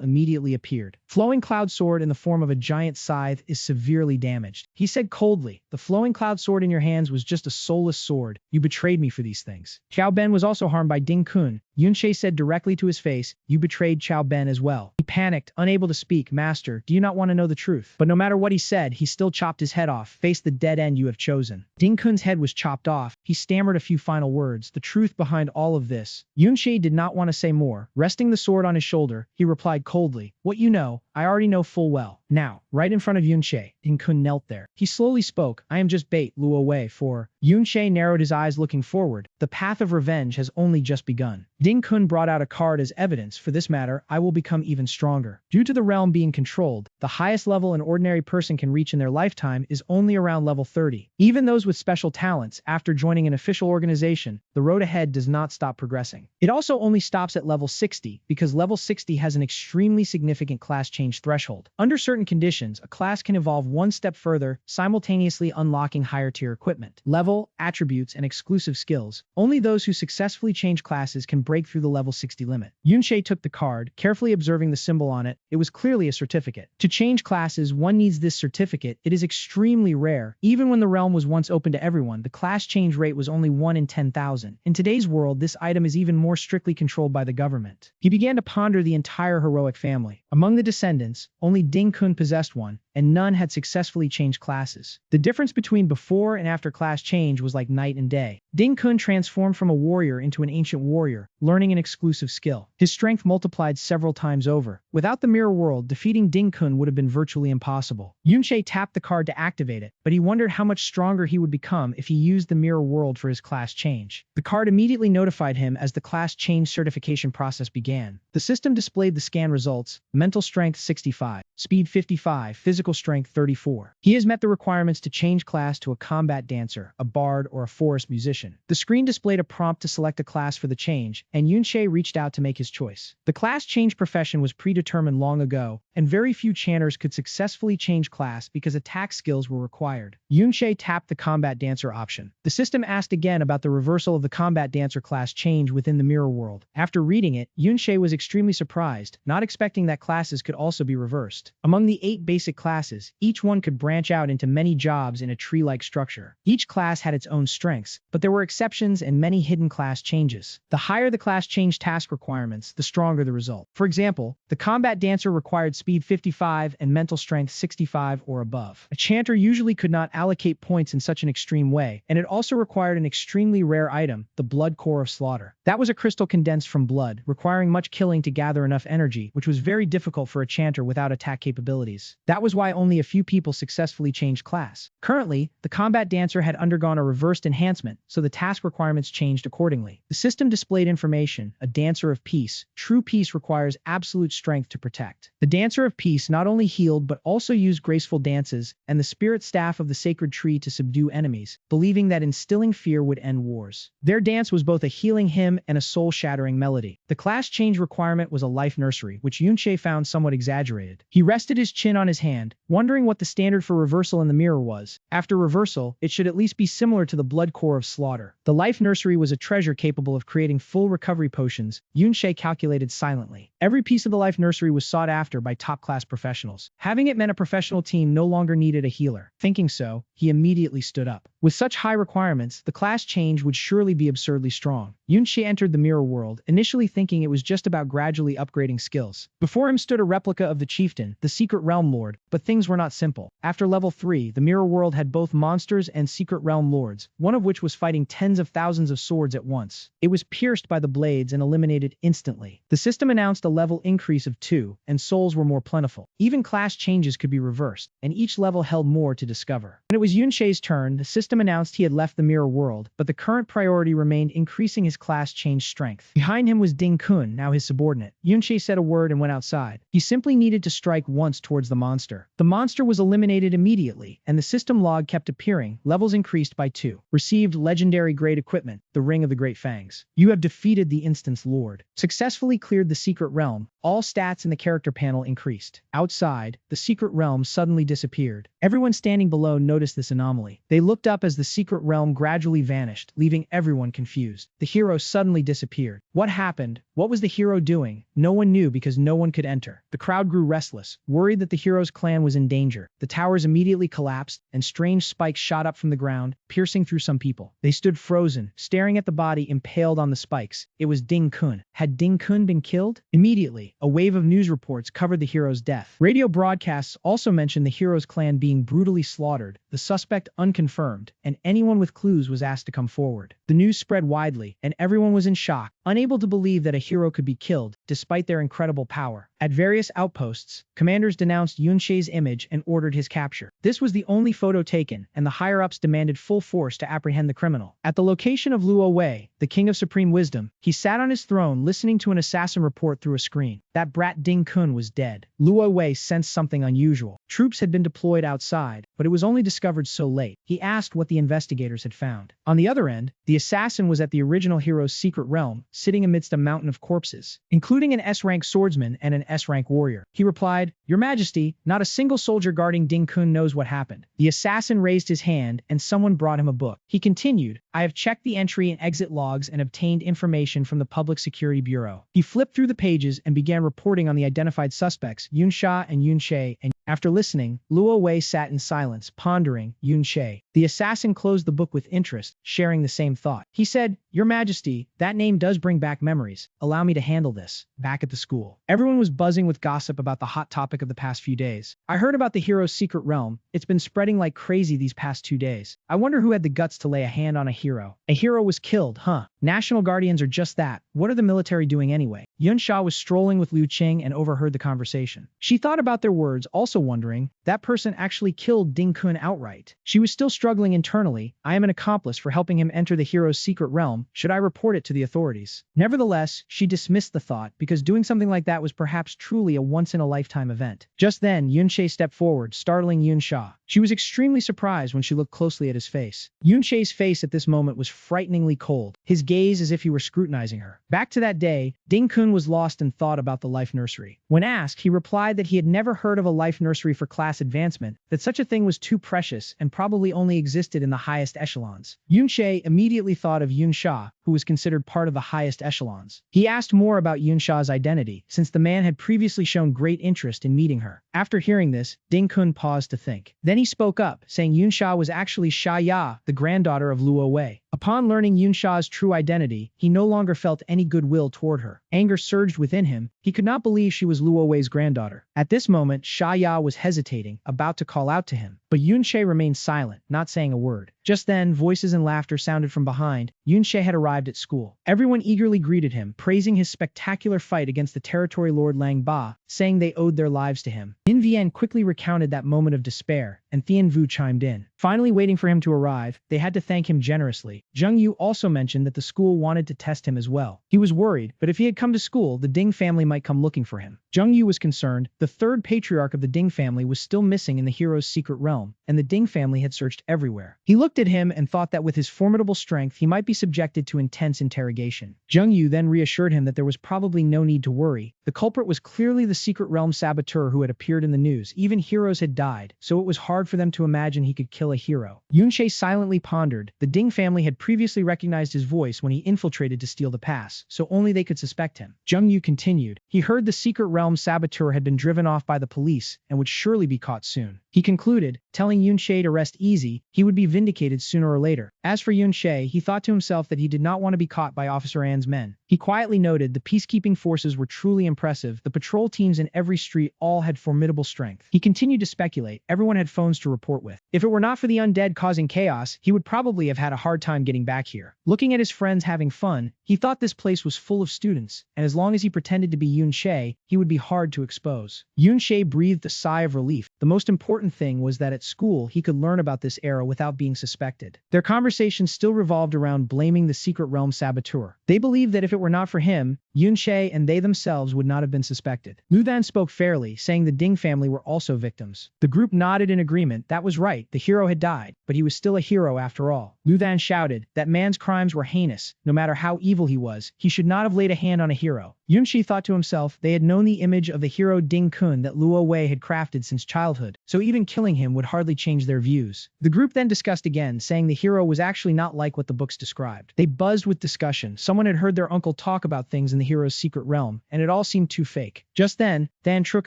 immediately appeared. "Flowing Cloud Sword in the form of a giant scythe is severely damaged." He said coldly, "The Flowing Cloud Sword in your hands was just a soulless sword. You betrayed me for these things." Chao Ben was also harmed by Ding-kun. Yunche said directly to his face, "You betrayed Chao Ben as well." He panicked, unable to speak. "Master, do you not want to know the truth?" But no matter what he said, he still chopped his head off. "Face the dead end you have chosen." Ding-kun's head was chopped off. He stammered a few final words, the truth behind all of this. Yunche did not want to say more. Resting the sword on his shoulder, he replied coldly, "What you know, I already know full well." Now, right in front of Yunche, Ding-kun knelt there. He slowly spoke, "I am just bait, Luo Wei, for..." Yunche narrowed his eyes looking forward. "The path of revenge has only just begun." Ding-kun brought out a card as evidence. "For this matter, I will become even stronger." Due to the realm being controlled, the highest level an ordinary person can reach in their lifetime is only around level 30. Even those with special talents, after joining an official organization, the road ahead does not stop progressing. It also only stops at level 60, because level 60 has an extremely significant class change threshold. Under certain conditions, a class can evolve one step further, simultaneously unlocking higher tier equipment, level, attributes, and exclusive skills. Only those who successfully change classes can break through the level 60 limit. Yunche took the card, carefully observing the symbol on it. It was clearly a certificate. To change classes, one needs this certificate. It is extremely rare. Even when the realm was once open to everyone, the class change rate was only 1 in 10,000. In today's world, this item is even more strictly controlled by the government. He began to ponder the entire heroic family. Among the descendants, only Ding-kun possessed one, and none had successfully changed classes. The difference between before and after class change was like night and day. Ding Kun transformed from a warrior into an ancient warrior, learning an exclusive skill. His strength multiplied several times over. Without the mirror world, defeating Ding Kun would have been virtually impossible. Yunche tapped the card to activate it, but he wondered how much stronger he would become if he used the mirror world for his class change. The card immediately notified him as the class change certification process began. The system displayed the scan results: mental strength 65, speed 55, physical strength 34. He has met the requirements to change class to a combat dancer, a bard, or a forest musician. The screen displayed a prompt to select a class for the change, and Yunche reached out to make his choice. The class change profession was predetermined long ago, and very few chanters could successfully change class because attack skills were required. Yunche tapped the combat dancer option. The system asked again about the reversal of the combat dancer class change within the mirror world. After reading it, Yunche was extremely surprised, not expecting that classes could also be reversed. Among the 8 basic classes, each one could branch out into many jobs in a tree-like structure. Each class had its own strengths, but there were exceptions and many hidden class changes. The higher the class change task requirements, the stronger the result. For example, the combat dancer required speed 55 and mental strength 65 or above. A chanter usually could not allocate points in such an extreme way, and it also required an extremely rare item, the blood core of slaughter. That was a crystal condensed from blood, requiring much killing to gather enough energy, which was very difficult for a chanter without attack capabilities. That was why only a few people successfully changed class. Currently, the combat dancer had undergone a reversed enhancement, so the task requirements changed accordingly. The system displayed information: a dancer of peace. True peace requires absolute strength to protect. The dancer of peace not only healed but also used graceful dances and the spirit staff of the sacred tree to subdue enemies, believing that instilling fear would end wars. Their dance was both a healing hymn and a soul-shattering melody. The class change requirement was a life nursery, which Yunche found somewhat exaggerated. He rested his chin on his hand, wondering what the standard for reversal in the mirror was. After reversal, it should at least be similar to the blood core of slaughter. The life nursery was a treasure capable of creating full recovery potions, Yunche calculated silently. Every piece of the life nursery was sought after by top-class professionals. Having it meant a professional team no longer needed a healer. Thinking so, he immediately stood up. With such high requirements, the class change would surely be absurdly strong. Yunche entered the mirror world, initially thinking it was just about gradually upgrading skills. Before him stood a replica of the chieftain, the secret realm lord, but things were not simple. After level 3, the mirror world had both monsters and secret realm lords, one of which was fighting tens of thousands of swords at once. It was pierced by the blades and eliminated instantly. The system announced a level increase of 2, and souls were more plentiful. Even class changes could be reversed, and each level held more to discover. When it was Yunche's turn, the system announced he had left the mirror world, but the current priority remained increasing his class change strength. Behind him was Ding Kun, now his subordinate. Yunche said a word and went outside. He simply needed to strike once towards the monster. The monster was eliminated immediately, and the system log kept appearing. Levels increased by 2. Received legendary grade equipment, the Ring of the Great Fangs. You have defeated the Instance Lord. Successfully cleared the secret realm. All stats in the character panel increased. Outside, the secret realm suddenly disappeared. Everyone standing below noticed this anomaly. They looked up as the secret realm gradually vanished, leaving everyone confused. The hero suddenly disappeared. What happened? What was the hero doing? No one knew because no one could enter. The crowd grew restless, worried that the hero's clan was in danger. The towers immediately collapsed, and strange spikes shot up from the ground, piercing through some people. They stood frozen, staring at the body impaled on the spikes. It was Ding Kun. Had Ding Kun been killed? Immediately, a wave of news reports covered the hero's death. Radio broadcasts also mentioned the hero's clan being brutally slaughtered, the suspect unconfirmed, and anyone with clues was asked to come forward. The news spread widely, and everyone was in shock, unable to believe that a hero could be killed, despite their incredible power. At various outposts, commanders denounced Yunche's image and ordered his capture. This was the only photo taken, and the higher-ups demanded full force to apprehend the criminal. At the location of Luo Wei, the king of supreme wisdom, he sat on his throne listening to an assassin report through a screen. That brat Ding Kun was dead. Luo Wei sensed something unusual. Troops had been deployed outside, but it was only discovered so late. He asked what the investigators had found. On the other end, the assassin was at the original hero's secret realm, sitting amidst a mountain of corpses, including an S-rank swordsman and an S-rank warrior. He replied, "Your Majesty, not a single soldier guarding Ding Kun knows what happened." The assassin raised his hand, and someone brought him a book. He continued, "I have checked the entry and exit logs and obtained information from the Public Security Bureau." He flipped through the pages and began reporting on the identified suspects, Yunsha and Yunche, and after listening, Luo Wei sat in silence, pondering. Yunche, The assassin closed the book with interest, sharing the same thought. He said, "Your Majesty, that name does bring back memories. Allow me to handle this." Back at the school, everyone was buzzing with gossip about the hot topic of the past few days. "I heard about the hero's secret realm. It's been spreading like crazy these past 2 days. I wonder who had the guts to lay a hand on a hero." A hero was killed, huh? National Guardians are just that. What are the military doing anyway? Yunsha was strolling with Liu Qing and overheard the conversation. She thought about their words, also wondering, that person actually killed Ding Kun outright. She was still struggling internally. "I am an accomplice for helping him enter the hero's secret realm. Should I report it to the authorities?" Nevertheless, she dismissed the thought because doing something like that was perhaps truly a once-in-a-lifetime event. Just then, Yunshe stepped forward, startling Yunsha. She was extremely surprised when she looked closely at his face. Yunshe's face at this moment was frighteningly cold, his gaze as if he were scrutinizing her. Back to that day, Ding Kun was lost in thought about the life nursery. When asked, he replied that he had never heard of a life nursery for class advancement, that such a thing was too precious and probably only existed in the highest echelons. Yunshe immediately thought of Yunsha, who was considered part of the highest echelons. He asked more about Yunsha's identity, since the man had previously shown great interest in meeting her. After hearing this, Ding Kun paused to think. Then he spoke up, saying Yunsha was actually Sha Ya, the granddaughter of Luo Wei. Upon learning Yunsha's true identity, he no longer felt any goodwill toward her. Anger surged within him. He could not believe she was Luo Wei's granddaughter. At this moment, Sha Ya was hesitating, about to call out to him. But Yunshe remained silent, not saying a word. Just then, voices and laughter sounded from behind. Yunshe had arrived at school. Everyone eagerly greeted him, praising his spectacular fight against the territory lord Lang Ba, saying they owed their lives to him. Yin Vian quickly recounted that moment of despair, and Thien Vu chimed in. Finally waiting for him to arrive, they had to thank him generously. Zheng Yu also mentioned that the school wanted to test him as well. He was worried, but if he had come to school, the Ding family might come looking for him. Zheng Yu was concerned. The third patriarch of the Ding family was still missing in the hero's secret realm, and the Ding family had searched everywhere. He looked at him and thought that with his formidable strength he might be subjected to intense interrogation. Zheng Yu then reassured him that there was probably no need to worry. The culprit was clearly the secret realm saboteur who had appeared in the news. Even heroes had died, so it was hard for them to imagine he could kill a hero. Yunshe silently pondered. The Ding family had previously recognized his voice when he infiltrated to steal the pass, so only they could suspect him. Zheng Yu continued. He heard the secret realm saboteur had been driven off by the police and would surely be caught soon. He concluded, telling Yunshe to rest easy, he would be vindicated sooner or later. As for Yunshe, he thought to himself that he did not want to be caught by Officer An's men. He quietly noted the peacekeeping forces were truly impressive. The patrol teams in every street all had formidable strength. He continued to speculate. Everyone had phones to report with. If it were not for the undead causing chaos, he would probably have had a hard time getting back here. Looking at his friends having fun, he thought this place was full of students, and as long as he pretended to be Yunshe, he would be hard to expose. Yunshe breathed a sigh of relief. The most important thing was that at school he could learn about this era without being suspected. Their conversation still revolved around blaming the secret realm saboteur. They believed that if it were not for him, Yunshe and they themselves would not have been suspected. Lu Than spoke fairly, saying the Ding family were also victims. The group nodded in agreement. That was right, the hero had died, but he was still a hero after all. Lu Than shouted, that man's crimes were heinous. No matter how evil he was, he should not have laid a hand on a hero. Yunshi thought to himself they had known the image of the hero Ding Kun that Luo Wei had crafted since childhood, so even killing him would hardly change their views. The group then discussed again, saying the hero was actually not like what the books described. They buzzed with discussion. Someone had heard their uncle talk about things in the hero's secret realm, and it all seemed too fake. Just then, Than Truk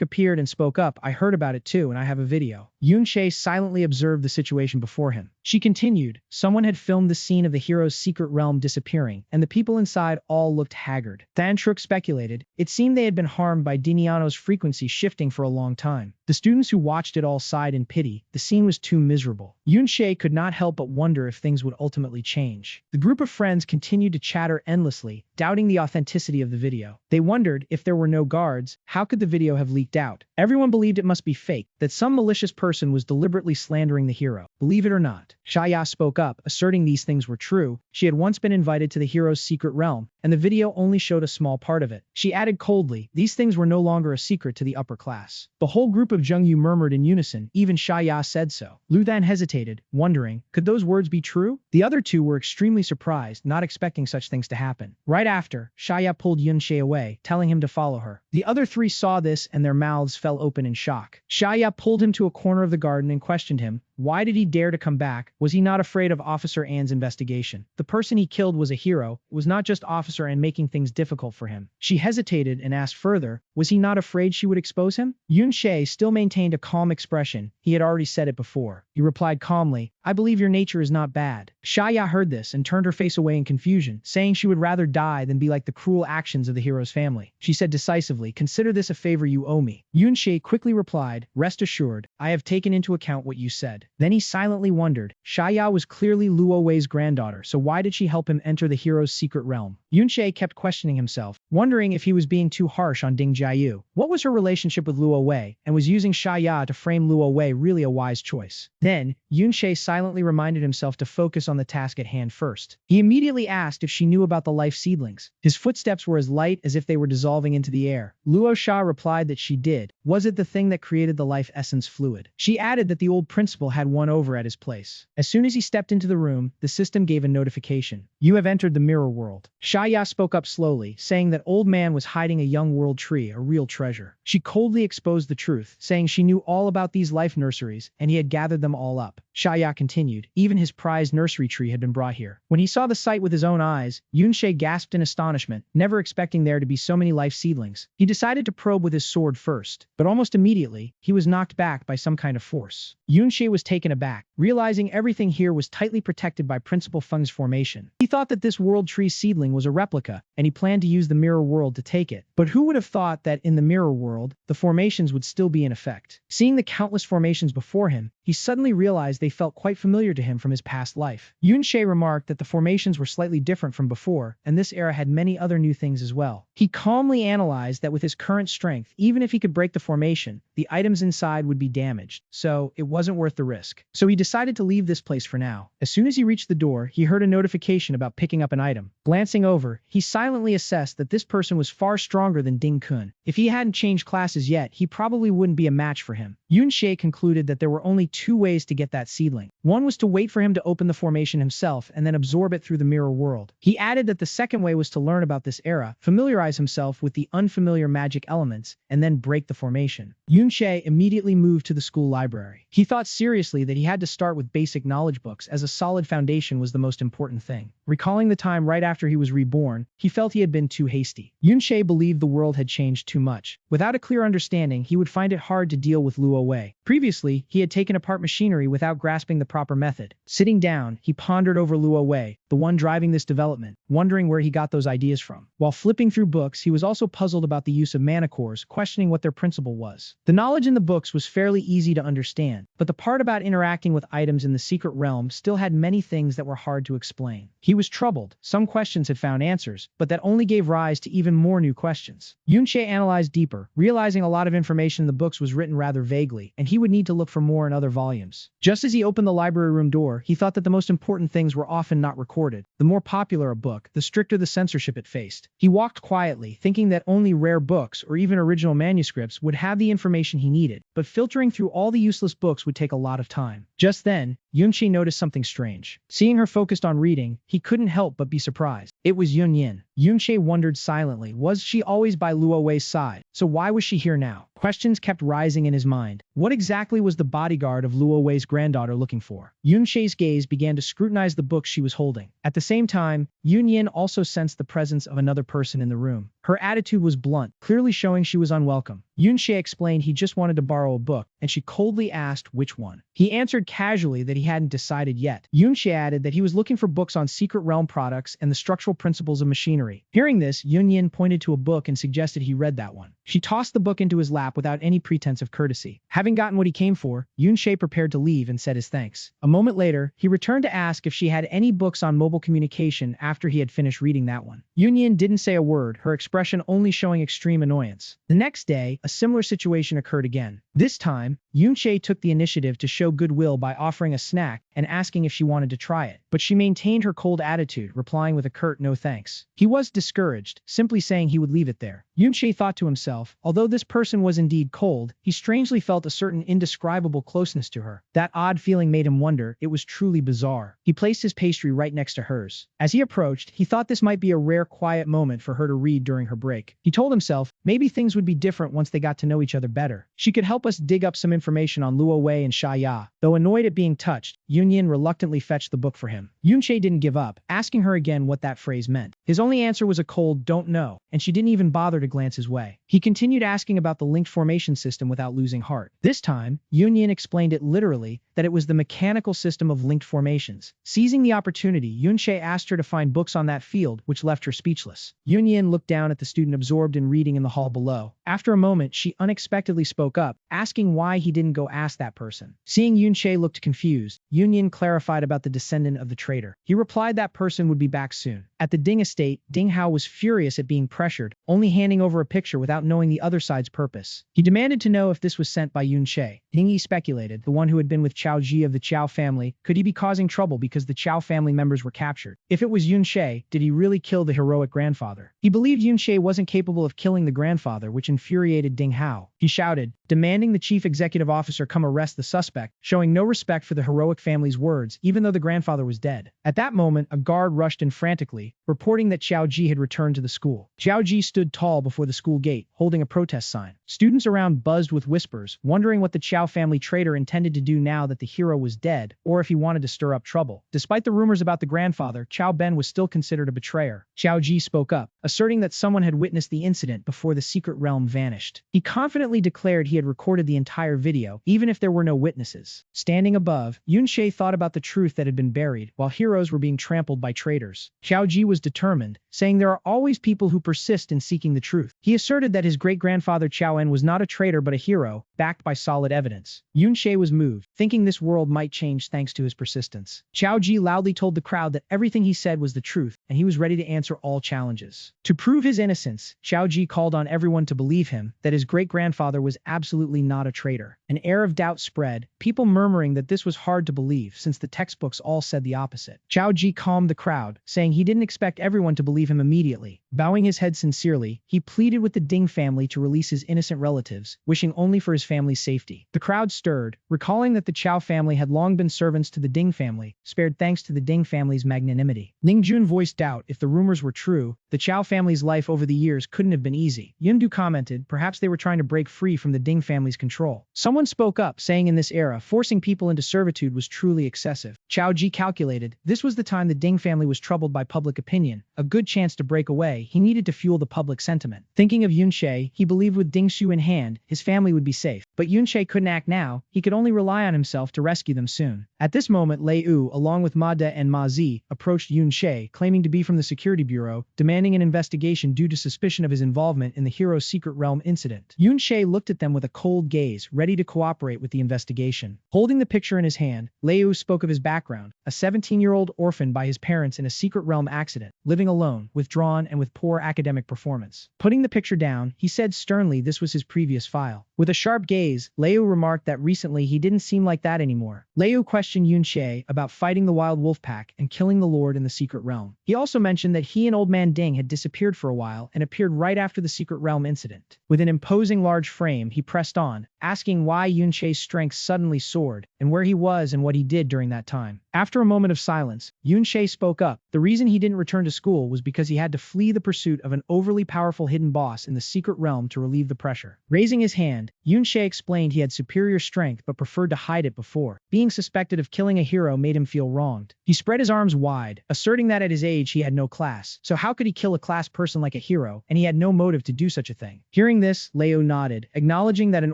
appeared and spoke up. I heard about it too, and I have a video. Yunshe silently observed the situation before him. She continued, someone had filmed the scene of the hero's secret realm disappearing, and the people inside all looked haggard. Than Truk speculated, it seemed they had been harmed by Diniano's frequency shifting for a long time. The students who watched it all sighed in pity. The scene was too miserable. Yunshe could not help but wonder if things would ultimately change. The group of friends continued to chatter endlessly, doubting the authenticity of the video. They wondered, if there were no guards, how could the video have leaked out? Everyone believed it must be fake, that some malicious person was deliberately slandering the hero. Believe it or not, Shaya spoke up, asserting these things were true. She had once been invited to the hero's secret realm, and the video only showed a small part of it. She added coldly, these things were no longer a secret to the upper class. The whole group of Zhengyu murmured in unison, even Shaya said so. Lu Than hesitated, wondering, could those words be true? The other two were extremely surprised, not expecting such things to happen. Right after, Shaya pulled Yunshe away, telling him to follow her. The other three saw this and their mouths fell open in shock. Shaya pulled him to a corner of the garden and questioned him. Why did he dare to come back? Was he not afraid of Officer An's investigation? The person he killed was a hero. It was not just Officer An making things difficult for him. She hesitated and asked further, was he not afraid she would expose him? Yunshe still maintained a calm expression. He had already said it before. He replied calmly, I believe your nature is not bad. Shaya heard this and turned her face away in confusion, saying she would rather die than be like the cruel actions of the hero's family. She said decisively, consider this a favor you owe me. Yunshe quickly replied, rest assured, I have taken into account what you said. Then he silently wondered. Shaya was clearly Luo Wei's granddaughter, so why did she help him enter the hero's secret realm? Yunshe kept questioning himself, wondering if he was being too harsh on Ding Jiayu. What was her relationship with Luo Wei, and was using Shaya to frame Luo Wei really a wise choice? Then, Yunshe silently reminded himself to focus on the task at hand first. He immediately asked if she knew about the life seedlings. His footsteps were as light as if they were dissolving into the air. Luo Sha replied that she did. Was it the thing that created the life essence fluid? She added that the old principal had one over at his place. As soon as he stepped into the room, the system gave a notification. You have entered the mirror world. Shaya spoke up slowly, saying that old man was hiding a young world tree, a real treasure. She coldly exposed the truth, saying she knew all about these life nurseries, and he had gathered them all up. Shaya continued, even his prized nursery tree had been brought here. When he saw the sight with his own eyes, Yunshe gasped in astonishment, never expecting there to be so many life seedlings. He decided to probe with his sword first, but almost immediately, he was knocked back by some kind of force. Yunshe was taken aback, realizing everything here was tightly protected by Principal Feng's formation. He thought that this world tree seedling was a replica, and he planned to use the mirror world to take it. But who would have thought that in the mirror world, the formations would still be in effect? Seeing the countless formations before him, he suddenly realized they felt quite familiar to him from his past life. Yunshe remarked that the formations were slightly different from before, and this era had many other new things as well. He calmly analyzed that with his current strength, even if he could break the formation, the items inside would be damaged, so it wasn't worth the risk. So he decided to leave this place for now. As soon as he reached the door, he heard a notification about picking up an item. Glancing over, he silently assessed that this person was far stronger than Ding Kun. If he hadn't changed classes yet, he probably wouldn't be a match for him. Yunshe concluded that there were only two ways to get that seedling. One was to wait for him to open the formation himself and then absorb it through the mirror world. He added that the second way was to learn about this era, familiarize himself with the unfamiliar magic elements, and then break the formation. Yunshe immediately moved to the school library. He thought seriously that he had to start with basic knowledge books, as a solid foundation was the most important thing. Recalling the time right after he was reborn, he felt he had been too hasty. Yunshe believed the world had changed too much. Without a clear understanding, he would find it hard to deal with Luo Wei. Previously, he had taken apart machinery without grasping the proper method. Sitting down, he pondered over Luo Wei, the one driving this development, wondering where he got those ideas from. While flipping through books, he was also puzzled about the use of mana cores, questioning what their principle was. The knowledge in the books was fairly easy to understand, but the part about interacting with items in the secret realm still had many things that were hard to explain. He was troubled. Some questions had found answers, but that only gave rise to even more new questions. Yunshe analyzed deeper, realizing a lot of information in the books was written rather vaguely, and he would need to look for more in other volumes. Just as he opened the library room door, he thought that the most important things were often not recorded. The more popular a book, the stricter the censorship it faced. He walked quietly, thinking that only rare books or even original manuscripts would have the information he needed, but filtering through all the useless books would take a lot of time. Just then, Yunshe noticed something strange. Seeing her focused on reading, he couldn't help but be surprised. It was Yunyin. Yunshe wondered silently, was she always by Luo Wei's side? So why was she here now? Questions kept rising in his mind. What exactly was the bodyguard of Luo Wei's granddaughter looking for? Yunshe's gaze began to scrutinize the book she was holding. At the same time, Yunyin also sensed the presence of another person in the room. Her attitude was blunt, clearly showing she was unwelcome. Yunshe explained he just wanted to borrow a book, and she coldly asked which one. He answered casually that he hadn't decided yet. Yunshe added that he was looking for books on secret realm products and the structural principles of machinery. Hearing this, Yunyin pointed to a book and suggested he read that one. She tossed the book into his lap without any pretense of courtesy. Having gotten what he came for, Yunshe prepared to leave and said his thanks. A moment later, he returned to ask if she had any books on mobile communication after he had finished reading that one. Yunyin didn't say a word, her expression only showing extreme annoyance. The next day, a similar situation occurred again. This time, Yunshe took the initiative to show goodwill by offering a snack and asking if she wanted to try it. But she maintained her cold attitude, replying with a curt no thanks. He was discouraged, simply saying he would leave it there. Yunshe thought to himself, although this person was indeed cold, he strangely felt a certain indescribable closeness to her. That odd feeling made him wonder, it was truly bizarre. He placed his pastry right next to hers. As he approached, he thought this might be a rare quiet moment for her to read during her break. He told himself, maybe things would be different once they got to know each other better. She could help us dig up some information on Luo Wei and Sha Ya. Though annoyed at being touched, Yunyin reluctantly fetched the book for him. Yunshe didn't give up, asking her again what that phrase meant. His only answer was a cold don't know, and she didn't even bother to glance his way. He continued asking about the linked formation system without losing heart. This time, Yunyin explained it literally, that it was the mechanical system of linked formations. Seizing the opportunity, Yunche asked her to find books on that field, which left her speechless. Yunyin looked down at the student absorbed in reading in the hall below. After a moment, she unexpectedly spoke up, asking why he didn't go ask that person. Seeing Yunche looked confused, Yunyin clarified about the descendant of the traitor. He replied that person would be back soon. At the Ding estate, Ding Hao was furious at being pressured, only handing over a picture without knowing the other side's purpose. He demanded to know if this was sent by Yunche. Ding Yi speculated, the one who had been with Chao Ji of the Chao family, could he be causing trouble because the Chao family members were captured? If it was Yunche, did he really kill the heroic grandfather? He believed Yunche wasn't capable of killing the grandfather, which infuriated Ding Hao. He shouted, demanding the chief executive officer come arrest the suspect, showing no respect for the heroic family's words, even though the grandfather was dead. At that moment, a guard rushed in frantically, reporting that Xiao Ji had returned to the school. Xiao Ji stood tall before the school gate, holding a protest sign. Students around buzzed with whispers, wondering what the Chao family traitor intended to do now that the hero was dead, or if he wanted to stir up trouble. Despite the rumors about the grandfather, Chao Ben was still considered a betrayer. Xiao Ji spoke up, asserting that someone had witnessed the incident before the secret realm vanished. He confidently declared he had recorded the entire video, even if there were no witnesses. Standing above, Yunche thought about the truth that had been buried, while heroes were being trampled by traitors. Xiao Ji was determined, saying there are always people who persist in seeking the truth. He asserted that his great-grandfather Chao En was not a traitor but a hero, backed by solid evidence. Yunche was moved, thinking this world might change thanks to his persistence. Xiao Ji loudly told the crowd that everything he said was the truth, and he was ready to answer all challenges. To prove his innocence, Xiao Ji called on everyone to believe him, that his great-grandfather was absolutely not a traitor. An air of doubt spread, people murmuring that this was hard to believe since the textbooks all said the opposite. Xiao Ji calmed the crowd, saying he didn't expect everyone to believe him immediately. Bowing his head sincerely, he pleaded with the Ding family to release his innocent relatives, wishing only for his family's safety. The crowd stirred, recalling that the Chao family had long been servants to the Ding family, spared thanks to the Ding family's magnanimity. Ling Jun voiced doubt if the rumors were true. The Chao family's life over the years couldn't have been easy. Yundu commented, perhaps they were trying to break free from the Ding family's control. Someone spoke up, saying in this era, forcing people into servitude was truly excessive. Xiao Ji calculated, this was the time the Ding family was troubled by public opinion, a good chance to break away. He needed to fuel the public sentiment. Thinking of Yunche, he believed with Ding Xu in hand, his family would be safe. But Yunche couldn't act now, he could only rely on himself to rescue them soon. At this moment, Lei Yu, along with Ma De and Ma Zi, approached Yunche, claiming to be from the Security Bureau, demanding an investigation due to suspicion of his involvement in the hero's secret realm incident. Yunche looked at them with a cold gaze, ready to cooperate with the investigation. Holding the picture in his hand, Lei Yu spoke of his background, a 17-year-old orphaned by his parents in a secret realm accident, living alone, withdrawn and with poor academic performance. Putting the picture down, he said sternly this was his previous file. With a sharp gaze, Lei Yu remarked that recently he didn't seem like that anymore. Lei Yu questioned Yunche about fighting the wild wolf pack and killing the lord in the secret realm. He also mentioned that he and Old Man Ding had disappeared for a while and appeared right after the secret realm incident. With an imposing large frame, he pressed on, asking why Yunche's strength suddenly soared, and where he was and what he did during that time. After a moment of silence, Yunche spoke up. The reason he didn't return to school was because he had to flee the pursuit of an overly powerful hidden boss in the secret realm to relieve the pressure. Raising his hand, Yunche explained he had superior strength but preferred to hide it before. Being suspected of killing a hero made him feel wronged. He spread his arms wide, asserting that at his age he had no class. So how could he kill a class person like a hero, and he had no motive to do such a thing? Hearing this, Leo nodded, acknowledging that an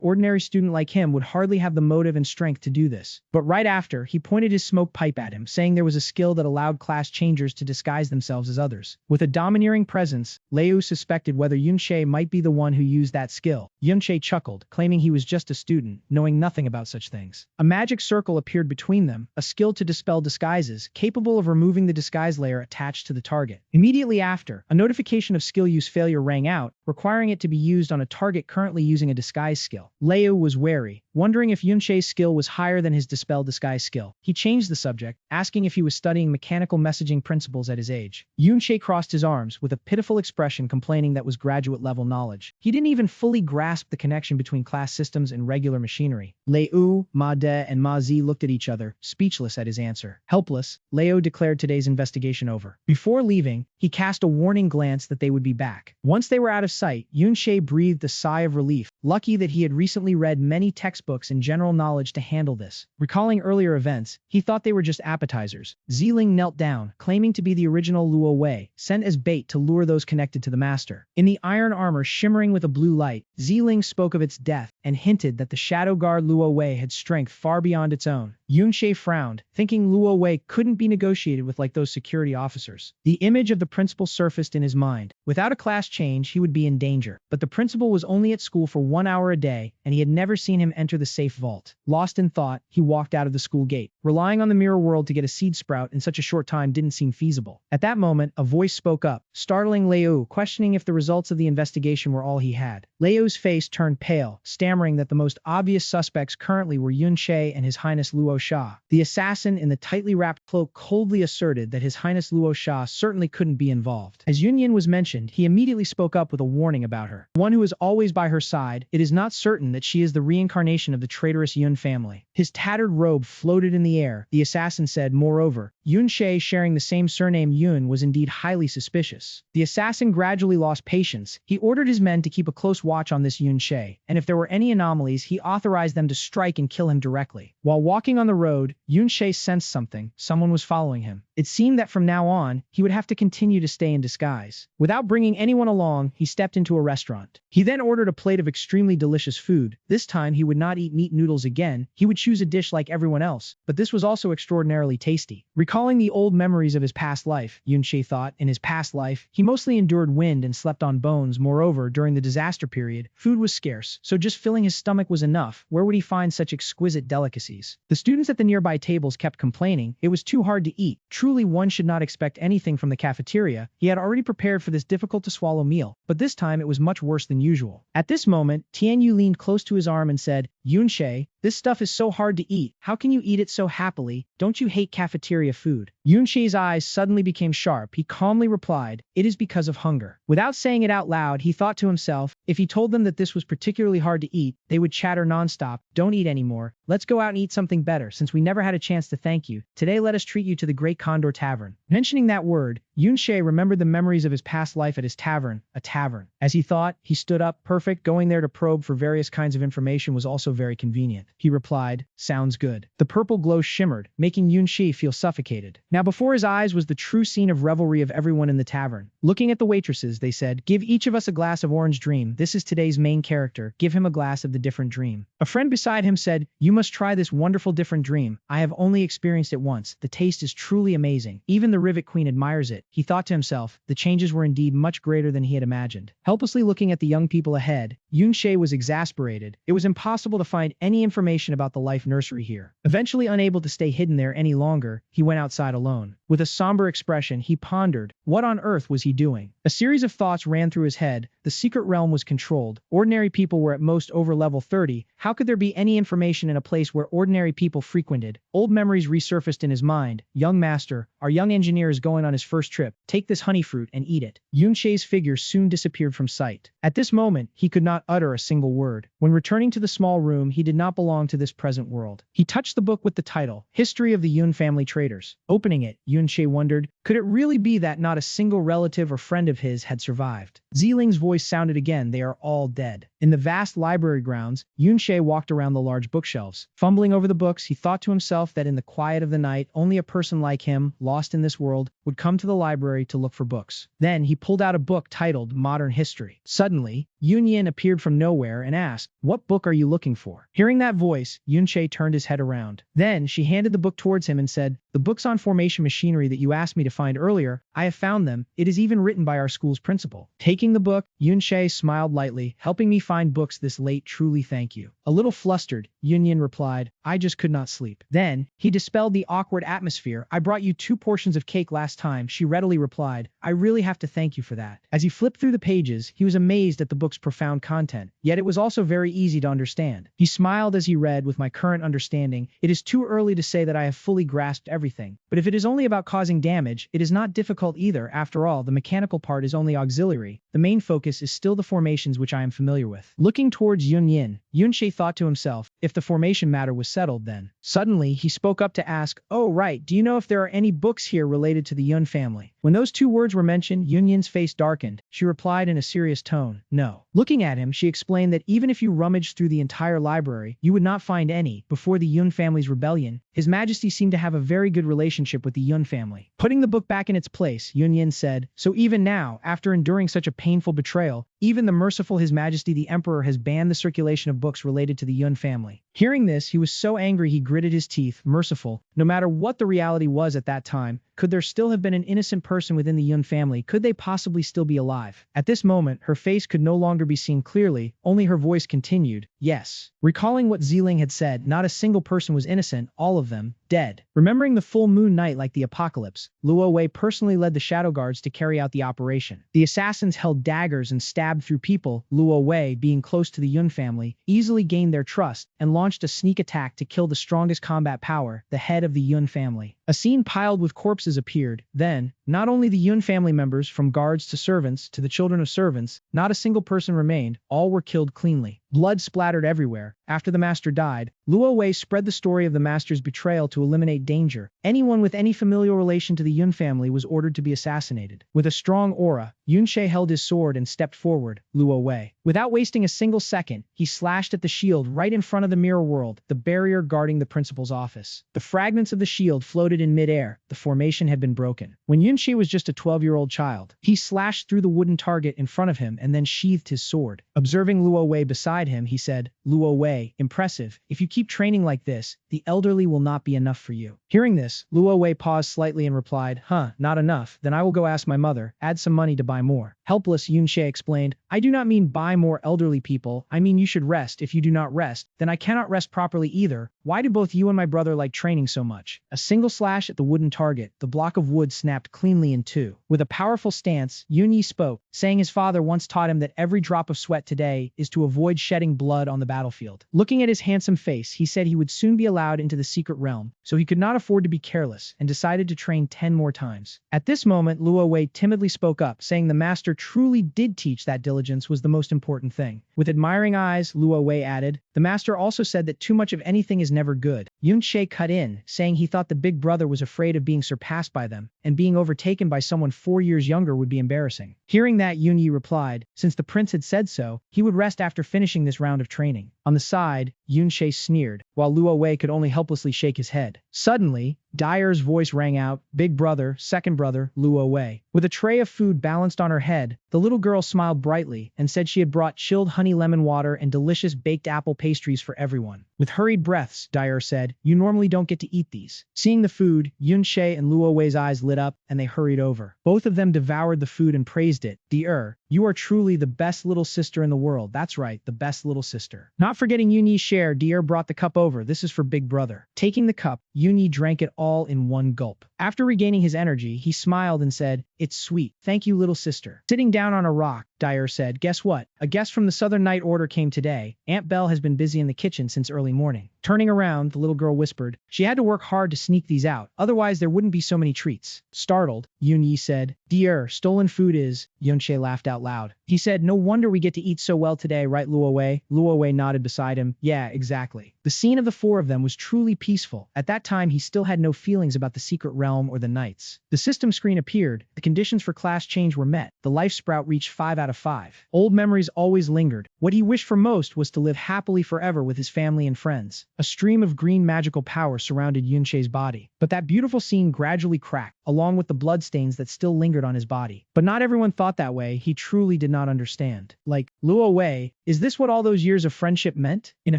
ordinary student like him would hardly have the motive and strength to do this. But right after, he pointed his smoke pipe at him, saying there was a skill that allowed class changers to disguise themselves as others. With a domineering presence, Leo suspected whether Yunche might be the one who used that skill. Yunche chuckled, claiming he was just a student, knowing nothing about such things. A magic circle appeared between them, a skill to dispel disguises, capable of removing the disguise layer attached to the target. Immediately after, a notification of skill use failure rang out, requiring it to be used on a target currently using a disguise skill. Leo was wary, wondering if Yunche's skill was higher than his dispel disguise skill. He changed the subject, asking if he was studying mechanical messaging principles at his age. Yunche crossed his arms with a pitiful expression, complaining that was graduate level knowledge. He didn't even fully grasp the connection between class systems and regular machinery. Lei, Ma De, and Ma Zi looked at each other, speechless at his answer. Helpless, Leo declared today's investigation over. Before leaving, he cast a warning glance that they would be back. Once they were out of sight, Yunche breathed a sigh of relief, lucky that he had recently read many textbooks textbooks and general knowledge to handle this. Recalling earlier events, he thought they were just appetizers. Ziling knelt down, claiming to be the original Luo Wei, sent as bait to lure those connected to the master. In the iron armor shimmering with a blue light, Ziling spoke of its death and hinted that the Shadow Guard Luo Wei had strength far beyond its own. Yunshe frowned, thinking Luo Wei couldn't be negotiated with like those security officers. The image of the principal surfaced in his mind. Without a class change, he would be in danger. But the principal was only at school for 1 hour a day, and he had never seen him enter the safe vault. Lost in thought, he walked out of the school gate. Relying on the mirror world to get a seed sprout in such a short time didn't seem feasible. At that moment, a voice spoke up, startling Liu, questioning if the results of the investigation were all he had. Liu's face turned pale, stammering that the most obvious suspects currently were Yunshe and His Highness Luo Sha. The assassin in the tightly wrapped cloak coldly asserted that His Highness Luo Sha certainly couldn't be involved. As Yunyin was mentioned, he immediately spoke up with a warning about her. One who is always by her side, it is not certain that she is the reincarnation of the traitorous Yun family. His tattered robe floated in the air, the assassin said. Moreover, Yunshe sharing the same surname Yun was indeed highly suspicious. The assassin gradually lost patience. He ordered his men to keep a close watch on this Yunshe, and if there were any anomalies, he authorized them to strike and kill him directly. While walking on the road, Yunshe sensed something. Someone was following him. It seemed that from now on, he would have to continue to stay in disguise. Without bringing anyone along, he stepped into a restaurant. He then ordered a plate of extremely delicious food. This time, he would not eat meat noodles again. He would choose a dish like everyone else, but this was also extraordinarily tasty. Recalling the old memories of his past life, Yunshe thought, in his past life, he mostly endured wind and slept on bones. Moreover, during the disaster period, food was scarce, so just filling his stomach was enough. Where would he find such exquisite delicacies? The students at the nearby tables kept complaining. It was too hard to eat. Truly, one should not expect anything from the cafeteria. He had already prepared for this difficult-to-swallow meal, but this time it was much worse than usual. At this moment, Tianyu leaned close to his arm and said, Yunshe, this stuff is so hard to eat. How can you eat it so happily? Don't you hate cafeteria food? Yunshe's eyes suddenly became sharp. He calmly replied, it is because of hunger. Without saying it out loud, he thought to himself, if he told them that this was particularly hard to eat, they would chatter nonstop. Don't eat anymore. Let's go out and eat something better, since we never had a chance to thank you. Today let us treat you to the Great Condor Tavern. Mentioning that word, Yunshe remembered the memories of his past life at his tavern, a tavern. As he thought, he stood up, perfect. Going there to probe for various kinds of information was also very convenient. He replied, sounds good. The purple glow shimmered, making Yunshe feel suffocated. Now before his eyes was the true scene of revelry of everyone in the tavern. Looking at the waitresses, they said, give each of us a glass of orange dream. This is today's main character. Give him a glass of the different dream. A friend beside him said, you must try this wonderful different dream. I have only experienced it once. The taste is truly amazing. Even the Rivet Queen admires it. He thought to himself, the changes were indeed much greater than he had imagined. Helplessly looking at the young people ahead, Yunshe was exasperated. It was impossible to find any information about the life nursery here. Eventually unable to stay hidden there any longer, he went outside alone. With a somber expression, he pondered, what on earth was he doing? A series of thoughts ran through his head. The secret realm was controlled. Ordinary people were at most over level 30. How could there be any information in a place where ordinary people frequented? Old memories resurfaced in his mind. Young master, our young engineer is going on his first trip. Take this honey fruit and eat it. Yunshe's figure soon disappeared from sight. At this moment, he could not utter a single word. When returning to the small room, he did not belong to this present world. He touched the book with the title, History of the Yun Family Traders. Opening it, Yunshe wondered, could it really be that not a single relative or friend of his had survived? Ziling's voice sounded again, they are all dead. In the vast library grounds, Yunshe walked around the large bookshelves. Fumbling over the books, he thought to himself that in the quiet of the night, only a person like him, lost in this world, would come to the library to look for books. Then he pulled out a book titled Modern History. Suddenly, Yunyin appeared from nowhere and asked, what book are you looking for? Hearing that voice, Yunshe turned his head around. Then she handed the book towards him and said, the books on formation machinery that you asked me to find earlier, I have found them. It is even written by our school's principal. Taking the book, Yunshe smiled lightly, helping me find books this late, truly thank you. A little flustered, Yunyin replied, I just could not sleep. Then, he dispelled the awkward atmosphere. I brought you 2 portions of cake last time, she readily replied. I really have to thank you for that. As he flipped through the pages, he was amazed at the book's profound content, yet it was also very easy to understand. He smiled as he read, with my current understanding, it is too early to say that I have fully grasped everything, but if it is only about causing damage, it is not difficult either. After all, the mechanical part is only auxiliary. The main focus is still the formations which I am familiar with. Looking towards Yunyin, Yunshe thought to himself, if the formation matter was settled then. Suddenly, he spoke up to ask, oh right, do you know if there are any books books here related to the Yun family. When those two words were mentioned, Yun's face darkened. She replied in a serious tone, no. Looking at him, she explained that even if you rummaged through the entire library, you would not find any. Before the Yun family's rebellion, His Majesty seemed to have a very good relationship with the Yun family. Putting the book back in its place, Yun said, so even now, after enduring such a painful betrayal, even the merciful His Majesty the Emperor has banned the circulation of books related to the Yun family. Hearing this, he was so angry he gritted his teeth. Merciful, no matter what the reality was at that time, could there still have been an innocent person within the Yun family? Could they possibly still be alive? At this moment, her face could no longer be seen clearly, only her voice continued, yes. Recalling what Ziling had said, not a single person was innocent, all of them, dead. Remembering the full moon night like the apocalypse, Luo Wei personally led the shadow guards to carry out the operation. The assassins held daggers and stabbed through people. Luo Wei, being close to the Yun family, easily gained their trust and launched a sneak attack to kill the strongest combat power, the head of the Yun family. A scene piled with corpses appeared. Then, not only the Yun family members, from guards to servants to the children of servants, not a single person remained, all were killed cleanly. Blood splattered everywhere. After the master died, Luo Wei spread the story of the master's betrayal to eliminate danger. Anyone with any familial relation to the Yun family was ordered to be assassinated. With a strong aura, Yunshe held his sword and stepped forward. Luo Wei. Without wasting a single second, he slashed at the shield right in front of the mirror world, the barrier guarding the principal's office. The fragments of the shield floated in midair. The formation had been broken. When Yunshe was just a 12-year-old child, he slashed through the wooden target in front of him and then sheathed his sword. Observing Luo Wei beside him, he said, Luo Wei, impressive. If you keep training like this, the elderly will not be enough for you. Hearing this, Luo Wei paused slightly and replied, not enough, then I will go ask my mother, add some money to buy more. Helpless, Yunshe explained, I do not mean buy more elderly people, I mean you should rest. If you do not rest, then I cannot rest properly either. Why do both you and my brother like training so much? A single slash at the wooden target, the block of wood snapped cleanly in two. With a powerful stance, Yunyi spoke, saying his father once taught him that every drop of sweat today is to avoid shedding blood on the battlefield. Looking at his handsome face, he said he would soon be allowed into the secret realm, so he could not afford to be careless, and decided to train 10 more times. At this moment, Luo Wei timidly spoke up, saying the master truly did teach that diligence was the most important thing. With admiring eyes, Luo Wei added, the master also said that too much of anything is never good. Yunshe cut in, saying he thought the big brother was afraid of being surpassed by them, and being overtaken by someone 4 years younger would be embarrassing. Hearing that, Yunyi replied, since the prince had said so, he would rest after finishing this round of training. On the side, Yunshe sneered, while Luo Wei could only helplessly shake his head. Suddenly, Dyer's voice rang out, big brother, second brother, Luo Wei. With a tray of food balanced on her head, the little girl smiled brightly and said she had brought chilled honey lemon water and delicious baked apple pastries for everyone. With hurried breaths, Dyer said, you normally don't get to eat these. Seeing the food, Yunshe and Luo Wei's eyes lit up and they hurried over. Both of them devoured the food and praised it. Dyer, you are truly the best little sister in the world. That's right, the best little sister. Not forgetting Yunyi's share, Dyer brought the cup over. This is for big brother. Taking the cup, Yunyi drank it all in one gulp. After regaining his energy, he smiled and said, it's sweet. Thank you, little sister. Sitting down on a rock, Dyer said, guess what? A guest from the Southern Night Order came today. Aunt Belle has been busy in the kitchen since early morning. Turning around, the little girl whispered, she had to work hard to sneak these out, otherwise there wouldn't be so many treats. Startled, Yunyi said, Dyer, stolen food is... Yunshe laughed out loud. He said, no wonder we get to eat so well today, right, Luo Wei? Luo Wei nodded beside him. Yeah, exactly. The scene of the four of them was truly peaceful. At that time, he still had no feelings about the secret realm or the knights. The system screen appeared. The conditions for class change were met. The life sprout reached 5 out of 5. Old memories always lingered. What he wished for most was to live happily forever with his family and friends. A stream of green magical power surrounded Yunshe's body. But that beautiful scene gradually cracked, along with the bloodstains that still lingered on his body. But not everyone thought that way. He truly did not understand. Like, Luo Wei, is this what all those years of friendship meant? In a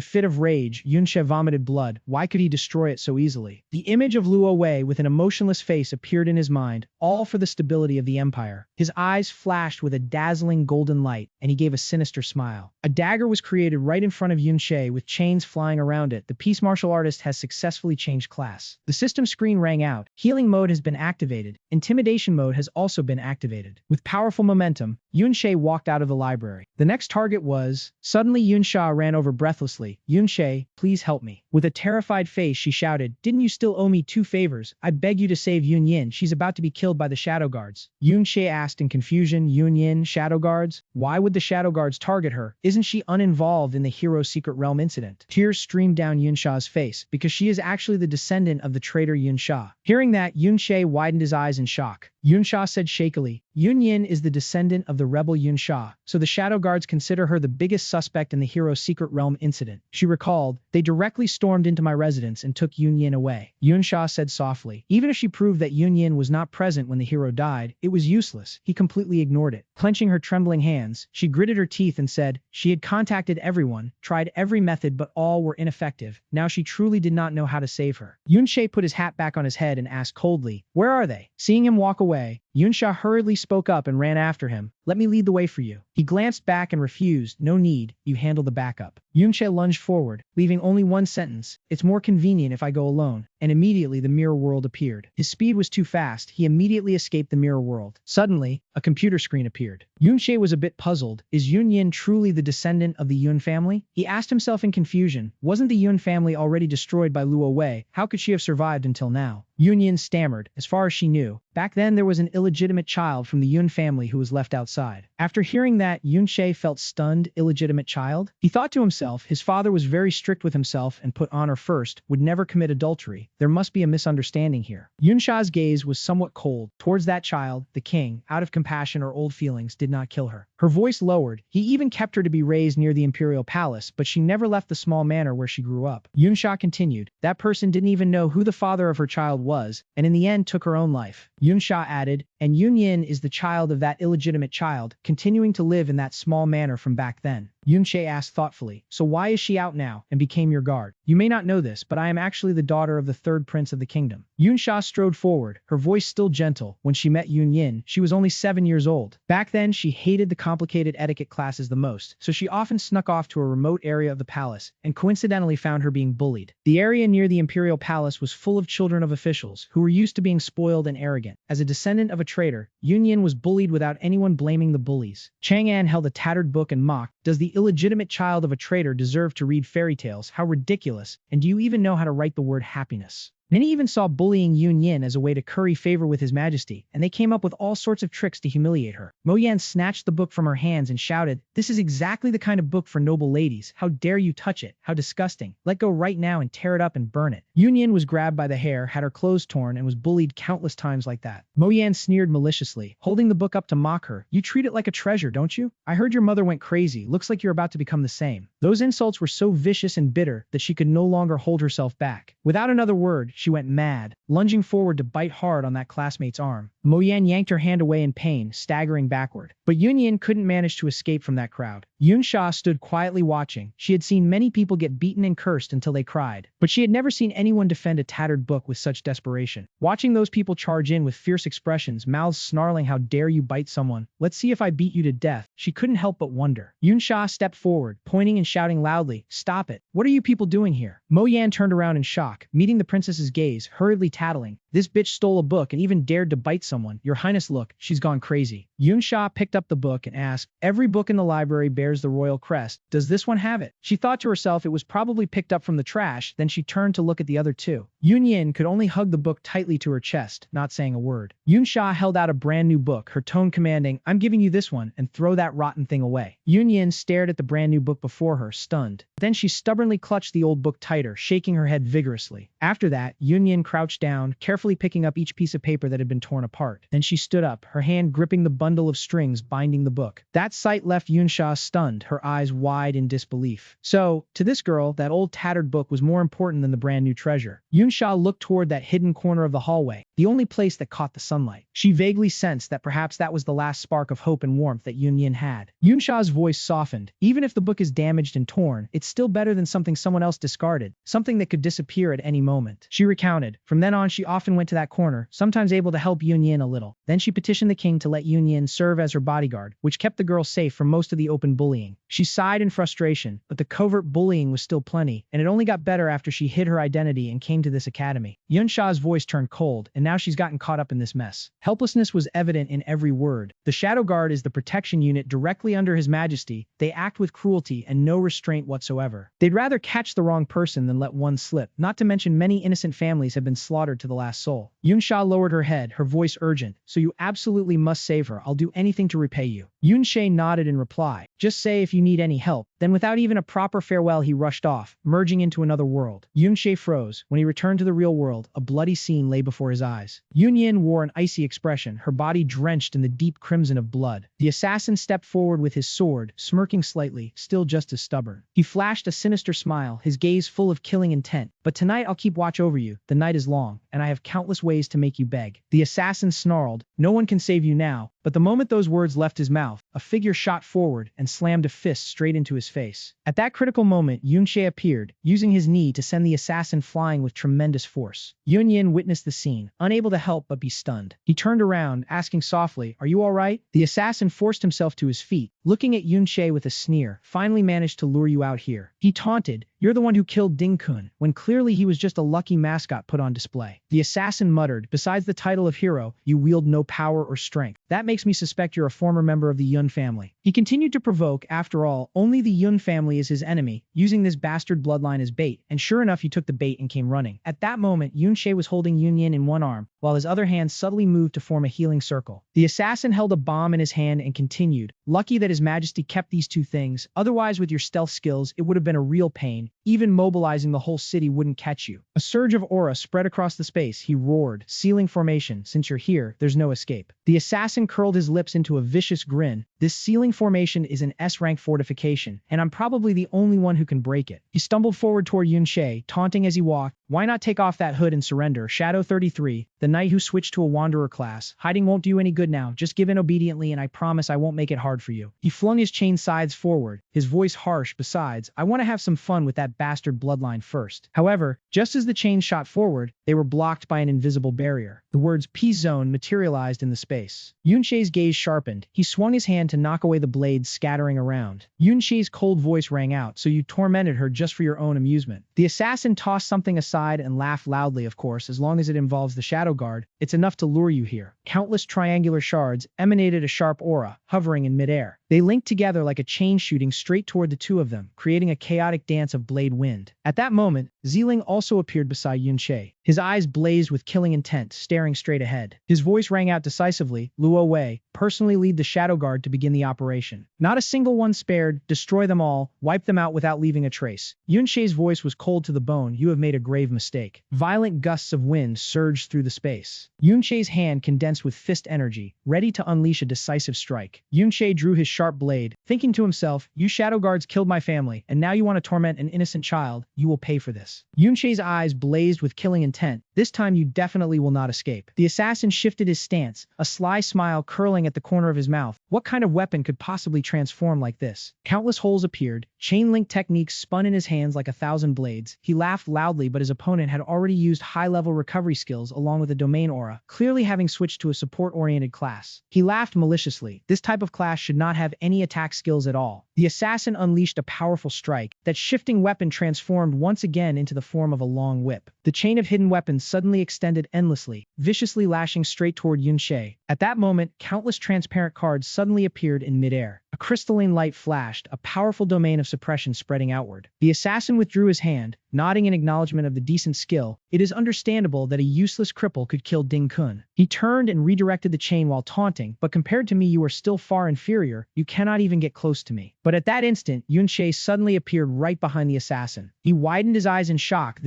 fit of rage, Yunshe vomited blood. Why could he destroy it so easily? The image of Luo Wei with an emotionless face appeared in his mind, all for the stability of the empire. His eyes flashed with a dazzling golden light, and he gave a sinister smile. A dagger was created right in front of Yunshe with chains flying around it. The peace martial artist has successfully changed class. The system screen rang out. Healing mode has been activated. Intimidation mode has also been activated. With powerful momentum, Yunshe walked out of the library. The next target was Mangas. Suddenly Yunsha ran over breathlessly. Yunshe, please help me. With a terrified face, she shouted, didn't you still owe me 2 favors? I beg you to save Yunyin. She's about to be killed by the Shadow Guards. Yunshe asked in confusion. Yunyin, Shadow Guards? Why would the Shadow Guards target her? Isn't she uninvolved in the Hero Secret Realm incident? Tears streamed down Yunsha's face because she is actually the descendant of the traitor Yunsha. Hearing that, Yunshe widened his eyes in shock. Yunsha said shakily, Yunyin is the descendant of the rebel Yunsha, so the Shadow Guards consider her the biggest suspect in the Hero Secret Realm incident. She recalled, they directly stormed into my residence and took Yunyin away. Yunsha said softly, even if she proved that Yunyin was not present when the hero died, it was useless. He completely ignored it. Clenching her trembling hands, she gritted her teeth and said, she had contacted everyone, tried every method, but all were ineffective. Now she truly did not know how to save her. Yunshe put his hat back on his head and asked coldly, where are they? Seeing him walk away, Yunsha hurriedly spoke up and ran after him. Let me lead the way for you. He glanced back and refused. No need, you handle the backup. Yunshe lunged forward, leaving only one sentence. It's more convenient if I go alone. And immediately the mirror world appeared. His speed was too fast. He immediately escaped the mirror world. Suddenly, a computer screen appeared. Yunshe was a bit puzzled. Is Yunyin truly the descendant of the Yun family? He asked himself in confusion. Wasn't the Yun family already destroyed by Luo Wei? How could she have survived until now? Yunyin stammered. As far as she knew, back then there was an illegitimate child from the Yun family who was left outside. After hearing that, Yunshe felt stunned. Illegitimate child? He thought to himself, his father was very strict with himself and put honor first, would never commit adultery. There must be a misunderstanding here. Yunsha's gaze was somewhat cold. Towards that child, the king, out of compassion or old feelings, did not kill her. Her voice lowered. He even kept her to be raised near the imperial palace, but she never left the small manor where she grew up. Yunsha continued, that person didn't even know who the father of her child was, and in the end took her own life. Yunsha added, and Yunyin is the child of that illegitimate child, continuing to live in that small manor from back then. Yunshe asked thoughtfully, so why is she out now and became your guard? You may not know this, but I am actually the daughter of the 3rd prince of the kingdom. Yunsha strode forward, her voice still gentle. When she met Yunyin, she was only 7 years old. Back then, she hated the complicated etiquette classes the most, so she often snuck off to a remote area of the palace and coincidentally found her being bullied. The area near the imperial palace was full of children of officials who were used to being spoiled and arrogant. As a descendant of a traitor, Yunyin was bullied without anyone blaming the bullies. Chang'an held a tattered book and mocked, does the illegitimate child of a traitor deserve to read fairy tales? How ridiculous. And do you even know how to write the word happiness? Many even saw bullying Yunyin as a way to curry favor with his majesty, and they came up with all sorts of tricks to humiliate her. Mo Yan snatched the book from her hands and shouted, this is exactly the kind of book for noble ladies. How dare you touch it? How disgusting. Let go right now and tear it up and burn it. Yunyin was grabbed by the hair, had her clothes torn, and was bullied countless times like that. Mo Yan sneered maliciously, holding the book up to mock her. You treat it like a treasure, don't you? I heard your mother went crazy. Looks like you're about to become the same. Those insults were so vicious and bitter that she could no longer hold herself back. Without another word, she went mad, lunging forward to bite hard on that classmate's arm. Mo Yan yanked her hand away in pain, staggering backward. But Yunyin couldn't manage to escape from that crowd. Yunsha stood quietly watching. She had seen many people get beaten and cursed until they cried, but she had never seen anyone defend a tattered book with such desperation. Watching those people charge in with fierce expressions, mouths snarling, how dare you bite someone? Let's see if I beat you to death. She couldn't help but wonder. Yunsha stepped forward, pointing and shouting loudly, stop it. What are you people doing here? Mo Yan turned around in shock, meeting the princess's gaze, hurriedly tattling. This bitch stole a book and even dared to bite someone. Your Highness, look, she's gone crazy. Yunsha picked up the book and asked, every book in the library bears the royal crest. Does this one have it? She thought to herself it was probably picked up from the trash, then she turned to look at the other two. Yunyin could only hug the book tightly to her chest, not saying a word. Yunsha held out a brand new book, her tone commanding, I'm giving you this one, and throw that rotten thing away. Yunyin stared at the brand new book before her, stunned. Then she stubbornly clutched the old book tighter, shaking her head vigorously. After that, Yunyin crouched down, carefully picking up each piece of paper that had been torn apart. Then she stood up, her hand gripping the bundle of strings binding the book. That sight left Yunsha stunned, her eyes wide in disbelief. So, to this girl, that old tattered book was more important than the brand new treasure. Yunsha looked toward that hidden corner of the hallway, the only place that caught the sunlight. She vaguely sensed that perhaps that was the last spark of hope and warmth that Yunyin had. Yunsha's voice softened. Even if the book is damaged and torn, it's still better than something someone else discarded, something that could disappear at any moment. She recounted. From then on, she often went to that corner, sometimes able to help Yunyin a little. Then she petitioned the king to let Yunyin serve as her bodyguard, which kept the girl safe from most of the open bullying. She sighed in frustration, but the covert bullying was still plenty, and it only got better after she hid her identity and came to this academy. Yunsha's voice turned cold, and now now she's gotten caught up in this mess. Helplessness was evident in every word. The Shadow Guard is the protection unit directly under His Majesty. They act with cruelty and no restraint whatsoever. They'd rather catch the wrong person than let one slip, not to mention many innocent families have been slaughtered to the last soul. Yunsha lowered her head, her voice urgent. So you absolutely must save her. I'll do anything to repay you. Yunshe nodded in reply. Just say if you need any help. Then without even a proper farewell he rushed off, merging into another world. Yunshe froze. When he returned to the real world, a bloody scene lay before his eyes. Yunyin wore an icy expression, her body drenched in the deep crimson of blood. The assassin stepped forward with his sword, smirking slightly, still just as stubborn. He flashed a sinister smile, his gaze full of killing intent. But tonight I'll keep watch over you. The night is long, and I have countless ways to make you beg. The assassin snarled. No one can save you now. But the moment those words left his mouth, a figure shot forward and slammed a fist straight into his face. At that critical moment, Yunshe appeared, using his knee to send the assassin flying with tremendous force. Yunyin witnessed the scene, unable to help but be stunned. He turned around, asking softly, "Are you all right?" The assassin forced himself to his feet, looking at Yunshe with a sneer. "Finally managed to lure you out here." He taunted, "You're the one who killed Ding-kun," when clearly he was just a lucky mascot put on display. The assassin muttered, "Besides the title of hero, you wield no power or strength. That makes me suspect you're a former member of the Yun family." He continued to provoke. After all, only the Yun family is his enemy, using this bastard bloodline as bait, and sure enough he took the bait and came running. At that moment, Yunshe was holding Yunyin in one arm, while his other hand subtly moved to form a healing circle. The assassin held a bomb in his hand and continued, "Lucky that His Majesty kept these two things, otherwise with your stealth skills it would have been a real pain. Even mobilizing the whole city wouldn't catch you." A surge of aura spread across the space. He roared, "Sealing formation, since you're here, there's no escape." The assassin curled his lips into a vicious grin. "This sealing formation is an S-rank fortification, and I'm probably the only one who can break it." He stumbled forward toward Yunshe, taunting as he walked, "Why not take off that hood and surrender?" Shadow 33, the knight who switched to a wanderer class. "Hiding won't do you any good now. Just give in obediently and I promise I won't make it hard for you." He flung his chain scythes forward, his voice harsh. "Besides, I want to have some fun with that bastard bloodline first." However, just as the chains shot forward, they were blocked by an invisible barrier. The words "Peace Zone" materialized in the space. Yunshe's gaze sharpened. He swung his hand to knock away the blades scattering around. Yunshe's cold voice rang out, "So you tormented her just for your own amusement." The assassin tossed something aside and laughed loudly. "Of course, as long as it involves the Shadow Guard, it's enough to lure you here." Countless triangular shards emanated a sharp aura, hovering in midair. They linked together like a chain shooting straight toward the two of them, creating a chaotic dance of blade wind. At that moment, Ziling also appeared beside Yunshe. His eyes blazed with killing intent, staring straight ahead. His voice rang out decisively, "Luo Wei, personally lead the Shadow Guard to begin the operation. Not a single one spared, destroy them all, wipe them out without leaving a trace." Yunshe's voice was cold to the bone. "You have made a grave mistake." Violent gusts of wind surged through the space. Yunshe's hand condensed with fist energy, ready to unleash a decisive strike. Yunshe drew his sharp blade, thinking to himself, "You Shadow Guards killed my family, and now you want to torment an innocent child. You will pay for this." Yunshe's eyes blazed with killing intent. "This time you definitely will not escape." The assassin shifted his stance, a sly smile curling at the corner of his mouth. What kind of weapon could possibly transform like this? Countless holes appeared. Chain-link techniques spun in his hands like 1,000 blades. He laughed loudly, but his opponent had already used high-level recovery skills along with a domain aura, clearly having switched to a support-oriented class. He laughed maliciously. This type of class should not have any attack skills at all. The assassin unleashed a powerful strike. That shifting weapon transformed once again into the form of a long whip. The chain of hidden weapons suddenly extended endlessly, viciously lashing straight toward Yunshe. At that moment, countless transparent cards suddenly appeared in midair. A crystalline light flashed, a powerful domain of suppression spreading outward. The assassin withdrew his hand, nodding in acknowledgement of the decent skill. "It is understandable that a useless cripple could kill Ding-kun." He turned and redirected the chain while taunting, "But compared to me you are still far inferior, you cannot even get close to me." But at that instant, Yunshe suddenly appeared right behind the assassin. He widened his eyes in shock.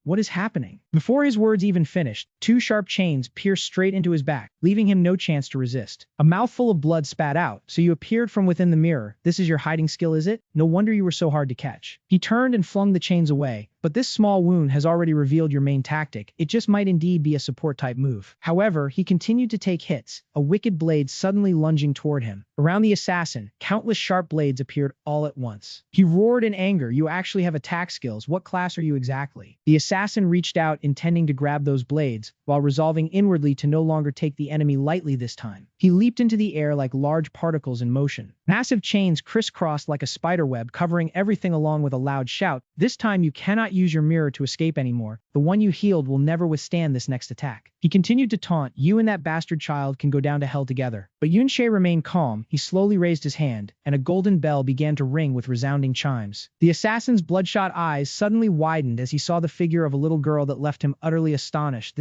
What is happening? Before his words even finished, two sharp chains pierced straight into his back, leaving him no chance to resist. A mouthful of blood spat out. "So you appeared from within the mirror. This is your hiding skill, is it? No wonder you were so hard to catch." He turned and flung the chains away. "But this small wound has already revealed your main tactic. It just might indeed be a support-type move." However, he continued to take hits, a wicked blade suddenly lunging toward him. Around the assassin, countless sharp blades appeared all at once. He roared in anger, "You actually have attack skills. What class are you exactly?" The assassin reached out, intending to grab those blades, while resolving inwardly to no longer take the enemy lightly this time. He leaped into the air like large particles in motion. Massive chains crisscrossed like a spiderweb, covering everything along with a loud shout, "This time you cannot cannot use your mirror to escape anymore. The one you healed will never withstand this next attack. He continued to taunt, you and that bastard child can go down to hell together. But Yunshe remained calm. He slowly raised his hand, and a golden bell began to ring with resounding chimes. The assassin's bloodshot eyes suddenly widened as he saw the figure of a little girl that left him utterly astonished.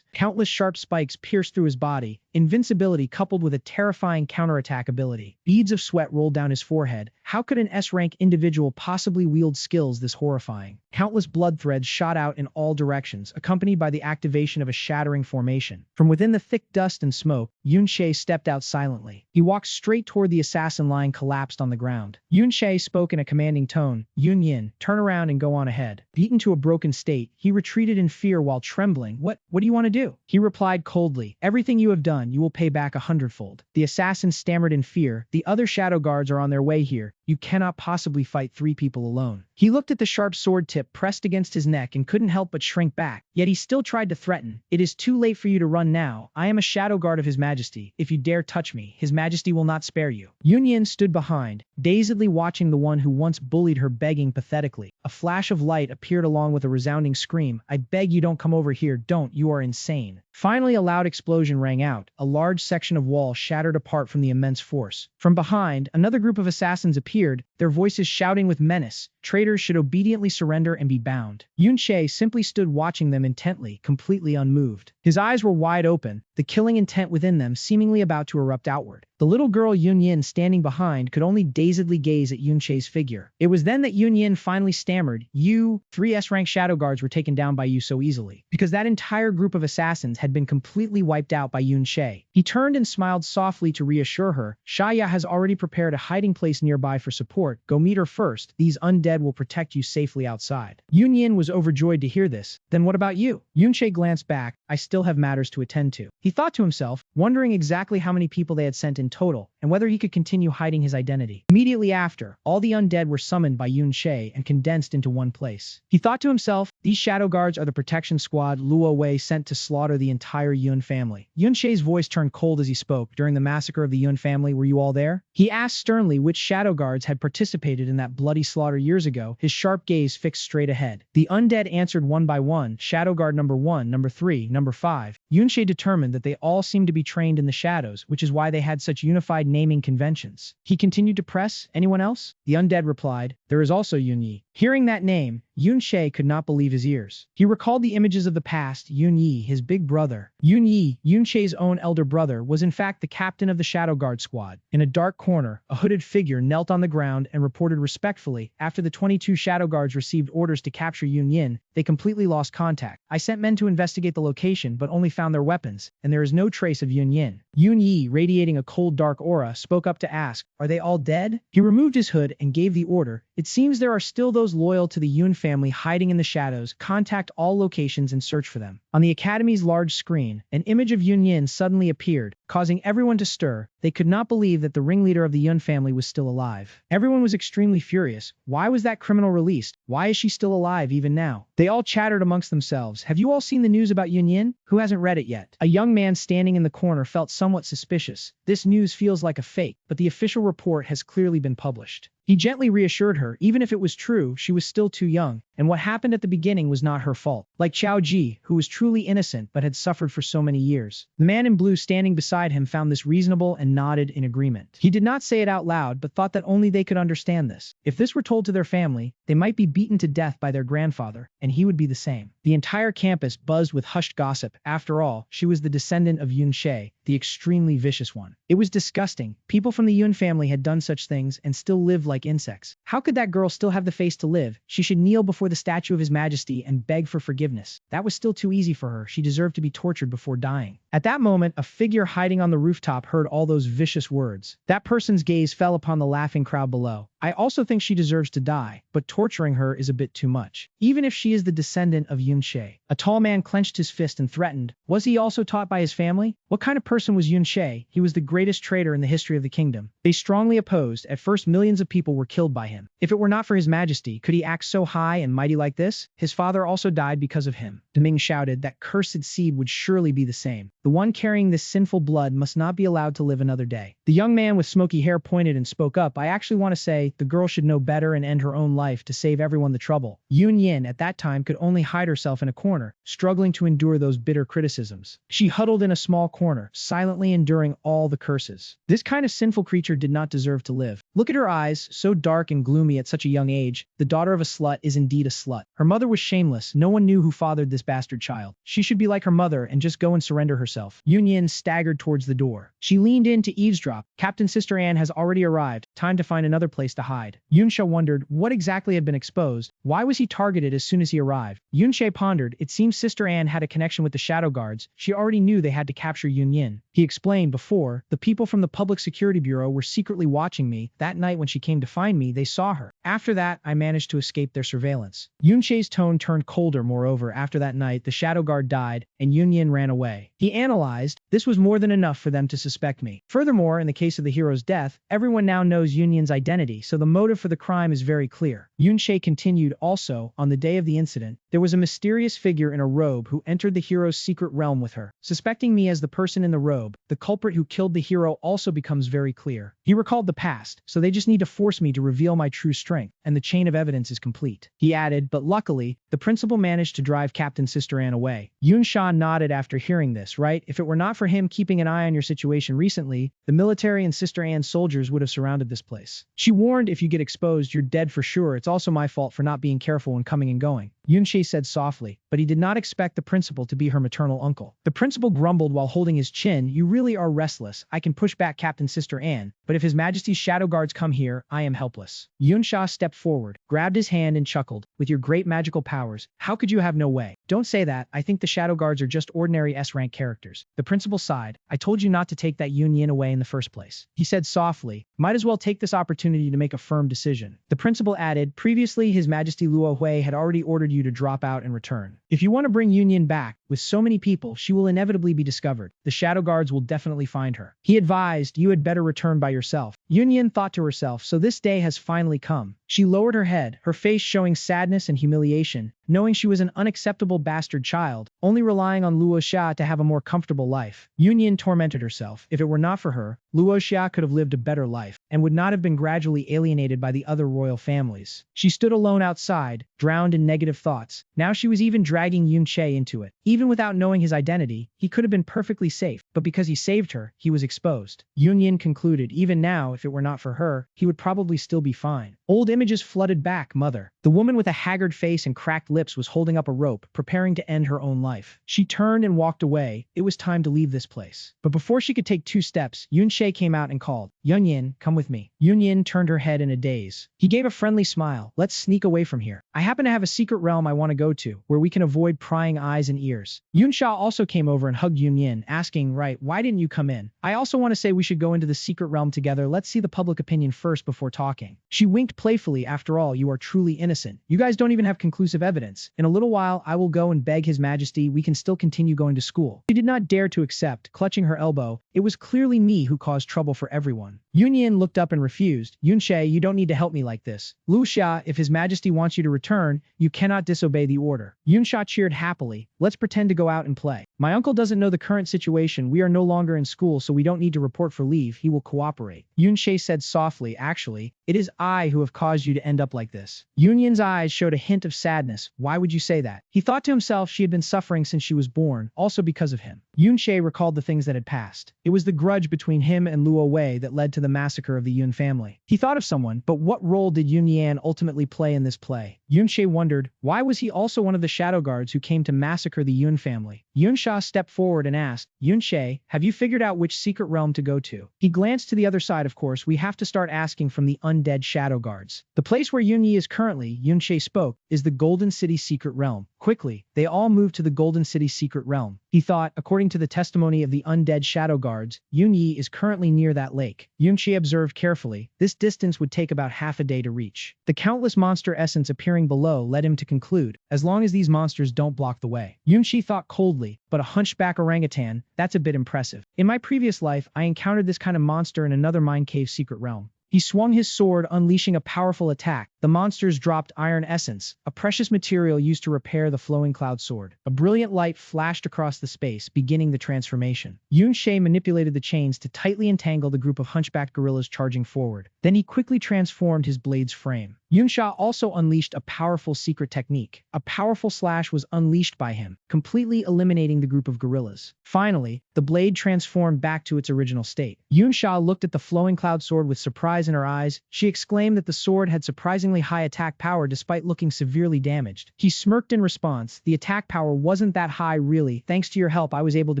Countless sharp spikes pierced through his body, invincibility coupled with a terrifying counterattack ability. Beads of sweat rolled down his forehead. How could an S-rank individual possibly wield skills this horrifying? Countless blood threads shot out in all directions, accompanied by the activation of a shattering formation. From within the thick dust and smoke, Yunshe stepped out silently. He walked straight toward the assassin lying collapsed on the ground. Yunshe spoke in a commanding tone, Yun Yin, turn around and go on ahead. Beaten to a broken state, he retreated in fear while trembling. What do you want to do? He replied coldly, everything you have done, you will pay back 100-fold. The assassin stammered in fear, the other shadow guards are on their way here. You cannot possibly fight 3 people alone. He looked at the sharp sword tip pressed against his neck and couldn't help but shrink back. Yet he still tried to threaten. It is too late for you to run now. I am a shadow guard of His Majesty. If you dare touch me, His Majesty will not spare you. Yun Yin stood behind, dazedly watching the one who once bullied her begging pathetically. A flash of light appeared along with a resounding scream. I beg you don't come over here. Don't. You are insane. Finally, a loud explosion rang out. A large section of wall shattered apart from the immense force. From behind, another group of assassins appeared, their voices shouting with menace. Traitors should obediently surrender and be bound. Yunshe simply stood watching them intently, completely unmoved. His eyes were wide open, the killing intent within them seemingly about to erupt outward. The little girl Yun Yin standing behind could only dazedly gaze at Yunshe's figure. It was then that Yun Yin finally stammered, 3 S-rank shadow guards were taken down by you so easily. Because that entire group of assassins had been completely wiped out by Yunshe. He turned and smiled softly to reassure her. Shaya has already prepared a hiding place nearby for support. Go meet her first. These undead will protect you safely outside. Yun Yin was overjoyed to hear this. Then what about you? Yunshe glanced back. I still have matters to attend to. He thought to himself, wondering exactly how many people they had sent in total, and whether he could continue hiding his identity. Immediately after, all the undead were summoned by Yunshe and condensed into one place. He thought to himself, these shadow guards are the protection squad Luo Wei sent to slaughter the entire Yun family. Yunshe's voice turned cold as he spoke. During the massacre of the Yun family, were you all there? He asked sternly which shadow guards had participated in that bloody slaughter years ago, his sharp gaze fixed straight ahead. The undead answered one by one, shadow guard number 1, number 3, number 5. Yunshe determined that they all seemed to be trained in the shadows, which is why they had such unified naming conventions. He continued to press, anyone else? The undead replied, there is also Yun Yi. Hearing that name, Yunshe could not believe his ears. He recalled the images of the past. Yun Yi, his big brother. Yun Yi, Yunshe's own elder brother, was in fact the captain of the Shadow Guard squad. In a dark corner, a hooded figure knelt on the ground and reported respectfully, after the 22 Shadow Guards received orders to capture Yun Yin, they completely lost contact. I sent men to investigate the location but only found their weapons, and there is no trace of Yun Yin. Yun Yi, radiating a cold dark aura, spoke up to ask, are they all dead? He removed his hood and gave the order, it seems there are still those loyal to the Yun family hiding in the shadows. Contact all locations and search for them. On the Academy's large screen, an image of Yun Yin suddenly appeared, causing everyone to stir. They could not believe that the ringleader of the Yun family was still alive. Everyone was extremely furious. Why was that criminal released? Why is she still alive even now? They all chattered amongst themselves. Have you all seen the news about Yun Yin? Who hasn't read it yet? A young man standing in the corner felt somewhat suspicious. This news feels like a fake, but the official report has clearly been published. He gently reassured her, even if it was true, she was still too young, and what happened at the beginning was not her fault. Like Xiao Ji, who was truly innocent but had suffered for so many years. The man in blue standing beside him found this reasonable and nodded in agreement. He did not say it out loud, but thought that only they could understand this. If this were told to their family, they might be beaten to death by their grandfather, and he would be the same. The entire campus buzzed with hushed gossip. After all, she was the descendant of Yun She, the extremely vicious one. It was disgusting. People from the Yun family had done such things and still lived like insects. How could that girl still have the face to live? She should kneel before the statue of His Majesty and beg for forgiveness. That was still too easy for her. She deserved to be tortured before dying. At that moment, a figure hiding on the rooftop heard all those vicious words. That person's gaze fell upon the laughing crowd below. I also think she deserves to die, but torturing her is a bit too much. Even if she is the descendant of Yun She. A tall man clenched his fist and threatened. Was he also taught by his family? What kind of person was Yun She? He was the greatest traitor in the history of the kingdom. They strongly opposed. At first, millions of people were killed by him. If it were not for His Majesty, could he act so high and mighty like this? His father also died because of him. Deming shouted, that cursed seed would surely be the same. The one carrying this sinful blood must not be allowed to live another day. The young man with smoky hair pointed and spoke up. I actually want to say the girl should know better and end her own life to save everyone the trouble. Yoon Yin at that time could only hide herself in a corner, struggling to endure those bitter criticisms. She huddled in a small corner, silently enduring all the curses. This kind of sinful creature did not deserve to live. Look at her eyes, so dark and gloomy at such a young age. The daughter of a slut is indeed a slut. Her mother was shameless. No one knew who fathered this bastard child. She should be like her mother and just go and surrender herself. Yoon Yin staggered towards the door. She leaned in to eavesdrop. Captain Sister Anne has already arrived. Time to find another place to hide. Yunsha wondered what exactly had been exposed. Why was he targeted as soon as he arrived? Yunsha pondered. It seems Sister Anne had a connection with the Shadow Guards. She already knew they had to capture Yoon Yin. He explained before, the people from the Public Security Bureau were secretly watching me. That night when she came to find me, they saw her. After that, I managed to escape their surveillance. Yunsha's tone turned colder. Moreover, after that night, the Shadow Guard died, and Yoon Yin ran away. He analyzed, this was more than enough for them to suspect me. Furthermore, in the case of the hero's death, everyone now knows Yoon Yin's identity, so the motive for the crime is very clear. Yunsha continued, also, on the day of the incident, there was a mysterious figure in a robe who entered the hero's secret realm with her. Suspecting me as the person in the robe, the culprit who killed the hero also becomes very clear. He recalled the past, so they just need to force me to reveal my true strength, and the chain of evidence is complete. He added, but luckily, the principal managed to drive Captain Sister Anne away. Yunsha nodded after hearing this, right? If it were not for him keeping an eye on your situation recently, the military and Sister Anne's soldiers would have surrounded this place. She warned, if you get exposed, you're dead for sure. It's also my fault for not being careful when coming and going. Yunsha said softly, but he did not expect the principal to be her maternal uncle. The principal grumbled while holding his chin, you really are restless. I can push back Captain Sister Anne, but if His Majesty's Shadow Guards come here, I am helpless. Yunsha stepped forward, grabbed his hand and chuckled, with your great magical powers, how could you have no way? Don't say that, I think the Shadow Guards are just ordinary S-rank characters. The principal sighed, I told you not to take that Yoon Yin away in the first place. He said softly, might as well take this opportunity to make a firm decision. The principal added, previously His Majesty Luo Hui had already ordered you to drop out and return. If you want to bring Yoon Yin back, with so many people, she will inevitably be discovered. The Shadow Guards will definitely find her. He advised, you had better return by yourself. Yoon Yin thought to herself, so this day has finally come. She lowered her head, her face showing sadness and humiliation, knowing she was an unacceptable bastard child, only relying on Luo Xia to have a more comfortable life. Yoon Yin tormented herself. If it were not for her, Luo Xia could have lived a better life, and would not have been gradually alienated by the other royal families. She stood alone outside, drowned in negative thoughts. Now she was even dragging Yun Che into it. Even without knowing his identity, he could have been perfectly safe, but because he saved her, he was exposed. Yoon Yin concluded, even now, if it were not for her, he would probably still be fine. Old images flooded back, mother. The woman with a haggard face and cracked lips was holding up a rope, preparing to end her own life. She turned and walked away. It was time to leave this place. But before she could take 2 steps, Yun Che came out and called, Yun Yin, come with me. Yun Yin turned her head in a daze. He gave a friendly smile. Let's sneak away from here. I happen to have a secret realm I want to go to, where we can avoid prying eyes and ears. Yun Sha also came over and hugged Yun Yin, asking, right, why didn't you come in? I also want to say we should go into the secret realm together. Let's see the public opinion first before talking. She winked playfully. After all, you are truly innocent. You guys don't even have conclusive evidence. In a little while, I will go and beg His Majesty we can still continue going to school. She did not dare to accept, clutching her elbow. It was clearly me who caused trouble for everyone. Yun Yin looked up and refused. Yun Che, you don't need to help me like this. Lu Xia, if His Majesty wants you to return, you cannot disobey the order. Yun Xia cheered happily. Let's pretend to go out and play. My uncle doesn't know the current situation. We are no longer in school, so we don't need to report for leave. He will cooperate. Yun Che said softly, actually, it is I who have caused you to end up like this. Yun Yin's eyes showed a hint of sadness. Why would you say that? He thought to himself she had been suffering since she was born, also because of him. Yun Che recalled the things that had passed. It was the grudge between him and Luo Wei that led to the massacre of the Yun family. He thought of someone, but what role did Yun Yan ultimately play in this play? Yun Che wondered, why was he also one of the shadow guards who came to massacre the Yun family? Yun Sha stepped forward and asked, Yun Che, have you figured out which secret realm to go to? He glanced to the other side. Of course, we have to start asking from the undead shadow guards. The place where Yun Yi is currently, Yun Che spoke, is the Golden City secret realm. Quickly, they all moved to the Golden City secret realm. He thought, according to the testimony of the undead shadow guards, Yun Yi is currently near that lake. Yun Che observed carefully. This distance would take about half a day to reach. The countless monster essence appearing below led him to conclude, as long as these monsters don't block the way. Yun Chi thought coldly, but a hunchback orangutan, that's a bit impressive. In my previous life, I encountered this kind of monster in another mine cave secret realm. He swung his sword, unleashing a powerful attack. The monsters dropped iron essence, a precious material used to repair the flowing cloud sword. A brilliant light flashed across the space, beginning the transformation. Yunshe manipulated the chains to tightly entangle the group of hunchbacked gorillas charging forward. Then he quickly transformed his blade's frame. Yunsha also unleashed a powerful secret technique. A powerful slash was unleashed by him, completely eliminating the group of gorillas. Finally, the blade transformed back to its original state. Yunsha looked at the flowing cloud sword with surprise in her eyes. She exclaimed that the sword had surprisingly high attack power despite looking severely damaged. He smirked in response. The attack power wasn't that high really. Thanks to your help, I was able to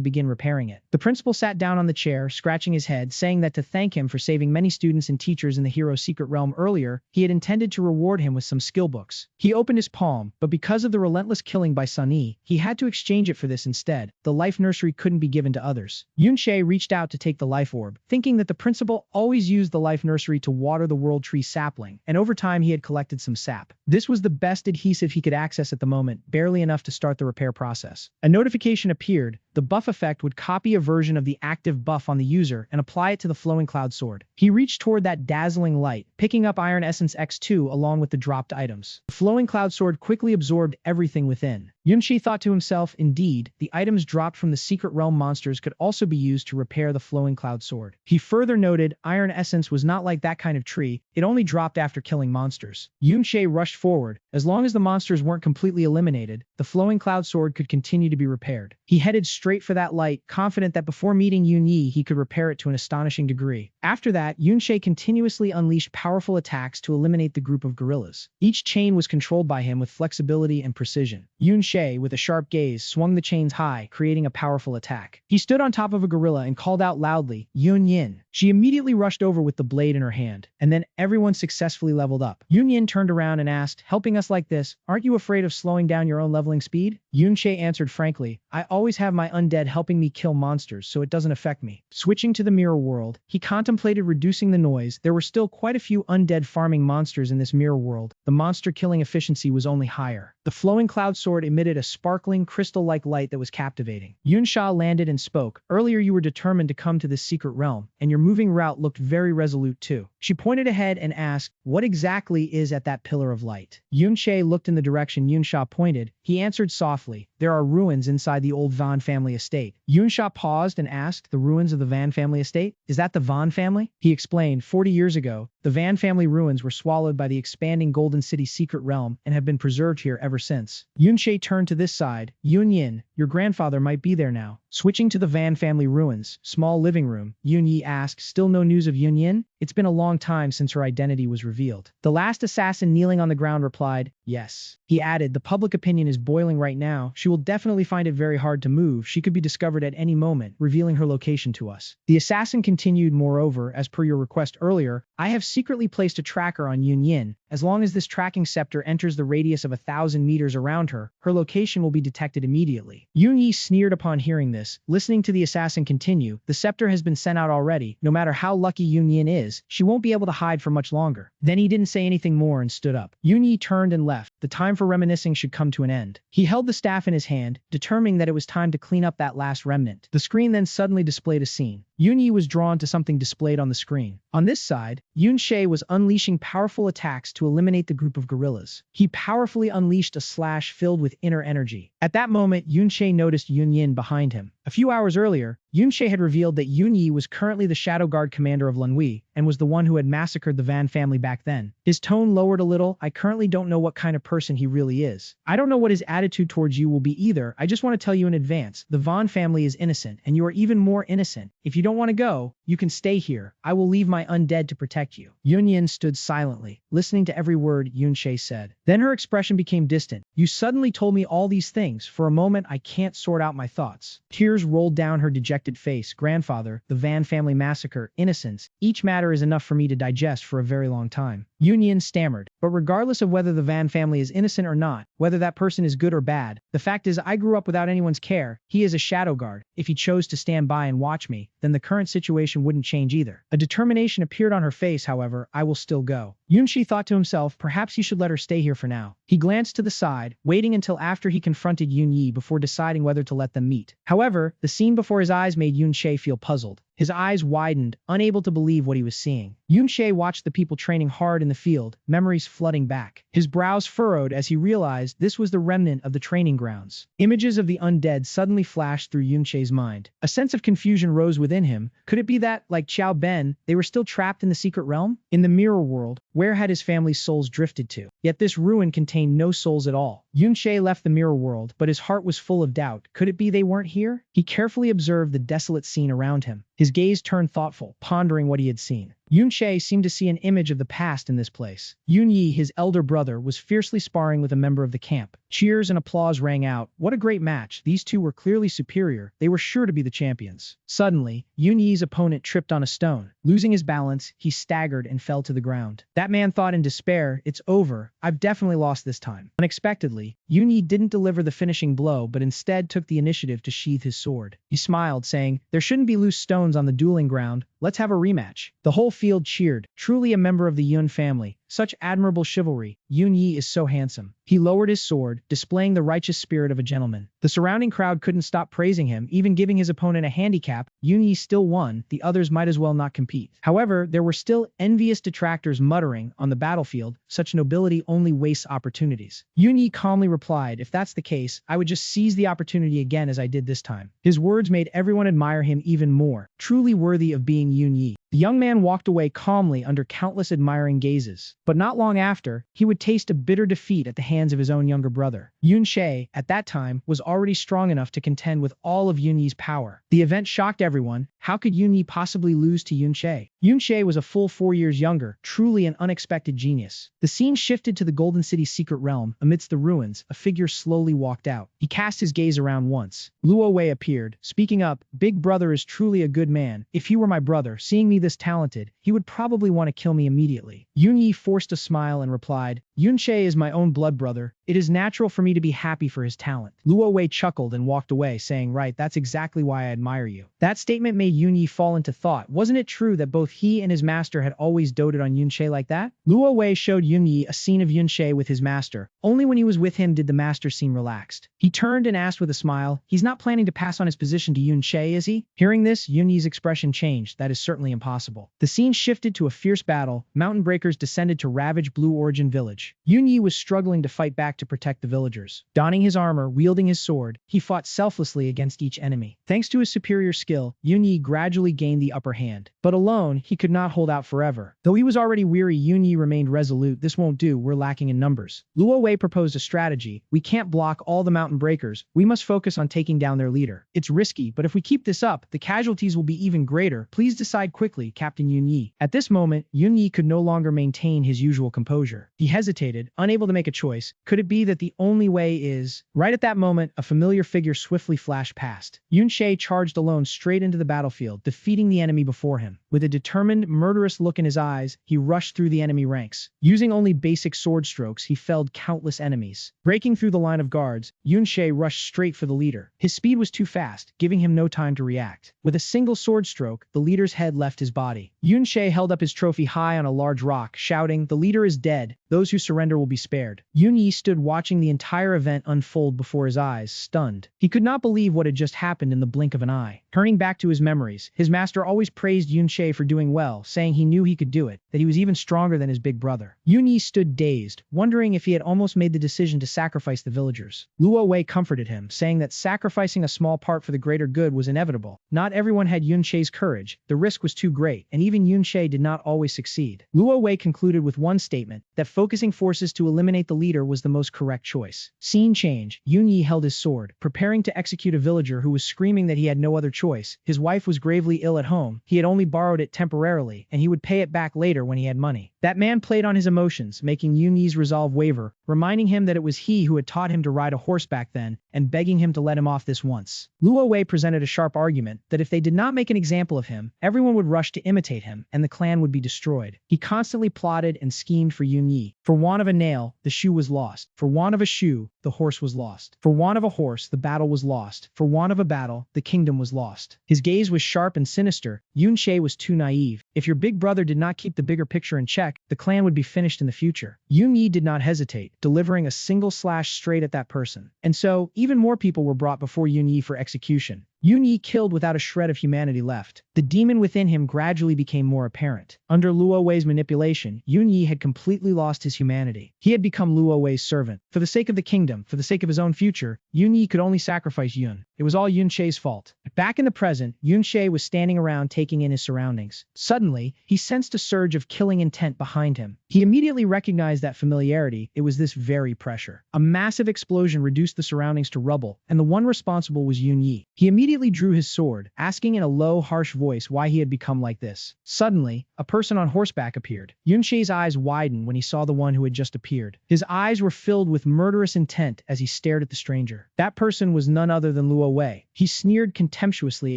begin repairing it. The principal sat down on the chair, scratching his head, saying that to thank him for saving many students and teachers in the hero's secret realm earlier, he had intended to reward him with some skill books. He opened his palm, but because of the relentless killing by Sunny, he had to exchange it for this instead. The life nursery couldn't be given to others. Yunshe reached out to take the life orb, thinking that the principal always used the life nursery to water the world tree sapling, and over time he had collected some sap. This was the best adhesive he could access at the moment, barely enough to start the repair process. A notification appeared. The buff effect would copy a version of the active buff on the user and apply it to the flowing cloud sword. He reached toward that dazzling light, picking up Iron Essence X2 along with the dropped items. The flowing cloud sword quickly absorbed everything within. Yunshi thought to himself, indeed, the items dropped from the secret realm monsters could also be used to repair the flowing cloud sword. He further noted, Iron Essence was not like that kind of tree, it only dropped after killing monsters. Yunshi rushed forward. As long as the monsters weren't completely eliminated, the flowing cloud sword could continue to be repaired. He headed straight for that light, confident that before meeting Yun Yi he could repair it to an astonishing degree. After that, Yunshi continuously unleashed powerful attacks to eliminate the group of gorillas. Each chain was controlled by him with flexibility and precision. Yunshi, with a sharp gaze, swung the chains high, creating a powerful attack. He stood on top of a gorilla and called out loudly, Yun Yin. She immediately rushed over with the blade in her hand, and then everyone successfully leveled up. Yun Yin turned around and asked, helping us like this, aren't you afraid of slowing down your own leveling speed? Yunshi answered frankly, I always have my undead helping me kill monsters, so it doesn't affect me. Switching to the mirror world, he contemplated reducing the noise. There were still quite a few undead farming monsters in this mirror world. The monster killing efficiency was only higher. The flowing cloud sword emitted a sparkling, crystal-like light that was captivating. Yunsha landed and spoke. Earlier you were determined to come to this secret realm, and your moving route looked very resolute too. She pointed ahead and asked, what exactly is at that pillar of light? Yunshe looked in the direction Yunsha pointed. He answered softly, there are ruins inside the old Van family estate. Yunsha paused and asked, the ruins of the Van family estate? Is that the Van family? He explained, 40 years ago, the Van family ruins were swallowed by the expanding Golden City secret realm and have been preserved here ever since. Yunshe turned to this side. Yun Yin, your grandfather might be there now. Switching to the Van family ruins, small living room, Yun Yi asked, still no news of Yun Yin? It's been a long time since her identity was revealed. The last assassin kneeling on the ground replied, yes. He added, the public opinion is boiling right now. She will definitely find it very hard to move. She could be discovered at any moment, revealing her location to us. The assassin continued, moreover, as per your request earlier, I have secretly placed a tracker on Yun Yin. As long as this tracking scepter enters the radius of 1,000 meters around her, her location will be detected immediately. Yun Yi sneered upon hearing this. Listening to the assassin continue, the scepter has been sent out already. No matter how lucky Yun Yin is, she won't be able to hide for much longer. Then he didn't say anything more and stood up. Yun Yi turned and left. The time for reminiscing should come to an end. He held the staff in his hand, determining that it was time to clean up that last remnant. The screen then suddenly displayed a scene. Yun Yi was drawn to something displayed on the screen. On this side, Yunshe was unleashing powerful attacks to eliminate the group of gorillas. He powerfully unleashed a slash filled with inner energy. At that moment, Yunshe noticed Yun Yin behind him. A few hours earlier, Yunshe had revealed that Yun Yi was currently the Shadow Guard commander of Lanhui, and was the one who had massacred the Van family back then. His tone lowered a little. I currently don't know what kind of person he really is. I don't know what his attitude towards you will be either. I just want to tell you in advance, the Van family is innocent, and you are even more innocent. If you don't want to go, you can stay here. I will leave my undead to protect you. Yun Yin stood silently, listening to every word Yunshe said. Then her expression became distant. You suddenly told me all these things. For a moment, I can't sort out my thoughts. Tears rolled down her dejected face. Grandfather, the Van family massacre, innocence. Each matter is enough for me to digest for a very long time. Yun Yin stammered. But regardless of whether the Van family is innocent or not, whether that person is good or bad, the fact is I grew up without anyone's care. He is a shadow guard. If he chose to stand by and watch me, then the current situation wouldn't change either. A determination appeared on her face, however. I will still go. Yunshi thought to himself, perhaps he should let her stay here for now. He glanced to the side, waiting until after he confronted Yun Yi before deciding whether to let them meet. However, the scene before his eyes made Yunshe feel puzzled. His eyes widened, unable to believe what he was seeing. Yun-Che watched the people training hard in the field, memories flooding back. His brows furrowed as he realized this was the remnant of the training grounds. Images of the undead suddenly flashed through Yun-Che's mind. A sense of confusion rose within him. Could it be that, like Xiao Ben, they were still trapped in the secret realm? In the mirror world, where had his family's souls drifted to? Yet this ruin contained no souls at all. Yun-Che left the mirror world, but his heart was full of doubt. Could it be they weren't here? He carefully observed the desolate scene around him. His gaze turned thoughtful, pondering what he had seen. Yun-Che seemed to see an image of the past in this place. Yun-Yi, his elder brother, was fiercely sparring with a member of the camp. Cheers and applause rang out. What a great match. These two were clearly superior. They were sure to be the champions. Suddenly, Yun-Yi's opponent tripped on a stone. Losing his balance, he staggered and fell to the ground. That man thought in despair, "It's over. I've definitely lost this time." Unexpectedly, Yun-Yi didn't deliver the finishing blow, but instead took the initiative to sheath his sword. He smiled, saying, "There shouldn't be loose stones on the dueling ground. Let's have a rematch." The whole field cheered. Truly a member of the Yun family. Such admirable chivalry. Yun-Yi is so handsome. He lowered his sword, displaying the righteous spirit of a gentleman. The surrounding crowd couldn't stop praising him, even giving his opponent a handicap. Yun-Yi still won. The others might as well not compete. However, there were still envious detractors muttering, "On the battlefield, such nobility only wastes opportunities." Yun-Yi calmly replied, "If that's the case, I would just seize the opportunity again as I did this time." His words made everyone admire him even more. Truly worthy of being Yun-Yi. The young man walked away calmly under countless admiring gazes. But not long after, he would taste a bitter defeat at the hands of his own younger brother. Yun-Che, at that time, was already strong enough to contend with all of Yun-Yi's power. The event shocked everyone. How could Yun-Yi possibly lose to Yun-Che? Yun-Che was a full 4 years younger, truly an unexpected genius. The scene shifted to the Golden City's secret realm. Amidst the ruins, a figure slowly walked out. He cast his gaze around once. Luo Wei appeared, speaking up, "Big brother is truly a good man. If he were my brother, seeing me this talented, he would probably want to kill me immediately." Yun-Yi forced a smile and replied, "Yun-Che is my own blood brother. It is natural for me to be happy for his talent." Luo Wei chuckled and walked away, saying, "Right, that's exactly why I admire you." That statement made Yun-Yi fall into thought. Wasn't it true that both he and his master had always doted on Yun-Che like that? Luo Wei showed Yun-Yi a scene of Yun-Che with his master. Only when he was with him did the master seem relaxed. He turned and asked with a smile, "He's not planning to pass on his position to Yun-Che, is he?" Hearing this, Yun-Yi's expression changed. That is certainly impossible. The scene shifted to a fierce battle. Mountain breakers descended to ravage Blue Origin Village. Yun-Yi was struggling to fight back to protect the villagers. Donning his armor, wielding his sword, he fought selflessly against each enemy. Thanks to his superior skill, Yun-Yi gradually gained the upper hand. But alone, he could not hold out forever. Though he was already weary, Yun-Yi remained resolute. "This won't do, we're lacking in numbers." Luo Wei proposed a strategy. "We can't block all the mountain breakers. We must focus on taking down their leader. It's risky, but if we keep this up, the casualties will be even greater. Please decide quickly, Captain Yun-Yi." At this moment, Yun-Yi could no longer maintain his usual composure. He hesitated, unable to make a choice. Could it be that the only way is... Right at that moment, a familiar figure swiftly flashed past. Yun-Che charged alone straight into the battlefield, defeating the enemy before him. With a determined, murderous look in his eyes, he rushed through the enemy ranks. Using only basic sword strokes, he felled countless enemies. Breaking through the line of guards, Yun-Che rushed straight for the leader. His speed was too fast, giving him no time to react. With a single sword stroke, the leader's head left his body. Yun-Che held up his trophy high on a large rock, shouting, "The leader is dead. Those who surrender will be spared." Yun-Yi stood watching the entire event unfold before his eyes, stunned. He could not believe what had just happened in the blink of an eye. Turning back to his memories, his master always praised Yun-Che for doing well, saying he knew he could do it, that he was even stronger than his big brother. Yun-Yi stood dazed, wondering if he had almost made the decision to sacrifice the villagers. Luo Wei comforted him, saying that sacrificing a small part for the greater good was inevitable. Not everyone had Yun-Che's courage, the risk was too great, and even Yun-Che did not always succeed. Luo Wei concluded with one statement, that focusing forces to eliminate the leader was the most correct choice. Scene change. Yun-Yi held his sword, preparing to execute a villager who was screaming that he had no other choice. His wife was gravely ill at home. He had only borrowed it temporarily, and he would pay it back later when he had money. That man played on his emotions, making Yun-Yi's resolve waver, reminding him that it was he who had taught him to ride a horse back then, and begging him to let him off this once. Luo Wei presented a sharp argument that if they did not make an example of him, everyone would rush to imitate him, and the clan would be destroyed. He constantly plotted and schemed for Yun-Yi. For want of a nail, the shoe was lost. For want of a shoe, the horse was lost. For want of a horse, the battle was lost. For want of a battle, the kingdom was lost. His gaze was sharp and sinister. Yun-Che was too naive. If your big brother did not keep the bigger picture in check, the clan would be finished in the future. Yun-Yi did not hesitate, delivering a single slash straight at that person. And so, even more people were brought before Yun-Yi for execution. Yi killed without a shred of humanity left. The demon within him gradually became more apparent. Under Luo Wei's manipulation, Yi had completely lost his humanity. He had become Luo Wei's servant. For the sake of the kingdom, for the sake of his own future, Yi could only sacrifice Yun. It was all Yunshe's fault. Back in the present, Yunshe was standing around taking in his surroundings. Suddenly, he sensed a surge of killing intent behind him. He immediately recognized that familiarity. It was this very pressure. A massive explosion reduced the surroundings to rubble, and the one responsible was Yi. He immediately drew his sword, asking in a low, harsh voice why he had become like this. Suddenly, a person on horseback appeared. Yunshe's eyes widened when he saw the one who had just appeared. His eyes were filled with murderous intent as he stared at the stranger. That person was none other than Luo Wei. He sneered contemptuously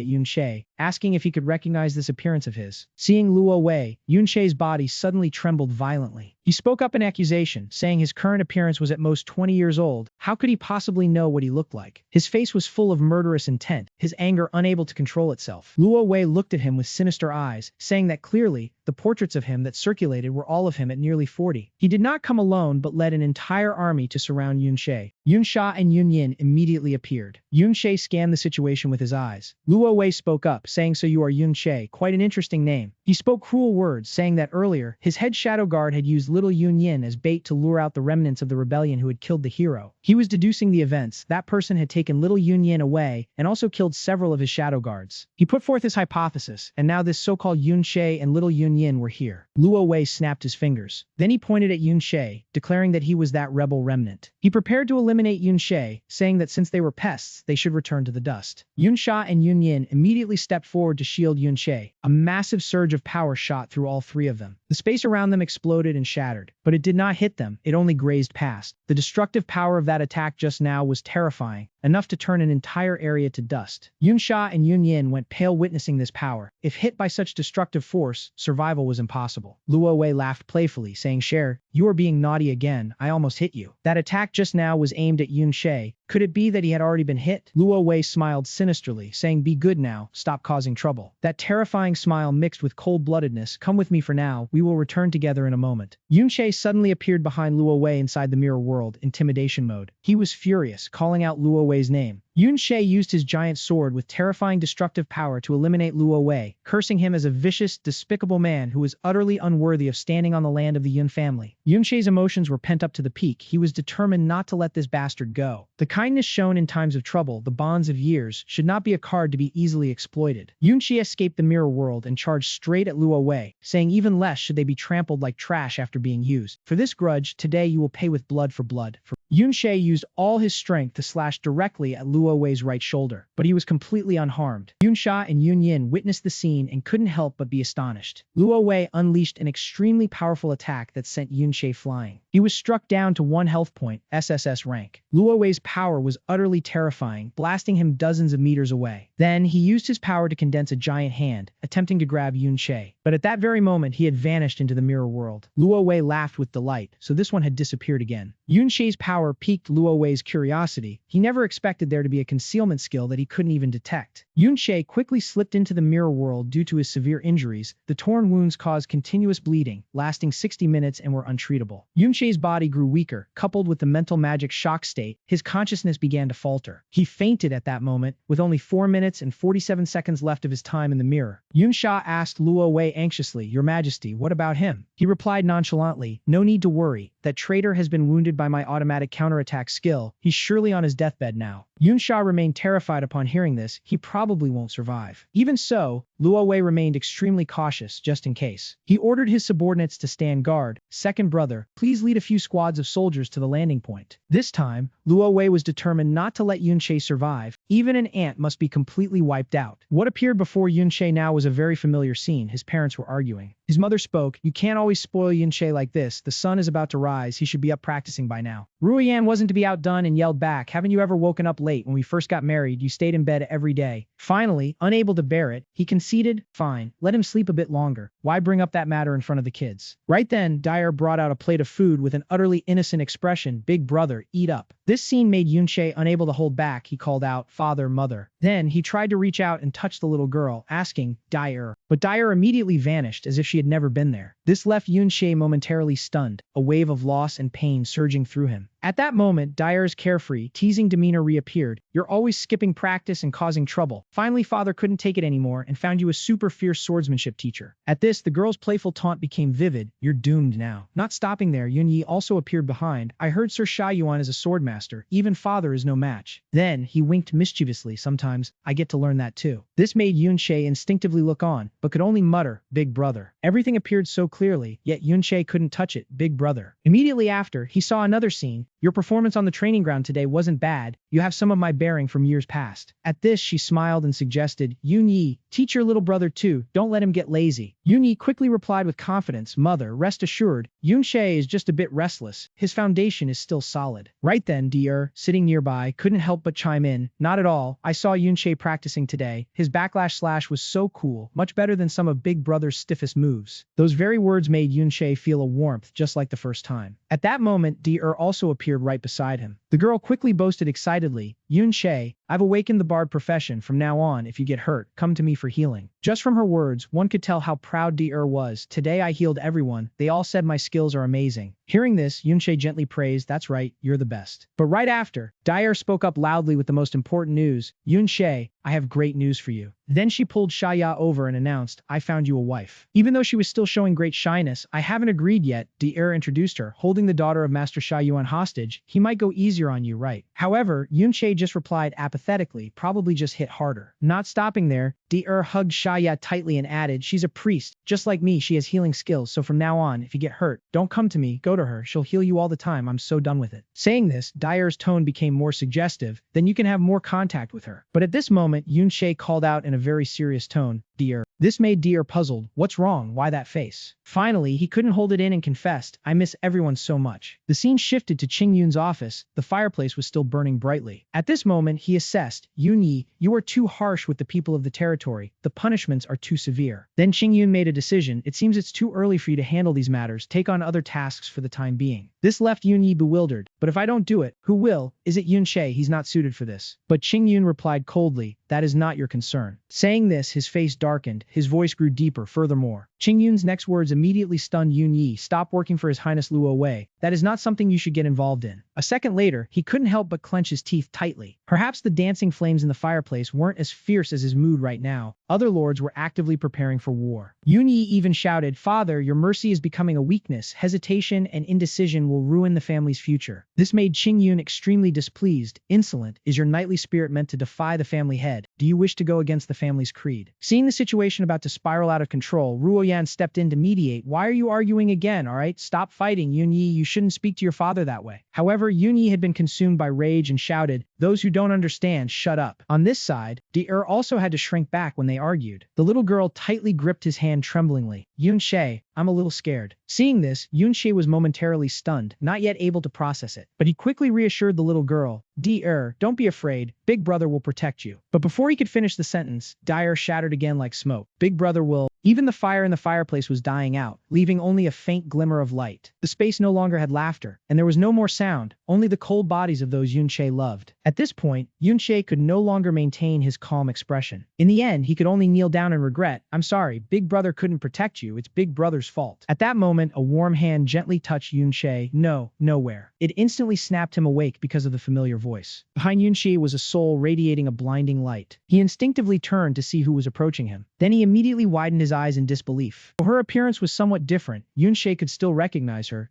at Yunshe, asking if he could recognize this appearance of his. Seeing Luo Wei, Yunshe's body suddenly trembled violently. He spoke up in accusation, saying his current appearance was at most 20 years old. How could he possibly know what he looked like? His face was full of murderous intent, his anger unable to control itself. Luo Wei looked at him with sinister eyes, saying that clearly, the portraits of him that circulated were all of him at nearly 40. He did not come alone but led an entire army to surround Yunshe. Yunsha and Yunyin immediately appeared. Yunshe scanned the situation with his eyes. Luo Wei spoke up, saying, "So you are Yunshe, quite an interesting name." He spoke cruel words, saying that earlier, his head shadow guard had used little Yunyin as bait to lure out the remnants of the rebellion who had killed the hero. He was deducing the events. That person had taken little Yunyin away and also killed several of his shadow guards. He put forth his hypothesis, and now this so-called Yunshe and little Yunyin were here. Luo Wei snapped his fingers. Then he pointed at Yunshe, declaring that he was that rebel remnant. He prepared to eliminate Yunshe, saying that since they were pests, they should return to the dust. Yunsha and Yunyin immediately stepped forward to shield Yunshe. A massive surge of power shot through all three of them. The space around them exploded and shattered, but it did not hit them, it only grazed past. The destructive power of that attack just now was terrifying, enough to turn an entire area to dust. Yunsha and Yunyin went pale witnessing this power. If hit by such destructive force, survival was impossible. Luo Wei laughed playfully, saying, "Cher, you are being naughty again, I almost hit you." That attack just now was aimed at Yunshe. Could it be that he had already been hit? Luo Wei smiled sinisterly, saying, "Be good now, stop causing trouble." That terrifying smile mixed with cold-bloodedness. "Come with me for now, we will return together in a moment." Yunshe suddenly appeared behind Luo Wei inside the mirror world, intimidation mode. He was furious, calling out Luo Wei's name. Yunshe used his giant sword with terrifying destructive power to eliminate Luo Wei, cursing him as a vicious, despicable man who was utterly unworthy of standing on the land of the Yun family. Yunshe's emotions were pent up to the peak. He was determined not to let this bastard go. The kindness shown in times of trouble, the bonds of years, should not be a card to be easily exploited. Yunshe escaped the mirror world and charged straight at Luo Wei, saying even less should they be trampled like trash after being used. "For this grudge, today you will pay with blood for blood." Yunshe used all his strength to slash directly at Luo Wei's right shoulder, but he was completely unharmed. Yunsha and Yunyin witnessed the scene and couldn't help but be astonished. Luo Wei unleashed an extremely powerful attack that sent Yunshe flying. He was struck down to 1 health point, SSS rank. Luo Wei's power was utterly terrifying, blasting him dozens of meters away. Then he used his power to condense a giant hand, attempting to grab Yunshe. But at that very moment, he had vanished into the mirror world. Luo Wei laughed with delight, so this one had disappeared again. Yunshe's power piqued Luo Wei's curiosity. He never expected there to be a concealment skill that he couldn't even detect. Yunshe quickly slipped into the mirror world due to his severe injuries. The torn wounds caused continuous bleeding, lasting 60 minutes and were untreatable. Yunshe's body grew weaker, coupled with the mental magic shock state. His consciousness began to falter. He fainted at that moment, with only 4 minutes and 47 seconds left of his time in the mirror. Yunsha asked Luo Wei anxiously, "Your Majesty, what about him?" He replied nonchalantly, "No need to worry. That traitor has been wounded by my automatic counterattack skill. He's surely on his deathbed now." Yunsha remained terrified upon hearing this. He probably won't survive. Even so, Luo Wei remained extremely cautious, just in case. He ordered his subordinates to stand guard. "Second brother, please lead a few squads of soldiers to the landing point." This time, Luo Wei was determined not to let Yunshe survive. Even an ant must be completely wiped out. What appeared before Yunshe now was a very familiar scene. His parents were arguing. His mother spoke, "You can't always spoil Yunshe like this. The sun is about to rise. He should be up practicing by now." Ruoyan wasn't to be outdone and yelled back, "Haven't you ever woken up late? When we first got married, you stayed in bed every day." Finally, unable to bear it, he conceded, "Fine, let him sleep a bit longer. Why bring up that matter in front of the kids?" Right then, Dyer brought out a plate of food with an utterly innocent expression. "Big brother, eat up." This scene made Yunshe unable to hold back. He called out, "Father, mother." Then he tried to reach out and touch the little girl, asking, "Dyer." But Dyer immediately vanished as if she had never been there. This left Yunshe momentarily stunned, a wave of loss and pain surging through him. At that moment, Dyer's carefree, teasing demeanor reappeared. You're always skipping practice and causing trouble. Finally, father couldn't take it anymore and found you a super fierce swordsmanship teacher. At this, the girl's playful taunt became vivid. You're doomed now. Not stopping there, Yunyi also appeared behind. I heard Sir Sha Yuan is a swordmaster. Even father is no match. Then, he winked mischievously. Sometimes, I get to learn that too. This made Yunshe instinctively look on, but could only mutter, big brother. Everything appeared so clearly, yet Yunshe couldn't touch it, big brother. Immediately after, he saw another scene. Your performance on the training ground today wasn't bad. You have some of my bearing from years past. At this, she smiled and suggested, Yunyi, teach your little brother too. Don't let him get lazy. Yunyi quickly replied with confidence, Mother, rest assured, Yunshe is just a bit restless. His foundation is still solid. Right then, Dear, sitting nearby, couldn't help but chime in. Not at all. I saw Yunshe practicing today. His backlash slash was so cool, much better than some of Big Brother's stiffest moves. Those very words made Yunshe feel a warmth just like the first time. At that moment, Dear also appeared right beside him. The girl quickly boasted excitedly, Yunshe, I've awakened the bard profession. From now on, if you get hurt, come to me for healing. Just from her words, one could tell how proud Deer was. Today I healed everyone. They all said my skills are amazing. Hearing this, Yunshe gently praised, that's right, you're the best. But right after, Dyer spoke up loudly with the most important news. Yunshe, I have great news for you. Then she pulled Shaya over and announced, I found you a wife. Even though she was still showing great shyness, I haven't agreed yet. Deer introduced her, holding the daughter of Master Sha Yuan hostage. He might go easier on you, right? However, Yunshe just replied apathetically, probably just hit harder. Not stopping there, Deer hugged Shaya tightly and added, she's a priest. Just like me, she has healing skills, so from now on, if you get hurt, don't come to me, go to her. She'll heal you all the time. I'm so done with it. Saying this, Dyer's tone became more suggestive. Then you can have more contact with her. But at this moment, Yunshe called out in a very serious tone, Deer. This made Deer puzzled. What's wrong? Why that face? Finally, he couldn't hold it in and confessed, I miss everyone so much. The scene shifted to Qing Yun's office. The fireplace was still burning brightly. At this moment, he assessed, Yunyi, you are too harsh with the people of the territory. The punishments are too severe. Then Qing Yun made a decision. It seems it's too early for you to handle these matters. Take on other tasks for the time being. This left Yunyi bewildered. But if I don't do it, who will? Is it Yunshe? He's not suited for this. But Qing Yun replied coldly, that is not your concern. Saying this, his face darkened. His voice grew deeper. Furthermore, Qing Yun's next words immediately stunned Yunyi. Stop working for His Highness Luo Wei. That is not something you should get involved in. A second later, he couldn't help but clench his teeth tightly. Perhaps the dancing flames in the fireplace weren't as fierce as his mood right now. Other lords were actively preparing for war. Yunyi even shouted, Father, your mercy is becoming a weakness. Hesitation and indecision will ruin the family's future. This made Qing Yun extremely displeased. Insolent, is your knightly spirit meant to defy the family head? Do you wish to go against the family's creed? Seeing the situation about to spiral out of control, Ruo Yan stepped in to mediate. Why are you arguing again, alright? Stop fighting, Yunyi. You shouldn't speak to your father that way. However, Yunyi had been consumed by rage and shouted, those who don't understand, shut up. On this side, Deer also had to shrink back when they argued. The little girl tightly gripped his hand tremblingly. Yunshe, I'm a little scared. Seeing this, Yunshe was momentarily stunned, not yet able to process it. But he quickly reassured the little girl, Deer, don't be afraid. Big Brother will protect you. But before he could finish the sentence, Dyer shattered again like smoke. Big Brother will... Even the fire in the fireplace was dying out, leaving only a faint glimmer of light. The space no longer had laughter, and there was no more sound, only the cold bodies of those Yunshe loved. At this point, Yunshe could no longer maintain his calm expression. In the end, he could only kneel down and regret, I'm sorry, Big Brother couldn't protect you, it's Big Brother's fault. At that moment, a warm hand gently touched Yunshe. No, nowhere. It instantly snapped him awake because of the familiar voice. Behind Yunshe was a soul radiating a blinding light. He instinctively turned to see who was approaching him. Then he immediately widened his eyes in disbelief. Though her appearance was somewhat different, Yunshe could still recognize her.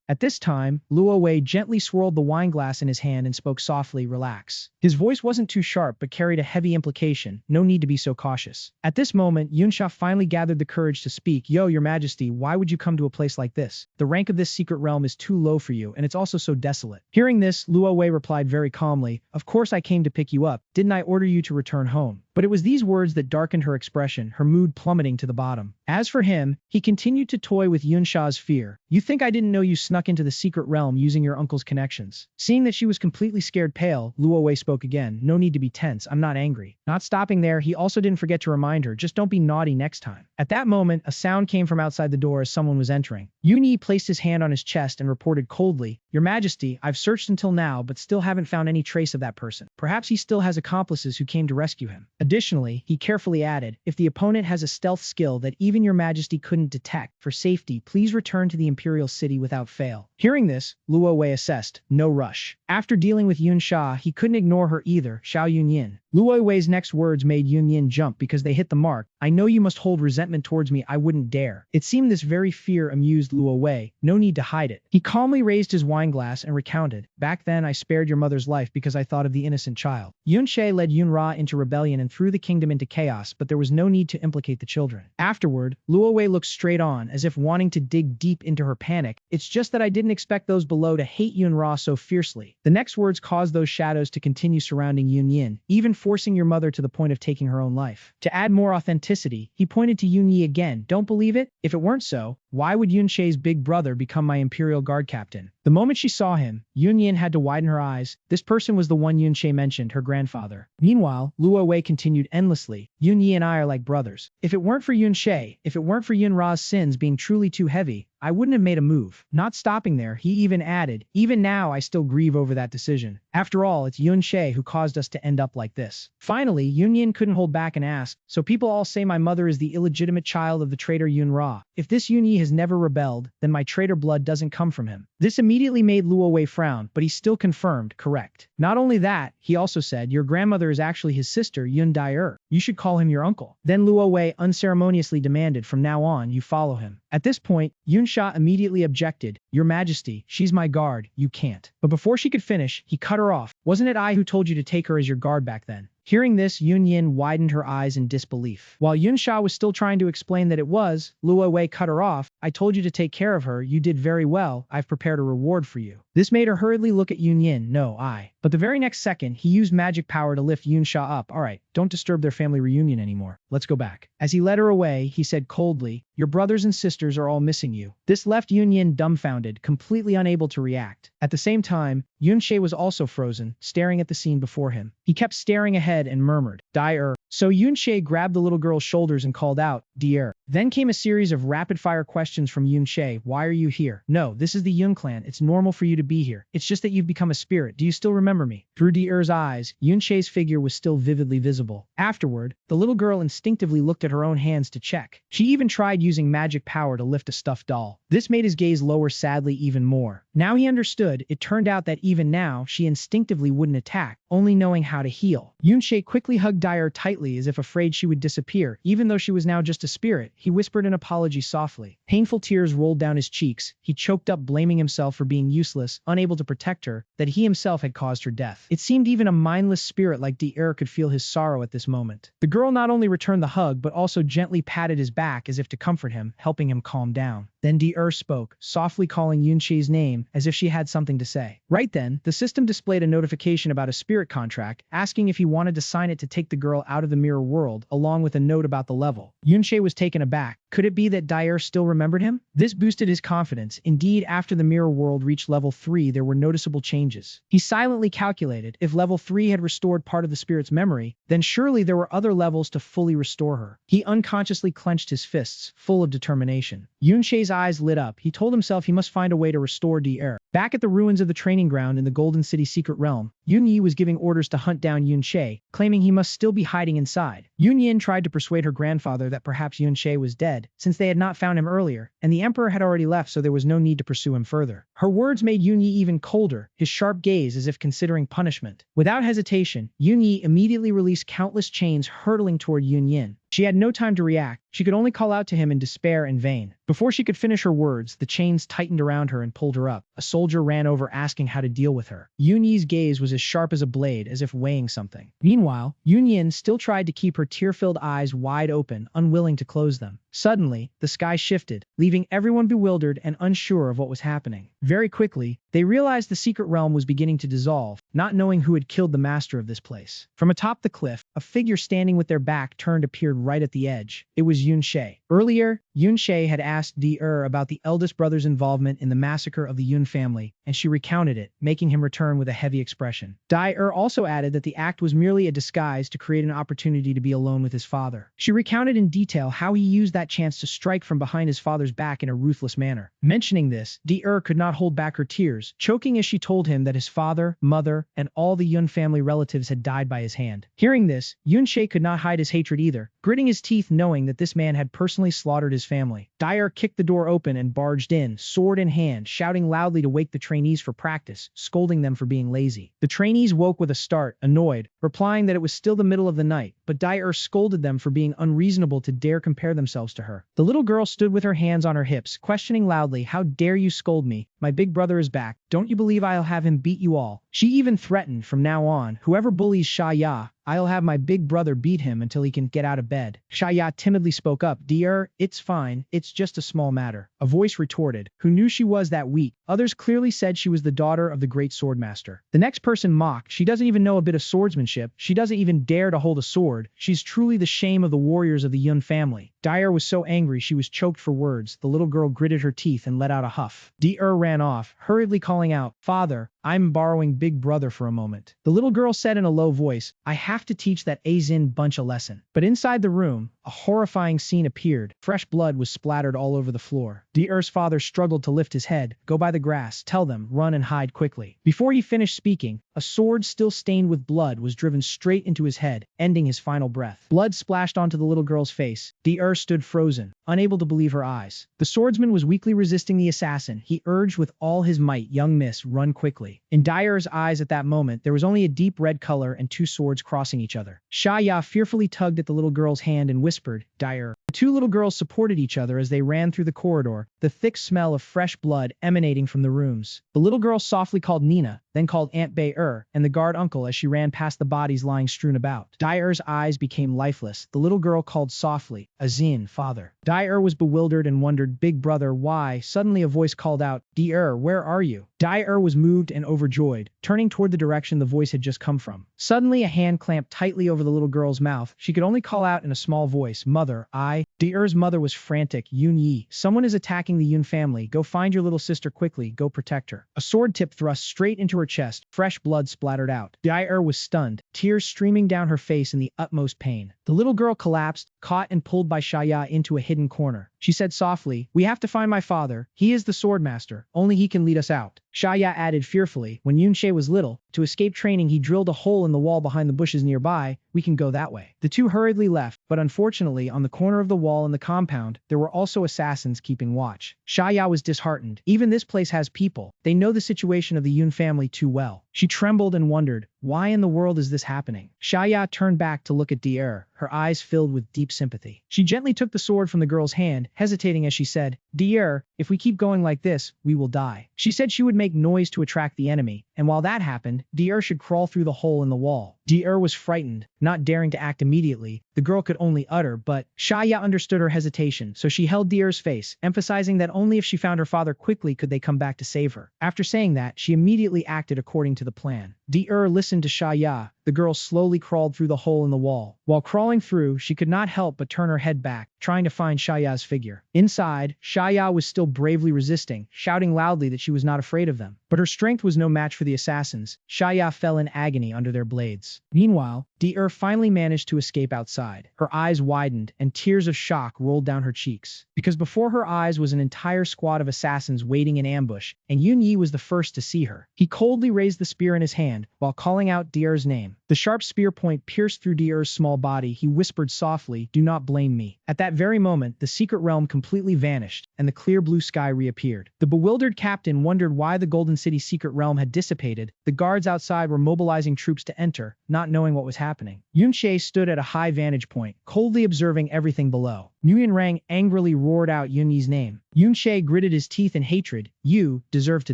At this time, Luo Wei gently swirled the wine glass in his hand and spoke softly, relax. His voice wasn't too sharp but carried a heavy implication, no need to be so cautious. At this moment, Yunsha finally gathered the courage to speak, Yo, Your Majesty, why would you come to a place like this? The rank of this secret realm is too low for you, and it's also so desolate. Hearing this, Luo Wei replied very calmly, Of course I came to pick you up, didn't I order you to return home? But it was these words that darkened her expression, her mood plummeting to the bottom. As for him, he continued to toy with Yunsha's fear. You think I didn't know you snuck into the secret realm using your uncle's connections? Seeing that she was completely scared pale, Luo Wei spoke again. No need to be tense, I'm not angry. Not stopping there, he also didn't forget to remind her, just don't be naughty next time. At that moment, a sound came from outside the door as someone was entering. Yunyi placed his hand on his chest and reported coldly, Your Majesty, I've searched until now but still haven't found any trace of that person. Perhaps he still has accomplices who came to rescue him. Additionally, he carefully added, if the opponent has a stealth skill that even your majesty couldn't detect, for safety, please return to the imperial city without fail. Hearing this, Luo Wei assessed, no rush. After dealing with Yun Sha, he couldn't ignore her either, Xiao Yunyin. Luo Wei's next words made Yunyin jump because they hit the mark. I know you must hold resentment towards me, I wouldn't dare. It seemed this very fear amused Luo Wei, no need to hide it. He calmly raised his wineglass and recounted, back then I spared your mother's life because I thought of the innocent child. Yun She led Yun Ra into rebellion and threw the kingdom into chaos, but there was no need to implicate the children. Afterward, Luo Wei looked straight on, as if wanting to dig deep into her panic. It's just that I didn't expect those below to hate Yun Ra so fiercely. The next words caused those shadows to continue surrounding Yun Yin, even forcing your mother to the point of taking her own life. To add more authenticity, he pointed to Yun Yi again. Don't believe it? If it weren't so, why would Yun She's big brother become my imperial guard captain? The moment she saw him, Yun Yin had to widen her eyes. This person was the one Yun She mentioned, her grandfather. Meanwhile, Luo Wei continued endlessly. Yun Yi and I are like brothers. If it weren't for Yun She, if it weren't for Yun Ra's sins being truly too heavy, I wouldn't have made a move. Not stopping there, he even added, even now I still grieve over that decision. After all, it's Yun She who caused us to end up like this. Finally, Yun Yin couldn't hold back and asked, so people all say my mother is the illegitimate child of the traitor Yun Ra. If this Yun Yi has never rebelled, then my traitor blood doesn't come from him. This immediately made Luo Wei frown, but he still confirmed, correct. Not only that, he also said, your grandmother is actually his sister, Yun Dai. You should call him your uncle. Then Luo Wei unceremoniously demanded, from now on, you follow him. At this point, Yun Sha immediately objected, your majesty, she's my guard, you can't. But before she could finish, he cut her off. Wasn't it I who told you to take her as your guard back then? Hearing this, Yun Yin widened her eyes in disbelief. While Yun Sha was still trying to explain that it was, Luo Wei cut her off. I told you to take care of her, you did very well, I've prepared a reward for you. This made her hurriedly look at Yun Yin, no, I. But the very next second, he used magic power to lift Yun Sha up. Alright, don't disturb their family reunion anymore. Let's go back. As he led her away, he said coldly, your brothers and sisters are all missing you. This left Yun Yin dumbfounded, completely unable to react. At the same time, Yun She was also frozen, staring at the scene before him. He kept staring ahead and murmured, Dai. So Yun She grabbed the little girl's shoulders and called out, Dear. Then came a series of rapid-fire questions from Yun She. Why are you here? No, this is the Yun clan. It's normal for you to be here. It's just that you've become a spirit. Do you still remember me? Through Deer's eyes, Yun She's figure was still vividly visible. Afterward, the little girl instinctively looked at her own hands to check. She even tried using magic power to lift a stuffed doll. This made his gaze lower sadly even more. Now he understood. It turned out that even now, she instinctively wouldn't attack, only knowing how to heal. Yun She quickly hugged Dai tightly as if afraid she would disappear. Even though she was now just a spirit, he whispered an apology softly. Painful tears rolled down his cheeks. He choked up, blaming himself for being useless, unable to protect her, that he himself had caused her death. It seemed even a mindless spirit like Deer could feel his sorrow at this moment. The girl not only returned the hug but also gently patted his back as if to comfort him, helping him calm down. Then Deer spoke, softly calling Yun She's name as if she had something to say. Right then, the system displayed a notification about a spirit contract, asking if he wanted to sign it to take the girl out of the mirror world, along with a note about the level. Yun She was taken aback. Could it be that Dai still remembered him? This boosted his confidence. Indeed, after the mirror world reached level 3, there were noticeable changes. He silently calculated, if level 3 had restored part of the spirit's memory, then surely there were other levels to fully restore her. He unconsciously clenched his fists, full of determination. Yun She's eyes lit up. He told himself he must find a way to restore Deer. Back at the ruins of the training ground in the Golden City Secret Realm, Yun Yi was giving orders to hunt down Yun She, claiming he must still be hiding inside. Yun Yin tried to persuade her grandfather that perhaps Yun She was dead, since they had not found him earlier, and the emperor had already left, so there was no need to pursue him further. Her words made Yun Yi even colder, his sharp gaze as if considering punishment. Without hesitation, Yun Yi immediately released countless chains hurtling toward Yun Yin. She had no time to react. She could only call out to him in despair and vain. Before she could finish her words, the chains tightened around her and pulled her up. A soldier ran over asking how to deal with her. Yun Yi's gaze was as sharp as a blade, as if weighing something. Meanwhile, Yun Yin still tried to keep her tear-filled eyes wide open, unwilling to close them. Suddenly, the sky shifted, leaving everyone bewildered and unsure of what was happening. Very quickly, they realized the secret realm was beginning to dissolve, not knowing who had killed the master of this place. From atop the cliff, a figure standing with their back turned appeared right at the edge. It was Yun She. Earlier, Yun-Shae had asked Di-er about the eldest brother's involvement in the massacre of the Yun family, and she recounted it, making him return with a heavy expression. Di-er also added that the act was merely a disguise to create an opportunity to be alone with his father. She recounted in detail how he used that chance to strike from behind his father's back in a ruthless manner. Mentioning this, Di-er could not hold back her tears, choking as she told him that his father, mother, and all the Yun family relatives had died by his hand. Hearing this, Yun-Shae could not hide his hatred either, gritting his teeth knowing that this man had personally slaughtered his family. Di-er kicked the door open and barged in, sword in hand, shouting loudly to wake the trainees for practice, scolding them for being lazy. The trainees woke with a start, annoyed, replying that it was still the middle of the night, but Di-er scolded them for being unreasonable to dare compare themselves to her. The little girl stood with her hands on her hips, questioning loudly, "How dare you scold me? My big brother is back. Don't you believe I'll have him beat you all?" She even threatened, "From now on, whoever bullies Sha-Ya, I'll have my big brother beat him until he can get out of bed." Sha-Ya timidly spoke up, "Di-er, it's fine, it's just a small matter." A voice retorted, "Who knew she was that weak?" Others clearly said she was the daughter of the great swordmaster. The next person mocked, "She doesn't even know a bit of swordsmanship. She doesn't even dare to hold a sword. She's truly the shame of the warriors of the Yun family." Di-er was so angry she was choked for words. The little girl gritted her teeth and let out a huff. Di-er ran off, hurriedly calling out, "Father, I'm borrowing Big Brother for a moment." The little girl said in a low voice, "I have to teach that Azin bunch a lesson." But inside the room, a horrifying scene appeared. Fresh blood was splattered all over the floor. Di-er's father struggled to lift his head. "Go by the grass, tell them, run and hide quickly." Before he finished speaking, a sword still stained with blood was driven straight into his head, ending his final breath. Blood splashed onto the little girl's face. Di-er stood frozen, unable to believe her eyes. The swordsman was weakly resisting the assassin. He urged with all his might, "Young miss, run quickly." In Di-er's eyes at that moment, there was only a deep red color and two swords crossing each other. Sha-Ya fearfully tugged at the little girl's hand and whispered, "Di-er." The two little girls supported each other as they ran through the corridor, the thick smell of fresh blood emanating from the rooms. The little girl softly called Nina, then called Aunt Bei-er, and the guard uncle as she ran past the bodies lying strewn about. Di-er's eyes became lifeless. The little girl called softly, "Azin, father." Di-er was bewildered and wondered, "Big brother, why?" Suddenly a voice called out, "Di-er, where are you?" Di-er was moved and overjoyed, turning toward the direction the voice had just come from. Suddenly a hand clamped tightly over the little girl's mouth. She could only call out in a small voice, "Mother, I..." Di-er's mother was frantic. "Yun-Yi, someone is attacking the Yun family. Go find your little sister quickly. Go protect her." A sword tip thrust straight into her chest. Fresh blood splattered out. Di-er was stunned, tears streaming down her face in the utmost pain. The little girl collapsed, caught and pulled by Sha-Ya into a hidden corner. She said softly, "We have to find my father. He is the swordmaster. Only he can lead us out." Sha-Ya added fearfully, "When Yun-Shae was little, to escape training he drilled a hole in the wall behind the bushes nearby. We can go that way." The two hurriedly left, but unfortunately on the corner of the wall in the compound, there were also assassins keeping watch. Sha-Ya was disheartened. Even this place has people. They know the situation of the Yun family too well. She trembled and wondered, why in the world is this happening? Sha-Ya turned back to look at Di-er, her eyes filled with deep sympathy. She gently took the sword from the girl's hand, hesitating as she said, "Di-er, if we keep going like this, we will die." She said she would make noise to attract the enemy, and while that happened, Di-er should crawl through the hole in the wall. Di-er was frightened, not daring to act immediately. The girl could only utter, but Sha-Ya understood her hesitation, so she held Di-er's face, emphasizing that only if she found her father quickly could they come back to save her. After saying that, she immediately acted according to the plan. Di-er listened to Sha-Ya. The girl slowly crawled through the hole in the wall. While crawling through, she could not help but turn her head back, trying to find Sha-Ya's figure. Inside, Sha-Ya was still bravely resisting, shouting loudly that she was not afraid of them. But her strength was no match for the assassins. Sha-Ya fell in agony under their blades. Meanwhile, Di-er finally managed to escape outside. Her eyes widened, and tears of shock rolled down her cheeks. Because before her eyes was an entire squad of assassins waiting in ambush, and Yun-Yi was the first to see her. He coldly raised the spear in his hand, while calling out Di-er's name. The sharp spear point pierced through Di-er's small body. He whispered softly, "Do not blame me." At that very moment, the secret realm completely vanished, and the clear blue sky reappeared. The bewildered captain wondered why the Golden City secret realm had dissipated. The guards outside were mobilizing troops to enter, not knowing what was happening. Yun-Shae stood at a high vantage point, coldly observing everything below. Nguyen Rang angrily roared out Yun-Yi's name. Yun-Shae gritted his teeth in hatred. "You deserve to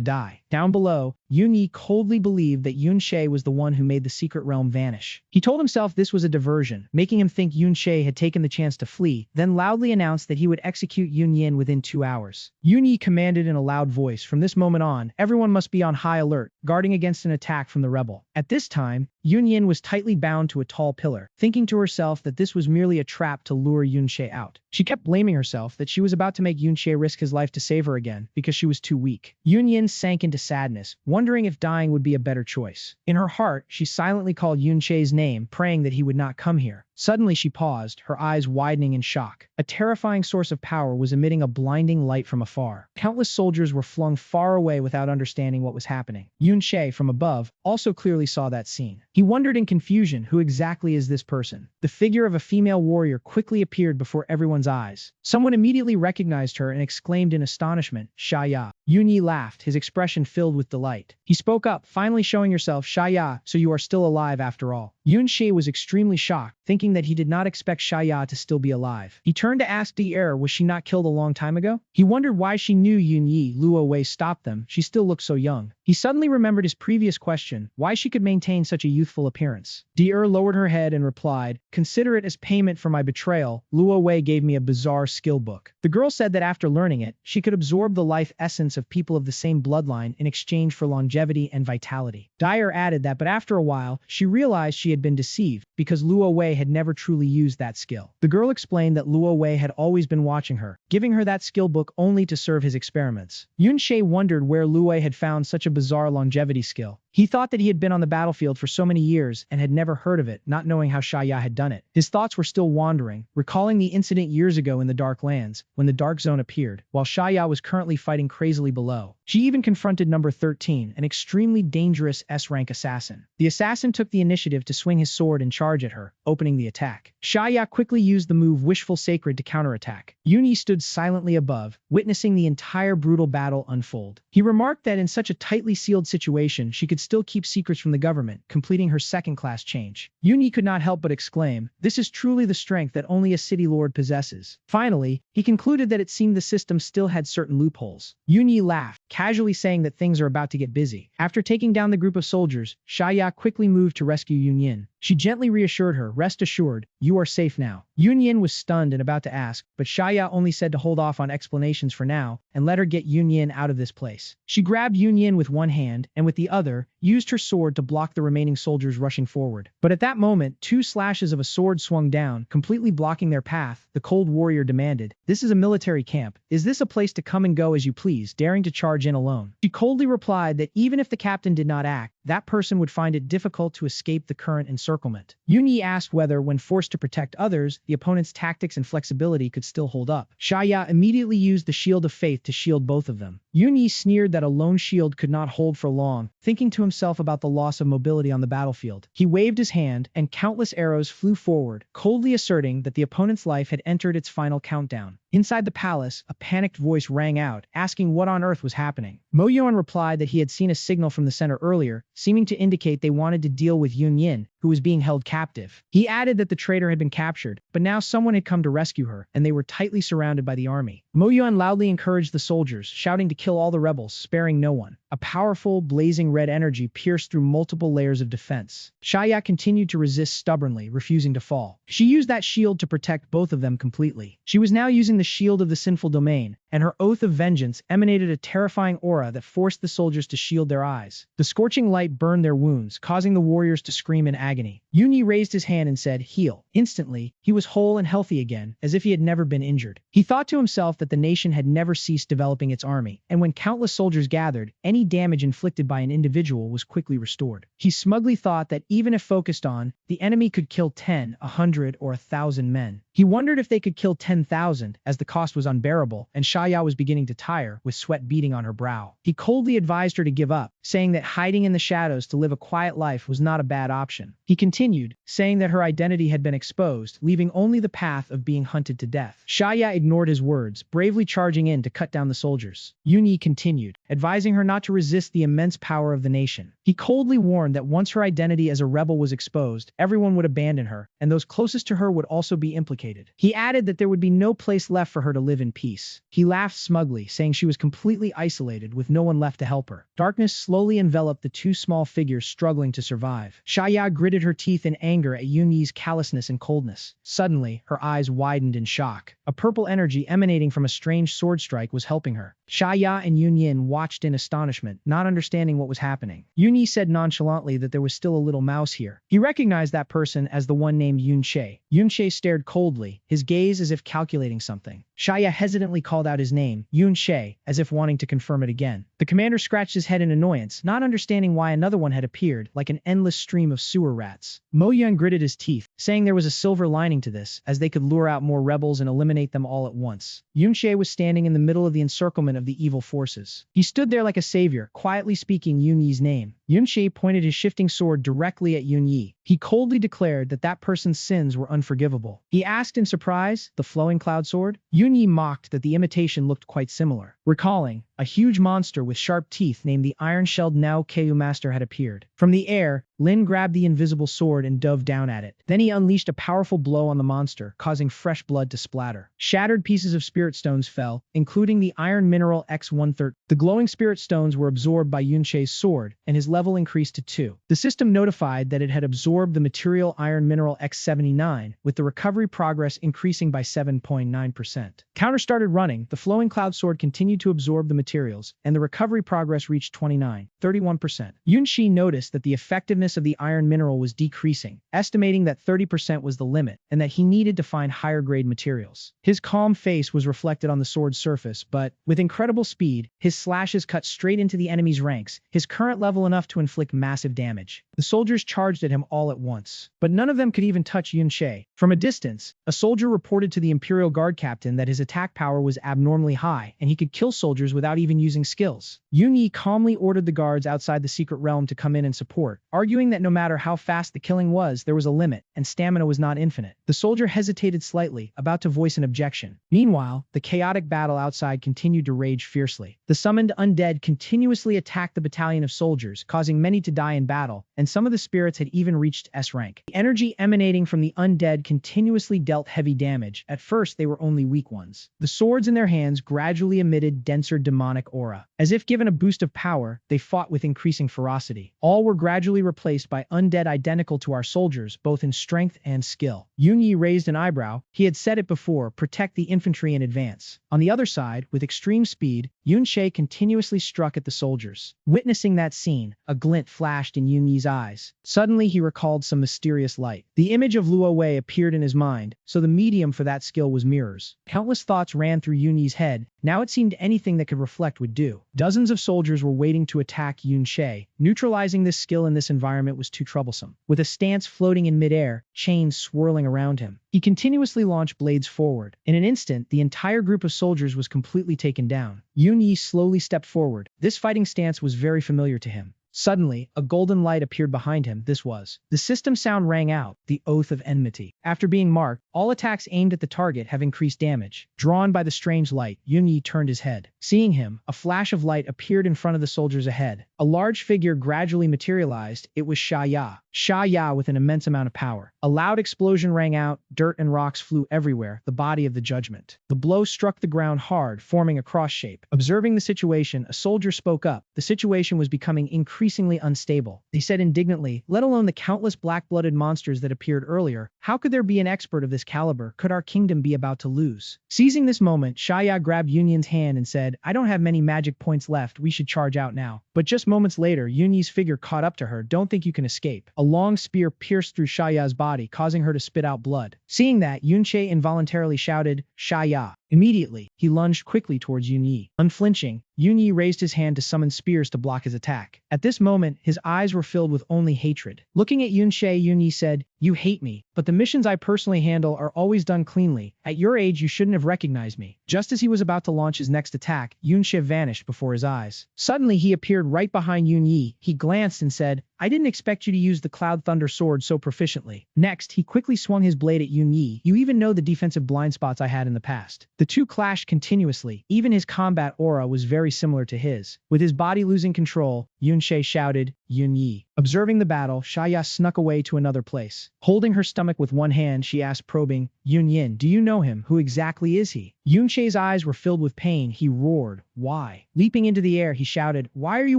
die." Down below, Yun-Yi coldly believed that Yun-Shae was the one who made the secret realm vanish. He told himself this was a diversion, making him think Yun-Shae had taken the chance to flee, then loudly announced that he would execute Yun-Yin within 2 hours. Yun-Yi commanded in a loud voice, "From this moment on, everyone must be on high alert, guarding against an attack from the rebel." At this time, Yunyin was tightly bound to a tall pillar, thinking to herself that this was merely a trap to lure Yunshe out. She kept blaming herself that she was about to make Yunshe risk his life to save her again because she was too weak. Yunyin sank into sadness, wondering if dying would be a better choice. In her heart, she silently called Yunshe's name, praying that he would not come here. Suddenly she paused, her eyes widening in shock. A terrifying source of power was emitting a blinding light from afar. Countless soldiers were flung far away without understanding what was happening. Yunshe, from above, also clearly saw that scene. He wondered in confusion, who exactly is this person? The figure of a female warrior quickly appeared before everyone's eyes. Someone immediately recognized her and exclaimed in astonishment, "Shaya." Yunyi laughed, his expression filled with delight. He spoke up, finally showing yourself, "Shaya, so you are still alive after all." Yunshe was extremely shocked, thinking that he did not expect Shaya to still be alive. He turned to ask the was she not killed a long time ago? He wondered why she knew Yunyi Luo Wei stopped them, she still looked so young. He suddenly remembered his previous question, why she could maintain such a youthful appearance. Lowered her head and replied, "Consider it as payment for my betrayal, Luo Wei gave me a bizarre skill book." The girl said that after learning it, she could absorb the life essence of people of the same bloodline in exchange for longevity and vitality. Dyer added that but after a while, she realized she had been deceived because Luo Wei had never truly used that skill. The girl explained that Luo Wei had always been watching her, giving her that skill book only to serve his experiments. Yunshe wondered where Luo Wei had found such a bizarre longevity skill. He thought that he had been on the battlefield for so many years and had never heard of it, not knowing how Shaya had done it. His thoughts were still wandering, recalling the incident years ago in the Dark Lands, when the Dark Zone appeared, while Shaya was currently fighting crazily below. She even confronted number 13, an extremely dangerous S-rank assassin. The assassin took the initiative to swing his sword and charge at her, opening the attack. Shaya quickly used the move Wishful Sacred to counterattack. Yuni stood silently above, witnessing the entire brutal battle unfold. He remarked that in such a tightly sealed situation, she could still keep secrets from the government, completing her second-class change. Yuni could not help but exclaim, "This is truly the strength that only a city lord possesses." Finally, he concluded that it seemed the system still had certain loopholes. Yuni laughed, casually saying that things are about to get busy. After taking down the group of soldiers, Shaya quickly moved to rescue Yunyin. She gently reassured her, "Rest assured, you are safe now." Yunyin was stunned and about to ask, but Shaya only said to hold off on explanations for now and let her get Yunyin out of this place. She grabbed Yunyin with one hand and with the other, used her sword to block the remaining soldiers rushing forward. But at that moment, 2 slashes of a sword swung down, completely blocking their path. The cold warrior demanded, "This is a military camp. Is this a place to come and go as you please, daring to charge in alone?" She coldly replied that even if the captain did not act, that person would find it difficult to escape the current encirclement. Yunyi asked whether, when forced to protect others, the opponent's tactics and flexibility could still hold up. Shaya immediately used the Shield of Faith to shield both of them. Yunyi sneered that a lone shield could not hold for long, thinking to himself about the loss of mobility on the battlefield. He waved his hand, and countless arrows flew forward, coldly asserting that the opponent's life had entered its final countdown. Inside the palace, a panicked voice rang out, asking what on earth was happening. Moyuan replied that he had seen a signal from the center earlier, seeming to indicate they wanted to deal with Yunyin, who was being held captive. He added that the traitor had been captured, but now someone had come to rescue her, and they were tightly surrounded by the army. Moyuan loudly encouraged the soldiers, shouting to kill all the rebels, sparing no one. A powerful, blazing red energy pierced through multiple layers of defense. Shaya continued to resist stubbornly, refusing to fall. She used that shield to protect both of them completely. She was now using the shield of the sinful domain, and her oath of vengeance emanated a terrifying aura that forced the soldiers to shield their eyes. The scorching light burned their wounds, causing the warriors to scream in agony. Yunyi raised his hand and said, "Heal." Instantly, he was whole and healthy again, as if he had never been injured. He thought to himself that the nation had never ceased developing its army, and when countless soldiers gathered, any damage inflicted by an individual was quickly restored. He smugly thought that even if focused on, the enemy could kill 10, 100, or 1,000 men. He wondered if they could kill 10,000, as the cost was unbearable, and Shaya was beginning to tire, with sweat beading on her brow. He coldly advised her to give up, saying that hiding in the shadows to live a quiet life was not a bad option. He continued, saying that her identity had been exposed, leaving only the path of being hunted to death. Shaya ignored his words, bravely charging in to cut down the soldiers. Yunyi continued, advising her not to resist the immense power of the nation. He coldly warned that once her identity as a rebel was exposed, everyone would abandon her, and those closest to her would also be implicated. He added that there would be no place left for her to live in peace. He laughed smugly, saying she was completely isolated with no one left to help her. Darkness slowly enveloped the 2 small figures struggling to survive. Shaya gritted her teeth teeth in anger at Yunyi's callousness and coldness. Suddenly, her eyes widened in shock. A purple energy emanating from a strange sword strike was helping her. Xia and Yunyin watched in astonishment, not understanding what was happening. Yunyi said nonchalantly that there was still a little mouse here. He recognized that person as the one named Yunche. Yunche stared coldly, his gaze as if calculating something. Xia hesitantly called out his name, Yunche, as if wanting to confirm it again. The commander scratched his head in annoyance, not understanding why another one had appeared, like an endless stream of sewer rats. Mo Yun gritted his teeth, saying there was a silver lining to this, as they could lure out more rebels and eliminate them all at once. Yunche was standing in the middle of the encirclement of the evil forces. He stood there like a savior, quietly speaking Yunyi's name. Yunche pointed his shifting sword directly at Yunyi. He coldly declared that that person's sins were unforgivable. He asked in surprise, the flowing cloud sword? Yunyi mocked that the imitation looked quite similar. Recalling, a huge monster with sharp teeth named the Iron-Shelled Now Keu Master had appeared. From the air, Lin grabbed the invisible sword and dove down at it. Then he unleashed a powerful blow on the monster, causing fresh blood to splatter. Shattered pieces of spirit stones fell, including the iron mineral X-130. The glowing spirit stones were absorbed by Yunche's sword, and his level increased to 2. The system notified that it had absorbed the material iron mineral X-79, with the recovery progress increasing by 7.9%. Counter started running, the flowing cloud sword continued to absorb the materials, and the recovery progress reached 29.31%. Yunshi noticed that the effectiveness of the iron mineral was decreasing, estimating that 30% was the limit, and that he needed to find higher-grade materials. His calm face was reflected on the sword's surface, but, with incredible speed, his slashes cut straight into the enemy's ranks, his current level enough to inflict massive damage. The soldiers charged at him all at once, but none of them could even touch Yunche. From a distance, a soldier reported to the Imperial Guard captain that his attack power was abnormally high, and he could kill soldiers without even using skills. Yunyi calmly ordered the guards outside the secret realm to come in and support, arguing that no matter how fast the killing was, there was a limit, and stamina was not infinite. The soldier hesitated slightly, about to voice an objection. Meanwhile, the chaotic battle outside continued to rage fiercely. The summoned undead continuously attacked the battalion of soldiers, causing many to die in battle, and some of the spirits had even reached S rank. The energy emanating from the undead continuously dealt heavy damage. At first, they were only weak ones. The swords in their hands gradually emitted denser demonic aura. As if given a boost of power, they fought with increasing ferocity. All were gradually replaced by undead identical to our soldiers, both in strength and skill. Yunyi raised an eyebrow. He had said it before, protect the infantry in advance. On the other side, with extreme speed, Yunche continuously struck at the soldiers. Witnessing that scene, a glint flashed in Yunyi's eyes. Suddenly, he recalled some mysterious light. The image of Luo Wei appeared in his mind, so the medium for that skill was mirrors. Countless thoughts ran through Yunyi's head. Now it seemed anything that could reflect would do. Dozens of soldiers were waiting to attack Yunche. Neutralizing this skill in this environment was too troublesome. With a stance floating in midair, chains swirling around him, he continuously launched blades forward. In an instant, the entire group of soldiers was completely taken down. Yunyi slowly stepped forward. This fighting stance was very familiar to him. Suddenly, a golden light appeared behind him. This was. The system sound rang out, the Oath of Enmity. After being marked, all attacks aimed at the target have increased damage. Drawn by the strange light, Yunyi turned his head. Seeing him, a flash of light appeared in front of the soldiers ahead. A large figure gradually materialized. It was Xia. Xia with an immense amount of power. A loud explosion rang out, dirt and rocks flew everywhere, the body of the judgment. The blow struck the ground hard, forming a cross shape. Observing the situation, a soldier spoke up. The situation was becoming increasingly unstable. They said indignantly, let alone the countless black-blooded monsters that appeared earlier, how could there be an expert of this caliber? Could our kingdom be about to lose? Seizing this moment, Xia grabbed Yunyin's hand and said, I don't have many magic points left, we should charge out now. But just moments later, Yunyi's figure caught up to her. Don't think you can escape. A long spear pierced through Xia's body, causing her to spit out blood. Seeing that, Yunche involuntarily shouted, Xia. Immediately, he lunged quickly towards Yunyi. Unflinching, Yunyi raised his hand to summon spears to block his attack. At this moment, his eyes were filled with only hatred. Looking at Yunche, Yunyi said, You hate me, but the missions I personally handle are always done cleanly. At your age, you shouldn't have recognized me. Just as he was about to launch his next attack, Yunche vanished before his eyes. Suddenly, he appeared right behind Yunyi. He glanced and said, I didn't expect you to use the Cloud Thunder sword so proficiently. Next, he quickly swung his blade at Yunyi. You even know the defensive blind spots I had in the past. The two clashed continuously. Even his combat aura was very similar to his. With his body losing control, Yunche shouted, Yun Yi. Observing the battle, Shaya snuck away to another place. Holding her stomach with one hand, she asked probing, Yun Yin, do you know him? Who exactly is he? Yunche's eyes were filled with pain. He roared, why? Leaping into the air, he shouted, why are you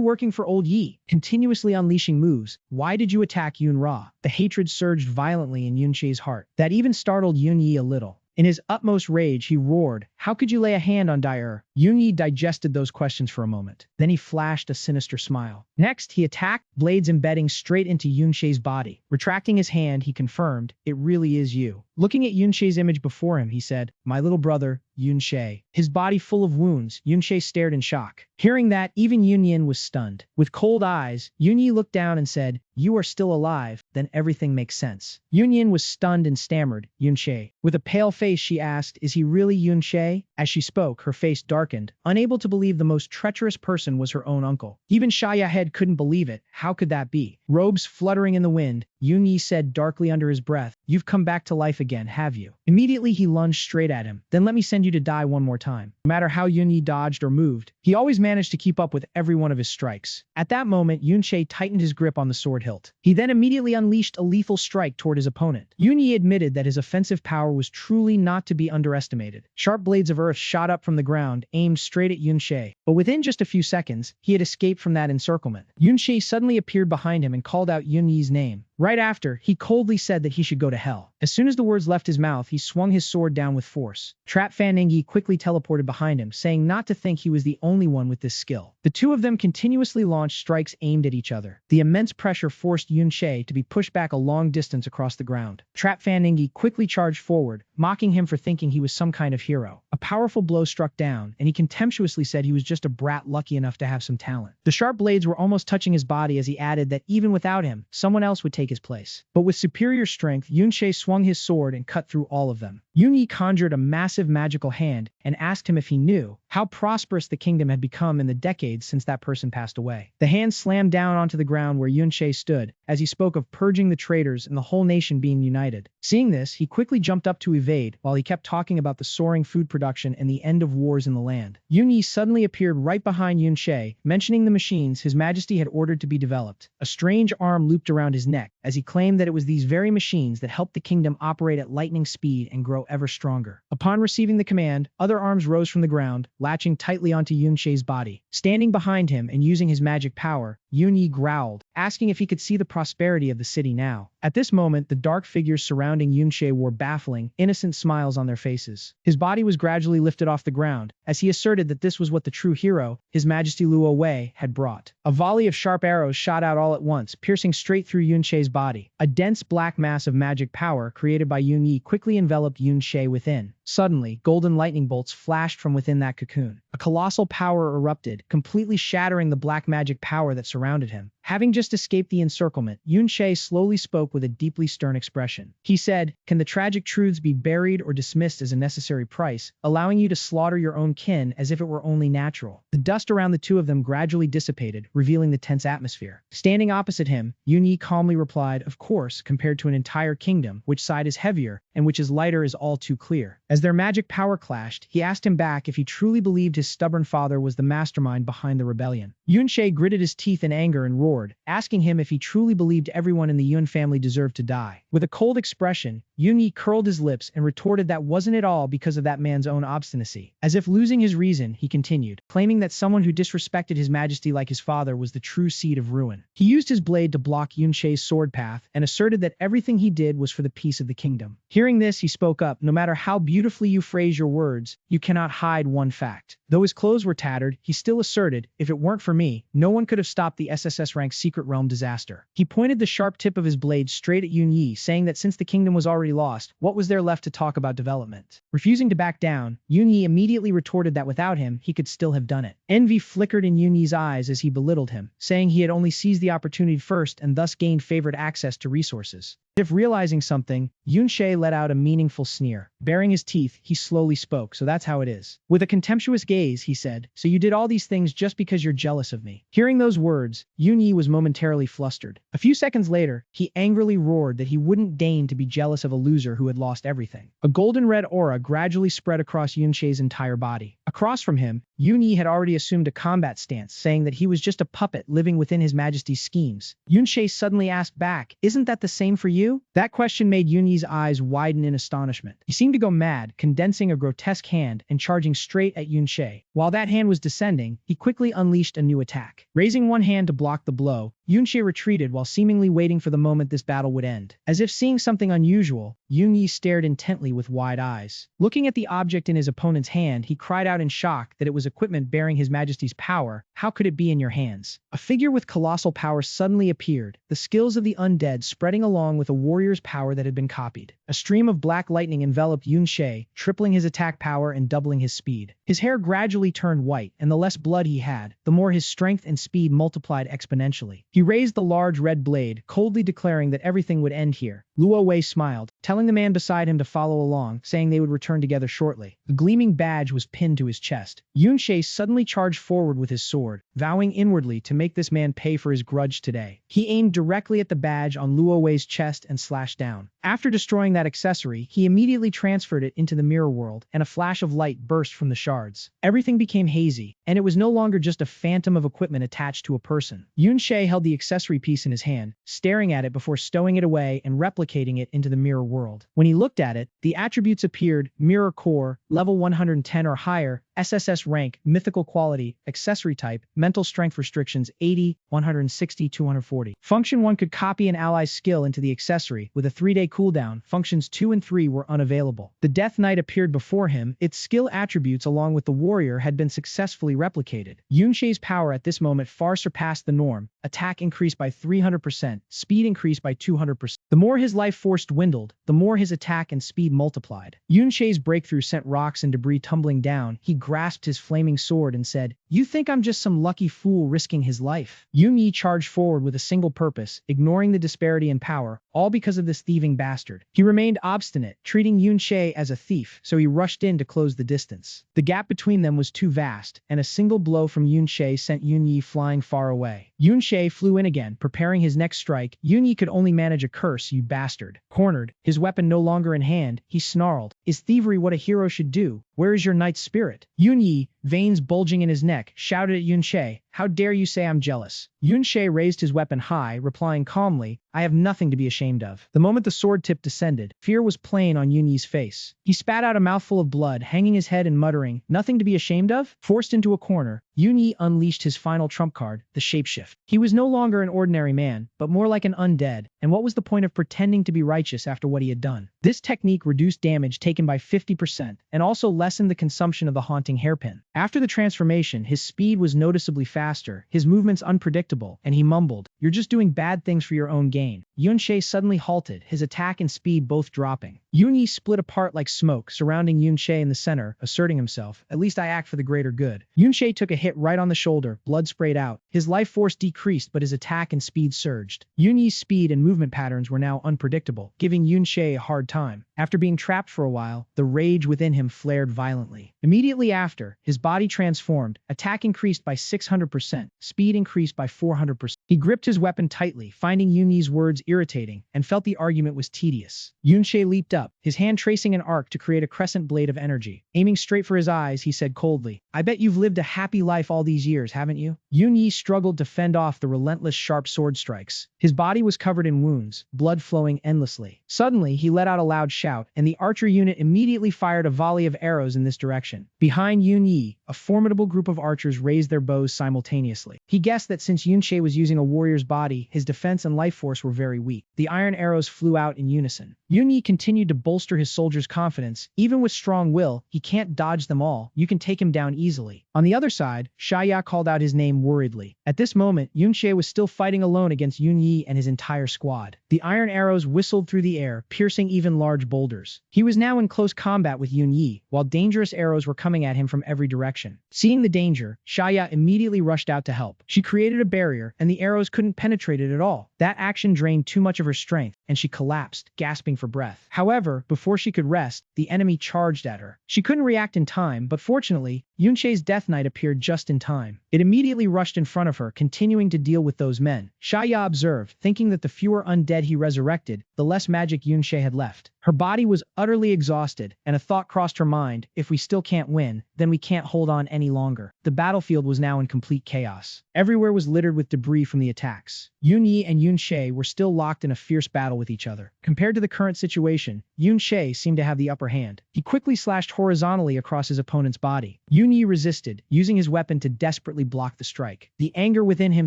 working for old Yi? Continuously unleashing moves. Why did you attack Yun Ra? The hatred surged violently in Yunche's heart. That even startled Yun Yi a little. In his utmost rage, he roared, how could you lay a hand on Dyer? Yun Yi digested those questions for a moment. Then he flashed a sinister smile. Next, he attacked, blades embedding straight into Yunche's body. Retracting his hand, he confirmed, it really is you. Looking at Yunche's image before him, he said, my little brother, Yunche. His body full of wounds, Yunche stared in shock. Hearing that, even Yun Yin was stunned. With cold eyes, Yun Yi looked down and said, you are still alive, then everything makes sense. Yun Yin was stunned and stammered, Yunche. With a pale face, she asked, is he really Yunche? As she spoke, her face darkened, unable to believe the most treacherous person was her own uncle. Even Yahello couldn't believe it. How could that be? Robes fluttering in the wind, Yun Yi said darkly under his breath, you've come back to life again, have you? Immediately he lunged straight at him. Then let me send you to die one more time. No matter how Yun Yi dodged or moved, he always managed to keep up with every one of his strikes. At that moment, Yunche tightened his grip on the sword hilt. He then immediately unleashed a lethal strike toward his opponent. Yun Yi admitted that his offensive power was truly not to be underestimated. Sharp blades of earth shot up from the ground, aimed straight at Yunche. But within just a few seconds, he had escaped from that encirclement. Yunche suddenly appeared behind him and called out Yun Yi's name. Right after, he coldly said that he should go to hell. As soon as the words left his mouth, he swung his sword down with force. Trap Fan Engi quickly teleported behind him, saying not to think he was the only one with this skill. The two of them continuously launched strikes aimed at each other. The immense pressure forced Yunche to be pushed back a long distance across the ground. Trap Fan Engi quickly charged forward, mocking him for thinking he was some kind of hero. A powerful blow struck down, and he contemptuously said he was just a brat lucky enough to have some talent. The sharp blades were almost touching his body as he added that even without him, someone else would take his place. But with superior strength, Yunche swung his sword and cut through all of them. Yun Yi conjured a massive magical hand and asked him if he knew how prosperous the kingdom had become in the decades since that person passed away. The hand slammed down onto the ground where Yunche stood, as he spoke of purging the traitors and the whole nation being united. Seeing this, he quickly jumped up to evade, while he kept talking about the soaring food production and the end of wars in the land. Yun Yi suddenly appeared right behind Yunche, mentioning the machines His Majesty had ordered to be developed. A strange arm looped around his neck, as he claimed that it was these very machines that helped the kingdom operate at lightning speed and grow ever stronger. Upon receiving the command, other arms rose from the ground, latching tightly onto Yunche's body. Standing behind him and using his magic power, Yun Yi growled, asking if he could see the prosperity of the city now. At this moment, the dark figures surrounding Yunche wore baffling, innocent smiles on their faces. His body was gradually lifted off the ground, as he asserted that this was what the true hero, His Majesty Luo Wei, had brought. A volley of sharp arrows shot out all at once, piercing straight through Yunche's body. A dense black mass of magic power created by Yun Yi quickly enveloped Yunche within. Suddenly, golden lightning bolts flashed from within that cocoon. A colossal power erupted, completely shattering the black magic power that surrounded him. Having just escaped the encirclement, Yunche slowly spoke with a deeply stern expression. He said, can the tragic truths be buried or dismissed as a necessary price, allowing you to slaughter your own kin as if it were only natural? The dust around the two of them gradually dissipated, revealing the tense atmosphere. Standing opposite him, Yun Yi calmly replied, of course, compared to an entire kingdom, which side is heavier, and which is lighter is all too clear. As their magic power clashed, he asked him back if he truly believed his stubborn father was the mastermind behind the rebellion. Yunche gritted his teeth in anger and roared, asking him if he truly believed everyone in the Yun family deserved to die. With a cold expression, Yun Yi curled his lips and retorted that wasn't it all because of that man's own obstinacy. As if losing his reason, he continued, claiming that someone who disrespected His Majesty like his father was the true seed of ruin. He used his blade to block Yunche's sword path and asserted that everything he did was for the peace of the kingdom. Hearing this, he spoke up, no matter how beautifully you phrase your words, you cannot hide one fact. Though his clothes were tattered, he still asserted, if it weren't for me, no one could have stopped the SSS rank Secret Realm disaster. He pointed the sharp tip of his blade straight at Yun Yi, saying that since the kingdom was already lost, what was there left to talk about development? Refusing to back down, Yun Yi immediately retorted that without him, he could still have done it. Envy flickered in Yun Yi's eyes as he belittled him, saying he had only seized the opportunity first and thus gained favored access to resources. If realizing something, Yunche let out a meaningful sneer. Baring his teeth, he slowly spoke, so that's how it is. With a contemptuous gaze, he said, so you did all these things just because you're jealous of me. Hearing those words, Yun Yi was momentarily flustered. A few seconds later, he angrily roared that he wouldn't deign to be jealous of a loser who had lost everything. A golden red aura gradually spread across Yunche's entire body. Across from him, Yunyi had already assumed a combat stance, saying that he was just a puppet living within his majesty's schemes. Yunshe suddenly asked back, "Isn't that the same for you?" That question made Yunyi's eyes widen in astonishment. He seemed to go mad, condensing a grotesque hand and charging straight at Yunshe. While that hand was descending, he quickly unleashed a new attack. Raising one hand to block the blow, Yunshe retreated while seemingly waiting for the moment this battle would end. As if seeing something unusual, Yunyi stared intently with wide eyes. Looking at the object in his opponent's hand, he cried out in shock that it was equipment bearing his majesty's power. How could it be in your hands? A figure with colossal power suddenly appeared, the skills of the undead spreading along with a warrior's power that had been copied. A stream of black lightning enveloped Yunshe, tripling his attack power and doubling his speed. His hair gradually turned white, and the less blood he had, the more his strength and speed multiplied exponentially. He raised the large red blade, coldly declaring that everything would end here. Luo Wei smiled, telling the man beside him to follow along, saying they would return together shortly. A gleaming badge was pinned to his chest. Yunshe suddenly charged forward with his sword, vowing inwardly to make this man pay for his grudge today. He aimed directly at the badge on Luo Wei's chest and slashed down. After destroying that accessory, he immediately transferred it into the mirror world, and a flash of light burst from the shards. Everything became hazy, and it was no longer just a phantom of equipment attached to a person. Yunshe held the accessory piece in his hand, staring at it before stowing it away and replicating it into the mirror world. When he looked at it, the attributes appeared: mirror core, level 110 or higher, SSS rank, mythical quality, accessory type, mental strength restrictions 80, 160, 240. Function 1 could copy an ally's skill into the accessory, with a 3-day cooldown. Functions 2 and 3 were unavailable. The Death Knight appeared before him, its skill attributes along with the warrior had been successfully replicated. Yunshe's power at this moment far surpassed the norm. Attack increased by 300%, speed increased by 200%. The more his life force dwindled, the more his attack and speed multiplied. Yunshe's breakthrough sent rocks and debris tumbling down. He grasped his flaming sword and said, "You think I'm just some lucky fool risking his life?" Yunyi charged forward with a single purpose, ignoring the disparity in power, all because of this thieving bastard. He remained obstinate, treating Yunshe as a thief, so he rushed in to close the distance. The gap between them was too vast, and a single blow from Yunshe sent Yunyi flying far away. Yunshe flew in again, preparing his next strike. Yunyi could only manage a curse, "You bastard." Cornered, his weapon no longer in hand, he snarled, "Is thievery what a hero should do? Where is your knight's spirit?" Yunyi, veins bulging in his neck, shouted at Yunshe, "How dare you say I'm jealous?" Yunshe raised his weapon high, replying calmly, "I have nothing to be ashamed of." The moment the sword tip descended, fear was plain on Yunyi's face. He spat out a mouthful of blood, hanging his head and muttering, "Nothing to be ashamed of?" Forced into a corner, Yunyi unleashed his final trump card, the shapeshift. He was no longer an ordinary man, but more like an undead, and what was the point of pretending to be righteous after what he had done? This technique reduced damage taken by 50%, and also lessened the consumption of the haunting hairpin. After the transformation, his speed was noticeably faster, his movements unpredictable, and he mumbled, "You're just doing bad things for your own gain." Yunshe suddenly halted, his attack and speed both dropping. Yunyi split apart like smoke, surrounding Yunshe in the center, asserting himself, "At least I act for the greater good." Yunshe took a hit right on the shoulder, blood sprayed out. His life force decreased, but his attack and speed surged. Yunyi's speed and movement patterns were now unpredictable, giving Yunshe a hard time. After being trapped for a while, the rage within him flared violently. Immediately after, his body transformed, attack increased by 600%, speed increased by 400%. He gripped his weapon tightly, finding Yunyi's words irritating, and felt the argument was tedious. Yunshe leaped up, his hand tracing an arc to create a crescent blade of energy. Aiming straight for his eyes, he said coldly, "I bet you've lived a happy life all these years, haven't you?" Yunyi struggled to fend off the relentless sharp sword strikes. His body was covered in wounds, blood flowing endlessly. Suddenly, he let out a loud shout, and the archer unit immediately fired a volley of arrows in this direction. Behind Yunyi, a formidable group of archers raised their bows simultaneously. He guessed that since Yunshe was using a warrior's body, his defense and life force were very weak. The iron arrows flew out in unison. Yunyi continued to bolster his soldiers' confidence. Even with strong will, he can't dodge them all. You can take him down easily. On the other side, Shaya called out his name worriedly. At this moment, Yunshe was still fighting alone against Yunyi and his entire squad. The iron arrows whistled through the air, piercing even large boulders. He was now in close combat with Yunyi, while dangerous arrows were coming at him from every direction. Seeing the danger, Shaya immediately rushed out to help. She created a barrier, and the arrows couldn't penetrate it at all. That action drained too much of her strength, and she collapsed, gasping for breath. However, before she could rest, the enemy charged at her. She couldn't react in time, but fortunately, Yunshe's Death Knight appeared just in time. It immediately rushed in front of her, continuing to deal with those men. Shaya observed, thinking that the fewer undead he resurrected, the less magic Yunshe had left. Her body was utterly exhausted, and a thought crossed her mind: if we still can't win, then we can't hold on any longer. The battlefield was now in complete chaos. Everywhere was littered with debris from the attacks. Yunyi and Yunshe were still locked in a fierce battle with each other. Compared to the current situation, Yunshe seemed to have the upper hand. He quickly slashed horizontally across his opponent's body. Yunyi resisted, using his weapon to desperately block the strike. The anger within him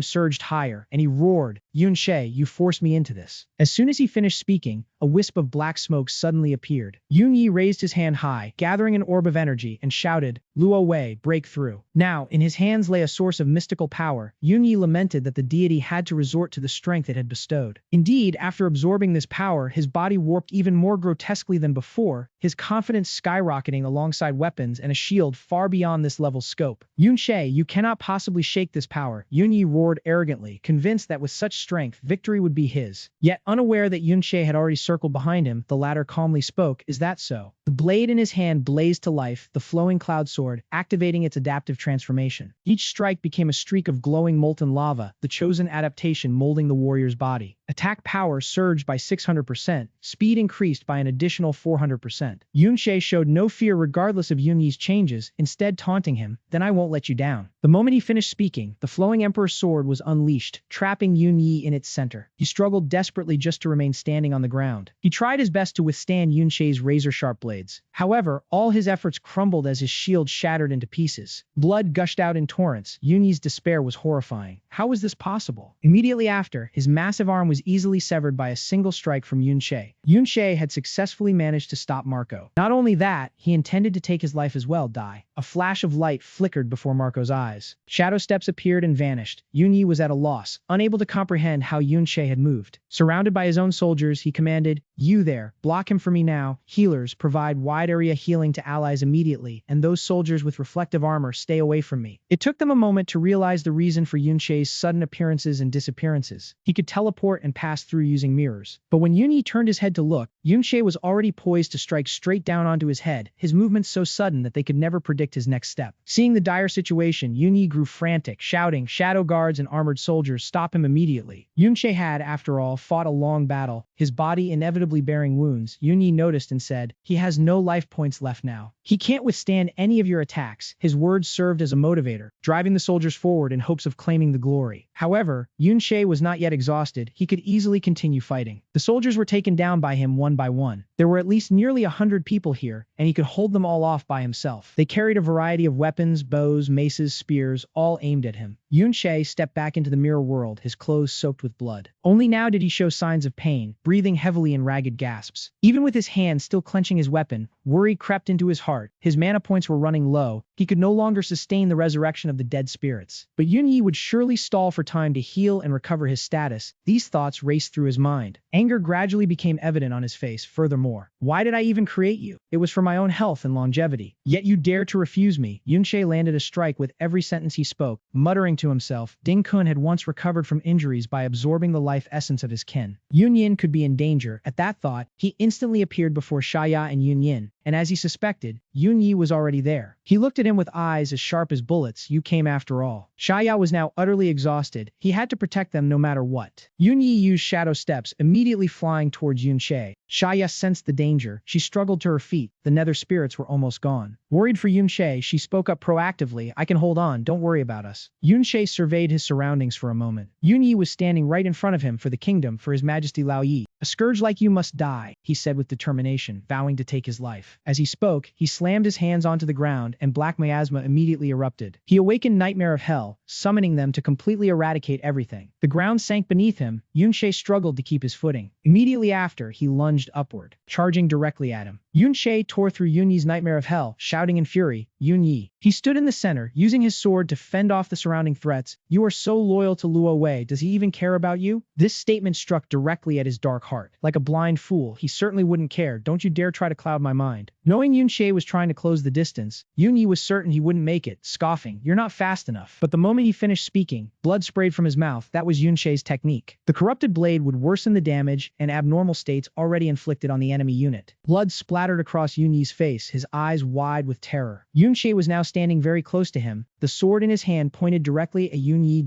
surged higher, and he roared, "Yunshe, you forced me into this." As soon as he finished speaking, a wisp of black smoke suddenly appeared. Yunyi raised his hand high, gathering an orb of energy, and shouted, "Luo Wei, break through." Now, in his hands lay a source of mystical power. Yunyi lamented that the deity had to resort to the strength it had bestowed. Indeed, after absorbing this power, his body warped even more grotesquely than before, his confidence skyrocketing alongside weapons and a shield far beyond this level's scope. "Yunshe, you cannot possibly shake this power," Yunyi roared arrogantly, convinced that with such strength, victory would be his. Yet unaware that Yunshe had already circled behind him, the latter calmly spoke, "Is that so?" The blade in his hand blazed to life, the flowing cloud sword, activating its adaptive transformation. Each strike became a streak of glowing molten lava, the chosen adaptation molding the warrior's body. Attack power surged by 600%, speed increased by an additional 400%. Yunshe showed no fear regardless of Yunyi's changes, instead taunting him, "Then I won't let you down." The moment he finished speaking, the flowing Emperor's sword was unleashed, trapping Yunyi in its center. He struggled desperately just to remain standing on the ground. He tried his best to withstand Yunshe's razor-sharp blades. However, all his efforts crumbled as his shield shattered into pieces. Blood gushed out in torrents. Yunyi's despair was horrifying. How was this possible? Immediately after, his massive arm was easily severed by a single strike from Yunshe. Yunshe had successfully managed to stop Marco. Not only that, he intended to take his life as well. A flash of light flickered before Marco's eyes. Shadow steps appeared and vanished. Yunyi was at a loss, unable to comprehend how Yunshe had moved. Surrounded by his own soldiers, he commanded, "You there, block him for me now. Healers, provide wide area healing to allies immediately, and those soldiers with reflective armor, stay away from me." It took them a moment to realize the reason for Yunshe's sudden appearances and disappearances. He could teleport and pass through using mirrors. But when Yunyi turned his head to look, Yunshe was already poised to strike straight down onto his head, his movements so sudden that they could never predict his next step. Seeing the dire situation, Yunyi grew frantic, shouting, "Shadow guards and armored soldiers, stop him immediately." Yunshe had, after all, fought a long battle, his body inevitably bearing wounds. Yunyi noticed and said, "He has no life points left now. He can't withstand any of your attacks." His words served as a motivator, driving the soldiers forward in hopes of claiming the glory. However, Yunshe was not yet exhausted. He could easily continue fighting. The soldiers were taken down by him one by one. There were at least nearly 100 people here, and he could hold them all off by himself. They carried a variety of weapons, bows, maces, spears, all aimed at him. Yunshe stepped back into the mirror world, his clothes soaked with blood. Only now did he show signs of pain, breathing heavily in ragged gasps. Even with his hand still clenching his weapon, worry crept into his heart. His mana points were running low. He could no longer sustain the resurrection of the dead spirits. But Yunyi would surely stall for time to heal and recover his status. These thoughts raced through his mind. Anger gradually became evident on his face. Furthermore, why did I even create you? It was for my own health and longevity. Yet you dare to refuse me. Yunshe landed a strike with every sentence he spoke, muttering to himself. Ding Kun had once recovered from injuries by absorbing the life essence of his kin. Yunyin could be in danger. At that thought, he instantly appeared before Shaya and Yunyin, and as he suspected, Yunyi was already there. He looked at him with eyes as sharp as bullets. "You came after all." Shaya was now utterly exhausted. He had to protect them no matter what. Yunyi used shadow steps, immediately flying towards Yunshe. Shaya sensed the danger. She struggled to her feet. The nether spirits were almost gone. Worried for Yunshe, she spoke up proactively, "I can hold on, don't worry about us." Yunshe surveyed his surroundings for a moment. Yunyi was standing right in front of him. "For the kingdom, for His Majesty Lao Yi. A scourge like you must die," he said with determination, vowing to take his life. As he spoke, he slammed his hands onto the ground, and black miasma immediately erupted. He awakened Nightmare of Hell, summoning them to completely eradicate everything. The ground sank beneath him. Yunshe struggled to keep his footing. Immediately after, he lunged upward, charging directly at him. Yunshe tore through Yunyi's Nightmare of Hell, shouting in fury, "Yunyi." He stood in the center, using his sword to fend off the surrounding threats. "You are so loyal to Luo Wei. Does he even care about you?" This statement struck directly at his dark heart. Like a blind fool, he certainly wouldn't care. "Don't you dare try to cloud my mind." Knowing Yunshe was trying to close the distance, Yunyi was certain he wouldn't make it, scoffing, "You're not fast enough." But the moment he finished speaking, blood sprayed from his mouth. That was Yunshe's technique. The corrupted blade would worsen the damage and abnormal states already inflicted on the enemy unit. Blood splattered across Yunyi's face, his eyes wide with terror. Yunshe was now standing very close to him, the sword in his hand pointed directly at Yunyi.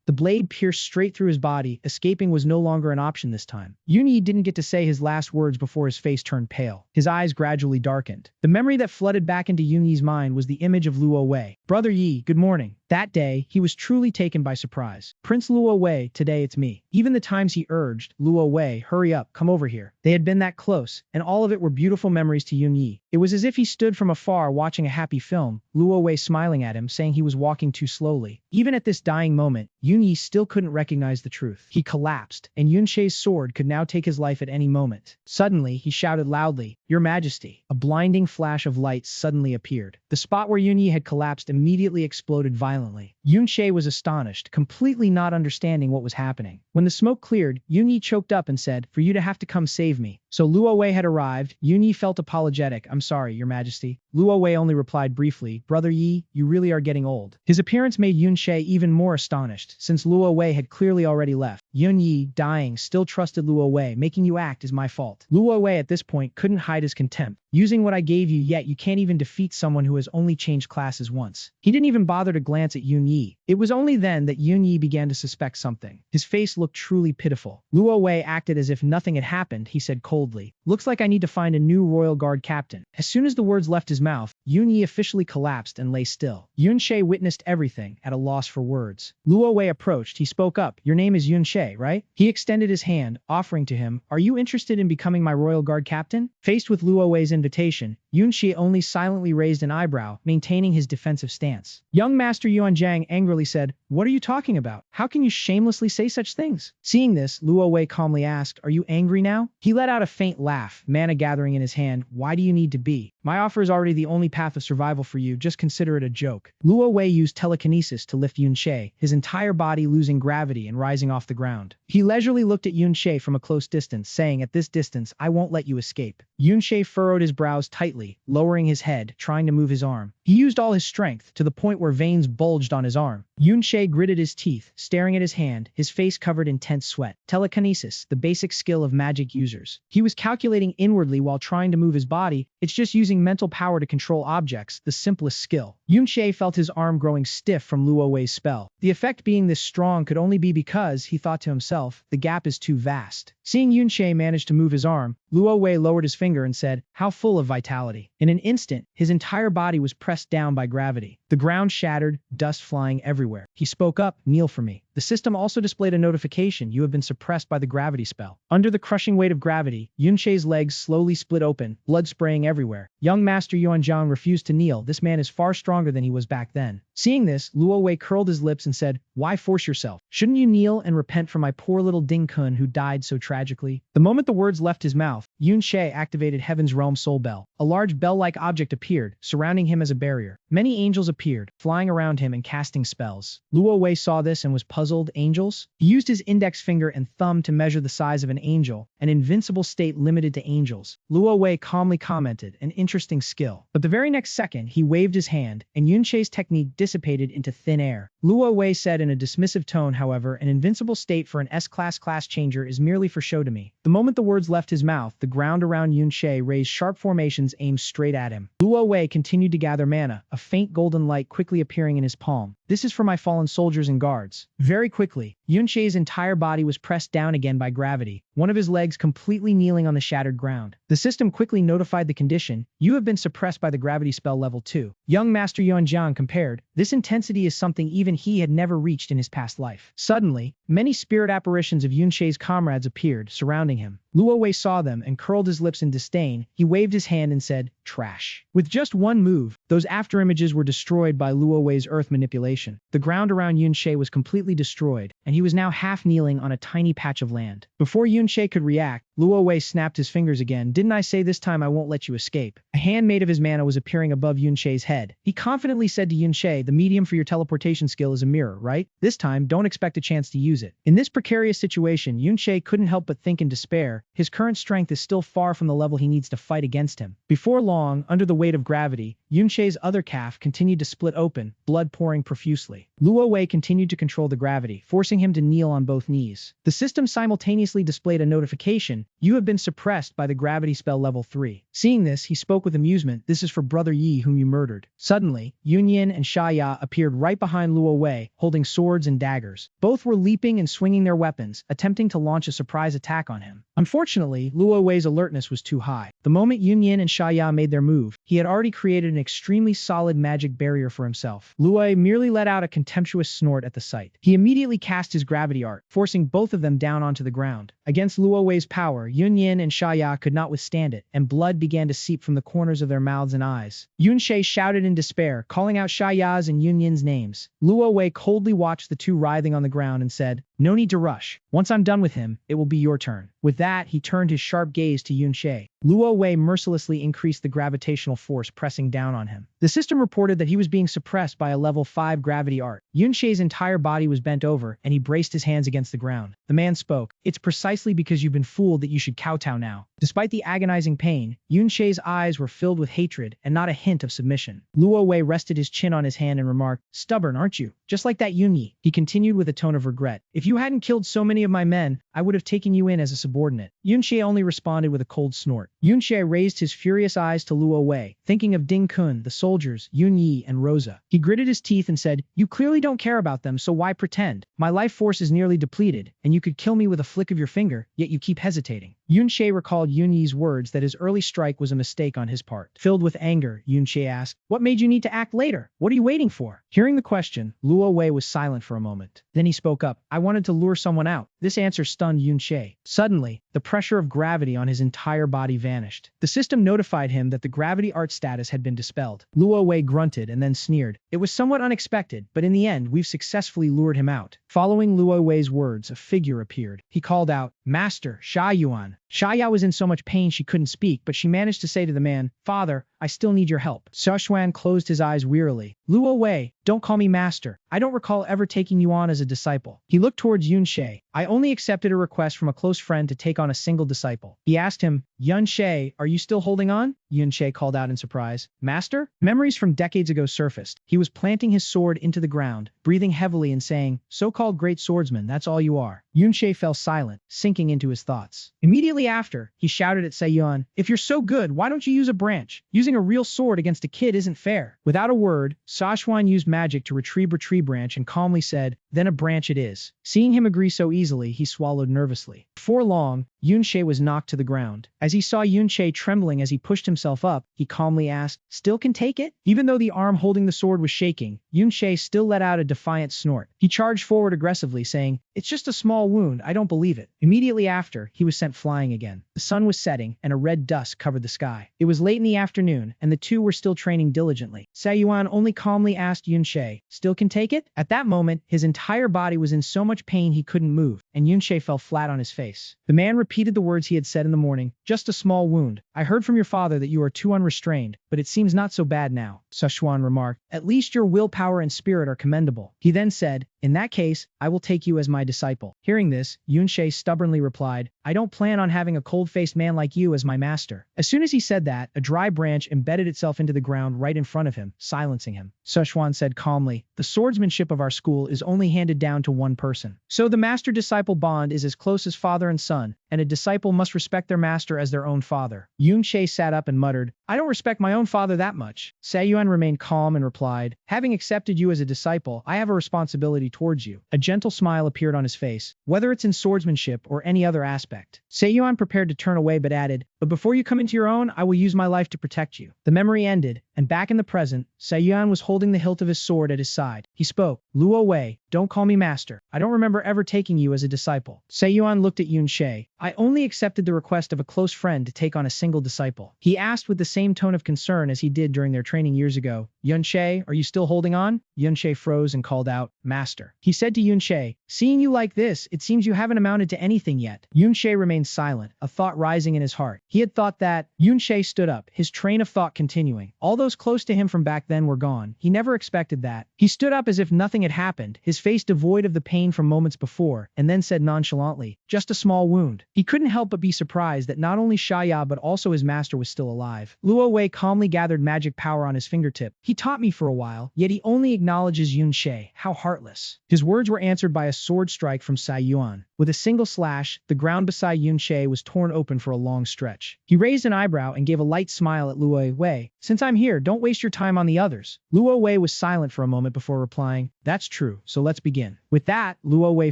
The blade pierced straight through his body. Escaping was no longer an option this time. Yunyi didn't get to say his last words before his face turned pale. His eyes gradually darkened. The memory that flooded back into Yunyi's mind was the image of Luo Wei. Brother Yi, good morning. That day, he was truly taken by surprise. Prince Luo Wei, today it's me. Even the times he urged, Luo Wei, hurry up, come over here. They had been that close, and all of it were beautiful memories to Yunyi. It was as if he stood from afar watching a happy film, Luo Wei smiling at him, saying he was walking too slowly. Even at this dying moment, Yunyi still couldn't recognize the truth. He collapsed, and Yunshe's sword could now take his life at any moment. Suddenly, he shouted loudly, Your Majesty. A blinding flash of light suddenly appeared. The spot where Yunyi had collapsed immediately exploded violently. Yunshe was astonished, completely not understanding what was happening. When the smoke cleared, Yunyi choked up and said, For you to have to come save me. So Luo Wei had arrived. Yunyi felt apologetic. I'm sorry, Your Majesty. Luo Wei only replied briefly, Brother Yi, you really are getting old. His appearance made Yunshe even more astonished, since Luo Wei had clearly already left. Yunyi, dying, still trusted Luo Wei. Making you act is my fault. Luo Wei at this point couldn't hide his contempt. Using what I gave you, yet you can't even defeat someone who has only changed classes once. He didn't even bother to glance at Yunyi. It was only then that Yunyi began to suspect something. His face looked truly pitiful. Luo Wei acted as if nothing had happened. He said coldly, Looks like I need to find a new royal guard captain. As soon as the words left his mouth, Yunyi officially collapsed and lay still. Yunshe witnessed everything, at a loss for words. Luo Wei approached. He spoke up. Your name is Yunshe, right? He extended his hand, offering to him, Are you interested in becoming my royal guard captain? Faced with Luo Wei's invitation, Yunshi only silently raised an eyebrow, maintaining his defensive stance. Young Master Yuanjiang angrily said, What are you talking about? How can you shamelessly say such things? Seeing this, Luo Wei calmly asked, Are you angry now? He let out a faint laugh, mana gathering in his hand. Why do you need to be? My offer is already the only path of survival for you, just consider it a joke. Luo Wei used telekinesis to lift Yunshe, his entire body losing gravity and rising off the ground. He leisurely looked at Yunshe from a close distance, saying, At this distance, I won't let you escape. Yunshe furrowed his brows tightly, lowering his head, trying to move his arm. He used all his strength, to the point where veins bulged on his arm. Yunshe gritted his teeth, staring at his hand, his face covered in tense sweat. Telekinesis, the basic skill of magic users. He was calculating inwardly while trying to move his body. It's just using mental power to control objects, the simplest skill. Yunshe felt his arm growing stiff from Luo Wei's spell. The effect being this strong could only be because, he thought to himself, the gap is too vast. Seeing Yunshe manage to move his arm, Luo Wei lowered his finger and said, How full of vitality. In an instant, his entire body was pressed down by gravity. The ground shattered, dust flying everywhere. He spoke up, Kneel for me. The system also displayed a notification, You have been suppressed by the gravity spell. Under the crushing weight of gravity, Yunshe's legs slowly split open, blood spraying everywhere. Young Master Yuanjiang refused to kneel. This man is far stronger than he was back then. Seeing this, Luo Wei curled his lips and said, Why force yourself? Shouldn't you kneel and repent for my poor little Ding Kun who died so tragically? The moment the words left his mouth, Yunshe activated Heaven's Realm Soul Bell. A large bell-like object appeared, surrounding him as a barrier. Many angels appeared, flying around him and casting spells. Luo Wei saw this and was puzzled. Angels? He used his index finger and thumb to measure the size of an angel, an invincible state limited to angels. Luo Wei calmly commented, An interesting skill. But the very next second, he waved his hand, and Yunshe's technique dissipated into thin air. Luo Wei said in a dismissive tone, however, an invincible state for an S-class class changer is merely for show to me. The moment the words left his mouth, the ground around Yunshe raised sharp formations aimed straight at him. Luo Wei continued to gather mana, a faint golden light quickly appearing in his palm. This is for my fallen soldiers and guards. Very quickly, Yunshe's entire body was pressed down again by gravity, one of his legs completely kneeling on the shattered ground. The system quickly notified the condition, You have been suppressed by the gravity spell level 2. Young Master Yuanjiang compared, This intensity is something even he had never reached in his past life. Suddenly, many spirit apparitions of Yunshe's comrades appeared, surrounding him. Luo Wei saw them and curled his lips in disdain. He waved his hand and said, Trash. With just one move, those afterimages were destroyed by Luo Wei's earth manipulation. The ground around Yunshe was completely destroyed, and he was now half kneeling on a tiny patch of land. Before Yunshe could react, Luo Wei snapped his fingers again. Didn't I say this time I won't let you escape? A hand made of his mana was appearing above Yunshe's head. He confidently said to Yunshe, The medium for your teleportation skill is a mirror, right? This time, don't expect a chance to use it. In this precarious situation, Yunshe couldn't help but think in despair. His current strength is still far from the level he needs to fight against him. Before long, long, under the weight of gravity, Yunche's other calf continued to split open, blood pouring profusely. Luo Wei continued to control the gravity, forcing him to kneel on both knees. The system simultaneously displayed a notification: "You have been suppressed by the gravity spell level 3. Seeing this, he spoke with amusement: "This is for Brother Yi whom you murdered." Suddenly, Yunyin and Xia appeared right behind Luo Wei, holding swords and daggers. Both were leaping and swinging their weapons, attempting to launch a surprise attack on him. Unfortunately, Luo Wei's alertness was too high. The moment Yunyin and Xia made their move, he had already created an extremely solid magic barrier for himself. Luo merely let out a contemptuous snort at the sight. He immediately cast his gravity art, forcing both of them down onto the ground. Against Luo Wei's power, Yunyin and Xia could not withstand it, and blood began to seep from the corners of their mouths and eyes. Yunshe shouted in despair, calling out Xia's and Yunyin's names. Luo Wei coldly watched the two writhing on the ground and said, "No need to rush. Once I'm done with him, it will be your turn." With that, he turned his sharp gaze to Yunshe. Luo Wei mercilessly increased the gravitational force pressing down on him. The system reported that he was being suppressed by a level 5 gravity art. Yunshe's entire body was bent over, and he braced his hands against the ground. The man spoke, "It's precisely because you've been fooled that you should kowtow now." Despite the agonizing pain, Yunshe's eyes were filled with hatred and not a hint of submission. Luo Wei rested his chin on his hand and remarked, "Stubborn, aren't you? Just like that Yunyi." He continued with a tone of regret, "If you hadn't killed so many of my men, I would have taken you in as a subordinate." Yunshe only responded with a cold snort. Yunshe raised his furious eyes to Luo Wei, thinking of Ding Kun, the soldiers, Yunyi, and Rosa. He gritted his teeth and said, "You clearly don't care about them, so why pretend? My life force is nearly depleted, and you could kill me with a flick of your finger, yet you keep hesitating." Yunshe recalled Yunyi's words that his early strike was a mistake on his part. Filled with anger, Yunshe asked, "What made you need to act later? What are you waiting for?" Hearing the question, Luo Wei was silent for a moment. Then he spoke up, "I wanted to lure someone out." This answer stunned Yunshe. Suddenly, the pressure of gravity on his entire body vanished. The system notified him that the gravity art status had been dispelled. Luo Wei grunted and then sneered. "It was somewhat unexpected, but in the end, we've successfully lured him out." Following Luo Wei's words, a figure appeared. He called out, "Master, Sha Yuan." Xia was in so much pain she couldn't speak, but she managed to say to the man, "Father, I still need your help." Xiaoshuan closed his eyes wearily. "Luo Wei, don't call me master. I don't recall ever taking you on as a disciple." He looked towards Yunshe. "I only accepted a request from a close friend to take on a single disciple." He asked him, "Yunshe, are you still holding on?" Yunshe called out in surprise. "Master?" Memories from decades ago surfaced. He was planting his sword into the ground, breathing heavily and saying, "So-called great swordsman, that's all you are." Yunshe fell silent, sinking into his thoughts. Immediately after, he shouted at Seiyuan, "If you're so good, why don't you use a branch? Using a real sword against a kid isn't fair." Without a word, Xiaoshuan used magic to retrieve a tree branch and calmly said, "Then a branch it is." Seeing him agree so easily, he swallowed nervously. Before long, Yunshe was knocked to the ground. As he saw Yunshe trembling as he pushed himself up, he calmly asked, "Still can take it?" Even though the arm holding the sword was shaking, Yunshe still let out a defiant snort. He charged forward aggressively, saying, "It's just a small wound, I don't believe it." Immediately after, he was sent flying again. The sun was setting, and a red dust covered the sky. It was late in the afternoon, and the two were still training diligently. Seiyuan only calmly asked Yunshe, "Still can take it?" At that moment, his entire body was in so much pain he couldn't move, and Yunshe fell flat on his face. The man repeated the words he had said in the morning, "Just a small wound. I heard from your father that you are too unrestrained, but it seems not so bad now." Sichuan remarked, "At least your willpower and spirit are commendable." He then said, "In that case, I will take you as my disciple." Hearing this, Yunshe stubbornly replied, "I don't plan on having a cold-faced man like you as my master." As soon as he said that, a dry branch embedded itself into the ground right in front of him, silencing him. Sichuan said calmly, "The swordsmanship of our school is only handed down to one person. So the master-disciple bond is as close as father and son, and a disciple must respect their master as their own father." Yunshe sat up and muttered, "I don't respect my own father that much." Seiyuan remained calm and replied, "Having accepted you as a disciple, I have a responsibility towards you." A gentle smile appeared on his face, whether it's in swordsmanship or any other aspect. Seiyuan prepared to turn away but added, "But before you come into your own, I will use my life to protect you." The memory ended, and back in the present, Seiyuan was holding the hilt of his sword at his side. He spoke, "Luo Wei, don't call me master. I don't remember ever taking you as a disciple." Seiyuan looked at Yunshe. "I only accepted the request of a close friend to take on a single disciple." He asked with the same tone of concern as he did during their training years ago, "Yunshe, are you still holding on?" Yunshe froze and called out, "Master." He said to Yunshe, "Seeing you like this, it seems you haven't amounted to anything yet." Yunshe remained silent, a thought rising in his heart. He had thought that. Yunshe stood up, his train of thought continuing. All those close to him from back then were gone. He never expected that. He stood up as if nothing had happened, his face devoid of the pain from moments before, and then said nonchalantly, "Just a small wound." He couldn't help but be surprised that not only Shaya but also his master was still alive. Luo Wei calmly gathered magic power on his fingertip. "He taught me for a while, yet he only acknowledges Yunshe. How heartless." His words were answered by a sword strike from Sai Yuan. With a single slash, the ground beside Yunshe was torn open for a long stretch. He raised an eyebrow and gave a light smile at Luo Wei. "Since I'm here, don't waste your time on the others." Luo Wei was silent for a moment before replying, "That's true, so let's begin." With that, Luo Wei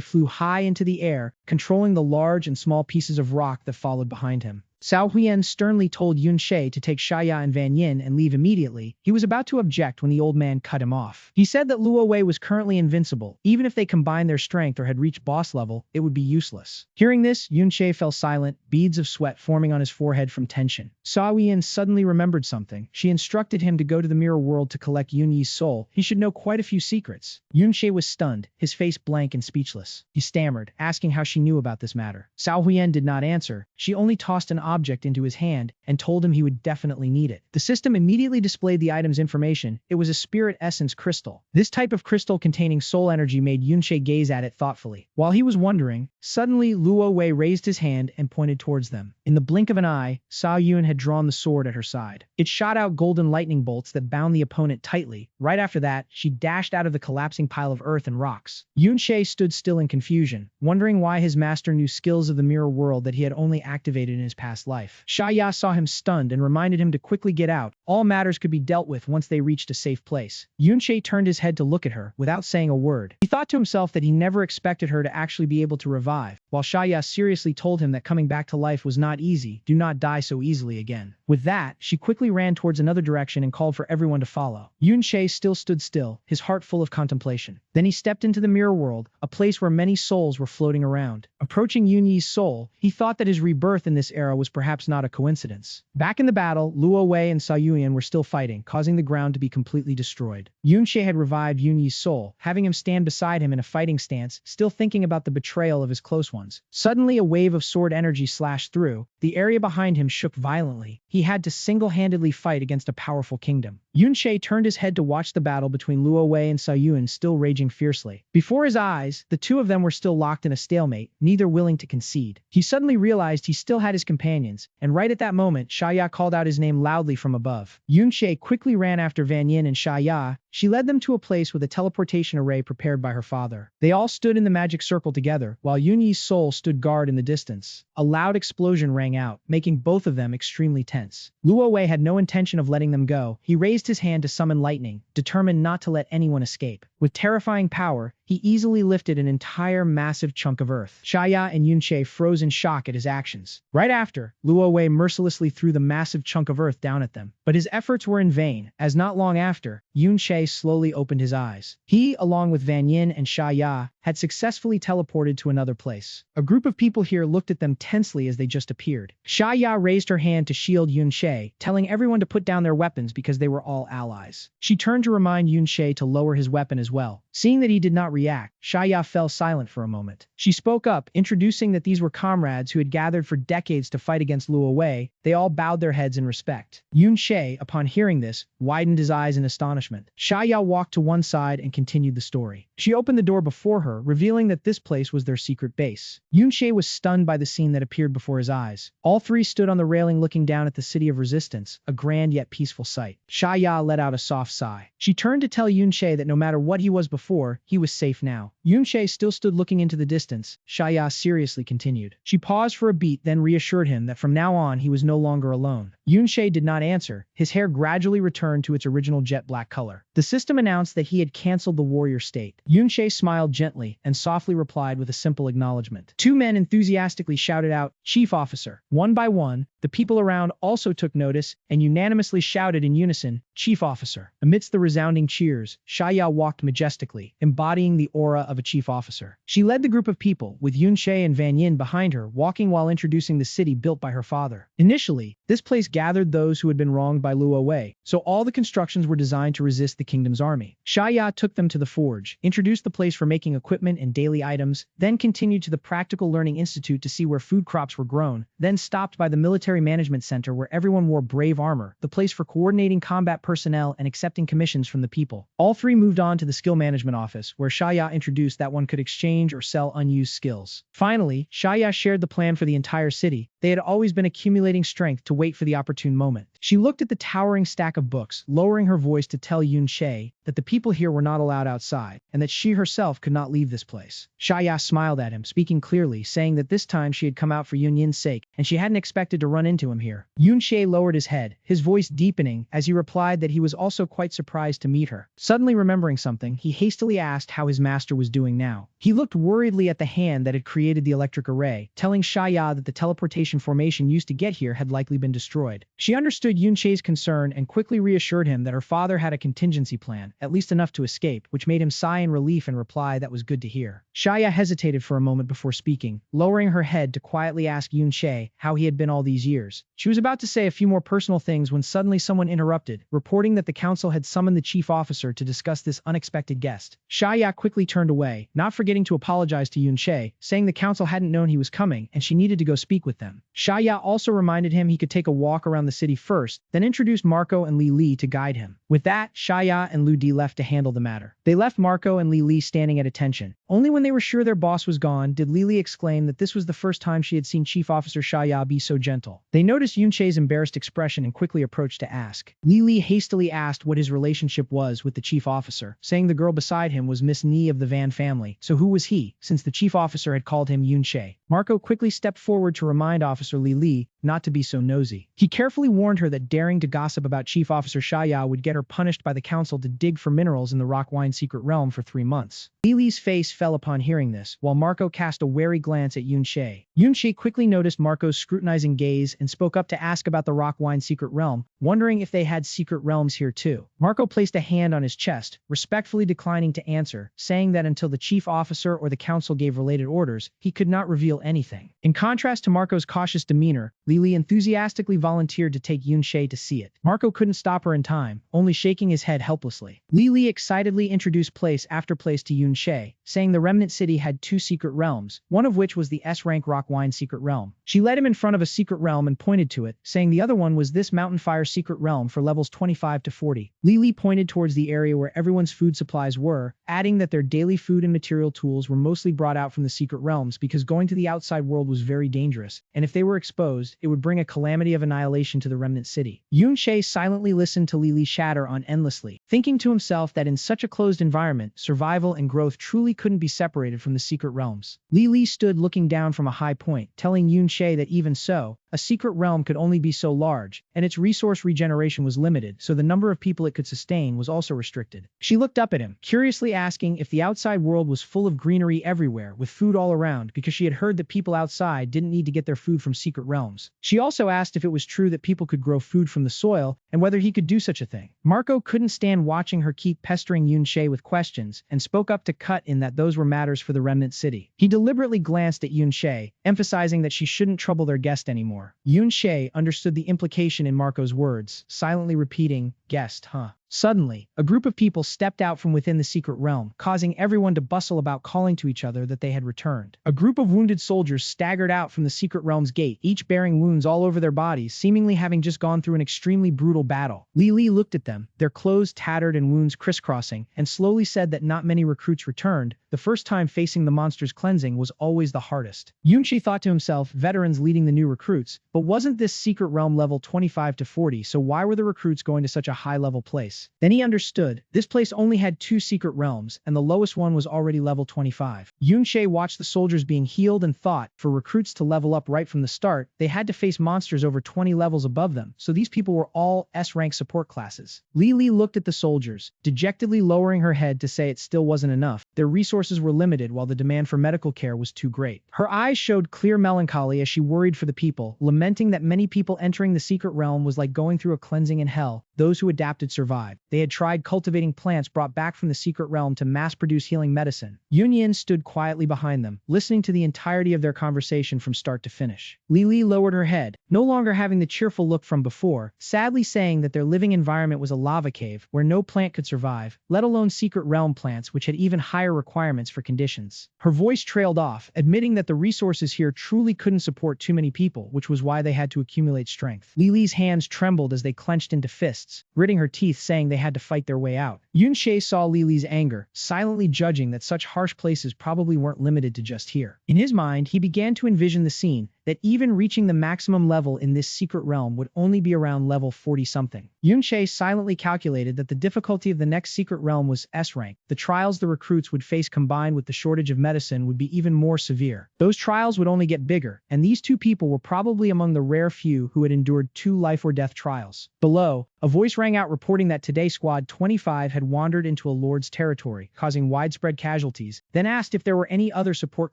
flew high into the air, controlling the large and small pieces of rock that followed behind him. Cao Huiyan sternly told Yunshe to take Shaya and Van Yin and leave immediately. He was about to object when the old man cut him off. He said that Luo Wei was currently invincible. Even if they combined their strength or had reached boss level, it would be useless. Hearing this, Yunshe fell silent, beads of sweat forming on his forehead from tension. Cao Huiyan suddenly remembered something. She instructed him to go to the mirror world to collect Yunyi's soul. He should know quite a few secrets. Yunshe was stunned, his face blank and speechless. He stammered, asking how she knew about this matter. Cao Huiyan did not answer. She only tossed an object into his hand and told him he would definitely need it. The system immediately displayed the item's information. It was a spirit essence crystal. This type of crystal containing soul energy made Yunshe gaze at it thoughtfully. While he was wondering, suddenly Luo Wei raised his hand and pointed towards them. In the blink of an eye, Cao Yun had drawn the sword at her side. It shot out golden lightning bolts that bound the opponent tightly. Right after that, she dashed out of the collapsing pile of earth and rocks. Yunshe stood still in confusion, wondering why his master knew skills of the mirror world that he had only activated in his past life. Shaya saw him stunned and reminded him to quickly get out. All matters could be dealt with once they reached a safe place. Yunshe turned his head to look at her, without saying a word. He thought to himself that he never expected her to actually be able to revive, while Shaya seriously told him that coming back to life was not easy. Do not die so easily again. With that, she quickly ran towards another direction and called for everyone to follow. Yunshe still stood still, his heart full of contemplation. Then he stepped into the mirror world, a place where many souls were floating around. Approaching Yunyi's soul, he thought that his rebirth in this era was perhaps not a coincidence. Back in the battle, Luo Wei and Cao Yuan were still fighting, causing the ground to be completely destroyed. Yunshe had revived Yunyi's soul, having him stand beside him in a fighting stance, still thinking about the betrayal of his close ones. Suddenly, a wave of sword energy slashed through. The area behind him shook violently. He had to single-handedly fight against a powerful kingdom. Yunshe turned his head to watch the battle between Luo Wei and Cao Yuan still raging fiercely. Before his eyes, the two of them were still locked in a stalemate, neither willing to concede. He suddenly realized he still had his companions, and right at that moment, Shaya called out his name loudly from above. Yunshe quickly ran after Van Yin and Shaya. She led them to a place with a teleportation array prepared by her father. They all stood in the magic circle together, while Yunyi's soul stood guard in the distance. A loud explosion rang out, making both of them extremely tense. Luo Wei had no intention of letting them go. He raised his hand to summon lightning, determined not to let anyone escape. With terrifying power, he easily lifted an entire massive chunk of earth. Shaya and Yunshe froze in shock at his actions. Right after, Luo Wei mercilessly threw the massive chunk of earth down at them. But his efforts were in vain, as not long after, Yunshe slowly opened his eyes. He, along with Van Yin and Shaya, had successfully teleported to another place. A group of people here looked at them tensely as they just appeared. Shaya raised her hand to shield Yunshe, telling everyone to put down their weapons because they were all allies. She turned to remind Yunshe to lower his weapon as well. Seeing that he did not react, Shaya fell silent for a moment. She spoke up, introducing that these were comrades who had gathered for decades to fight against Luo Wei. They all bowed their heads in respect. Yunshe, upon hearing this, widened his eyes in astonishment. Shaya walked to one side and continued the story. She opened the door before her, revealing that this place was their secret base. Yunshe was stunned by the scene that appeared before his eyes. All three stood on the railing looking down at the city of resistance, a grand yet peaceful sight. Shaya let out a soft sigh. She turned to tell Yunshe that no matter what he was before, he was safe now. Yunshe still stood looking into the distance. Shaya seriously continued. She paused for a beat, then reassured him that from now on he was no longer alone. Yunshe did not answer. His hair gradually returned to its original jet black color. The system announced that he had canceled the warrior state. Yunshe smiled gently and softly replied with a simple acknowledgement. Two men enthusiastically shouted out, "Chief Officer." One by one, the people around also took notice and unanimously shouted in unison, "Chief Officer." Amidst the resounding cheers, Shaya walked majestically, embodying exuding the aura of a chief officer. She led the group of people, with Yunche and Van Yin behind her, walking while introducing the city built by her father. Initially, this place gathered those who had been wronged by Luo Wei, so all the constructions were designed to resist the kingdom's army. Xia took them to the forge, introduced the place for making equipment and daily items, then continued to the Practical Learning Institute to see where food crops were grown, then stopped by the Military Management Center where everyone wore brave armor, the place for coordinating combat personnel and accepting commissions from the people. All three moved on to the Skill Management Office, where Xia introduced that one could exchange or sell unused skills. Finally, Xia shared the plan for the entire city. They had always been accumulating strength to wait for the opportune moment. She looked at the towering stack of books, lowering her voice to tell Yunche that the people here were not allowed outside, and that she herself could not leave this place. Xia smiled at him, speaking clearly, saying that this time she had come out for Yun Yin's sake, and she hadn't expected to run into him here. Yunche lowered his head, his voice deepening, as he replied that he was also quite surprised to meet her. Suddenly remembering something, he hastily asked how his master was doing now. He looked worriedly at the hand that had created the electric array, telling Xia that the teleportation formation used to get here had likely been destroyed. She understood Yunche's concern and quickly reassured him that her father had a contingency plan, at least enough to escape, which made him sigh in relief and reply that was good to hear. Xia hesitated for a moment before speaking, lowering her head to quietly ask Yunche how he had been all these years. She was about to say a few more personal things when suddenly someone interrupted, reporting that the council had summoned the chief officer to discuss this unexpected guest. Xia quickly turned away, not forgetting to apologize to Yunche, saying the council hadn't known he was coming and she needed to go speak with them. Xia also reminded him he could take a walk around the city first, then introduced Marco and Li Li to guide him. With that, Xia and Lu Di left to handle the matter. They left Marco and Li Li standing at attention. Only when they were sure their boss was gone did Li Li exclaim that this was the first time she had seen Chief Officer Xia be so gentle. They noticed Yunche's embarrassed expression and quickly approached to ask. Li Li hastily asked what his relationship was with the chief officer, saying the girl beside him was Miss Ni of the Van family, so who was he, since the chief officer had called him Yunche. Marco quickly stepped forward to remind Officer Li Li not to be so nosy. He carefully warned her that daring to gossip about Chief Officer Xia would get her punished by the council to dig for minerals in the Rockwine secret realm for 3 months. Li Li's face fell upon hearing this, while Marco cast a wary glance at Yunche. Yunche quickly noticed Marco's scrutinizing gaze and spoke up to ask about the Rockwine secret realm, wondering if they had secret realms here too. Marco placed a hand on his chest, respectfully declining to answer, saying that until the chief officer or the council gave related orders, he could not reveal anything. In contrast to Marco's cautious demeanor, Li Li enthusiastically volunteered to take Yunche to see it. Marco couldn't stop her in time, only shaking his head helplessly. Li Li excitedly introduced place after place to Yunche, saying the remnant city had 2 secret realms, one of which was the S-rank Rockwine secret realm. She led him in front of a secret realm and pointed to it, saying the other one was this Mountain Fire secret realm for levels 25 to 40. Li Li pointed towards the area where everyone's food supplies were, adding that their daily food and material tools were mostly brought out from the secret realms because going to the outside world was very dangerous, and if they were exposed, it would bring a calamity of annihilation to the remnant city. Yunche silently listened to Li Li chatter on endlessly, thinking to himself that in such a closed environment, survival and growth truly couldn't be separated from the secret realms. Li Li stood looking down from a high point, telling Yunche that even so, a secret realm could only be so large, and its resource regeneration was limited, so the number of people it could sustain was also restricted. She looked up at him, curiously asking if the outside world was full of greenery everywhere, with food all around, because she had heard that people outside didn't need to get their food from secret realms. She also asked if it was true that people could grow food from the soil, and whether he could do such a thing. Marco couldn't stand watching her keep pestering Yunche with questions, and spoke up to cut in that those were matters for the remnant city. He deliberately glanced at Yunche, emphasizing that she shouldn't trouble their guest anymore. Yunche understood the implication in Marco's words, silently repeating, "Guest, huh?" Suddenly, a group of people stepped out from within the secret realm, causing everyone to bustle about calling to each other that they had returned. A group of wounded soldiers staggered out from the secret realm's gate, each bearing wounds all over their bodies, seemingly having just gone through an extremely brutal battle. Li Li looked at them, their clothes tattered and wounds crisscrossing, and slowly said that not many recruits returned. The first time facing the monster's cleansing was always the hardest. Yunche thought to himself, veterans leading the new recruits, but wasn't this secret realm level 25 to 40, so why were the recruits going to such a high-level place? Then he understood. This place only had 2 secret realms, and the lowest one was already level 25. Yunche watched the soldiers being healed and thought, for recruits to level up right from the start, they had to face monsters over 20 levels above them, so these people were all S-rank support classes. Li Li looked at the soldiers, dejectedly lowering her head to say it still wasn't enough. Their resources were limited while the demand for medical care was too great. Her eyes showed clear melancholy as she worried for the people, lamenting that many people entering the secret realm was like going through a cleansing in hell. Those who adapted survived. survive. They had tried cultivating plants brought back from the secret realm to mass-produce healing medicine. Yunyin stood quietly behind them, listening to the entirety of their conversation from start to finish. Li lowered her head, no longer having the cheerful look from before, sadly saying that their living environment was a lava cave where no plant could survive, let alone secret realm plants which had even higher requirements for conditions. Her voice trailed off, admitting that the resources here truly couldn't support too many people, which was why they had to accumulate strength. Li's hands trembled as they clenched into fists, gritting her teeth saying they had to fight their way out. Yunshe saw Li's anger, silently judging that such harsh places probably weren't limited to just here. In his mind, he began to envision the scene, that even reaching the maximum level in this secret realm would only be around level 40-something. Yunshe silently calculated that the difficulty of the next secret realm was S rank. The trials the recruits would face combined with the shortage of medicine would be even more severe. Those trials would only get bigger, and these two people were probably among the rare few who had endured 2 life or death trials. Below, a voice rang out reporting that today Squad 25 had wandered into a lord's territory, causing widespread casualties, then asked if there were any other support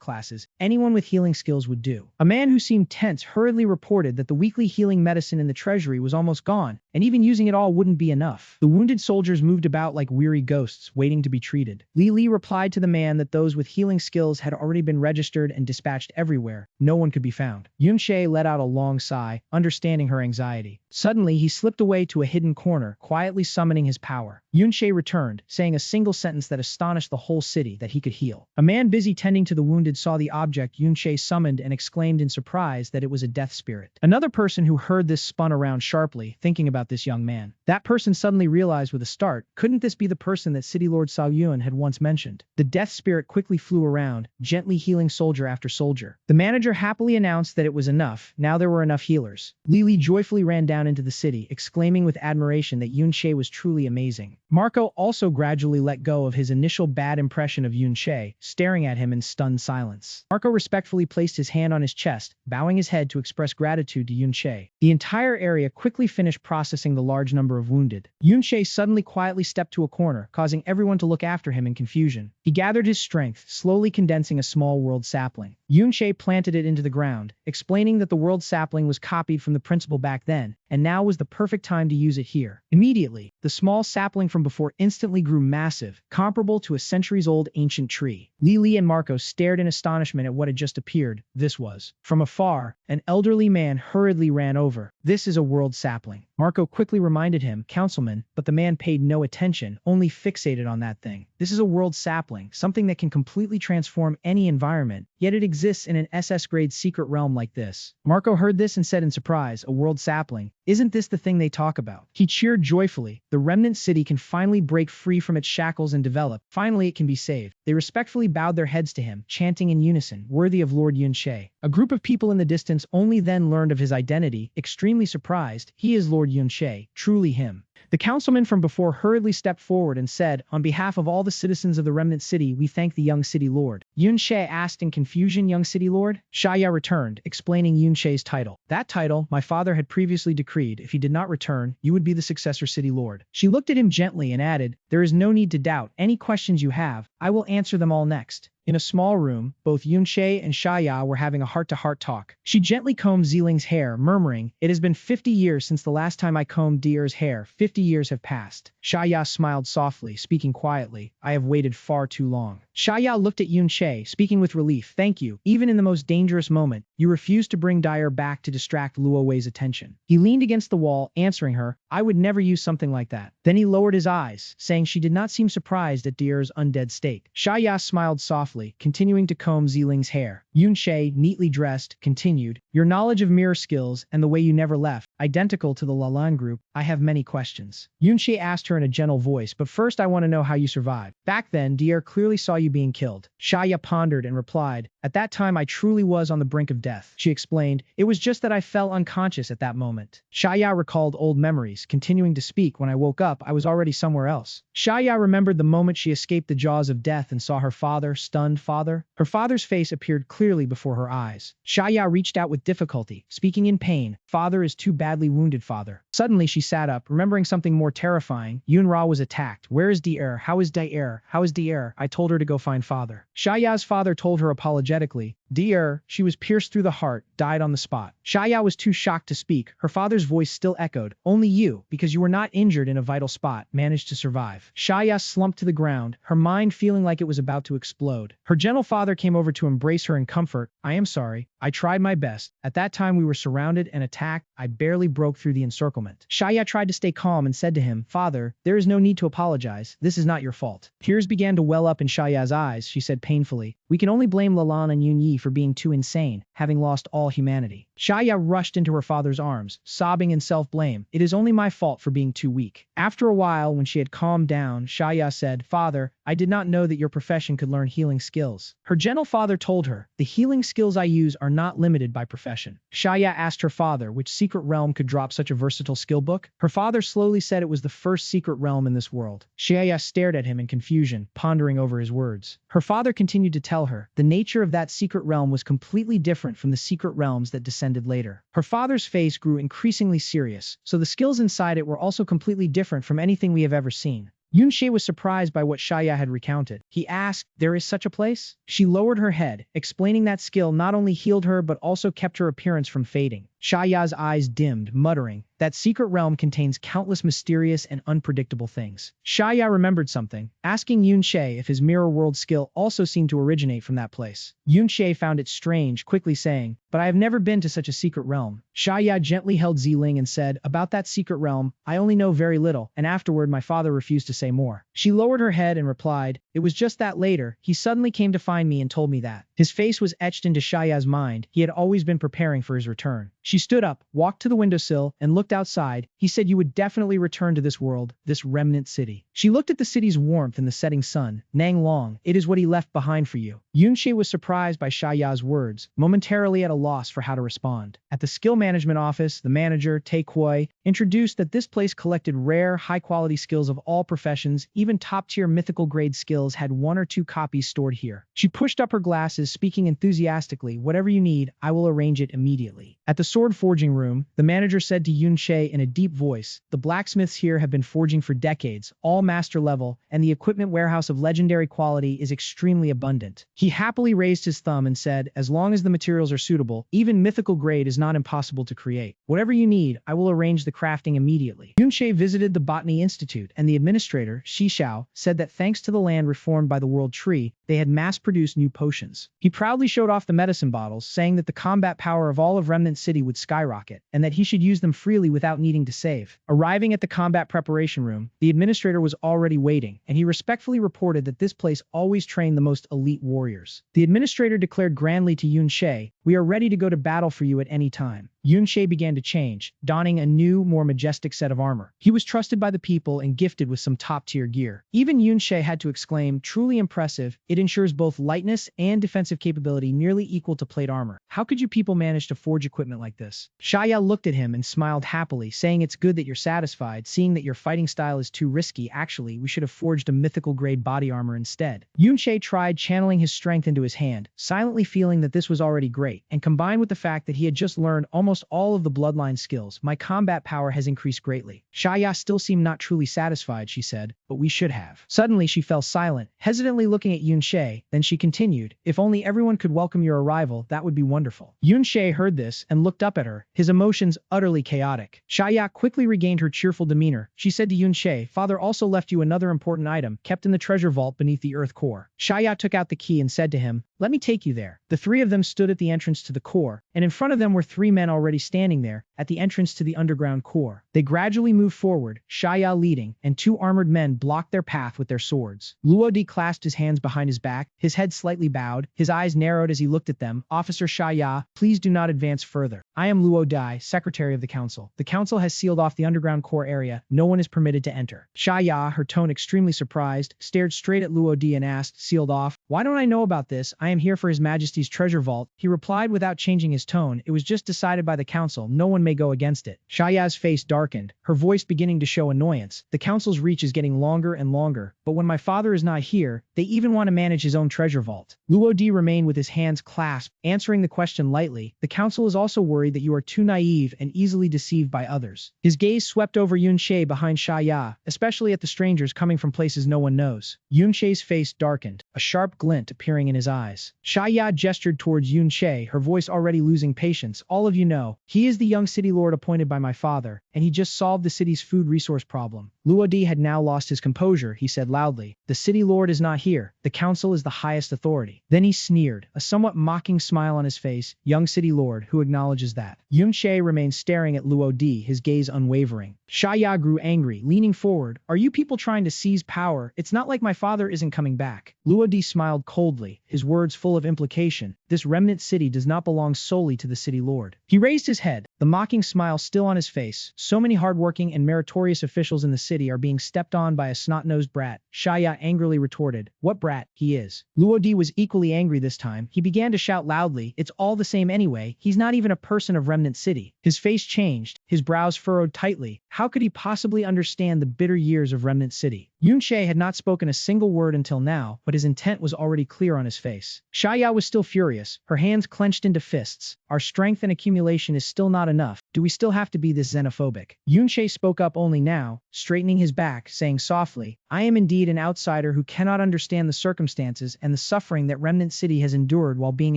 classes. Anyone with healing skills would do. A man who seemed tense hurriedly reported that the weekly healing medicine in the treasury was almost gone, and even using it all wouldn't be enough. The wounded soldiers moved about like weary ghosts, waiting to be treated. Li replied to the man that those with healing skills had already been registered and dispatched everywhere. No one could be found. Yunshe let out a long sigh, understanding her anxiety. Suddenly, he slipped away to a hidden corner, quietly summoning his power. Yunshe returned, saying a single sentence that astonished the whole city, that he could heal. A man busy tending to the wounded saw the object Yunshe summoned and exclaimed in surprise that it was a death spirit. Another person who heard this spun around sharply, thinking about this young man. That person suddenly realized with a start, couldn't this be the person that City Lord Sao Yun had once mentioned? The death spirit quickly flew around, gently healing soldier after soldier. The manager happily announced that it was enough, now there were enough healers. Li joyfully ran down into the city, exclaiming with admiration that Yunshe was truly amazing. Marco also gradually let go of his initial bad impression of Yunshe, staring at him in stunned silence. Marco respectfully placed his hand on his chest, bowing his head to express gratitude to Yunshe. The entire area quickly finished processing the large number of wounded. Yunshe suddenly quietly stepped to a corner, causing everyone to look after him in confusion. He gathered his strength, slowly condensing a small world sapling. Yunshe planted it into the ground, explaining that the world sapling was copied from the principle back then, and now was the perfect time to use it here. Immediately, the small sapling from before instantly grew massive, comparable to a centuries-old ancient tree. Li and Marco stared in astonishment at what had just appeared. This was. From afar, an elderly man hurriedly ran over. This is a world sapling. Marco quickly reminded him, Councilman, but the man paid no attention, only fixated on that thing. This is a world sapling, something that can completely transform any environment, yet it exists in an SS-grade secret realm like this. Marco heard this and said in surprise, a world sapling? Isn't this the thing they talk about? He cheered joyfully. The remnant city can finally break free from its shackles and develop. Finally, it can be saved. They respectfully bowed their heads to him, chanting in unison, worthy of Lord Yunshe. A group of people in the distance only then learned of his identity, extremely surprised. He is Lord Yunshe, truly him. The councilman from before hurriedly stepped forward and said, on behalf of all the citizens of the remnant city, we thank the young city lord. Yunshe asked in confusion, young city lord? Shaya returned, explaining Yunshe's title. That title, my father had previously decreed, if he did not return, you would be the successor city lord. She looked at him gently and added, there is no need to doubt. Any questions you have, I will answer them all next. In a small room, both Yunshe and Shaya were having a heart-to-heart talk. She gently combed Ziling's hair, murmuring, it has been 50 years since the last time I combed Dier's hair. 50 years have passed. Shaya smiled softly, speaking quietly, I have waited far too long. Shaya looked at Yunshe, speaking with relief, thank you. Even in the most dangerous moment, you refused to bring Dyer back to distract Luo Wei's attention. He leaned against the wall, answering her, I would never use something like that. Then he lowered his eyes, saying she did not seem surprised at Dier's undead state. Shaya smiled softly, continuing to comb Ziling's hair. Yunshe, neatly dressed, continued, your knowledge of mirror skills and the way you never left, identical to the Lalan group, I have many questions. Yunshe asked her in a gentle voice, but first I want to know how you survived. Back then, Dier clearly saw you being killed. Shaya pondered and replied, at that time I truly was on the brink of death. She explained, it was just that I fell unconscious at that moment. Shaya recalled old memories, continuing to speak, when I woke up I was already somewhere else. Shaya remembered the moment she escaped the jaws of death and saw her father, stunned father. Her father's face appeared clearly before her eyes. Shaya reached out with difficulty, speaking in pain, father is too badly wounded father. Suddenly she sat up, remembering something more terrifying. Yunra was attacked. Where is Dier? How is Dier? How is Dier? I told her to go find father. Shaya's father told her apologetically. Dear, she was pierced through the heart, died on the spot. Shaya was too shocked to speak. Her father's voice still echoed. Only you, because you were not injured in a vital spot, managed to survive. Shaya slumped to the ground, her mind feeling like it was about to explode. Her gentle father came over to embrace her in comfort. I am sorry. I tried my best. At that time we were surrounded and attacked. I barely broke through the encirclement. Shaya tried to stay calm and said to him, Father, there is no need to apologize. This is not your fault. Tears began to well up in Shaya's eyes. She said painfully, we can only blame Lalan and Yunyi for being too insane, having lost all humanity. Shaya rushed into her father's arms, sobbing in self-blame. It is only my fault for being too weak. After a while, when she had calmed down, Shaya said, Father, I did not know that your profession could learn healing skills. Her gentle father told her, the healing skills I use are not limited by profession. Shaya asked her father which secret realm could drop such a versatile skill book. Her father slowly said it was the first secret realm in this world. Shaya stared at him in confusion, pondering over his words. Her father continued to tell her, the nature of that secret realm was completely different from the secret realms that descended later. Her father's face grew increasingly serious, so the skills inside it were also completely different from anything we have ever seen. Yunshe was surprised by what Shaya had recounted. He asked, there is such a place? She lowered her head, explaining that skill not only healed her but also kept her appearance from fading. Shaya's eyes dimmed, muttering, that secret realm contains countless mysterious and unpredictable things. Shaya remembered something, asking Yunshe if his mirror world skill also seemed to originate from that place. Yunshe found it strange, quickly saying, but I have never been to such a secret realm. Shaya gently held Ziling and said, about that secret realm, I only know very little, and afterward my father refused to say more. She lowered her head and replied, it was just that later, he suddenly came to find me and told me that. His face was etched into Shaya's mind. He had always been preparing for his return. She stood up, walked to the windowsill, and looked outside. He said you would definitely return to this world, this remnant city. She looked at the city's warmth in the setting sun. Nang Long, it is what he left behind for you. Yunshe was surprised by Shaya's words, momentarily at a loss for how to respond. At the skill management office, the manager, Tae Koi, introduced that this place collected rare, high-quality skills of all professions. Even top-tier mythical grade skills had 1 or 2 copies stored here. She pushed up her glasses, speaking enthusiastically, whatever you need, I will arrange it immediately. At the sword forging room, the manager said to Yunshe in a deep voice, the blacksmiths here have been forging for decades, all master level, and the equipment warehouse of legendary quality is extremely abundant. He happily raised his thumb and said, as long as the materials are suitable, even mythical grade is not impossible to create. Whatever you need, I will arrange the crafting immediately. Yunshe visited the Botany Institute, and the administrator, Shishao, said that thanks to the land reformed by the World Tree, they had mass-produced new potions. He proudly showed off the medicine bottles, saying that the combat power of all of Remnant City would skyrocket, and that he should use them freely without needing to save. Arriving at the combat preparation room, the administrator was already waiting, and he respectfully reported that this place always trained the most elite warriors. The administrator declared grandly to Yunshe, we are ready to go to battle for you at any time. Yunshe began to change, donning a new, more majestic set of armor. He was trusted by the people and gifted with some top-tier gear. Even Yunshe had to exclaim, truly impressive, it ensures both lightness and defensive capability nearly equal to plate armor. How could you people manage to forge equipment like this? Shaya looked at him and smiled happily, saying it's good that you're satisfied, seeing that your fighting style is too risky. Actually, we should have forged a mythical grade body armor instead. Yunshe tried channeling his strength into his hand, silently feeling that this was already great, and combined with the fact that he had just learned almost all of the bloodline skills, my combat power has increased greatly. Shaya still seemed not truly satisfied, she said, but we should have. Suddenly she fell silent, hesitantly looking at Yunshe, then she continued, if only everyone could welcome your arrival, that would be wonderful. Yunshe heard this and looked up at her, his emotions utterly chaotic. Shaya quickly regained her cheerful demeanor. She said to Yunshe, father also left you another important item, kept in the treasure vault beneath the earth core. Shaya took out the key and said to him, let me take you there. The 3 of them stood at the entrance to the core, and in front of them were 3 men already standing there, at the entrance to the underground core. They gradually moved forward, Shaya leading, and 2 armored men blocked their path with their swords. Luodi clasped his hands behind his back, his head slightly bowed, his eyes narrowed as he looked at them. Officer Shaya, please do not advance further. I am Luodi, Secretary of the Council. The Council has sealed off the underground core area. No one is permitted to enter. Shaya, her tone extremely surprised, stared straight at Luodi and asked, sealed off? Why don't I know about this? I am here for His Majesty's treasure vault. He replied replied without changing his tone, it was just decided by the council, no one may go against it. Shaya's face darkened, her voice beginning to show annoyance. The council's reach is getting longer and longer, but when my father is not here, they even want to manage his own treasure vault. Luo-di remained with his hands clasped, answering the question lightly. The council is also worried that you are too naive and easily deceived by others. His gaze swept over Yunshe behind Shaya, especially at the strangers coming from places no one knows. Yunshe's face darkened, a sharp glint appearing in his eyes. Shaya gestured towards Yunshe, her voice already losing patience. All of you know, he is the young city lord appointed by my father, and he just solved the city's food resource problem. Luo-di had now lost his composure. He said loudly, the city lord is not here. The council is the highest authority. Then he sneered, a somewhat mocking smile on his face. Young city lord, who acknowledges that? Yunshe remained staring at Luo-di, his gaze unwavering. Shaya grew angry, leaning forward. Are you people trying to seize power? It's not like my father isn't coming back. Luo-di smiled coldly, his words full of implication. This remnant city does not belong solely to the city lord. He raised his head, the mocking smile still on his face. So many hardworking and meritorious officials in the city are being stepped on by a snot-nosed brat. Shaya angrily retorted, what brat? He is. Luo-di was equally angry this time. He began to shout loudly, it's all the same anyway. He's not even a person of Remnant City. His face changed, his brows furrowed tightly. How could he possibly understand the bitter years of Remnant City? Yunshe had not spoken a single word until now, but his intent was already clear on his face. Shaya was still furious, her hands clenched into fists. Our strength and accumulation is still not enough. Do we still have to be this xenophobic? Yunshe spoke up only now, straightening his back, saying softly, I am indeed an outsider who cannot understand the circumstances and the suffering that Remnant City has endured while being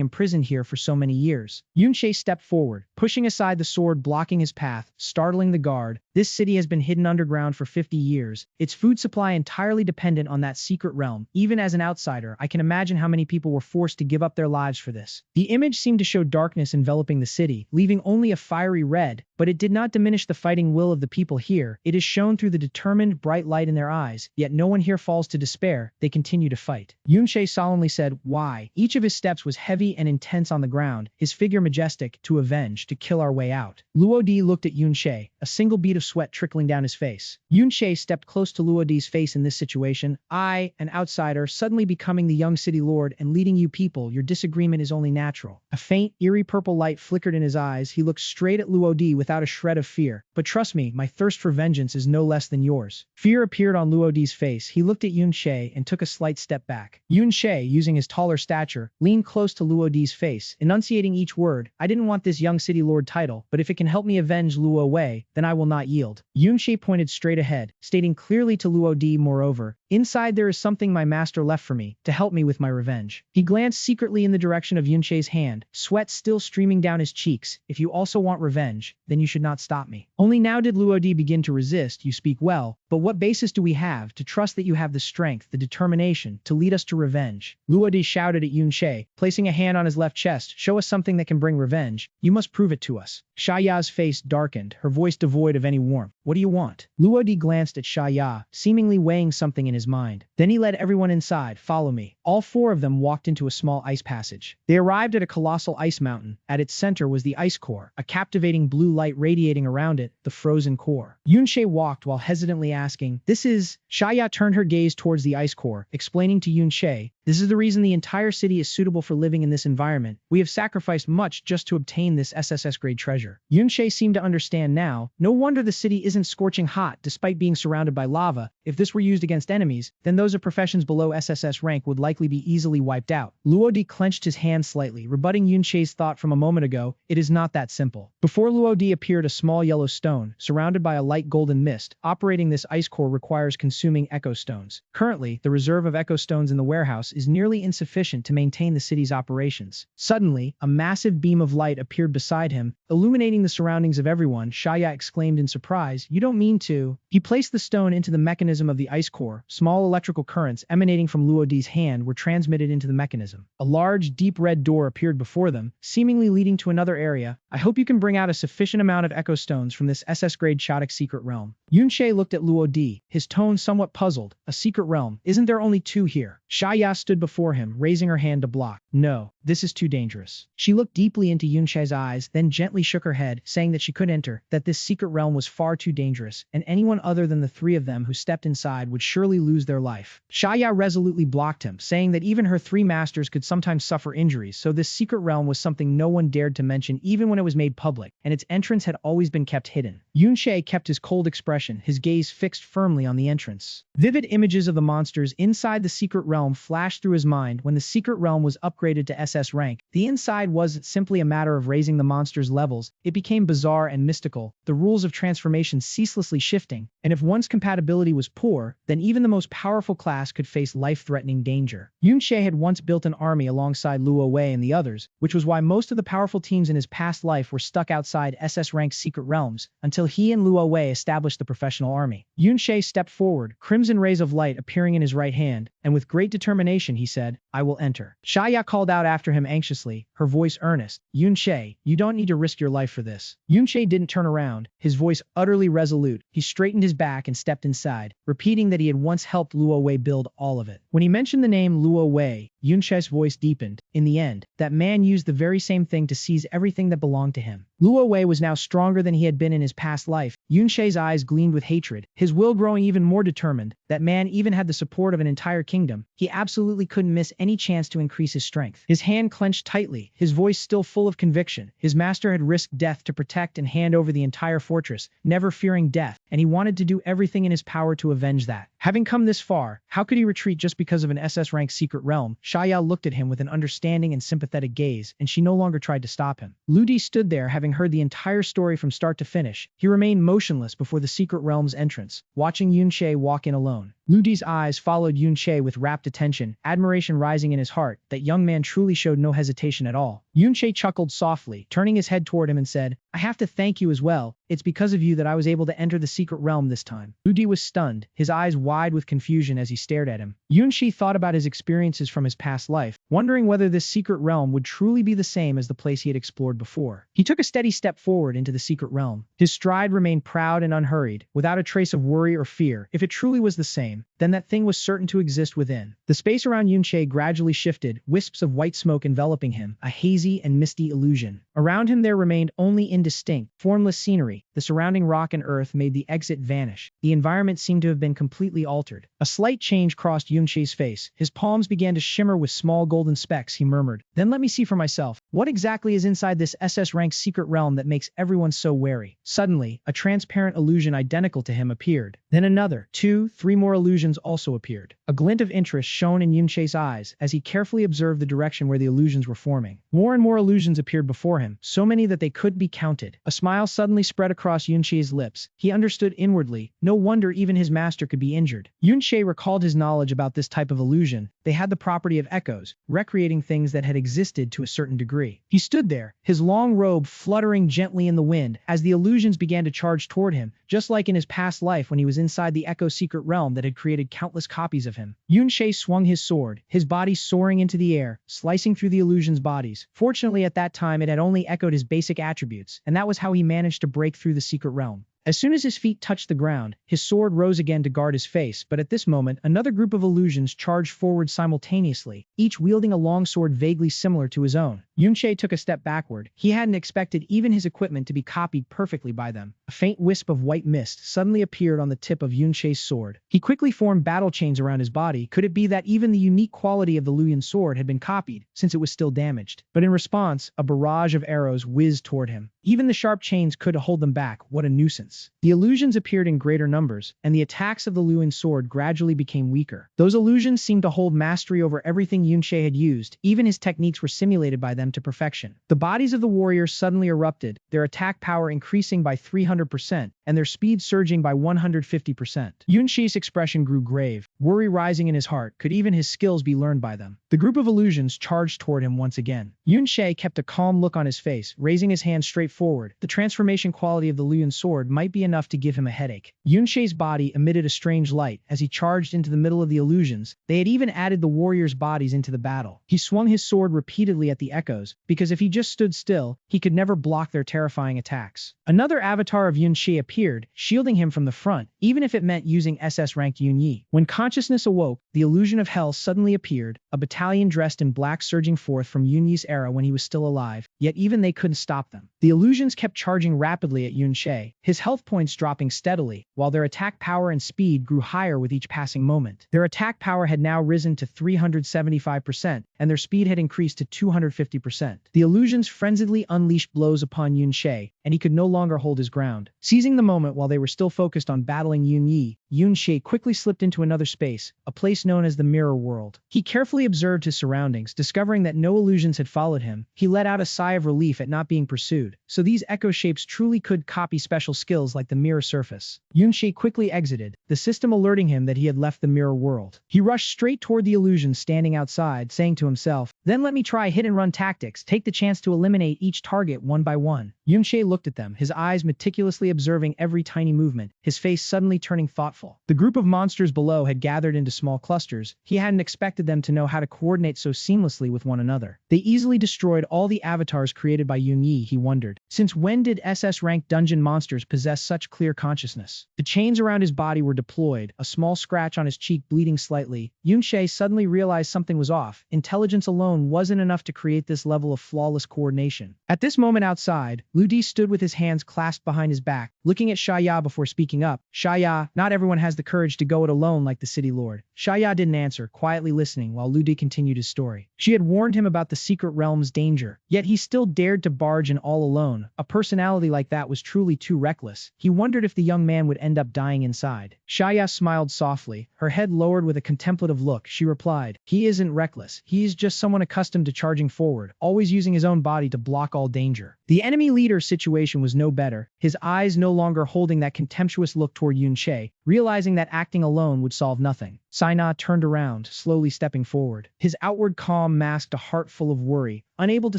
imprisoned here for so many years. Yunshe stepped forward, pushing aside the sword blocking his path, startling the guard. This city has been hidden underground for 50 years, its food supply entirely dependent on that secret realm. Even as an outsider, I can imagine how many people were forced to give up their lives for this. The image seemed to show darkness enveloping the city, leaving only a fiery red, but it did not diminish the fighting will of the people here. It is shown through the determined, bright light in their eyes, yet no one here falls to despair. They continue to fight. Yunshe solemnly said, why? Each of his steps was heavy and intense on the ground, his figure majestic, to avenge, to kill our way out. Luo-di looked at Yunshe, a single bead of sweat trickling down his face. Yunshe stepped close to Luo-di's face in this situation. I, an outsider, suddenly becoming the young city lord and leading you people, your disagreement is only natural. A faint, eerie purple light flickered in his eyes. He looked straight at Luo-di without a shred of fear. But trust me, my thirst for vengeance is no less than yours. Fear appeared on Luo-di's face. He looked at Yunshe and took a slight step back. Yunshe, using his taller stature, leaned close to Luo-di's face, enunciating each word. I didn't want this young city lord title, but if it can help me avenge Luo Wei, then I will not yield. Yunshe pointed straight ahead, stating clearly to Luo-di, moreover, inside there is something my master left for me, to help me with my revenge. He glanced secretly in the direction of Yunshe's hand, sweat still streaming down his cheeks. If you also want revenge, then you should not stop me. Only now did Luo-di begin to resist. You speak well, but what basis do we have to trust that you have the strength, the determination, to lead us to revenge? Luo-di shouted at Yunshe, placing a hand on his left chest. Show us something that can bring revenge. You must prove it to us. Shaya's face darkened, her voice devoid of any warmth. What do you want? Luo-di glanced at Shaya, seemingly weighing something in his mind. Then he led everyone inside. Follow me. All four of them walked into a small ice passage. They arrived at a colossal ice mountain. At its center was the ice core, a captivating blue light radiating around it, the frozen core. Yunshe walked while hesitantly asking, this is... Shaya turned her gaze towards the ice core, explaining to Yunshe, this is the reason the entire city is suitable for living in this environment. We have sacrificed much just to obtain this SSS-grade treasure. Yunshe seemed to understand now. No wonder the city isn't scorching hot despite being surrounded by lava. If this were used against enemies, then those of professions below SSS rank would likely be easily wiped out. Luo-di clenched his hand slightly, rebutting Yunshe's thought from a moment ago. It is not that simple. Before Luo-di appeared a small yellow stone, surrounded by a light golden mist. Operating this ice core requires consuming echo stones. Currently, the reserve of echo stones in the warehouse is nearly insufficient to maintain the city's operations. Suddenly, a massive beam of light appeared beside him, illuminating the surroundings of everyone. Shaya exclaimed in surprise, you don't mean to... He placed the stone into the mechanism of the ice core. Small electrical currents emanating from Luo-di's hand were transmitted into the mechanism. A large, deep red door appeared before them, seemingly leading to another area. I hope you can bring out a sufficient amount of echo stones from this SS-grade Chodic secret realm. Yunshe looked at Luo-di, his tone somewhat puzzled. A secret realm? Isn't there only two here? Shaya stood before him, raising her hand to block. No, This is too dangerous. She looked deeply into Yunche's eyes, then gently shook her head, saying that she could enter, that this secret realm was far too dangerous, and anyone other than the three of them who stepped inside would surely lose their life. Xiaya resolutely blocked him, saying that even her three masters could sometimes suffer injuries, so this secret realm was something no one dared to mention even when it was made public, and its entrance had always been kept hidden. Yunche kept his cold expression, his gaze fixed firmly on the entrance. Vivid images of the monsters inside the secret realm flashed through his mind. When the secret realm was upgraded to SS rank, the inside wasn't simply a matter of raising the monsters' levels, it became bizarre and mystical, the rules of transformation ceaselessly shifting, and if one's compatibility was poor, then even the most powerful class could face life-threatening danger. Yunche had once built an army alongside Luo Wei and the others, which was why most of the powerful teams in his past life were stuck outside SS rank secret realms, until he and Luo Wei established the professional army. Yunche stepped forward, crimson rays of light appearing in his right hand, and with great determination he said, "I will enter." Xiaya called out after him anxiously, her voice earnest, "Yunche, you don't need to risk your life for this." Yunche didn't turn around, his voice utterly resolute. He straightened his back and stepped inside, repeating that he had once helped Luo Wei build all of it. When he mentioned the name Luo Wei, Yunche's voice deepened. In the end, that man used the very same thing to seize everything that belonged to him. Luo Wei was now stronger than he had been in his past life. Yunche's eyes gleamed with hatred, his will growing even more determined. That man even had the support of an entire kingdom. He absolutely couldn't miss any chance to increase his strength. His hand clenched tightly, his voice still full of conviction. His master had risked death to protect and hand over the entire fortress, never fearing death, and he wanted to do everything in his power to avenge that. Having come this far, how could he retreat just because of an SS rank secret realm? Xiaya looked at him with an understanding and sympathetic gaze, and she no longer tried to stop him. Ludi stood there, having heard the entire story from start to finish. He remained motionless before the secret realm's entrance, watching Yunche walk in alone. Ludi's eyes followed Yunche with rapt attention, admiration rising in his heart. That young man truly showed no hesitation at all. Yunche chuckled softly, turning his head toward him and said, "I have to thank you as well. It's because of you that I was able to enter the secret realm this time." Ludi was stunned, his eyes wide with confusion as he stared at him. Yunche thought about his experiences from his past life, wondering whether this secret realm would truly be the same as the place he had explored before. He took a steady step forward into the secret realm. His stride remained proud and unhurried, without a trace of worry or fear. If it truly was the same, then that thing was certain to exist within. The space around Yunche gradually shifted, wisps of white smoke enveloping him, a hazy and misty illusion. Around him there remained only indistinct, formless scenery. The surrounding rock and earth made the exit vanish. The environment seemed to have been completely altered. A slight change crossed Yunche's face. His palms began to shimmer with small golden specks. He murmured, "Then let me see for myself. What exactly is inside this SS rank secret realm that makes everyone so wary?" Suddenly, a transparent illusion identical to him appeared. Then another, two, three more illusions also appeared. A glint of interest shone in Yunche's eyes as he carefully observed the direction where the illusions were forming. More and more illusions appeared before him, so many that they could be counted. A smile suddenly spread across Yunche's lips. He understood inwardly. No wonder even his master could be injured. Yunche recalled his knowledge about this type of illusion. They had the property of echoes, recreating things that had existed to a certain degree. He stood there, his long robe fluttering gently in the wind as the illusions began to charge toward him, just like in his past life when he was inside the Echo secret realm that had created countless copies of him. Yunche swung his sword, his body soaring into the air, slicing through the illusions' bodies. Fortunately at that time it had only echoed his basic attributes, and that was how he managed to break through the secret realm. As soon as his feet touched the ground, his sword rose again to guard his face, but at this moment, another group of illusions charged forward simultaneously, each wielding a long sword vaguely similar to his own. Yunche took a step backward. He hadn't expected even his equipment to be copied perfectly by them. A faint wisp of white mist suddenly appeared on the tip of Yunche's sword. He quickly formed battle chains around his body. Could it be that even the unique quality of the Luyan sword had been copied, since it was still damaged? But in response, a barrage of arrows whizzed toward him. Even the sharp chains couldn't hold them back. What a nuisance. The illusions appeared in greater numbers, and the attacks of the Luyan sword gradually became weaker. Those illusions seemed to hold mastery over everything Yunche had used. Even his techniques were simulated by them to perfection. The bodies of the warriors suddenly erupted, their attack power increasing by 300%, and their speed surging by 150%. Yunche's expression grew grave, worry rising in his heart. Could even his skills be learned by them? The group of illusions charged toward him once again. Yunche kept a calm look on his face, raising his hand straight forward. The transformation quality of the Luyun sword might be enough to give him a headache. Yunshe's body emitted a strange light as he charged into the middle of the illusions. They had even added the warriors' bodies into the battle. He swung his sword repeatedly at the echoes, because if he just stood still, he could never block their terrifying attacks. Another avatar of Yunshe appeared, shielding him from the front, even if it meant using SS-ranked Yunyi. When consciousness awoke, the illusion of hell suddenly appeared, a battalion dressed in black surging forth from Yunyi's era when he was still alive, yet even they couldn't stop them. The illusions kept charging rapidly at Yunshe, his health points dropping steadily, while their attack power and speed grew higher with each passing moment. Their attack power had now risen to 375%, and their speed had increased to 250%. The illusions frenziedly unleashed blows upon Yunshe, and he could no longer hold his ground. Seizing the moment while they were still focused on battling Yunyi, Yunshe quickly slipped into another space, a place known as the Mirror World. He carefully observed his surroundings, discovering that no illusions had followed him. He let out a sigh of relief at not being pursued. So these echo shapes truly could copy special skills like the mirror surface. Yunshe quickly exited, the system alerting him that he had left the Mirror World. He rushed straight toward the illusions standing outside, saying to himself, "Then let me try hit-and-run tactics, take the chance to eliminate each target one by one." Yunshe looked at them, his eyes meticulously observing every tiny movement, his face suddenly turning thoughtful. The group of monsters below had gathered into small clusters. He hadn't expected them to know how to coordinate so seamlessly with one another. They easily destroyed all the avatars created by Yunyi, he wondered. Since when did SS-ranked dungeon monsters possess such clear consciousness? The chains around his body were deployed, a small scratch on his cheek bleeding slightly. Yunshe suddenly realized something was off. Intelligence alone wasn't enough to create this level of flawless coordination. At this moment outside, Ludi stood with his hands clasped behind his back, looking at Shaya before speaking up. "Shaya, not everyone has the courage to go it alone like the city lord." Shaya didn't answer, quietly listening while Ludi continued his story. She had warned him about the secret realm's danger, yet he still dared to barge in all alone. A personality like that was truly too reckless. He wondered if the young man would end up dying inside. Shaya smiled softly, her head lowered with a contemplative look. She replied, "He isn't reckless. He's just someone accustomed to charging forward, always using his own body to block all danger." The enemy leader's situation was no better, his eyes no longer holding that contemptuous look toward Yunshe, realizing that acting alone would solve nothing. Saina turned around, slowly stepping forward. His outward calm masked a heart full of worry, unable to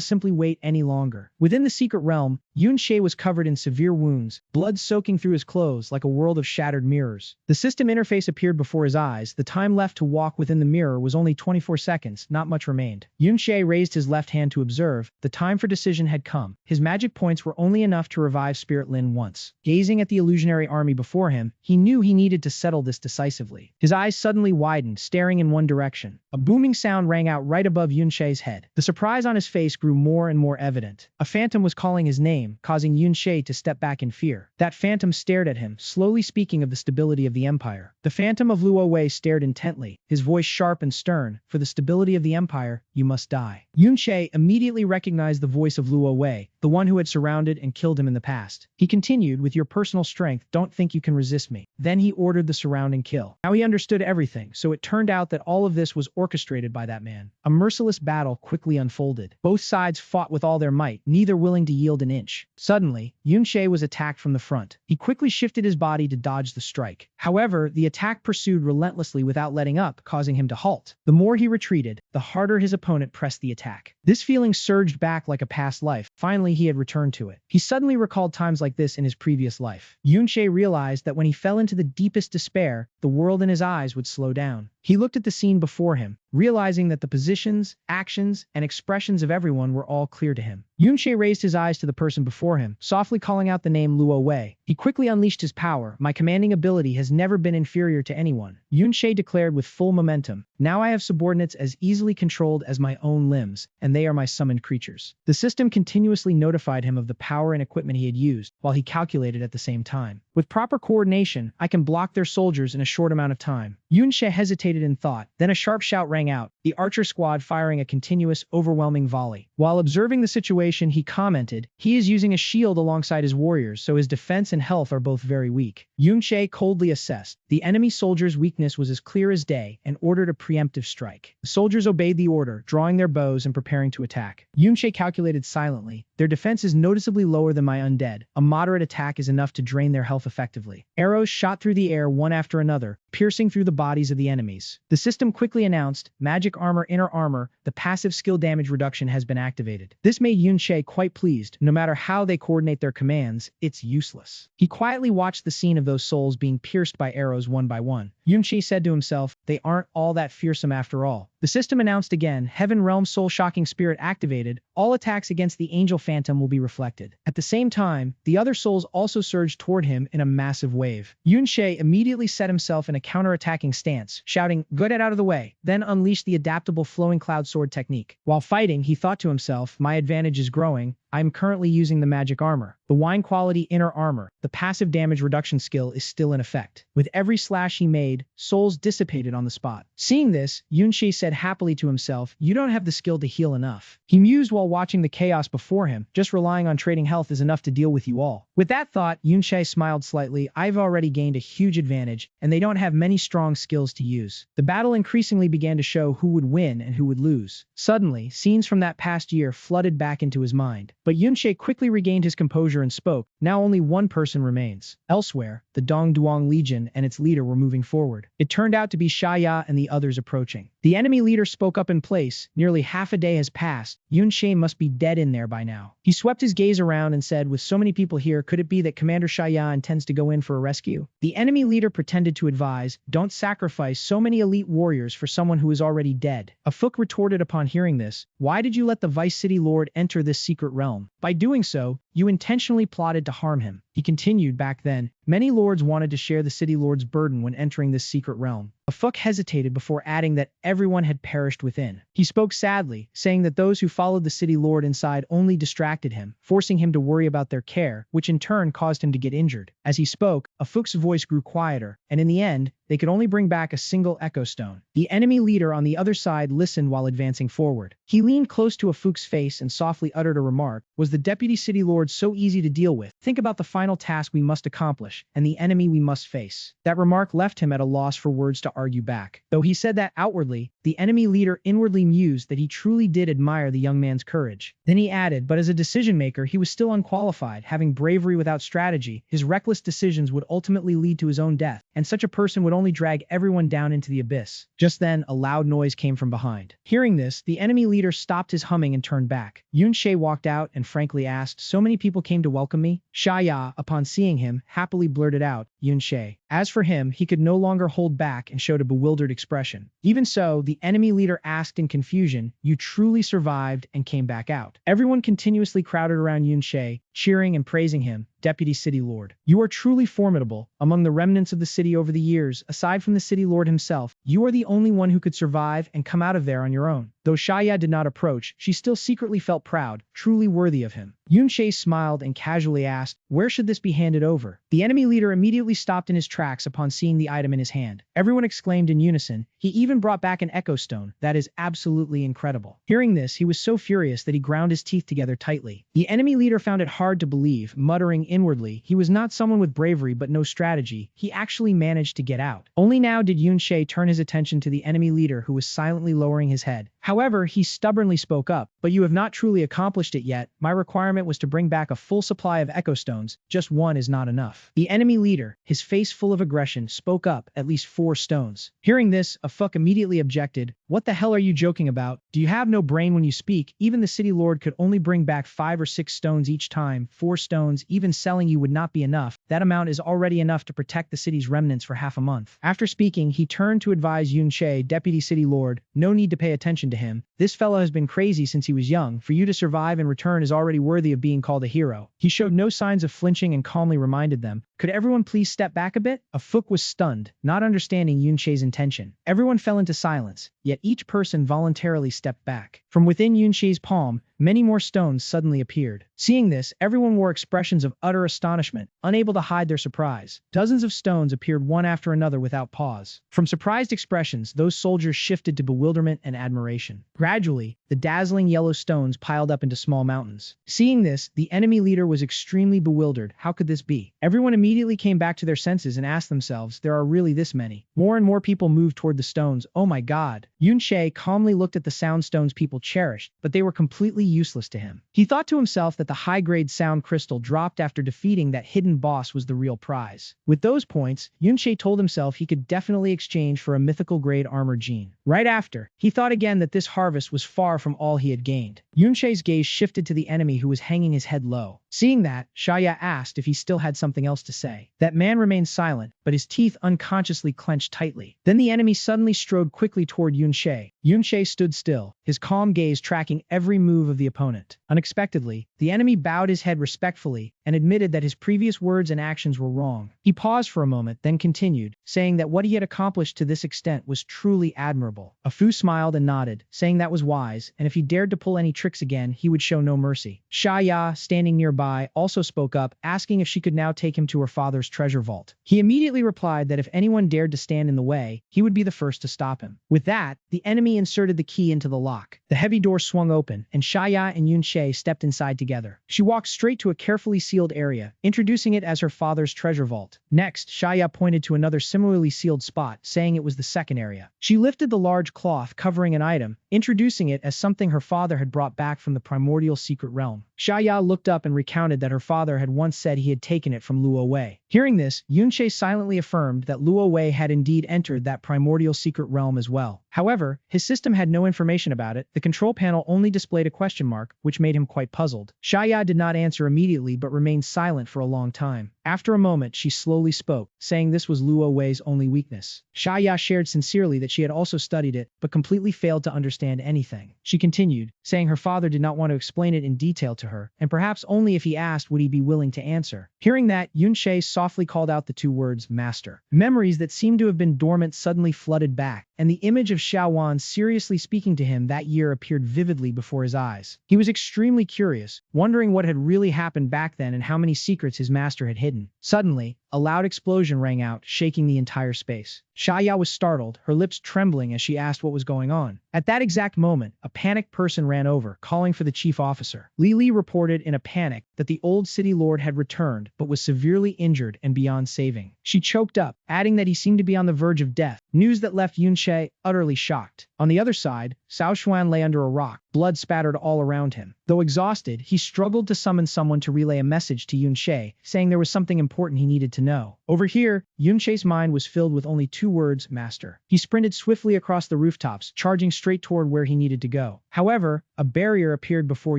simply wait any longer. Within the secret realm, Yunshe was covered in severe wounds, blood soaking through his clothes like a world of shattered mirrors. The system interface appeared before his eyes. The time left to walk within the mirror was only 24 seconds, not much remained. Yunshe raised his left hand to observe. The time for decision had come. His magic points were only enough to revive Spirit Lin once. Gazing at the illusionary army before him, he knew he needed to settle this decisively. His eyes suddenly widened, staring in one direction. A booming sound rang out right above Yunshe's head. The surprise on his face grew more and more evident. A phantom was calling his name, causing Yunshe to step back in fear. That phantom stared at him, slowly speaking of the stability of the empire. The phantom of Luo Wei stared intently, his voice sharp and stern. "For the stability of the empire, you must die." Yunshe immediately recognized the voice of Luo Wei, the one who had surrounded and killed him in the past. He continued, "With your personal strength, don't think you can resist me." Then he ordered the surround and kill. Now he understood everything, so it turned out that all of this was orchestrated by that man. A merciless battle quickly unfolded. Both sides fought with all their might, neither willing to yield an inch. Suddenly, Yunshe was attacked from the front. He quickly shifted his body to dodge the strike. However, the attack pursued relentlessly without letting up, causing him to halt. The more he retreated, the harder his opponent pressed the attack. This feeling surged back like a past life. Finally, he had returned to it. He suddenly recalled times like this in his previous life. Yunshe realized that when he fell into the deepest despair, the world in his eyes would slow down. He looked at the scene before him, realizing that the positions, actions, and expressions of everyone were all clear to him. Yunshe raised his eyes to the person before him, softly calling out the name Luo Wei. He quickly unleashed his power. "My commanding ability has never been inferior to anyone," Yunshe declared with full momentum. "Now I have subordinates as easily controlled as my own limbs, and they are my summoned creatures." The system continuously notified him of the power and equipment he had used, while he calculated at the same time. "With proper coordination, I can block their soldiers in a short amount of time." Yunshe hesitated in thought. Then a sharp shout rang out, the archer squad firing a continuous, overwhelming volley. While observing the situation, he commented, "He is using a shield alongside his warriors, so his defense and health are both very weak." Yunshe coldly assessed. The enemy soldiers' weakness was as clear as day and ordered a preemptive strike. The soldiers obeyed the order, drawing their bows and preparing to attack. Yunshe calculated silently. "Their defense is noticeably lower than my undead. A moderate attack is enough to drain their health effectively." Arrows shot through the air one after another, piercing through the bodies of the enemies. The system quickly announced, Magic Armor Inner Armor, the passive skill damage reduction has been activated. This made Yunche quite pleased. No matter how they coordinate their commands, it's useless. He quietly watched the scene of those souls being pierced by arrows one by one. Yunche said to himself, they aren't all that fearsome after all. The system announced again, Heaven Realm Soul Shocking Spirit activated, all attacks against the Angel Phantom will be reflected. At the same time, the other souls also surged toward him in a massive wave. Yunche immediately set himself in a counter-attacking stance, shouting, get it out of the way, then unleashed the adaptable flowing cloud sword technique. While fighting, he thought to himself, my advantage is growing. I'm currently using the magic armor. The wine quality inner armor, the passive damage reduction skill is still in effect. With every slash he made, souls dissipated on the spot. Seeing this, Yunche said happily to himself, you don't have the skill to heal enough. He mused while watching the chaos before him, just relying on trading health is enough to deal with you all. With that thought, Yunche smiled slightly, I've already gained a huge advantage, and they don't have many strong skills to use. The battle increasingly began to show who would win and who would lose. Suddenly, scenes from that past year flooded back into his mind. But Yunche quickly regained his composure and spoke, now only one person remains. Elsewhere, the Dongduang Legion and its leader were moving forward. It turned out to be Shaya and the others approaching. The enemy leader spoke up in place. Nearly half a day has passed. Yunche must be dead in there by now. He swept his gaze around and said, with so many people here, could it be that Commander Shaya intends to go in for a rescue? The enemy leader pretended to advise, don't sacrifice so many elite warriors for someone who is already dead. Afuk retorted upon hearing this, why did you let the Vice City Lord enter this secret realm? By doing so, you intentionally plotted to harm him. He continued, back then, many lords wanted to share the city lord's burden when entering this secret realm. Afuk hesitated before adding that everyone had perished within. He spoke sadly, saying that those who followed the city lord inside only distracted him, forcing him to worry about their care, which in turn caused him to get injured. As he spoke, Afuk's voice grew quieter, and in the end, they could only bring back a single echo stone. The enemy leader on the other side listened while advancing forward. He leaned close to Afuk's face and softly uttered a remark, was the deputy city lord so easy to deal with? Think about the final task we must accomplish, and the enemy we must face. That remark left him at a loss for words to argue back. Though he said that outwardly, the enemy leader inwardly mused that he truly did admire the young man's courage. Then he added, but as a decision maker, he was still unqualified, having bravery without strategy. His reckless decisions would ultimately lead to his own death, and such a person would only drag everyone down into the abyss. Just then, a loud noise came from behind. Hearing this, the enemy leader stopped his humming and turned back. Yunche walked out and frankly asked, so many people came to welcome me? Shaya, upon seeing him, happily blurted out, Yunche. As for him, he could no longer hold back and showed a bewildered expression. Even so, the enemy leader asked in confusion, you truly survived and came back out. Everyone continuously crowded around Yunche, cheering and praising him, Deputy City Lord. You are truly formidable. Among the remnants of the city over the years, aside from the City Lord himself, you are the only one who could survive and come out of there on your own. Though Shaya did not approach, she still secretly felt proud, truly worthy of him. Yunche smiled and casually asked, where should this be handed over? The enemy leader immediately stopped in his tracks upon seeing the item in his hand. Everyone exclaimed in unison. He even brought back an echo stone. That is absolutely incredible. Hearing this, he was so furious that he ground his teeth together tightly. The enemy leader found it hard to believe, muttering inwardly, he was not someone with bravery but no strategy. He actually managed to get out. Only now did Yunche turn his attention to the enemy leader who was silently lowering his head. However, he stubbornly spoke up, but you have not truly accomplished it yet. My requirement was to bring back a full supply of echo stones. Just one is not enough. The enemy leader, his face full of aggression, spoke up, at least 4 stones. Hearing this, Afuk immediately objected, what the hell are you joking about? Do you have no brain when you speak? Even the city lord could only bring back 5 or 6 stones each time. 4 stones, even selling you would not be enough. That amount is already enough to protect the city's remnants for half a month. After speaking, he turned to advise Yunche, Deputy City Lord, no need to pay attention to him. This fellow has been crazy since he was young. For you to survive and return is already worthy of being called a hero. He showed no signs of flinching and calmly reminded them, could everyone please step back a bit? Afuk was stunned, not understanding Yunche's intention. Everyone fell into silence, yet each person voluntarily stepped back. From within Yunche's palm, many more stones suddenly appeared. Seeing this, everyone wore expressions of utter astonishment, unable to hide their surprise. Dozens of stones appeared one after another without pause. From surprised expressions, those soldiers shifted to bewilderment and admiration. Gradually, the dazzling yellow stones piled up into small mountains. Seeing this, the enemy leader was extremely bewildered. How could this be? Everyone immediately came back to their senses and asked themselves, there are really this many. More and more people moved toward the stones. Oh my god. Yunche calmly looked at the sound stones people cherished, but they were completely useless to him. He thought to himself that the high-grade sound crystal dropped after defeating that hidden boss was the real prize. With those points, Yunche told himself he could definitely exchange for a mythical-grade armor gene. Right after, he thought again that this harvest was far from all he had gained. Yunche's gaze shifted to the enemy who was hanging his head low. Seeing that, Shaya asked if he still had something else to say. That man remained silent, but his teeth unconsciously clenched tightly. Then the enemy suddenly strode quickly toward Yunche. Yunche stood still, his calm gaze tracking every move of the opponent. Unexpectedly, the enemy bowed his head respectfully and admitted that his previous words and actions were wrong. He paused for a moment, then continued, saying that what he had accomplished to this extent was truly admirable. Afu smiled and nodded, saying that was wise, and if he dared to pull any tricks again, he would show no mercy. Shaya, standing nearby, also spoke up, asking if she could now take him to her father's treasure vault. He immediately replied that if anyone dared to stand in the way, he would be the first to stop him. With that, the enemy inserted the key into the lock. The heavy door swung open, and Shaya and Yunche stepped inside together. She walked straight to a carefully sealed area, introducing it as her father's treasure vault. Next, Shaya pointed to another similarly sealed spot, saying it was the second area. She lifted the large cloth covering an item, introducing it as something her father had brought back from the primordial secret realm. Shaya looked up and recounted that her father had once said he had taken it from Luo Wei. Hearing this, Yunche silently affirmed that Luo Wei had indeed entered that primordial secret realm as well. However, his system had no information about it. The control panel only displayed a question mark, which made him quite puzzled. Shaya did not answer immediately but remained silent for a long time. After a moment, she slowly spoke, saying this was Luo Wei's only weakness. Shaya shared sincerely that she had also studied it, but completely failed to understand anything. She continued, saying her father did not want to explain it in detail to her, and perhaps only if he asked would he be willing to answer. Hearing that, Yunche softly called out the two words, master. Memories that seemed to have been dormant suddenly flooded back, and the image of Xiaowan seriously speaking to him that year appeared vividly before his eyes. He was extremely curious, wondering what had really happened back then and how many secrets his master had hidden. Suddenly, a loud explosion rang out, shaking the entire space. Shaya was startled, her lips trembling as she asked what was going on. At that exact moment, a panicked person ran over, calling for the chief officer. Li reported in a panic that the old city lord had returned, but was severely injured and beyond saving. She choked up, adding that he seemed to be on the verge of death, news that left Yunche utterly shocked. On the other side, Cao Xuan lay under a rock, blood spattered all around him. Though exhausted, he struggled to summon someone to relay a message to Yunche, saying there was something important he needed to know. Over here, Yunche's mind was filled with only two words, master. He sprinted swiftly across the rooftops, charging straight toward where he needed to go. However, a barrier appeared before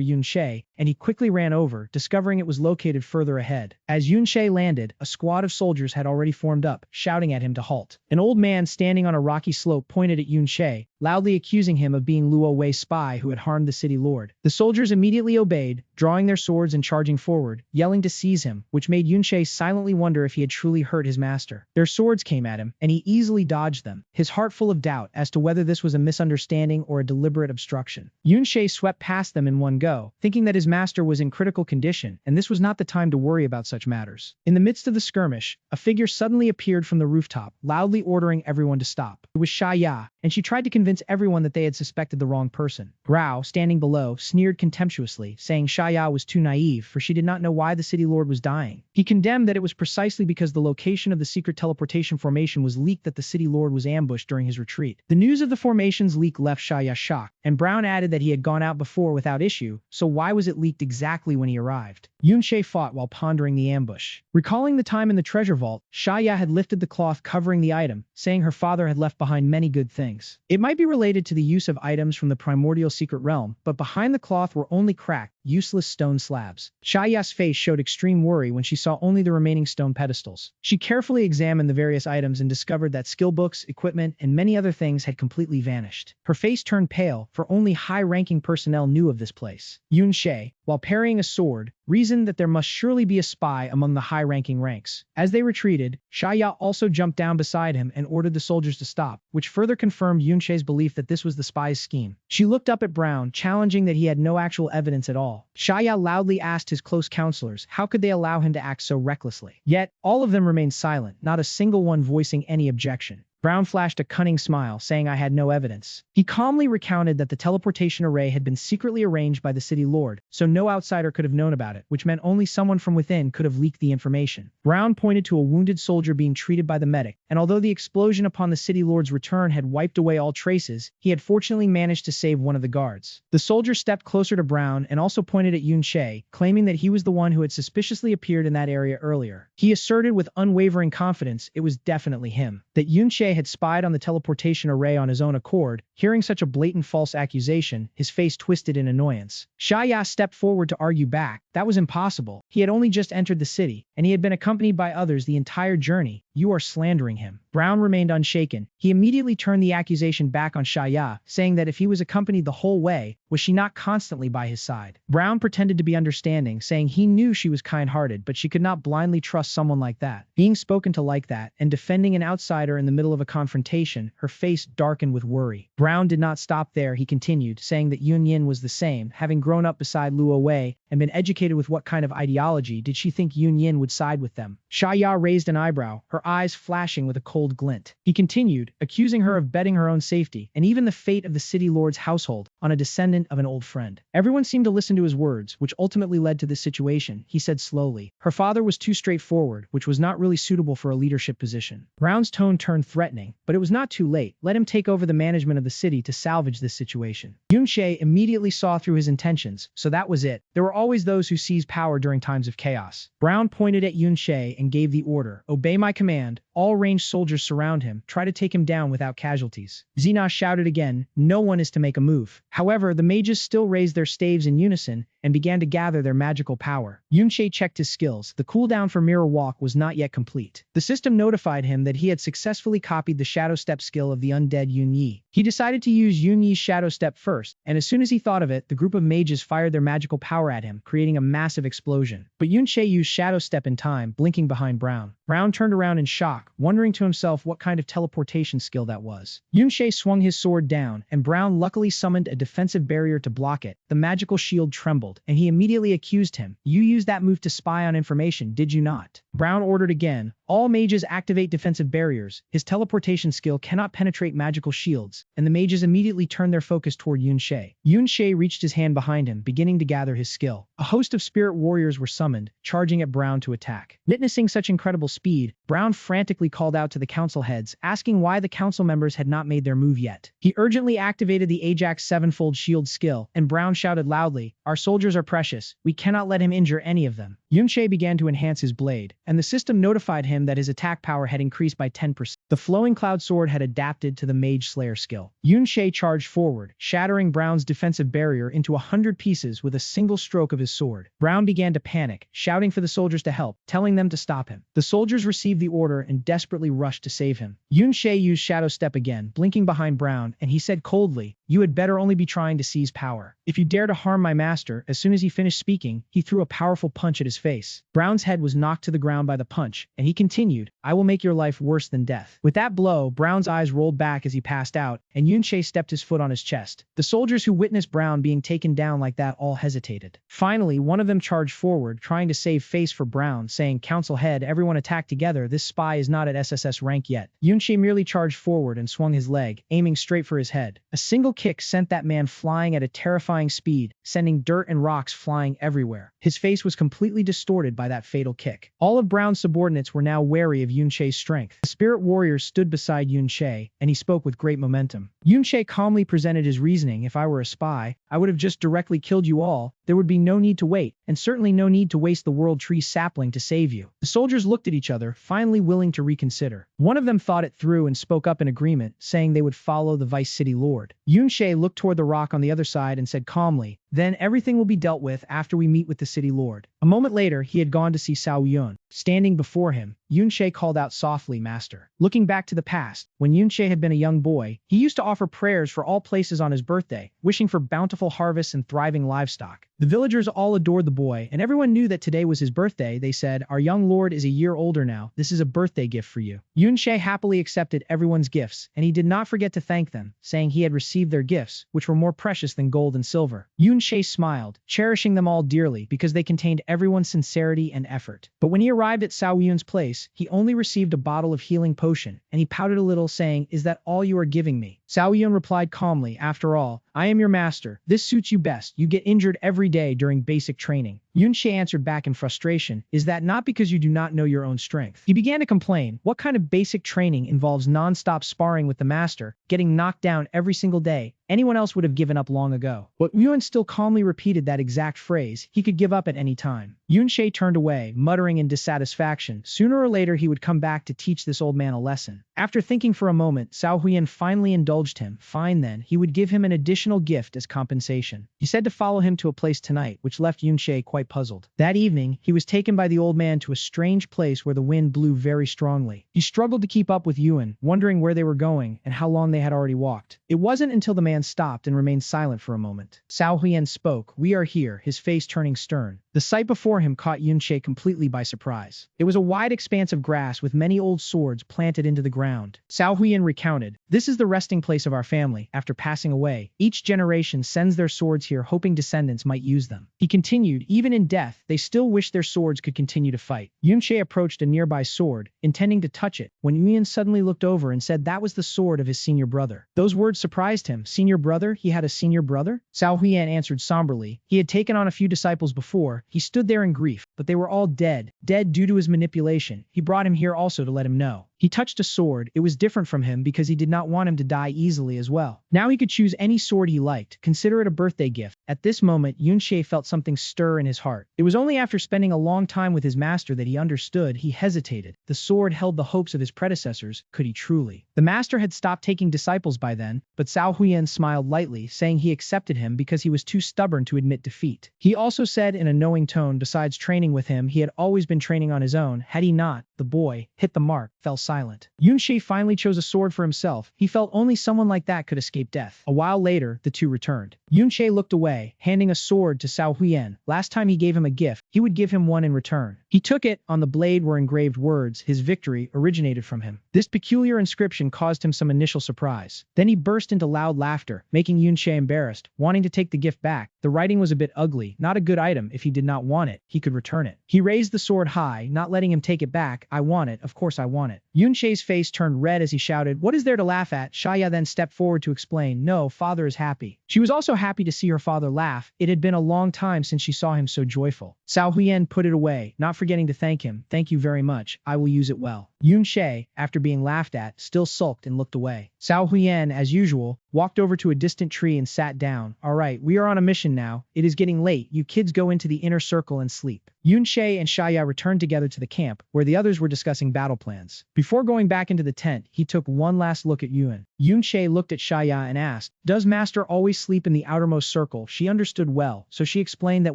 Yunche, and he quickly ran over, discovering it was located further ahead. As Yunche landed, a squad of soldiers had already formed up, shouting at him to halt. An old man standing on a rocky slope pointed at Yunche, loudly accusing him of being Luo Wei's spy who had harmed the city lord. The soldiers immediately obeyed, drawing their swords and charging forward, yelling to seize him, which made Yunche silently wonder if he had truly hurt his master. Their swords came at him, and he easily dodged them, his heart full of doubt as to whether this was a misunderstanding or a deliberate obstruction. Yunche swept past them in one go, thinking that his master was in critical condition, and this was not the time to worry about such matters. In the midst of the skirmish, a figure suddenly appeared from the rooftop, loudly ordering everyone to stop. It was Shaya, and she tried to convince everyone that they had suspected the wrong person. Grau, standing below, sneered contemptuously, saying Shaya was too naive, for she did not know why the city lord was dying. He condemned that it was precisely because the location of the secret teleportation formation was leaked that the city lord was ambushed during his retreat. The news of the formation's leak left Shaya shocked, and Brown added that he had gone out before without issue, so why was it leaked exactly when he arrived? Yunche fought while pondering the ambush. Recalling the time in the treasure vault, Shaya had lifted the cloth covering the item, saying her father had left behind many good things. It might be related to the use of items from the primordial secret realm, but behind the cloth were only cracked, useless stone slabs. Shaya's face showed extreme worry when she saw only the remaining stone pedestals. She carefully examined the various items and discovered that skill books, equipment, and many other things had completely vanished. Her face turned pale, for only high-ranking personnel knew of this place. Yunche, while parrying a sword, reasoned that there must surely be a spy among the high-ranking ranks. As they retreated, Shaya also jumped down beside him and ordered the soldiers to stop, which further confirmed Yunche's belief that this was the spy's scheme. She looked up at Brown, challenging that he had no actual evidence at all. Shaya loudly asked his close counselors how could they allow him to act so recklessly. Yet, all of them remained silent, not a single one voicing any objection. Brown flashed a cunning smile, saying I had no evidence. He calmly recounted that the teleportation array had been secretly arranged by the city lord, so no outsider could have known about it, which meant only someone from within could have leaked the information. Brown pointed to a wounded soldier being treated by the medic, and although the explosion upon the city lord's return had wiped away all traces, he had fortunately managed to save one of the guards. The soldier stepped closer to Brown and also pointed at Yun-Che, claiming that he was the one who had suspiciously appeared in that area earlier. He asserted with unwavering confidence it was definitely him. That Yun-Che had spied on the teleportation array on his own accord. Hearing such a blatant false accusation, his face twisted in annoyance. Xia stepped forward to argue back. That was impossible. He had only just entered the city, and he had been accompanied by others the entire journey. You are slandering him. Brown remained unshaken. He immediately turned the accusation back on Xia, saying that if he was accompanied the whole way, was she not constantly by his side? Brown pretended to be understanding, saying he knew she was kind-hearted, but she could not blindly trust someone like that. Being spoken to like that, and defending an outsider in the middle of a confrontation, her face darkened with worry. Brown did not stop there. He continued, saying that Yun Yin was the same, having grown up beside Luo Wei and been educated with what kind of ideology did she think Yun Yin would side with them? Xia raised an eyebrow, her eyes flashing with a cold glint. He continued, accusing her of betting her own safety, and even the fate of the city lord's household, on a descendant of an old friend. Everyone seemed to listen to his words, which ultimately led to this situation. He said slowly, her father was too straightforward, which was not really suitable for a leadership position. Brown's tone turned threatening, but it was not too late. Let him take over the management of the city to salvage this situation. Yun-Che immediately saw through his intentions, so that was it. There were always those who seize power during times of chaos. Brown pointed at Yun-Che and gave the order, obey my command. All ranged soldiers surround him, try to take him down without casualties. Xena shouted again, no one is to make a move. However, the mages still raised their staves in unison and began to gather their magical power. Yun-Che checked his skills. The cooldown for Mirror Walk was not yet complete. The system notified him that he had successfully copied the Shadow Step skill of the undead Yun-Yi. He decided to use Yun-Yi's Shadow Step first, and as soon as he thought of it, the group of mages fired their magical power at him, creating a massive explosion. But Yun-Che used Shadow Step in time, blinking behind Brown. Brown turned around in shock, wondering to himself what kind of teleportation skill that was. Yun-Che swung his sword down, and Brown luckily summoned a defensive barrier to block it. The magical shield trembled, and he immediately accused him. You used that move to spy on information, did you not? Brown ordered again. All mages activate defensive barriers. His teleportation skill cannot penetrate magical shields, and the mages immediately turned their focus toward Yun-Che. Yun-Che reached his hand behind him, beginning to gather his skill. A host of spirit warriors were summoned, charging at Brown to attack. Witnessing such incredible speed, Brown frantically called out to the council heads, asking why the council members had not made their move yet. He urgently activated the Ajax sevenfold shield skill, and Brown shouted loudly, our soldiers are precious. We cannot let him injure any of them. Yun-Che began to enhance his blade, and the system notified him that his attack power had increased by 10%. The flowing cloud sword had adapted to the Mage Slayer skill. Yun-Che charged forward, shattering Brown's defensive barrier into 100 pieces with a single stroke of his sword. Brown began to panic, shouting for the soldiers to help, telling them to stop him. The soldiers received the order and desperately rushed to save him. Yun-Che used Shadow Step again, blinking behind Brown, and he said coldly, you had better only be trying to seize power. If you dare to harm my master. As soon as he finished speaking, he threw a powerful punch at his face. Brown's head was knocked to the ground by the punch, and he continued, I will make your life worse than death. With that blow, Brown's eyes rolled back as he passed out, and Yun-Che stepped his foot on his chest. The soldiers who witnessed Brown being taken down like that all hesitated. Finally, one of them charged forward, trying to save face for Brown, saying, Council head, everyone attack together. This spy is not at SSS rank yet. Yun-Che merely charged forward and swung his leg, aiming straight for his head. A single kick sent that man flying at a terrifying speed, sending dirt and rocks flying everywhere. His face was completely distorted by that fatal kick. All of Brown's subordinates were now wary of Yun-Che's strength. The spirit warrior stood beside Yun-Che, and he spoke with great momentum. Yun-Che calmly presented his reasoning. If I were a spy, I would have just directly killed you all. There would be no need to wait, and certainly no need to waste the world tree sapling to save you. The soldiers looked at each other, finally willing to reconsider. One of them thought it through and spoke up in agreement, saying they would follow the vice city lord. Yun-Che looked toward the rock on the other side and said calmly, then everything will be dealt with after we meet with the city lord. A moment later, he had gone to see Cao Yun. Standing before him, Yun-Che called out softly, Master. Looking back to the past, when Yun-Che had been a young boy, he used to offer prayers for all places on his birthday, wishing for bountiful harvests and thriving livestock. The villagers all adored the boy, and everyone knew that today was his birthday. They said, our young lord is a year older now. This is a birthday gift for you. Yun-Che happily accepted everyone's gifts, and he did not forget to thank them, saying he had received their gifts, which were more precious than gold and silver. Yun-Che Yun-Shae smiled, cherishing them all dearly because they contained everyone's sincerity and effort. But when he arrived at Cao Yun's place, he only received a bottle of healing potion, and he pouted a little, saying, "Is that all you are giving me?" Cao Yun replied calmly, "After all, I am your master. This suits you best. You get injured every day during basic training." Yun-Shae answered back in frustration, "Is that not because you do not know your own strength?" He began to complain. What kind of basic training involves non-stop sparring with the master, getting knocked down every single day? Anyone else would have given up long ago. But Yun still calmly repeated that exact phrase. He could give up at any time. Yun-Shae turned away, muttering in dissatisfaction. Sooner or later he would come back to teach this old man a lesson. After thinking for a moment, Cao Huyan finally indulged him. Fine then, he would give him an additional gift as compensation. He said to follow him to a place tonight, which left Yun-Shae quite puzzled. That evening, he was taken by the old man to a strange place where the wind blew very strongly. He struggled to keep up with Yuan, wondering where they were going and how long they had already walked. It wasn't until the man stopped and remained silent for a moment. Cao Huyan spoke, "We are here," his face turning stern. The sight before him caught Yun-Shae completely by surprise. It was a wide expanse of grass with many old swords planted into the ground. Cao Huyan recounted, "This is the resting place of our family. After passing away, each generation sends their swords here hoping descendants might use them." He continued, "Even in death, they still wish their swords could continue to fight." Yun-Shae approached a nearby sword, intending to touch it, when Yuan suddenly looked over and said that was the sword of his senior brother. Those words surprised him. Senior brother? He had a senior brother? Cao Huyan answered somberly. He had taken on a few disciples before. He stood there in grief, but they were all dead due to his manipulation. He brought him here also to let him know. He touched a sword. It was different from him because he did not want him to die easily as well. Now he could choose any sword he liked, consider it a birthday gift. At this moment, Yun-Shae felt something stir in his heart. It was only after spending a long time with his master that he understood. He hesitated. The sword held the hopes of his predecessors. Could he truly? The master had stopped taking disciples by then, but Cao Huyan smiled lightly, saying he accepted him because he was too stubborn to admit defeat. He also said in a knowing tone, besides training with him, he had always been training on his own. Had he not, the boy hit the mark, fell silent. Yun-Shae finally chose a sword for himself. He felt only someone like that could escape death. A while later, the two returned. Yun-Shae looked away, handing a sword to Cao Huyan. Last time he gave him a gift, he would give him one in return. He took it. On the blade were engraved words, "His victory originated from him." This peculiar inscription caused him some initial surprise. Then he burst into loud laughter, making Yun-Shae embarrassed, wanting to take the gift back. The writing was a bit ugly, not a good item. If he did not want it, he could return it. He raised the sword high, not letting him take it back. "I want it, of course I want it." Yun-Shae's face turned red as he shouted, "What is there to laugh at?" Shaya then stepped forward to explain, "No, father is happy." She was also happy to see her father laugh. It had been a long time since she saw him so joyful. Cao Huyan put it away, not forgetting to thank him. "Thank you very much. I will use it well." Yun-Shae, after being laughed at, still sulked and looked away. Cao Huyan, as usual, walked over to a distant tree and sat down. "All right, we are on a mission now. It is getting late. You kids go into the inner circle and sleep." Yun-Shae and Shaya returned together to the camp, where the others were discussing battle plans. Before going back into the tent, he took one last look at Yuan. Yun-Shae looked at Shaya and asked, "Does Master always sleep in the outermost circle?" She understood well, so she explained that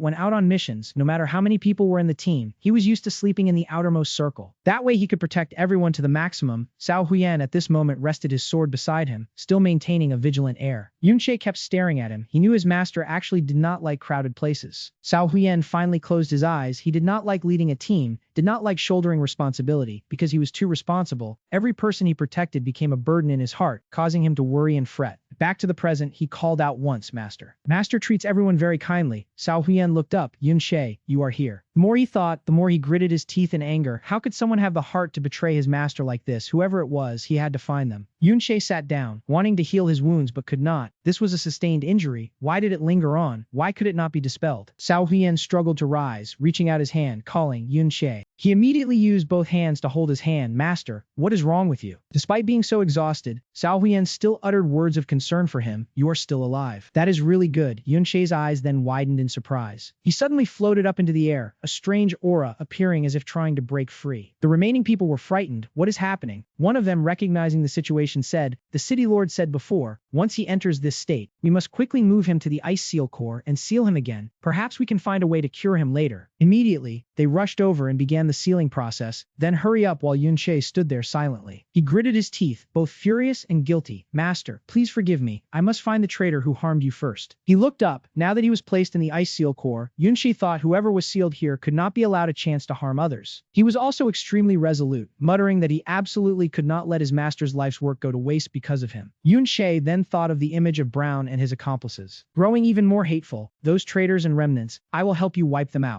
when out on missions, no matter how many people were in the team, he was used to sleeping in the outermost circle. That way he could protect everyone to the maximum. Cao Huyan at this moment rested his sword beside him, still maintaining a vigilant air. Yun-Shae kept staring at him. He knew his master actually did not like crowded places. Cao Huyan finally closed his eyes. He did not like leading a team, did not like shouldering responsibility, because he was too responsible. Every person he protected became a burden in his heart, causing him to worry and fret. Back to the present, he called out once, "Master." Master treats everyone very kindly. Cao Huyan looked up. "Yun-Shae, you are here." The more he thought, the more he gritted his teeth in anger. How could someone have the heart to betray his master like this? Whoever it was, he had to find them. Yun-Shae sat down, wanting to heal his wounds but could not. This was a sustained injury. Why did it linger on? Why could it not be dispelled? Cao Huyan struggled to rise, reaching out his hand, calling, "Yun-Shae." He immediately used both hands to hold his hand. "Master, what is wrong with you?" Despite being so exhausted, Cao Huyan still uttered words of concern for him. "You are still alive. That is really good." Yun-Shae's eyes then widened in surprise. He suddenly floated up into the air, a strange aura appearing as if trying to break free. The remaining people were frightened. What is happening? One of them, recognizing the situation, said, "The city lord said before, once he enters this state, we must quickly move him to the ice seal core and seal him again. Perhaps we can find a way to cure him later." Immediately, they rushed over and began the sealing process, then hurry up while Yunche stood there silently. He gritted his teeth, both furious and guilty. Master, please forgive me. I must find the traitor who harmed you first. He looked up. Now that he was placed in the ice seal core, Yunche thought whoever was sealed here could not be allowed a chance to harm others. He was also extremely resolute, muttering that he absolutely could not let his master's life's work go to waste because of him. Yunche then thought of the image of Brown and his accomplices. Growing even more hateful, those traitors and remnants, I will help you wipe them out.